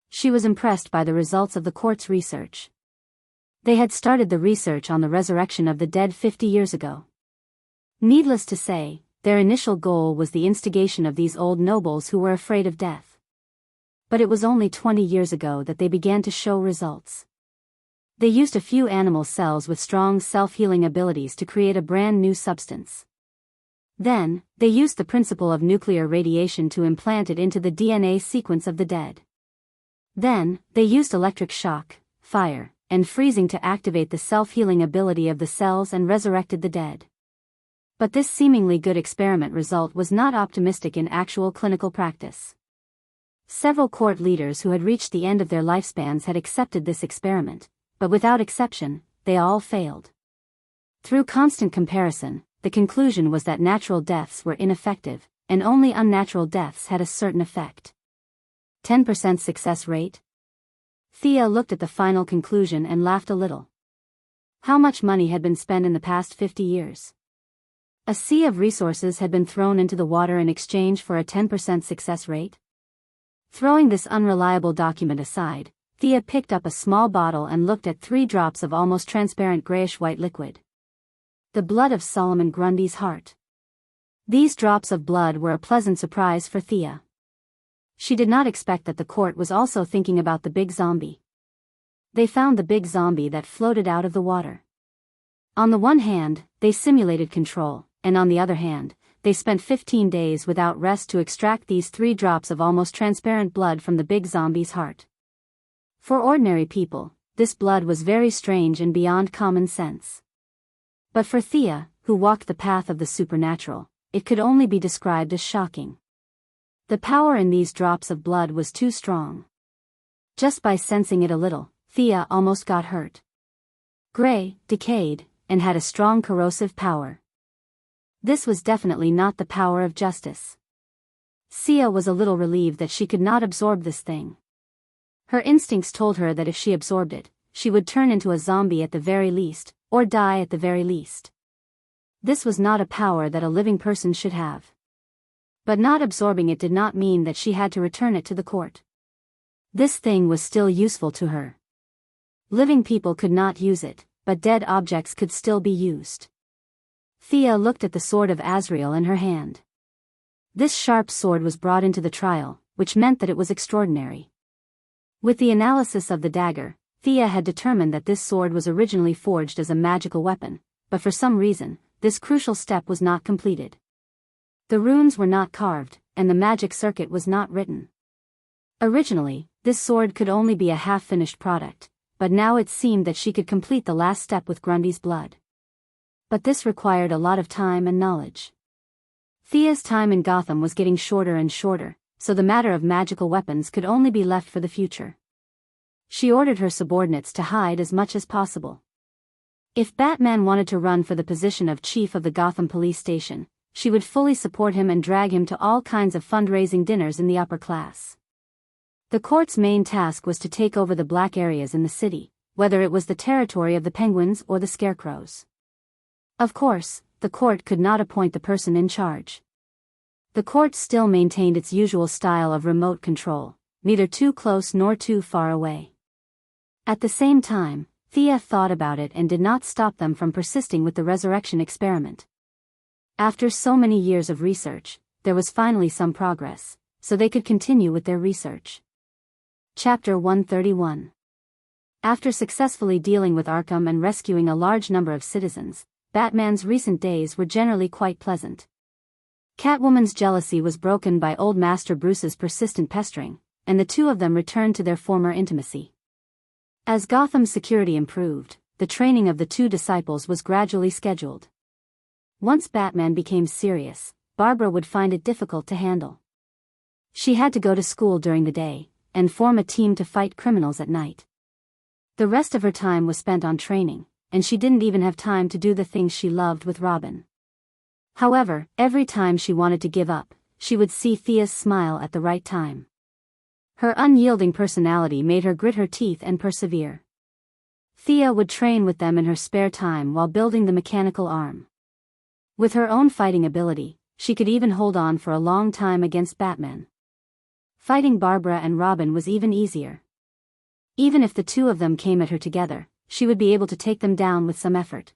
She was impressed by the results of the court's research. They had started the research on the resurrection of the dead 50 years ago. Needless to say, their initial goal was the instigation of these old nobles who were afraid of death. But it was only 20 years ago that they began to show results. They used a few animal cells with strong self-healing abilities to create a brand new substance. Then, they used the principle of nuclear radiation to implant it into the DNA sequence of the dead. Then, they used electric shock, fire, and freezing to activate the self-healing ability of the cells and resurrected the dead. But this seemingly good experiment result was not optimistic in actual clinical practice. Several court leaders who had reached the end of their lifespans had accepted this experiment, but without exception, they all failed. Through constant comparison, the conclusion was that natural deaths were ineffective, and only unnatural deaths had a certain effect. 10% success rate? Thea looked at the final conclusion and laughed a little. How much money had been spent in the past 50 years? A sea of resources had been thrown into the water in exchange for a 10% success rate? Throwing this unreliable document aside, Thea picked up a small bottle and looked at 3 drops of almost transparent grayish-white liquid. The blood of Solomon Grundy's heart. These drops of blood were a pleasant surprise for Thea. She did not expect that the court was also thinking about the big zombie. They found the big zombie that floated out of the water. On the one hand, they simulated control, and on the other hand, they spent 15 days without rest to extract these 3 drops of almost transparent blood from the big zombie's heart. For ordinary people, this blood was very strange and beyond common sense. But for Thea, who walked the path of the supernatural, it could only be described as shocking. The power in these drops of blood was too strong. Just by sensing it a little, Thea almost got hurt. Gray, decayed, and had a strong corrosive power. This was definitely not the power of justice. Thea was a little relieved that she could not absorb this thing. Her instincts told her that if she absorbed it, she would turn into a zombie at the very least, or die at the very least. This was not a power that a living person should have. But not absorbing it did not mean that she had to return it to the court. This thing was still useful to her. Living people could not use it, but dead objects could still be used. Thea looked at the sword of Azrael in her hand. This sharp sword was brought into the trial, which meant that it was extraordinary. With the analysis of the dagger, Thea had determined that this sword was originally forged as a magical weapon, but for some reason, this crucial step was not completed. The runes were not carved, and the magic circuit was not written. Originally, this sword could only be a half-finished product, but now it seemed that she could complete the last step with Grundy's blood. But this required a lot of time and knowledge. Thea's time in Gotham was getting shorter and shorter, so the matter of magical weapons could only be left for the future. She ordered her subordinates to hide as much as possible. If Batman wanted to run for the position of chief of the Gotham police station, she would fully support him and drag him to all kinds of fundraising dinners in the upper class. The court's main task was to take over the black areas in the city, whether it was the territory of the Penguins or the Scarecrows. Of course, the court could not appoint the person in charge. The court still maintained its usual style of remote control, neither too close nor too far away. At the same time, Thea thought about it and did not stop them from persisting with the resurrection experiment. After so many years of research, there was finally some progress, so they could continue with their research. Chapter 131. After successfully dealing with Arkham and rescuing a large number of citizens, Batman's recent days were generally quite pleasant. Catwoman's jealousy was broken by Old Master Bruce's persistent pestering, and the two of them returned to their former intimacy. As Gotham's security improved, the training of the two disciples was gradually scheduled. Once Batman became serious, Barbara would find it difficult to handle. She had to go to school during the day, and form a team to fight criminals at night. The rest of her time was spent on training, and she didn't even have time to do the things she loved with Robin. However, every time she wanted to give up, she would see Thea's smile at the right time. Her unyielding personality made her grit her teeth and persevere. Thea would train with them in her spare time while building the mechanical arm. With her own fighting ability, she could even hold on for a long time against Batman. Fighting Barbara and Robin was even easier. Even if the two of them came at her together, she would be able to take them down with some effort.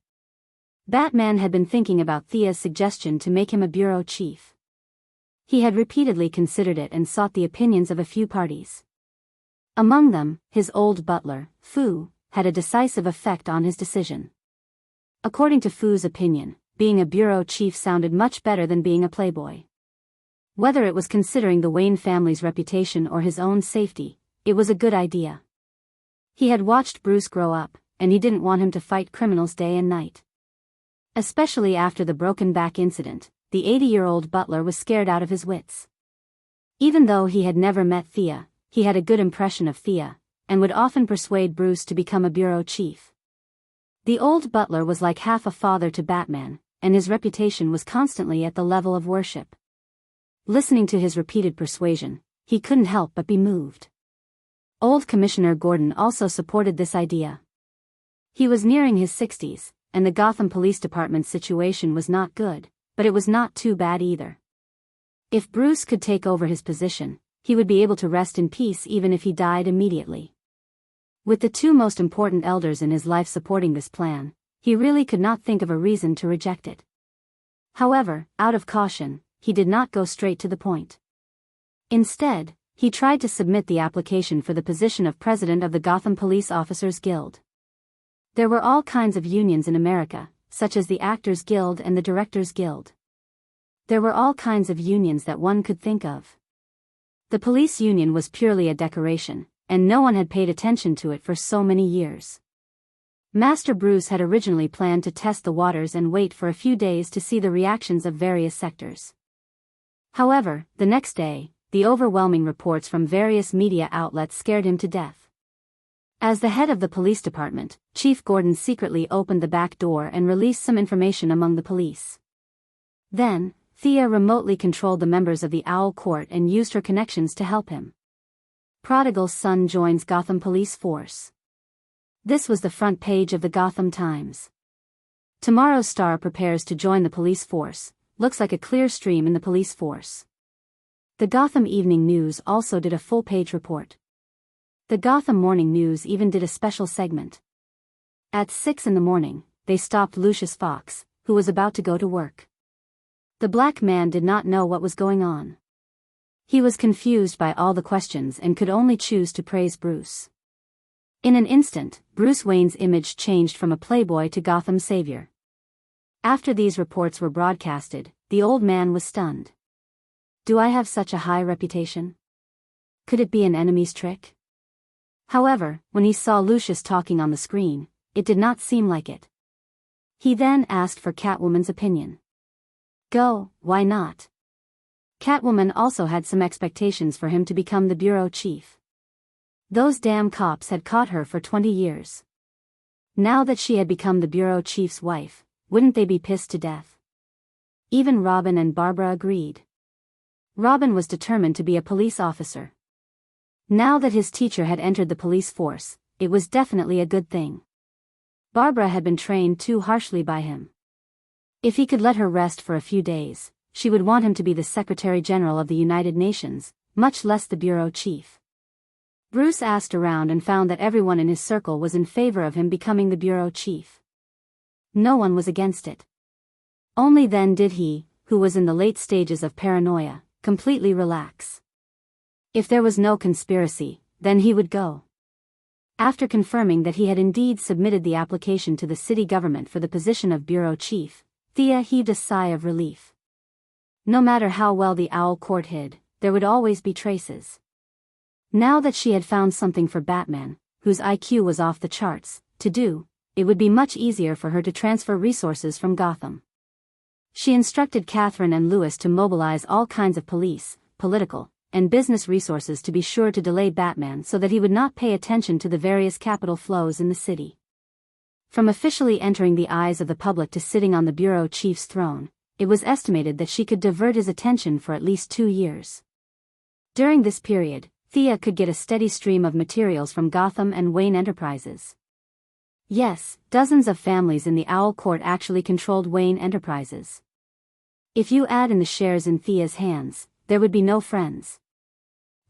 Batman had been thinking about Thea's suggestion to make him a bureau chief. He had repeatedly considered it and sought the opinions of a few parties. Among them, his old butler, Fu, had a decisive effect on his decision. According to Fu's opinion, being a bureau chief sounded much better than being a playboy. Whether it was considering the Wayne family's reputation or his own safety, it was a good idea. He had watched Bruce grow up, and he didn't want him to fight criminals day and night. Especially after the broken back incident, the 80-year-old butler was scared out of his wits. Even though he had never met Thea, he had a good impression of Thea, and would often persuade Bruce to become a bureau chief. The old butler was like half a father to Batman, and his reputation was constantly at the level of worship. Listening to his repeated persuasion, he couldn't help but be moved. Old Commissioner Gordon also supported this idea. He was nearing his 60s, and the Gotham Police Department's situation was not good, but it was not too bad either. If Bruce could take over his position, he would be able to rest in peace even if he died immediately. With the two most important elders in his life supporting this plan, he really could not think of a reason to reject it. However, out of caution, he did not go straight to the point. Instead, he tried to submit the application for the position of president of the Gotham Police Officers Guild. There were all kinds of unions in America, such as the Actors Guild and the Directors Guild. There were all kinds of unions that one could think of. The police union was purely a decoration, and no one had paid attention to it for so many years. Master Bruce had originally planned to test the waters and wait for a few days to see the reactions of various sectors. However, the next day, the overwhelming reports from various media outlets scared him to death. As the head of the police department, Chief Gordon secretly opened the back door and released some information among the police. Then, Thea remotely controlled the members of the Owl Court and used her connections to help him. Prodigal son joins Gotham Police Force. This was the front page of the Gotham Times. Tomorrow's star prepares to join the police force, looks like a clear stream in the police force. The Gotham Evening News also did a full-page report. The Gotham Morning News even did a special segment. At 6 in the morning, they stopped Lucius Fox, who was about to go to work. The black man did not know what was going on. He was confused by all the questions and could only choose to praise Bruce. In an instant, Bruce Wayne's image changed from a playboy to Gotham's savior. After these reports were broadcasted, the old man was stunned. Do I have such a high reputation? Could it be an enemy's trick? However, when he saw Lucius talking on the screen, it did not seem like it. He then asked for Catwoman's opinion. Go, why not? Catwoman also had some expectations for him to become the bureau chief. Those damn cops had caught her for 20 years. Now that she had become the bureau chief's wife, wouldn't they be pissed to death? Even Robin and Barbara agreed. Robin was determined to be a police officer. Now that his teacher had entered the police force, it was definitely a good thing. Barbara had been trained too harshly by him. If he could let her rest for a few days, she would want him to be the Secretary General of the United Nations, much less the bureau chief. Bruce asked around and found that everyone in his circle was in favor of him becoming the bureau chief. No one was against it. Only then did he, who was in the late stages of paranoia, completely relax. If there was no conspiracy, then he would go. After confirming that he had indeed submitted the application to the city government for the position of bureau chief, Thea heaved a sigh of relief. No matter how well the Owl Court hid, there would always be traces. Now that she had found something for Batman, whose IQ was off the charts, to do, it would be much easier for her to transfer resources from Gotham. She instructed Catherine and Louis to mobilize all kinds of police, political, and business resources to be sure to delay Batman so that he would not pay attention to the various capital flows in the city. From officially entering the eyes of the public to sitting on the bureau chief's throne, it was estimated that she could divert his attention for at least 2 years. During this period, Thea could get a steady stream of materials from Gotham and Wayne Enterprises. Yes, dozens of families in the Owl Court actually controlled Wayne Enterprises. If you add in the shares in Thea's hands, there would be no friends.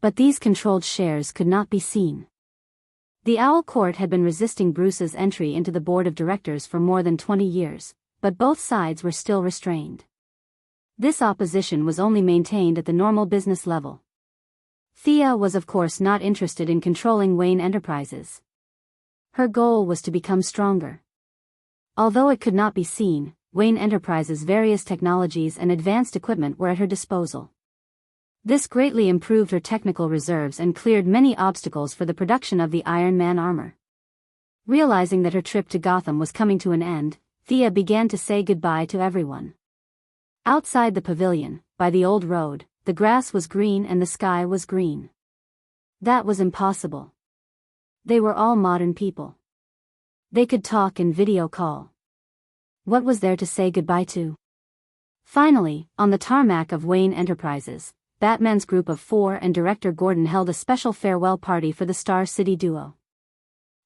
But these controlled shares could not be seen. The Owl Court had been resisting Bruce's entry into the board of directors for more than 20 years, but both sides were still restrained. This opposition was only maintained at the normal business level. Thea was of course not interested in controlling Wayne Enterprises. Her goal was to become stronger. Although it could not be seen, Wayne Enterprises' various technologies and advanced equipment were at her disposal. This greatly improved her technical reserves and cleared many obstacles for the production of the Iron Man armor. Realizing that her trip to Gotham was coming to an end, Thea began to say goodbye to everyone. Outside the pavilion, by the old road, the grass was green and the sky was green. That was impossible. They were all modern people. They could talk and video call. What was there to say goodbye to? Finally, on the tarmac of Wayne Enterprises, Batman's group of 4 and director Gordon held a special farewell party for the Star City duo.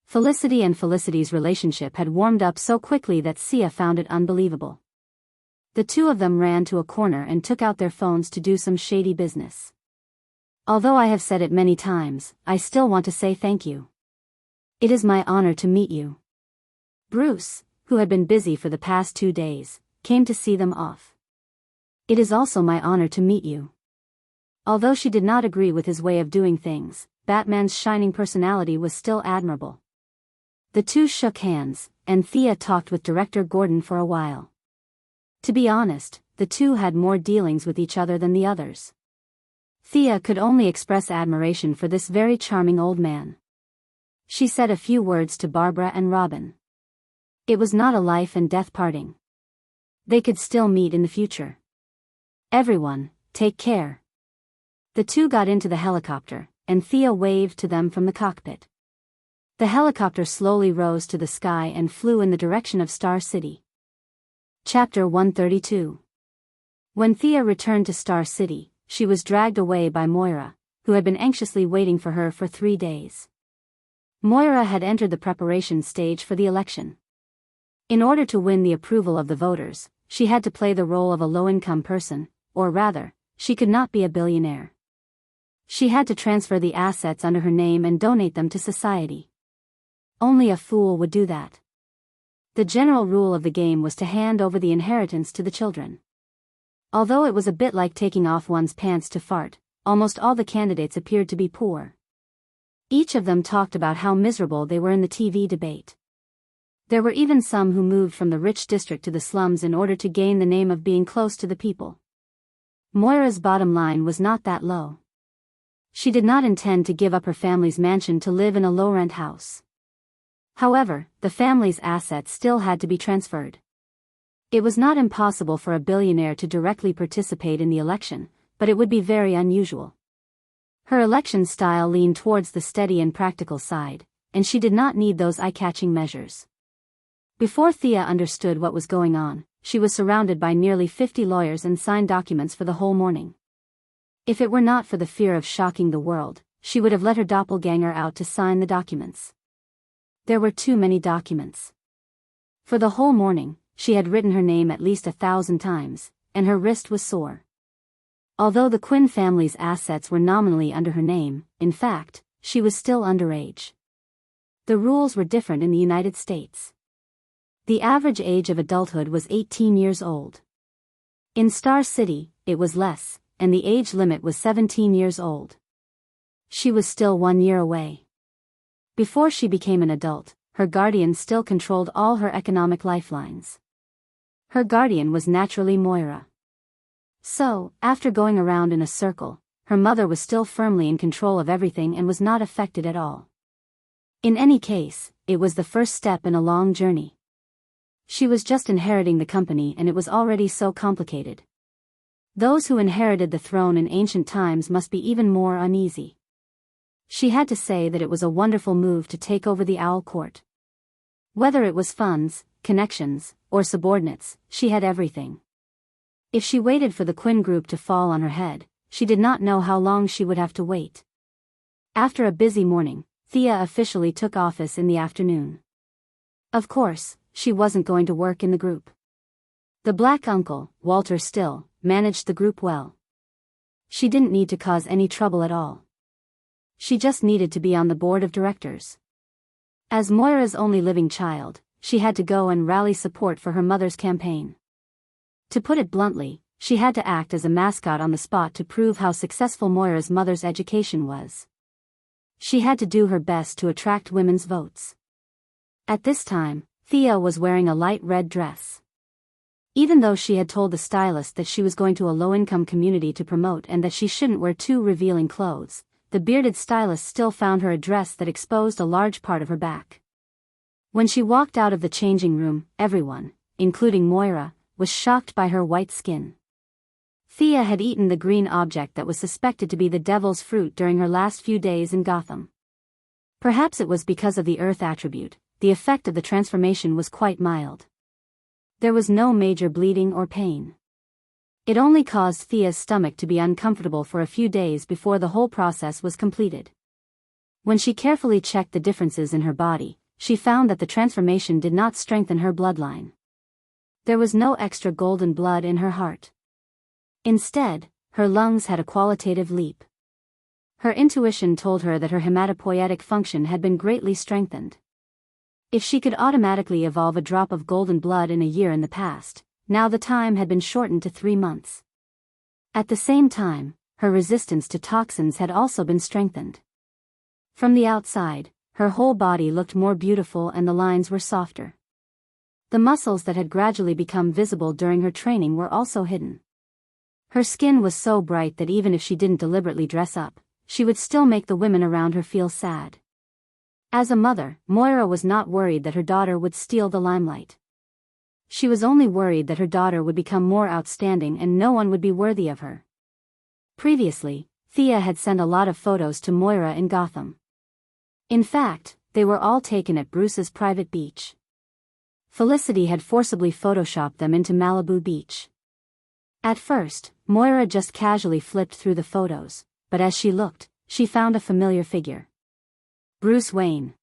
Felicity and Felicity's relationship had warmed up so quickly that Sia found it unbelievable. The two of them ran to a corner and took out their phones to do some shady business. Although I have said it many times, I still want to say thank you. It is my honor to meet you. Bruce, who had been busy for the past 2 days, came to see them off. It is also my honor to meet you. Although she did not agree with his way of doing things, Batman's shining personality was still admirable. The two shook hands, and Thea talked with Director Gordon for a while. To be honest, the two had more dealings with each other than the others. Thea could only express admiration for this very charming old man. She said a few words to Barbara and Robin. It was not a life and death parting. They could still meet in the future. Everyone, take care. The two got into the helicopter, and Thea waved to them from the cockpit. The helicopter slowly rose to the sky and flew in the direction of Star City. Chapter 132. When Thea returned to Star City, she was dragged away by Moira, who had been anxiously waiting for her for 3 days. Moira had entered the preparation stage for the election. In order to win the approval of the voters, she had to play the role of a low-income person, or rather, she could not be a billionaire. She had to transfer the assets under her name and donate them to society. Only a fool would do that. The general rule of the game was to hand over the inheritance to the children. Although it was a bit like taking off one's pants to fart, almost all the candidates appeared to be poor. Each of them talked about how miserable they were in the TV debate. There were even some who moved from the rich district to the slums in order to gain the name of being close to the people. Moira's bottom line was not that low. She did not intend to give up her family's mansion to live in a low-rent house. However, the family's assets still had to be transferred. It was not impossible for a billionaire to directly participate in the election, but it would be very unusual. Her election style leaned towards the steady and practical side, and she did not need those eye-catching measures. Before Thea understood what was going on, she was surrounded by nearly 50 lawyers and signed documents for the whole morning. If it were not for the fear of shocking the world, she would have let her doppelganger out to sign the documents. There were too many documents. For the whole morning, she had written her name at least 1,000 times, and her wrist was sore. Although the Quinn family's assets were nominally under her name, in fact, she was still underage. The rules were different in the United States. The average age of adulthood was 18 years old. In Star City, it was less, and the age limit was 17 years old. She was still 1 year away. Before she became an adult, her guardian still controlled all her economic lifelines. Her guardian was naturally Moira. So, after going around in a circle, her mother was still firmly in control of everything and was not affected at all. In any case, it was the first step in a long journey. She was just inheriting the company and it was already so complicated. Those who inherited the throne in ancient times must be even more uneasy. She had to say that it was a wonderful move to take over the Owl Court. Whether it was funds, connections, or subordinates, she had everything. If she waited for the Quinn Group to fall on her head, she did not know how long she would have to wait. After a busy morning, Thea officially took office in the afternoon. Of course, she wasn't going to work in the group. The black uncle, Walter Still, managed the group well. She didn't need to cause any trouble at all. She just needed to be on the board of directors. As Moira's only living child, she had to go and rally support for her mother's campaign. To put it bluntly, she had to act as a mascot on the spot to prove how successful Moira's mother's education was. She had to do her best to attract women's votes. At this time, Thea was wearing a light red dress. Even though she had told the stylist that she was going to a low-income community to promote and that she shouldn't wear too revealing clothes, the bearded stylist still found her a dress that exposed a large part of her back. When she walked out of the changing room, everyone, including Moira, was shocked by her white skin. Thea had eaten the green object that was suspected to be the devil's fruit during her last few days in Gotham. Perhaps it was because of the earth attribute, the effect of the transformation was quite mild. There was no major bleeding or pain. It only caused Thea's stomach to be uncomfortable for a few days before the whole process was completed. When she carefully checked the differences in her body, she found that the transformation did not strengthen her bloodline. There was no extra golden blood in her heart. Instead, her lungs had a qualitative leap. Her intuition told her that her hematopoietic function had been greatly strengthened. If she could automatically evolve a drop of golden blood in a year in the past, now the time had been shortened to 3 months. At the same time, her resistance to toxins had also been strengthened. From the outside, her whole body looked more beautiful and the lines were softer. The muscles that had gradually become visible during her training were also hidden. Her skin was so bright that even if she didn't deliberately dress up, she would still make the women around her feel sad. As a mother, Moira was not worried that her daughter would steal the limelight. She was only worried that her daughter would become more outstanding and no one would be worthy of her. Previously, Thea had sent a lot of photos to Moira in Gotham. In fact, they were all taken at Bruce's private beach. Felicity had forcibly photoshopped them into Malibu Beach. At first, Moira just casually flipped through the photos, but as she looked, she found a familiar figure. Bruce Wayne.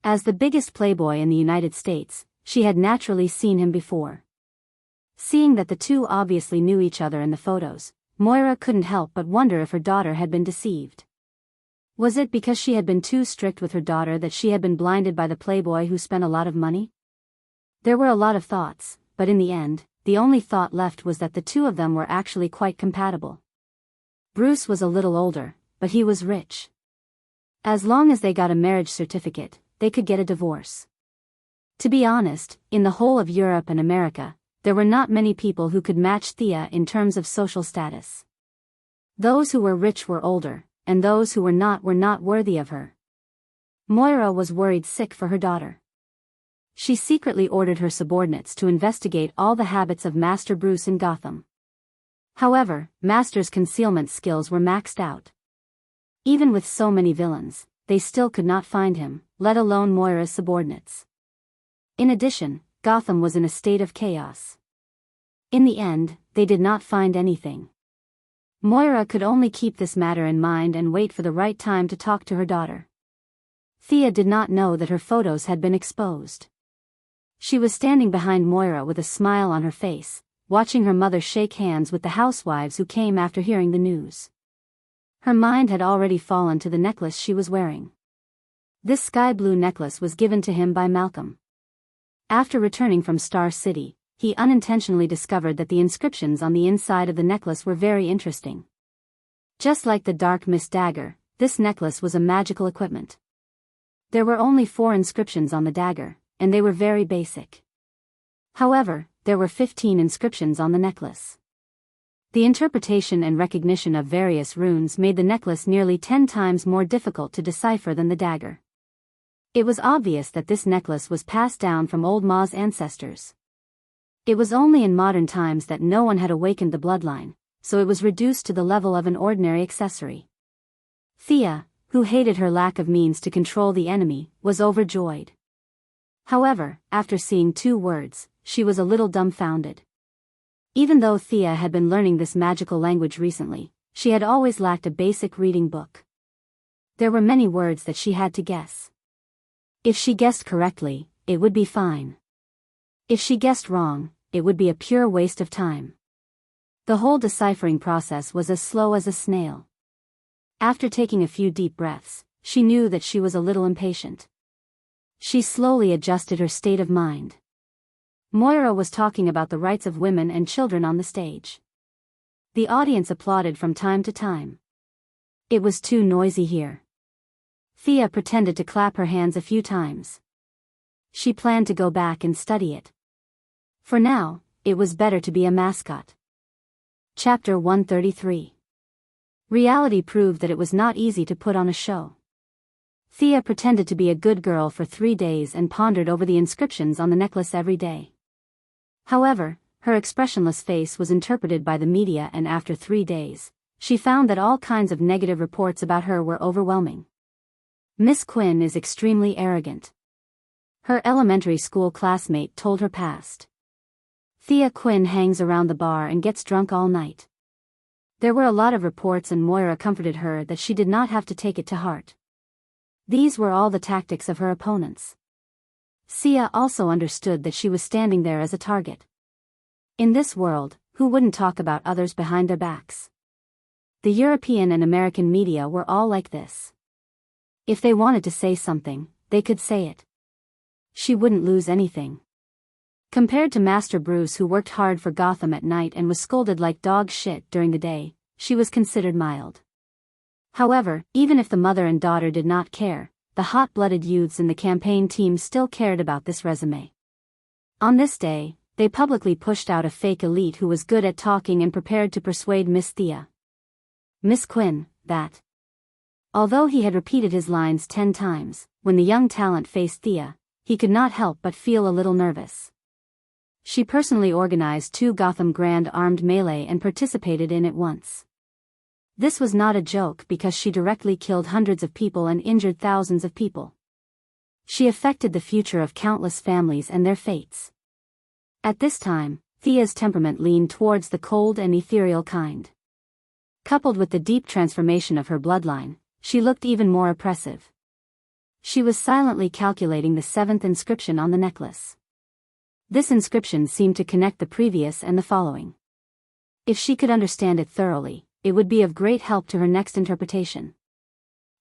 As the biggest playboy in the United States, she had naturally seen him before. Seeing that the two obviously knew each other in the photos, Moira couldn't help but wonder if her daughter had been deceived. Was it because she had been too strict with her daughter that she had been blinded by the playboy who spent a lot of money? There were a lot of thoughts, but in the end, the only thought left was that the two of them were actually quite compatible. Bruce was a little older, but he was rich. As long as they got a marriage certificate, they could get a divorce. To be honest, in the whole of Europe and America, there were not many people who could match Thea in terms of social status. Those who were rich were older, and those who were not worthy of her. Moira was worried sick for her daughter. She secretly ordered her subordinates to investigate all the habits of Master Bruce in Gotham. However, Master's concealment skills were maxed out. Even with so many villains, they still could not find him, let alone Moira's subordinates. In addition, Gotham was in a state of chaos. In the end, they did not find anything. Moira could only keep this matter in mind and wait for the right time to talk to her daughter. Thea did not know that her photos had been exposed. She was standing behind Moira with a smile on her face, watching her mother shake hands with the housewives who came after hearing the news. Her mind had already fallen to the necklace she was wearing. This sky blue necklace was given to him by Malcolm. After returning from Star City, he unintentionally discovered that the inscriptions on the inside of the necklace were very interesting. Just like the Dark Mist dagger, this necklace was a magical equipment. There were only 4 inscriptions on the dagger, and they were very basic. However, there were 15 inscriptions on the necklace. The interpretation and recognition of various runes made the necklace nearly 10 times more difficult to decipher than the dagger. It was obvious that this necklace was passed down from old Ma's ancestors. It was only in modern times that no one had awakened the bloodline, so it was reduced to the level of an ordinary accessory. Thea, who hated her lack of means to control the enemy, was overjoyed. However, after seeing 2 words, she was a little dumbfounded. Even though Thea had been learning this magical language recently, she had always lacked a basic reading book. There were many words that she had to guess. If she guessed correctly, it would be fine. If she guessed wrong, it would be a pure waste of time. The whole deciphering process was as slow as a snail. After taking a few deep breaths, she knew that she was a little impatient. She slowly adjusted her state of mind. Moira was talking about the rights of women and children on the stage. The audience applauded from time to time. It was too noisy here. Thea pretended to clap her hands a few times. She planned to go back and study it. For now, it was better to be a mascot. Chapter 133. Reality proved that it was not easy to put on a show. Thea pretended to be a good girl for 3 days and pondered over the inscriptions on the necklace every day. However, her expressionless face was interpreted by the media, and after 3 days, she found that all kinds of negative reports about her were overwhelming. Miss Quinn is extremely arrogant. Her elementary school classmate told her past. Thea Quinn hangs around the bar and gets drunk all night. There were a lot of reports, and Moira comforted her that she did not have to take it to heart. These were all the tactics of her opponents. Sia also understood that she was standing there as a target. In this world, who wouldn't talk about others behind their backs? The European and American media were all like this. If they wanted to say something, they could say it. She wouldn't lose anything. Compared to Master Bruce, who worked hard for Gotham at night and was scolded like dog shit during the day, she was considered mild. However, even if the mother and daughter did not care, the hot-blooded youths in the campaign team still cared about this resume. On this day, they publicly pushed out a fake elite who was good at talking and prepared to persuade Miss Thea. Miss Quinn, that. Although he had repeated his lines 10 times, when the young talent faced Thea, he could not help but feel a little nervous. She personally organized 2 Gotham Grand armed melee and participated in it once. This was not a joke because she directly killed hundreds of people and injured thousands of people. She affected the future of countless families and their fates. At this time, Thea's temperament leaned towards the cold and ethereal kind. Coupled with the deep transformation of her bloodline, she looked even more oppressive. She was silently calculating the 7th inscription on the necklace. This inscription seemed to connect the previous and the following. If she could understand it thoroughly, it would be of great help to her next interpretation.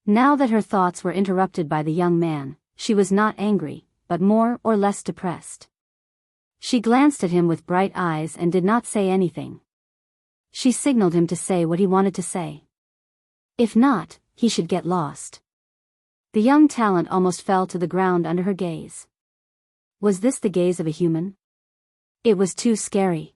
Now that her thoughts were interrupted by the young man, she was not angry, but more or less depressed. She glanced at him with bright eyes and did not say anything. She signaled him to say what he wanted to say. If not, he should get lost. The young talent almost fell to the ground under her gaze. Was this the gaze of a human? It was too scary.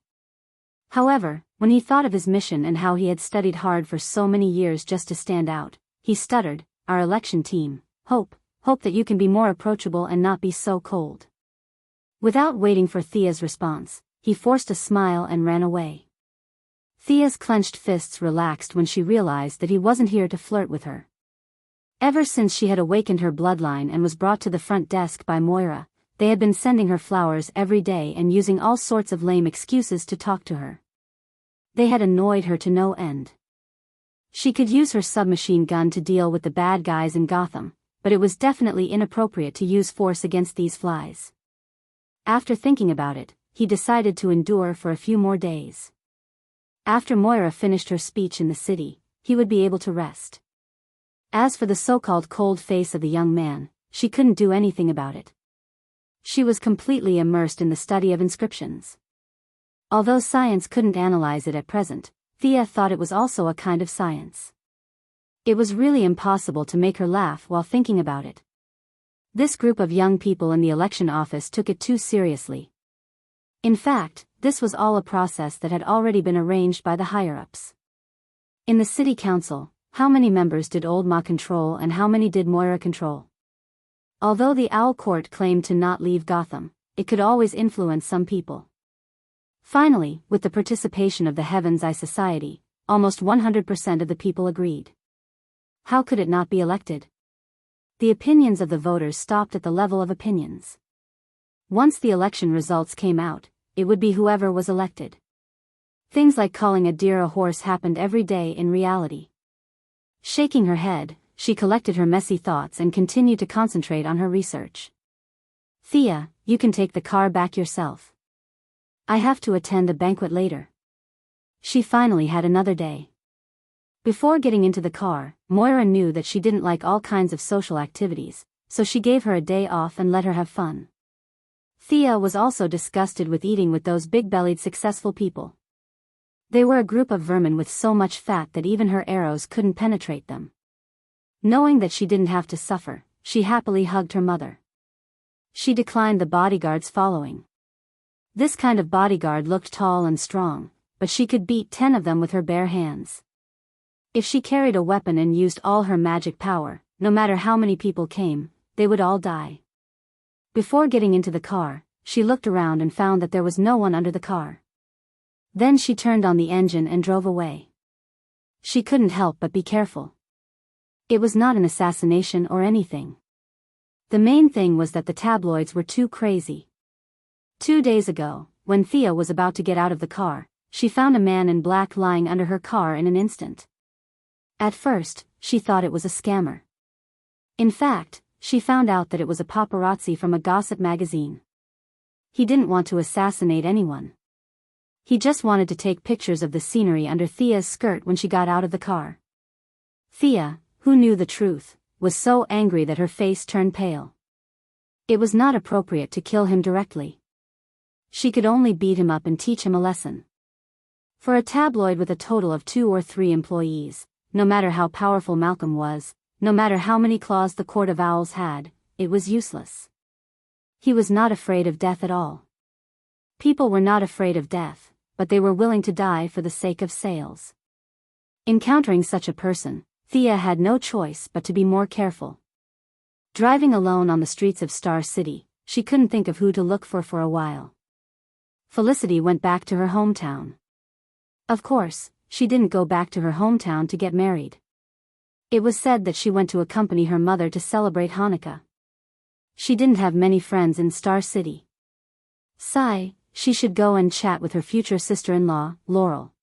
However, when he thought of his mission and how he had studied hard for so many years just to stand out, he stuttered, "Our election team, hope that you can be more approachable and not be so cold." Without waiting for Thea's response, he forced a smile and ran away. Thea's clenched fists relaxed when she realized that he wasn't here to flirt with her. Ever since she had awakened her bloodline and was brought to the front desk by Moira, they had been sending her flowers every day and using all sorts of lame excuses to talk to her. They had annoyed her to no end. She could use her submachine gun to deal with the bad guys in Gotham, but it was definitely inappropriate to use force against these flies. After thinking about it, he decided to endure for a few more days. After Moira finished her speech in the city, he would be able to rest. As for the so-called cold face of the young man, she couldn't do anything about it. She was completely immersed in the study of inscriptions. Although science couldn't analyze it at present, Thea thought it was also a kind of science. It was really impossible to make her laugh while thinking about it. This group of young people in the election office took it too seriously. In fact, this was all a process that had already been arranged by the higher-ups. In the city council, how many members did Old Ma control and how many did Moira control? Although the Owl Court claimed to not leave Gotham, it could always influence some people. Finally, with the participation of the Heaven's Eye Society, almost 100% of the people agreed. How could it not be elected? The opinions of the voters stopped at the level of opinions. Once the election results came out, it would be whoever was elected. Things like calling a deer a horse happened every day in reality. Shaking her head, she collected her messy thoughts and continued to concentrate on her research. Thea, you can take the car back yourself. I have to attend a banquet later. She finally had another day. Before getting into the car, Moira knew that she didn't like all kinds of social activities, so she gave her a day off and let her have fun. Thea was also disgusted with eating with those big-bellied successful people. They were a group of vermin with so much fat that even her arrows couldn't penetrate them. Knowing that she didn't have to suffer, she happily hugged her mother. She declined the bodyguards following. This kind of bodyguard looked tall and strong, but she could beat 10 of them with her bare hands. If she carried a weapon and used all her magic power, no matter how many people came, they would all die. Before getting into the car, she looked around and found that there was no one under the car. Then she turned on the engine and drove away. She couldn't help but be careful. It was not an assassination or anything. The main thing was that the tabloids were too crazy. 2 days ago, when Thea was about to get out of the car, she found a man in black lying under her car in an instant. At first, she thought it was a scammer. In fact, she found out that it was a paparazzi from a gossip magazine. He didn't want to assassinate anyone. He just wanted to take pictures of the scenery under Thea's skirt when she got out of the car. Thea, who knew the truth, was so angry that her face turned pale. It was not appropriate to kill him directly. She could only beat him up and teach him a lesson. For a tabloid with a total of 2 or 3 employees, no matter how powerful Malcolm was, no matter how many claws the Court of Owls had, it was useless. He was not afraid of death at all. People were not afraid of death, but they were willing to die for the sake of sales. Encountering such a person, Thea had no choice but to be more careful. Driving alone on the streets of Star City, she couldn't think of who to look for a while. Felicity went back to her hometown. Of course, she didn't go back to her hometown to get married. It was said that she went to accompany her mother to celebrate Hanukkah. She didn't have many friends in Star City. Sigh, she should go and chat with her future sister-in-law, Laurel.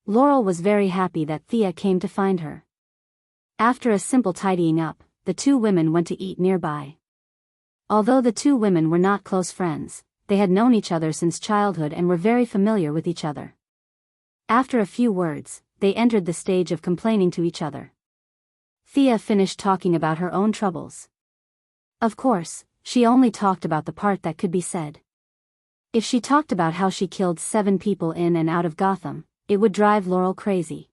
Laurel was very happy that Thea came to find her. After a simple tidying up, the 2 women went to eat nearby. Although the 2 women were not close friends, they had known each other since childhood and were very familiar with each other. After a few words, they entered the stage of complaining to each other. Thea finished talking about her own troubles. Of course, she only talked about the part that could be said. If she talked about how she killed 7 people in and out of Gotham, it would drive Laurel crazy.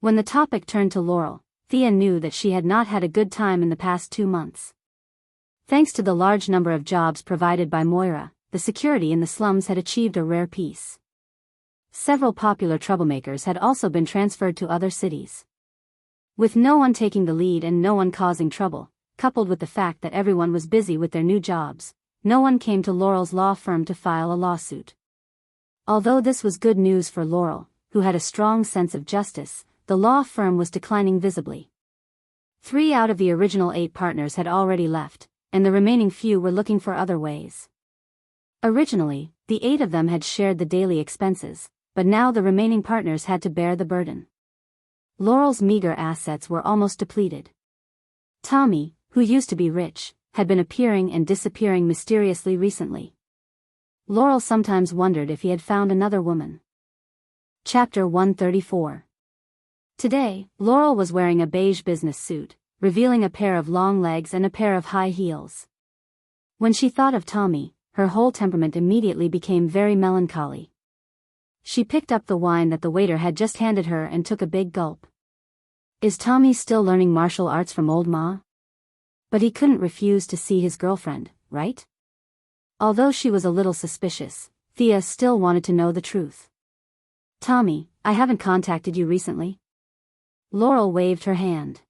When the topic turned to Laurel, Thea knew that she had not had a good time in the past 2 months. Thanks to the large number of jobs provided by Moira, the security in the slums had achieved a rare peace. Several popular troublemakers had also been transferred to other cities. With no one taking the lead and no one causing trouble, coupled with the fact that everyone was busy with their new jobs, no one came to Laurel's law firm to file a lawsuit. Although this was good news for Laurel, who had a strong sense of justice, the law firm was declining visibly. 3 out of the original 8 partners had already left, and the remaining few were looking for other ways. Originally, the 8 of them had shared the daily expenses, but now the remaining partners had to bear the burden. Laurel's meager assets were almost depleted. Tommy, who used to be rich, had been appearing and disappearing mysteriously recently. Laurel sometimes wondered if he had found another woman. Chapter 134. Today, Laurel was wearing a beige business suit, revealing a pair of long legs and a pair of high heels. When she thought of Tommy, her whole temperament immediately became very melancholy. She picked up the wine that the waiter had just handed her and took a big gulp. Is Tommy still learning martial arts from old Ma? But he couldn't refuse to see his girlfriend, right? Although she was a little suspicious, Thea still wanted to know the truth. Tommy, I haven't contacted you recently. Laurel waved her hand.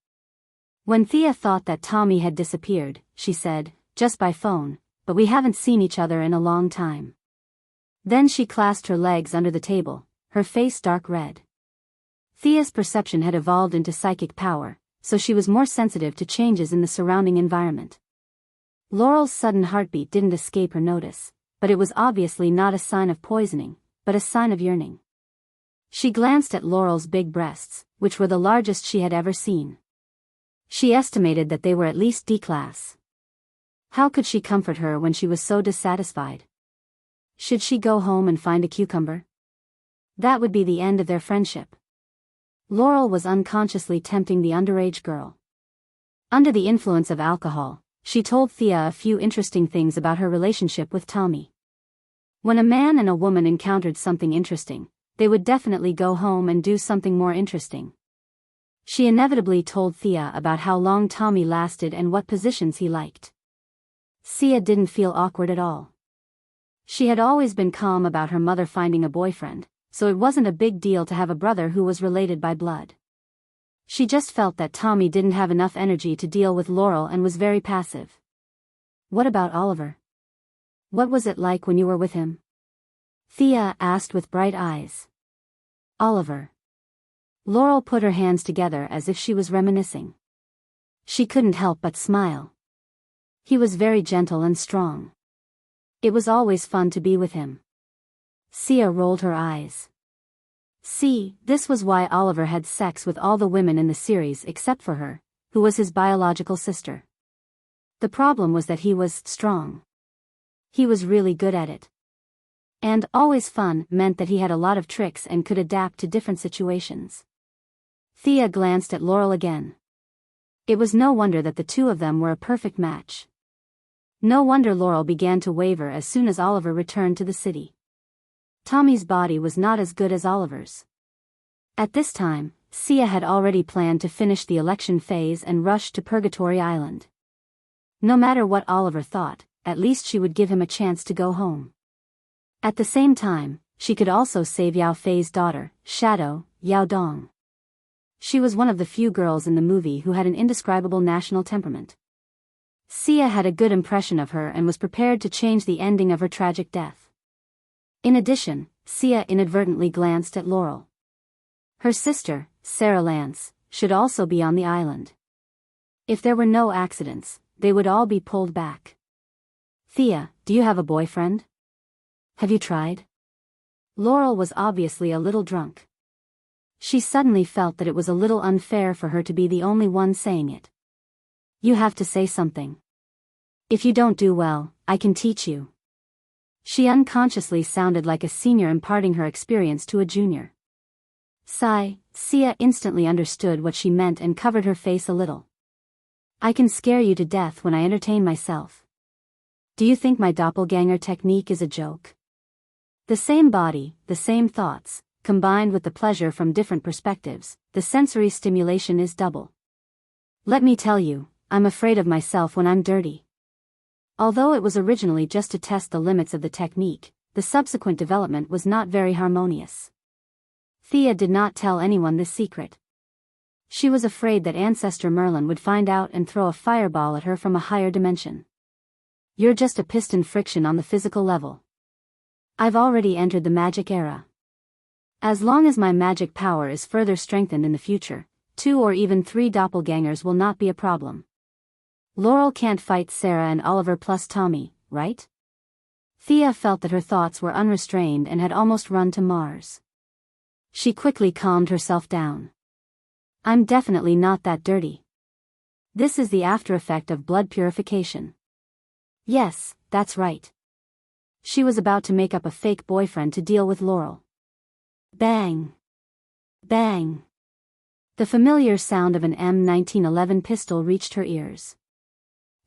When Thea thought that Tommy had disappeared, she said, "Just by phone, but we haven't seen each other in a long time." Then she clasped her legs under the table, her face dark red. Thea's perception had evolved into psychic power, so she was more sensitive to changes in the surrounding environment. Laurel's sudden heartbeat didn't escape her notice, but it was obviously not a sign of poisoning, but a sign of yearning. She glanced at Laurel's big breasts, which were the largest she had ever seen. She estimated that they were at least D-class. How could she comfort her when she was so dissatisfied? Should she go home and find a cucumber? That would be the end of their friendship. Laurel was unconsciously tempting the underage girl. Under the influence of alcohol, she told Thea a few interesting things about her relationship with Tommy. When a man and a woman encountered something interesting, they would definitely go home and do something more interesting. She inevitably told Thea about how long Tommy lasted and what positions he liked. Thea didn't feel awkward at all. She had always been calm about her mother finding a boyfriend, so it wasn't a big deal to have a brother who was related by blood. She just felt that Tommy didn't have enough energy to deal with Laurel and was very passive. What about Oliver? What was it like when you were with him? Thea asked with bright eyes. Oliver. Laurel put her hands together as if she was reminiscing. She couldn't help but smile. He was very gentle and strong. It was always fun to be with him. Thea rolled her eyes. See, this was why Oliver had sex with all the women in the series except for her, who was his biological sister. The problem was that he was strong. He was really good at it. And always fun meant that he had a lot of tricks and could adapt to different situations. Thea glanced at Laurel again. It was no wonder that the two of them were a perfect match. No wonder Laurel began to waver as soon as Oliver returned to the city. Tommy's body was not as good as Oliver's. At this time, Thea had already planned to finish the election phase and rush to Purgatory Island. No matter what Oliver thought, at least she would give him a chance to go home. At the same time, she could also save Yao Fei's daughter, Shadow, Yao Dong. She was one of the few girls in the movie who had an indescribable national temperament. Thea had a good impression of her and was prepared to change the ending of her tragic death. In addition, Thea inadvertently glanced at Laurel. Her sister, Sarah Lance, should also be on the island. If there were no accidents, they would all be pulled back. Thea, do you have a boyfriend? Have you tried? Laurel was obviously a little drunk. She suddenly felt that it was a little unfair for her to be the only one saying it. You have to say something. If you don't do well, I can teach you. She unconsciously sounded like a senior imparting her experience to a junior. Sigh, Thea instantly understood what she meant and covered her face a little. I can scare you to death when I entertain myself. Do you think my doppelganger technique is a joke? The same body, the same thoughts, combined with the pleasure from different perspectives, the sensory stimulation is double. Let me tell you, I'm afraid of myself when I'm dirty. Although it was originally just to test the limits of the technique, the subsequent development was not very harmonious. Thea did not tell anyone this secret. She was afraid that Ancestor Merlin would find out and throw a fireball at her from a higher dimension. You're just a piston friction on the physical level. I've already entered the magic era. As long as my magic power is further strengthened in the future, 2 or even 3 doppelgangers will not be a problem. Laurel can't fight Sarah and Oliver plus Tommy, right? Thea felt that her thoughts were unrestrained and had almost run to Mars. She quickly calmed herself down. I'm definitely not that dirty. This is the after effect of blood purification. Yes, that's right. She was about to make up a fake boyfriend to deal with Laurel. Bang! Bang! The familiar sound of an M1911 pistol reached her ears.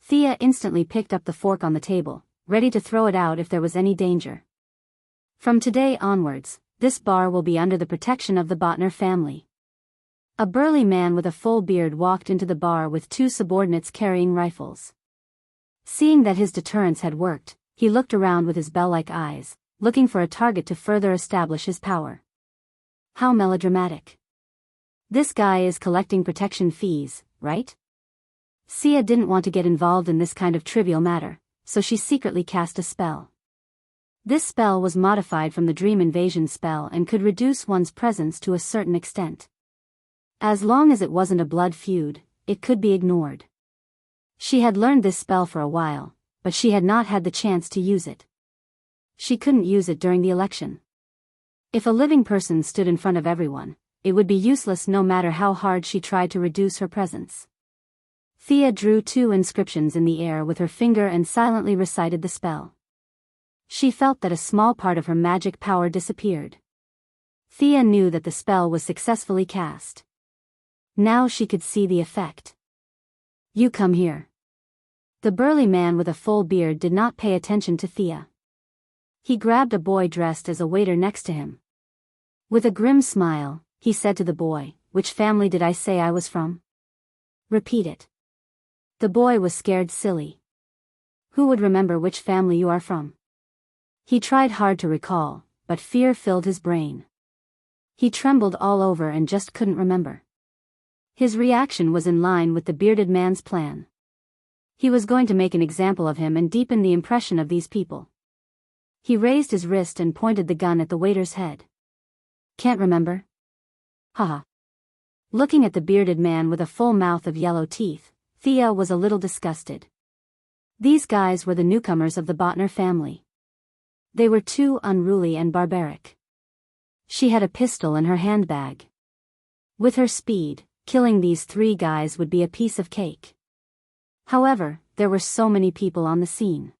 Thea instantly picked up the fork on the table, ready to throw it out if there was any danger. From today onwards, this bar will be under the protection of the Botner family. A burly man with a full beard walked into the bar with 2 subordinates carrying rifles. Seeing that his deterrence had worked, he looked around with his bell-like eyes, looking for a target to further establish his power. How melodramatic. This guy is collecting protection fees, right? Sia didn't want to get involved in this kind of trivial matter, so she secretly cast a spell. This spell was modified from the dream invasion spell and could reduce one's presence to a certain extent. As long as it wasn't a blood feud, it could be ignored. She had learned this spell for a while, but she had not had the chance to use it. She couldn't use it during the election. If a living person stood in front of everyone, it would be useless no matter how hard she tried to reduce her presence. Thea drew 2 inscriptions in the air with her finger and silently recited the spell. She felt that a small part of her magic power disappeared. Thea knew that the spell was successfully cast. Now she could see the effect. "You come here." The burly man with a full beard did not pay attention to Thea. He grabbed a boy dressed as a waiter next to him. With a grim smile, he said to the boy, "Which family did I say I was from?" "Repeat it." The boy was scared silly. "Who would remember which family you are from?" He tried hard to recall, but fear filled his brain. He trembled all over and just couldn't remember. His reaction was in line with the bearded man's plan. He was going to make an example of him and deepen the impression of these people. He raised his wrist and pointed the gun at the waiter's head. "Can't remember?" Haha. Looking at the bearded man with a full mouth of yellow teeth, Thea was a little disgusted. These guys were the newcomers of the Botner family. They were too unruly and barbaric. She had a pistol in her handbag. With her speed, killing these 3 guys would be a piece of cake. However, there were so many people on the scene.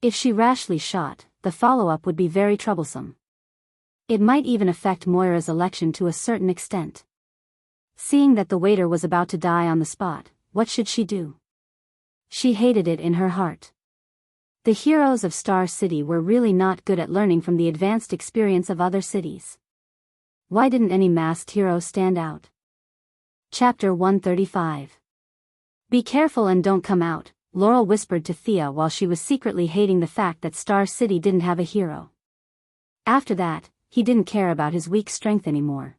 If she rashly shot, the follow-up would be very troublesome. It might even affect Moira's election to a certain extent. Seeing that the waiter was about to die on the spot, what should she do? She hated it in her heart. The heroes of Star City were really not good at learning from the advanced experience of other cities. Why didn't any masked hero stand out? Chapter 135. "Be careful and don't come out," Laurel whispered to Thea while she was secretly hating the fact that Star City didn't have a hero. After that, he didn't care about his weak strength anymore.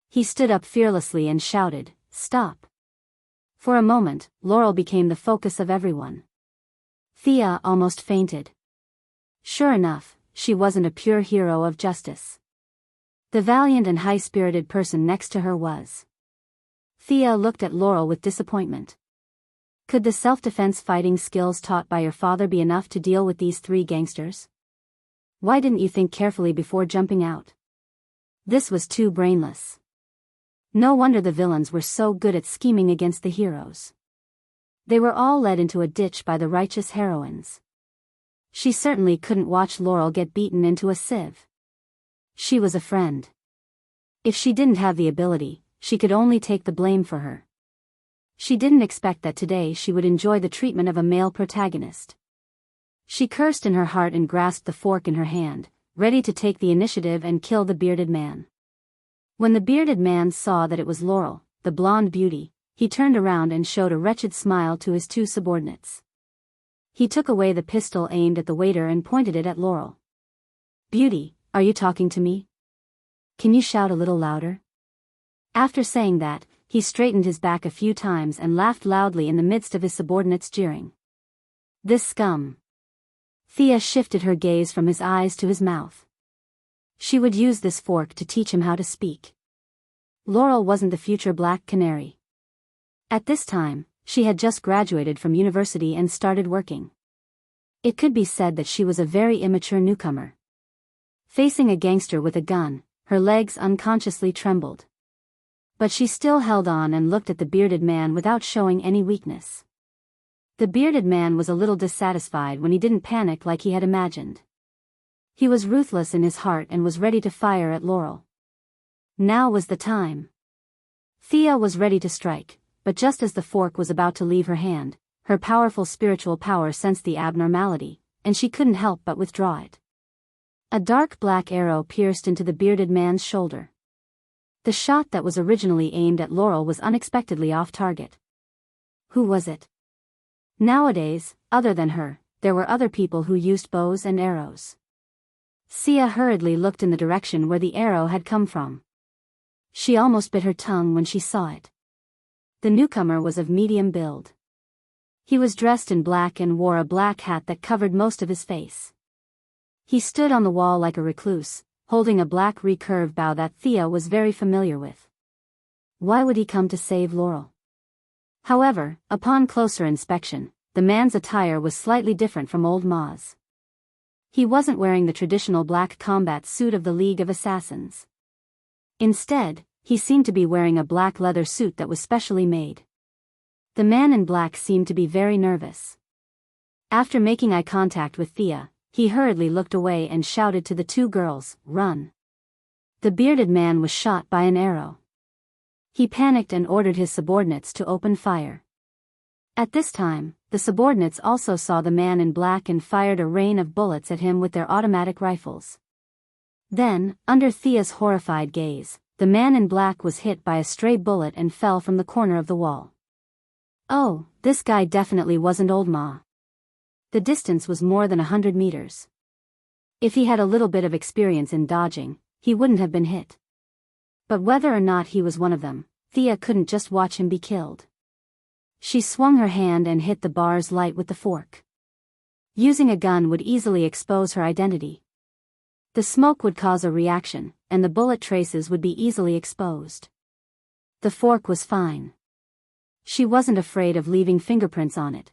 He stood up fearlessly and shouted, "Stop." For a moment, Laurel became the focus of everyone. Thea almost fainted. Sure enough, she wasn't a pure hero of justice. The valiant and high-spirited person next to her was. Thea looked at Laurel with disappointment. Could the self-defense fighting skills taught by your father be enough to deal with these 3 gangsters? Why didn't you think carefully before jumping out? This was too brainless. No wonder the villains were so good at scheming against the heroes. They were all led into a ditch by the righteous heroines. She certainly couldn't watch Laurel get beaten into a sieve. She was a friend. If she didn't have the ability, she could only take the blame for her. She didn't expect that today she would enjoy the treatment of a male protagonist. She cursed in her heart and grasped the fork in her hand, ready to take the initiative and kill the bearded man. When the bearded man saw that it was Laurel, the blonde beauty, he turned around and showed a wretched smile to his 2 subordinates. He took away the pistol aimed at the waiter and pointed it at Laurel. "Beauty, are you talking to me? Can you shout a little louder?" After saying that, he straightened his back a few times and laughed loudly in the midst of his subordinates jeering. "This scum." Thea shifted her gaze from his eyes to his mouth. She would use this fork to teach him how to speak. Laurel wasn't the future Black Canary. At this time, she had just graduated from university and started working. It could be said that she was a very immature newcomer. Facing a gangster with a gun, her legs unconsciously trembled. But she still held on and looked at the bearded man without showing any weakness. The bearded man was a little dissatisfied when he didn't panic like he had imagined. He was ruthless in his heart and was ready to fire at Laurel. Now was the time. Thea was ready to strike, but just as the fork was about to leave her hand, her powerful spiritual power sensed the abnormality, and she couldn't help but withdraw it. A dark black arrow pierced into the bearded man's shoulder. The shot that was originally aimed at Laurel was unexpectedly off target. Who was it? Nowadays, other than her, there were other people who used bows and arrows. Sia hurriedly looked in the direction where the arrow had come from. She almost bit her tongue when she saw it. The newcomer was of medium build. He was dressed in black and wore a black hat that covered most of his face. He stood on the wall like a recluse, holding a black recurve bow that Thea was very familiar with. Why would he come to save Laurel? However, upon closer inspection, the man's attire was slightly different from Old Ma's. He wasn't wearing the traditional black combat suit of the League of Assassins. Instead, he seemed to be wearing a black leather suit that was specially made. The man in black seemed to be very nervous. After making eye contact with Thea, he hurriedly looked away and shouted to the two girls, "Run!" The bearded man was shot by an arrow. He panicked and ordered his subordinates to open fire. At this time, the subordinates also saw the man in black and fired a rain of bullets at him with their automatic rifles. Then, under Thea's horrified gaze, the man in black was hit by a stray bullet and fell from the corner of the wall. Oh, this guy definitely wasn't Old Ma. The distance was more than 100 meters. If he had a little bit of experience in dodging, he wouldn't have been hit. But whether or not he was one of them, Thea couldn't just watch him be killed. She swung her hand and hit the bars light with the fork. Using a gun would easily expose her identity. The smoke would cause a reaction, and the bullet traces would be easily exposed. The fork was fine. She wasn't afraid of leaving fingerprints on it.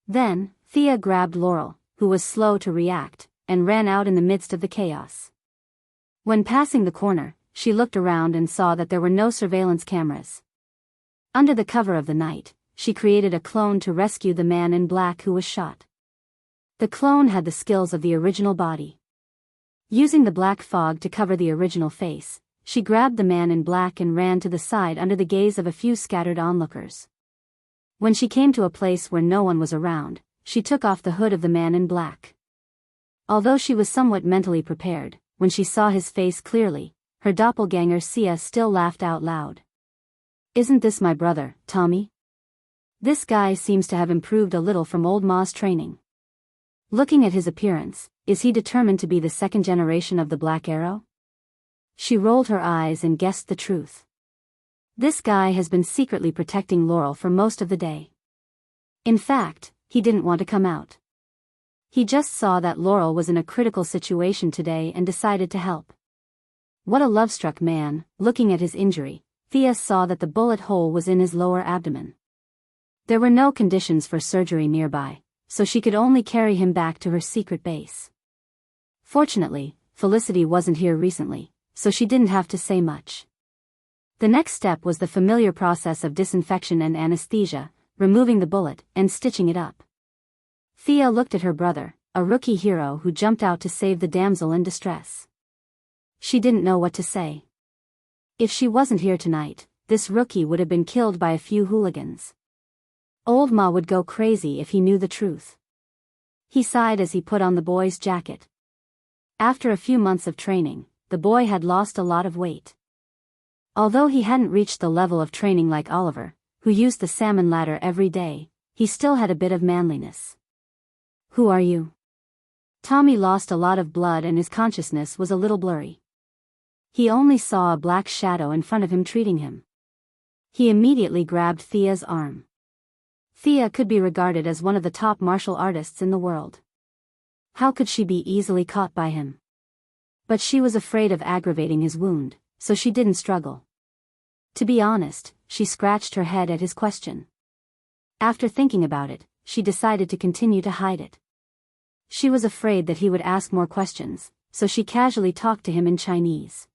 Then, Thea grabbed Laurel, who was slow to react, and ran out in the midst of the chaos. When passing the corner, she looked around and saw that there were no surveillance cameras. Under the cover of the night, she created a clone to rescue the man in black who was shot. The clone had the skills of the original body. Using the black fog to cover the original face, she grabbed the man in black and ran to the side under the gaze of a few scattered onlookers. When she came to a place where no one was around, she took off the hood of the man in black. Although she was somewhat mentally prepared, when she saw his face clearly, her doppelganger Sia still laughed out loud. "Isn't this my brother, Tommy? This guy seems to have improved a little from Old Ma's training. Looking at his appearance, is he determined to be the second generation of the Black Arrow?" She rolled her eyes and guessed the truth. This guy has been secretly protecting Laurel for most of the day. In fact, he didn't want to come out. He just saw that Laurel was in a critical situation today and decided to help. What a love-struck man. Looking at his injury, Thea saw that the bullet hole was in his lower abdomen. There were no conditions for surgery nearby, so she could only carry him back to her secret base. Fortunately, Felicity wasn't here recently, so she didn't have to say much. The next step was the familiar process of disinfection and anesthesia, removing the bullet and stitching it up. Thea looked at her brother, a rookie hero who jumped out to save the damsel in distress. She didn't know what to say. If she wasn't here tonight, this rookie would have been killed by a few hooligans. Old Ma would go crazy if he knew the truth. He sighed as he put on the boy's jacket. After a few months of training, the boy had lost a lot of weight. Although he hadn't reached the level of training like Oliver, who used the salmon ladder every day, he still had a bit of manliness. "Who are you?" Tommy lost a lot of blood and his consciousness was a little blurry. He only saw a black shadow in front of him treating him. He immediately grabbed Thea's arm. Thea could be regarded as one of the top martial artists in the world. How could she be easily caught by him? But she was afraid of aggravating his wound, so she didn't struggle. To be honest, she scratched her head at his question. After thinking about it, she decided to continue to hide it. She was afraid that he would ask more questions, so she casually talked to him in Chinese.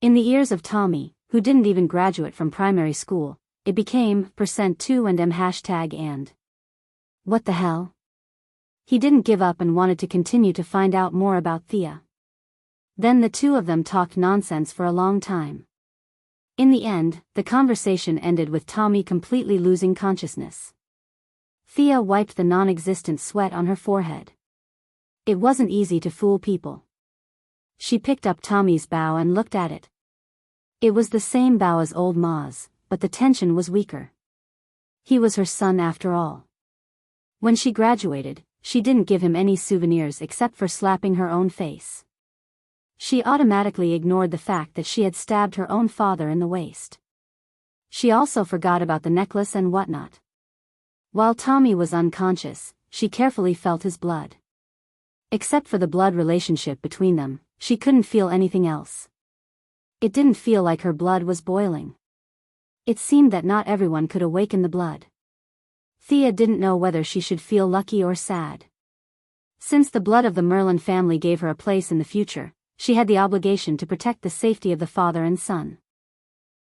In the ears of Tommy, who didn't even graduate from primary school, it became %2 and and. What the hell? He didn't give up and wanted to continue to find out more about Thea. Then the two of them talked nonsense for a long time. In the end, the conversation ended with Tommy completely losing consciousness. Thea wiped the non-existent sweat on her forehead. It wasn't easy to fool people. She picked up Tommy's bow and looked at it. It was the same bow as Old Ma's, but the tension was weaker. He was her son after all. When she graduated, she didn't give him any souvenirs except for slapping her own face. She automatically ignored the fact that she had stabbed her own father in the waist. She also forgot about the necklace and whatnot. While Tommy was unconscious, she carefully felt his blood. Except for the blood relationship between them, she couldn't feel anything else. It didn't feel like her blood was boiling. It seemed that not everyone could awaken the blood. Thea didn't know whether she should feel lucky or sad. Since the blood of the Merlin family gave her a place in the future, she had the obligation to protect the safety of the father and son.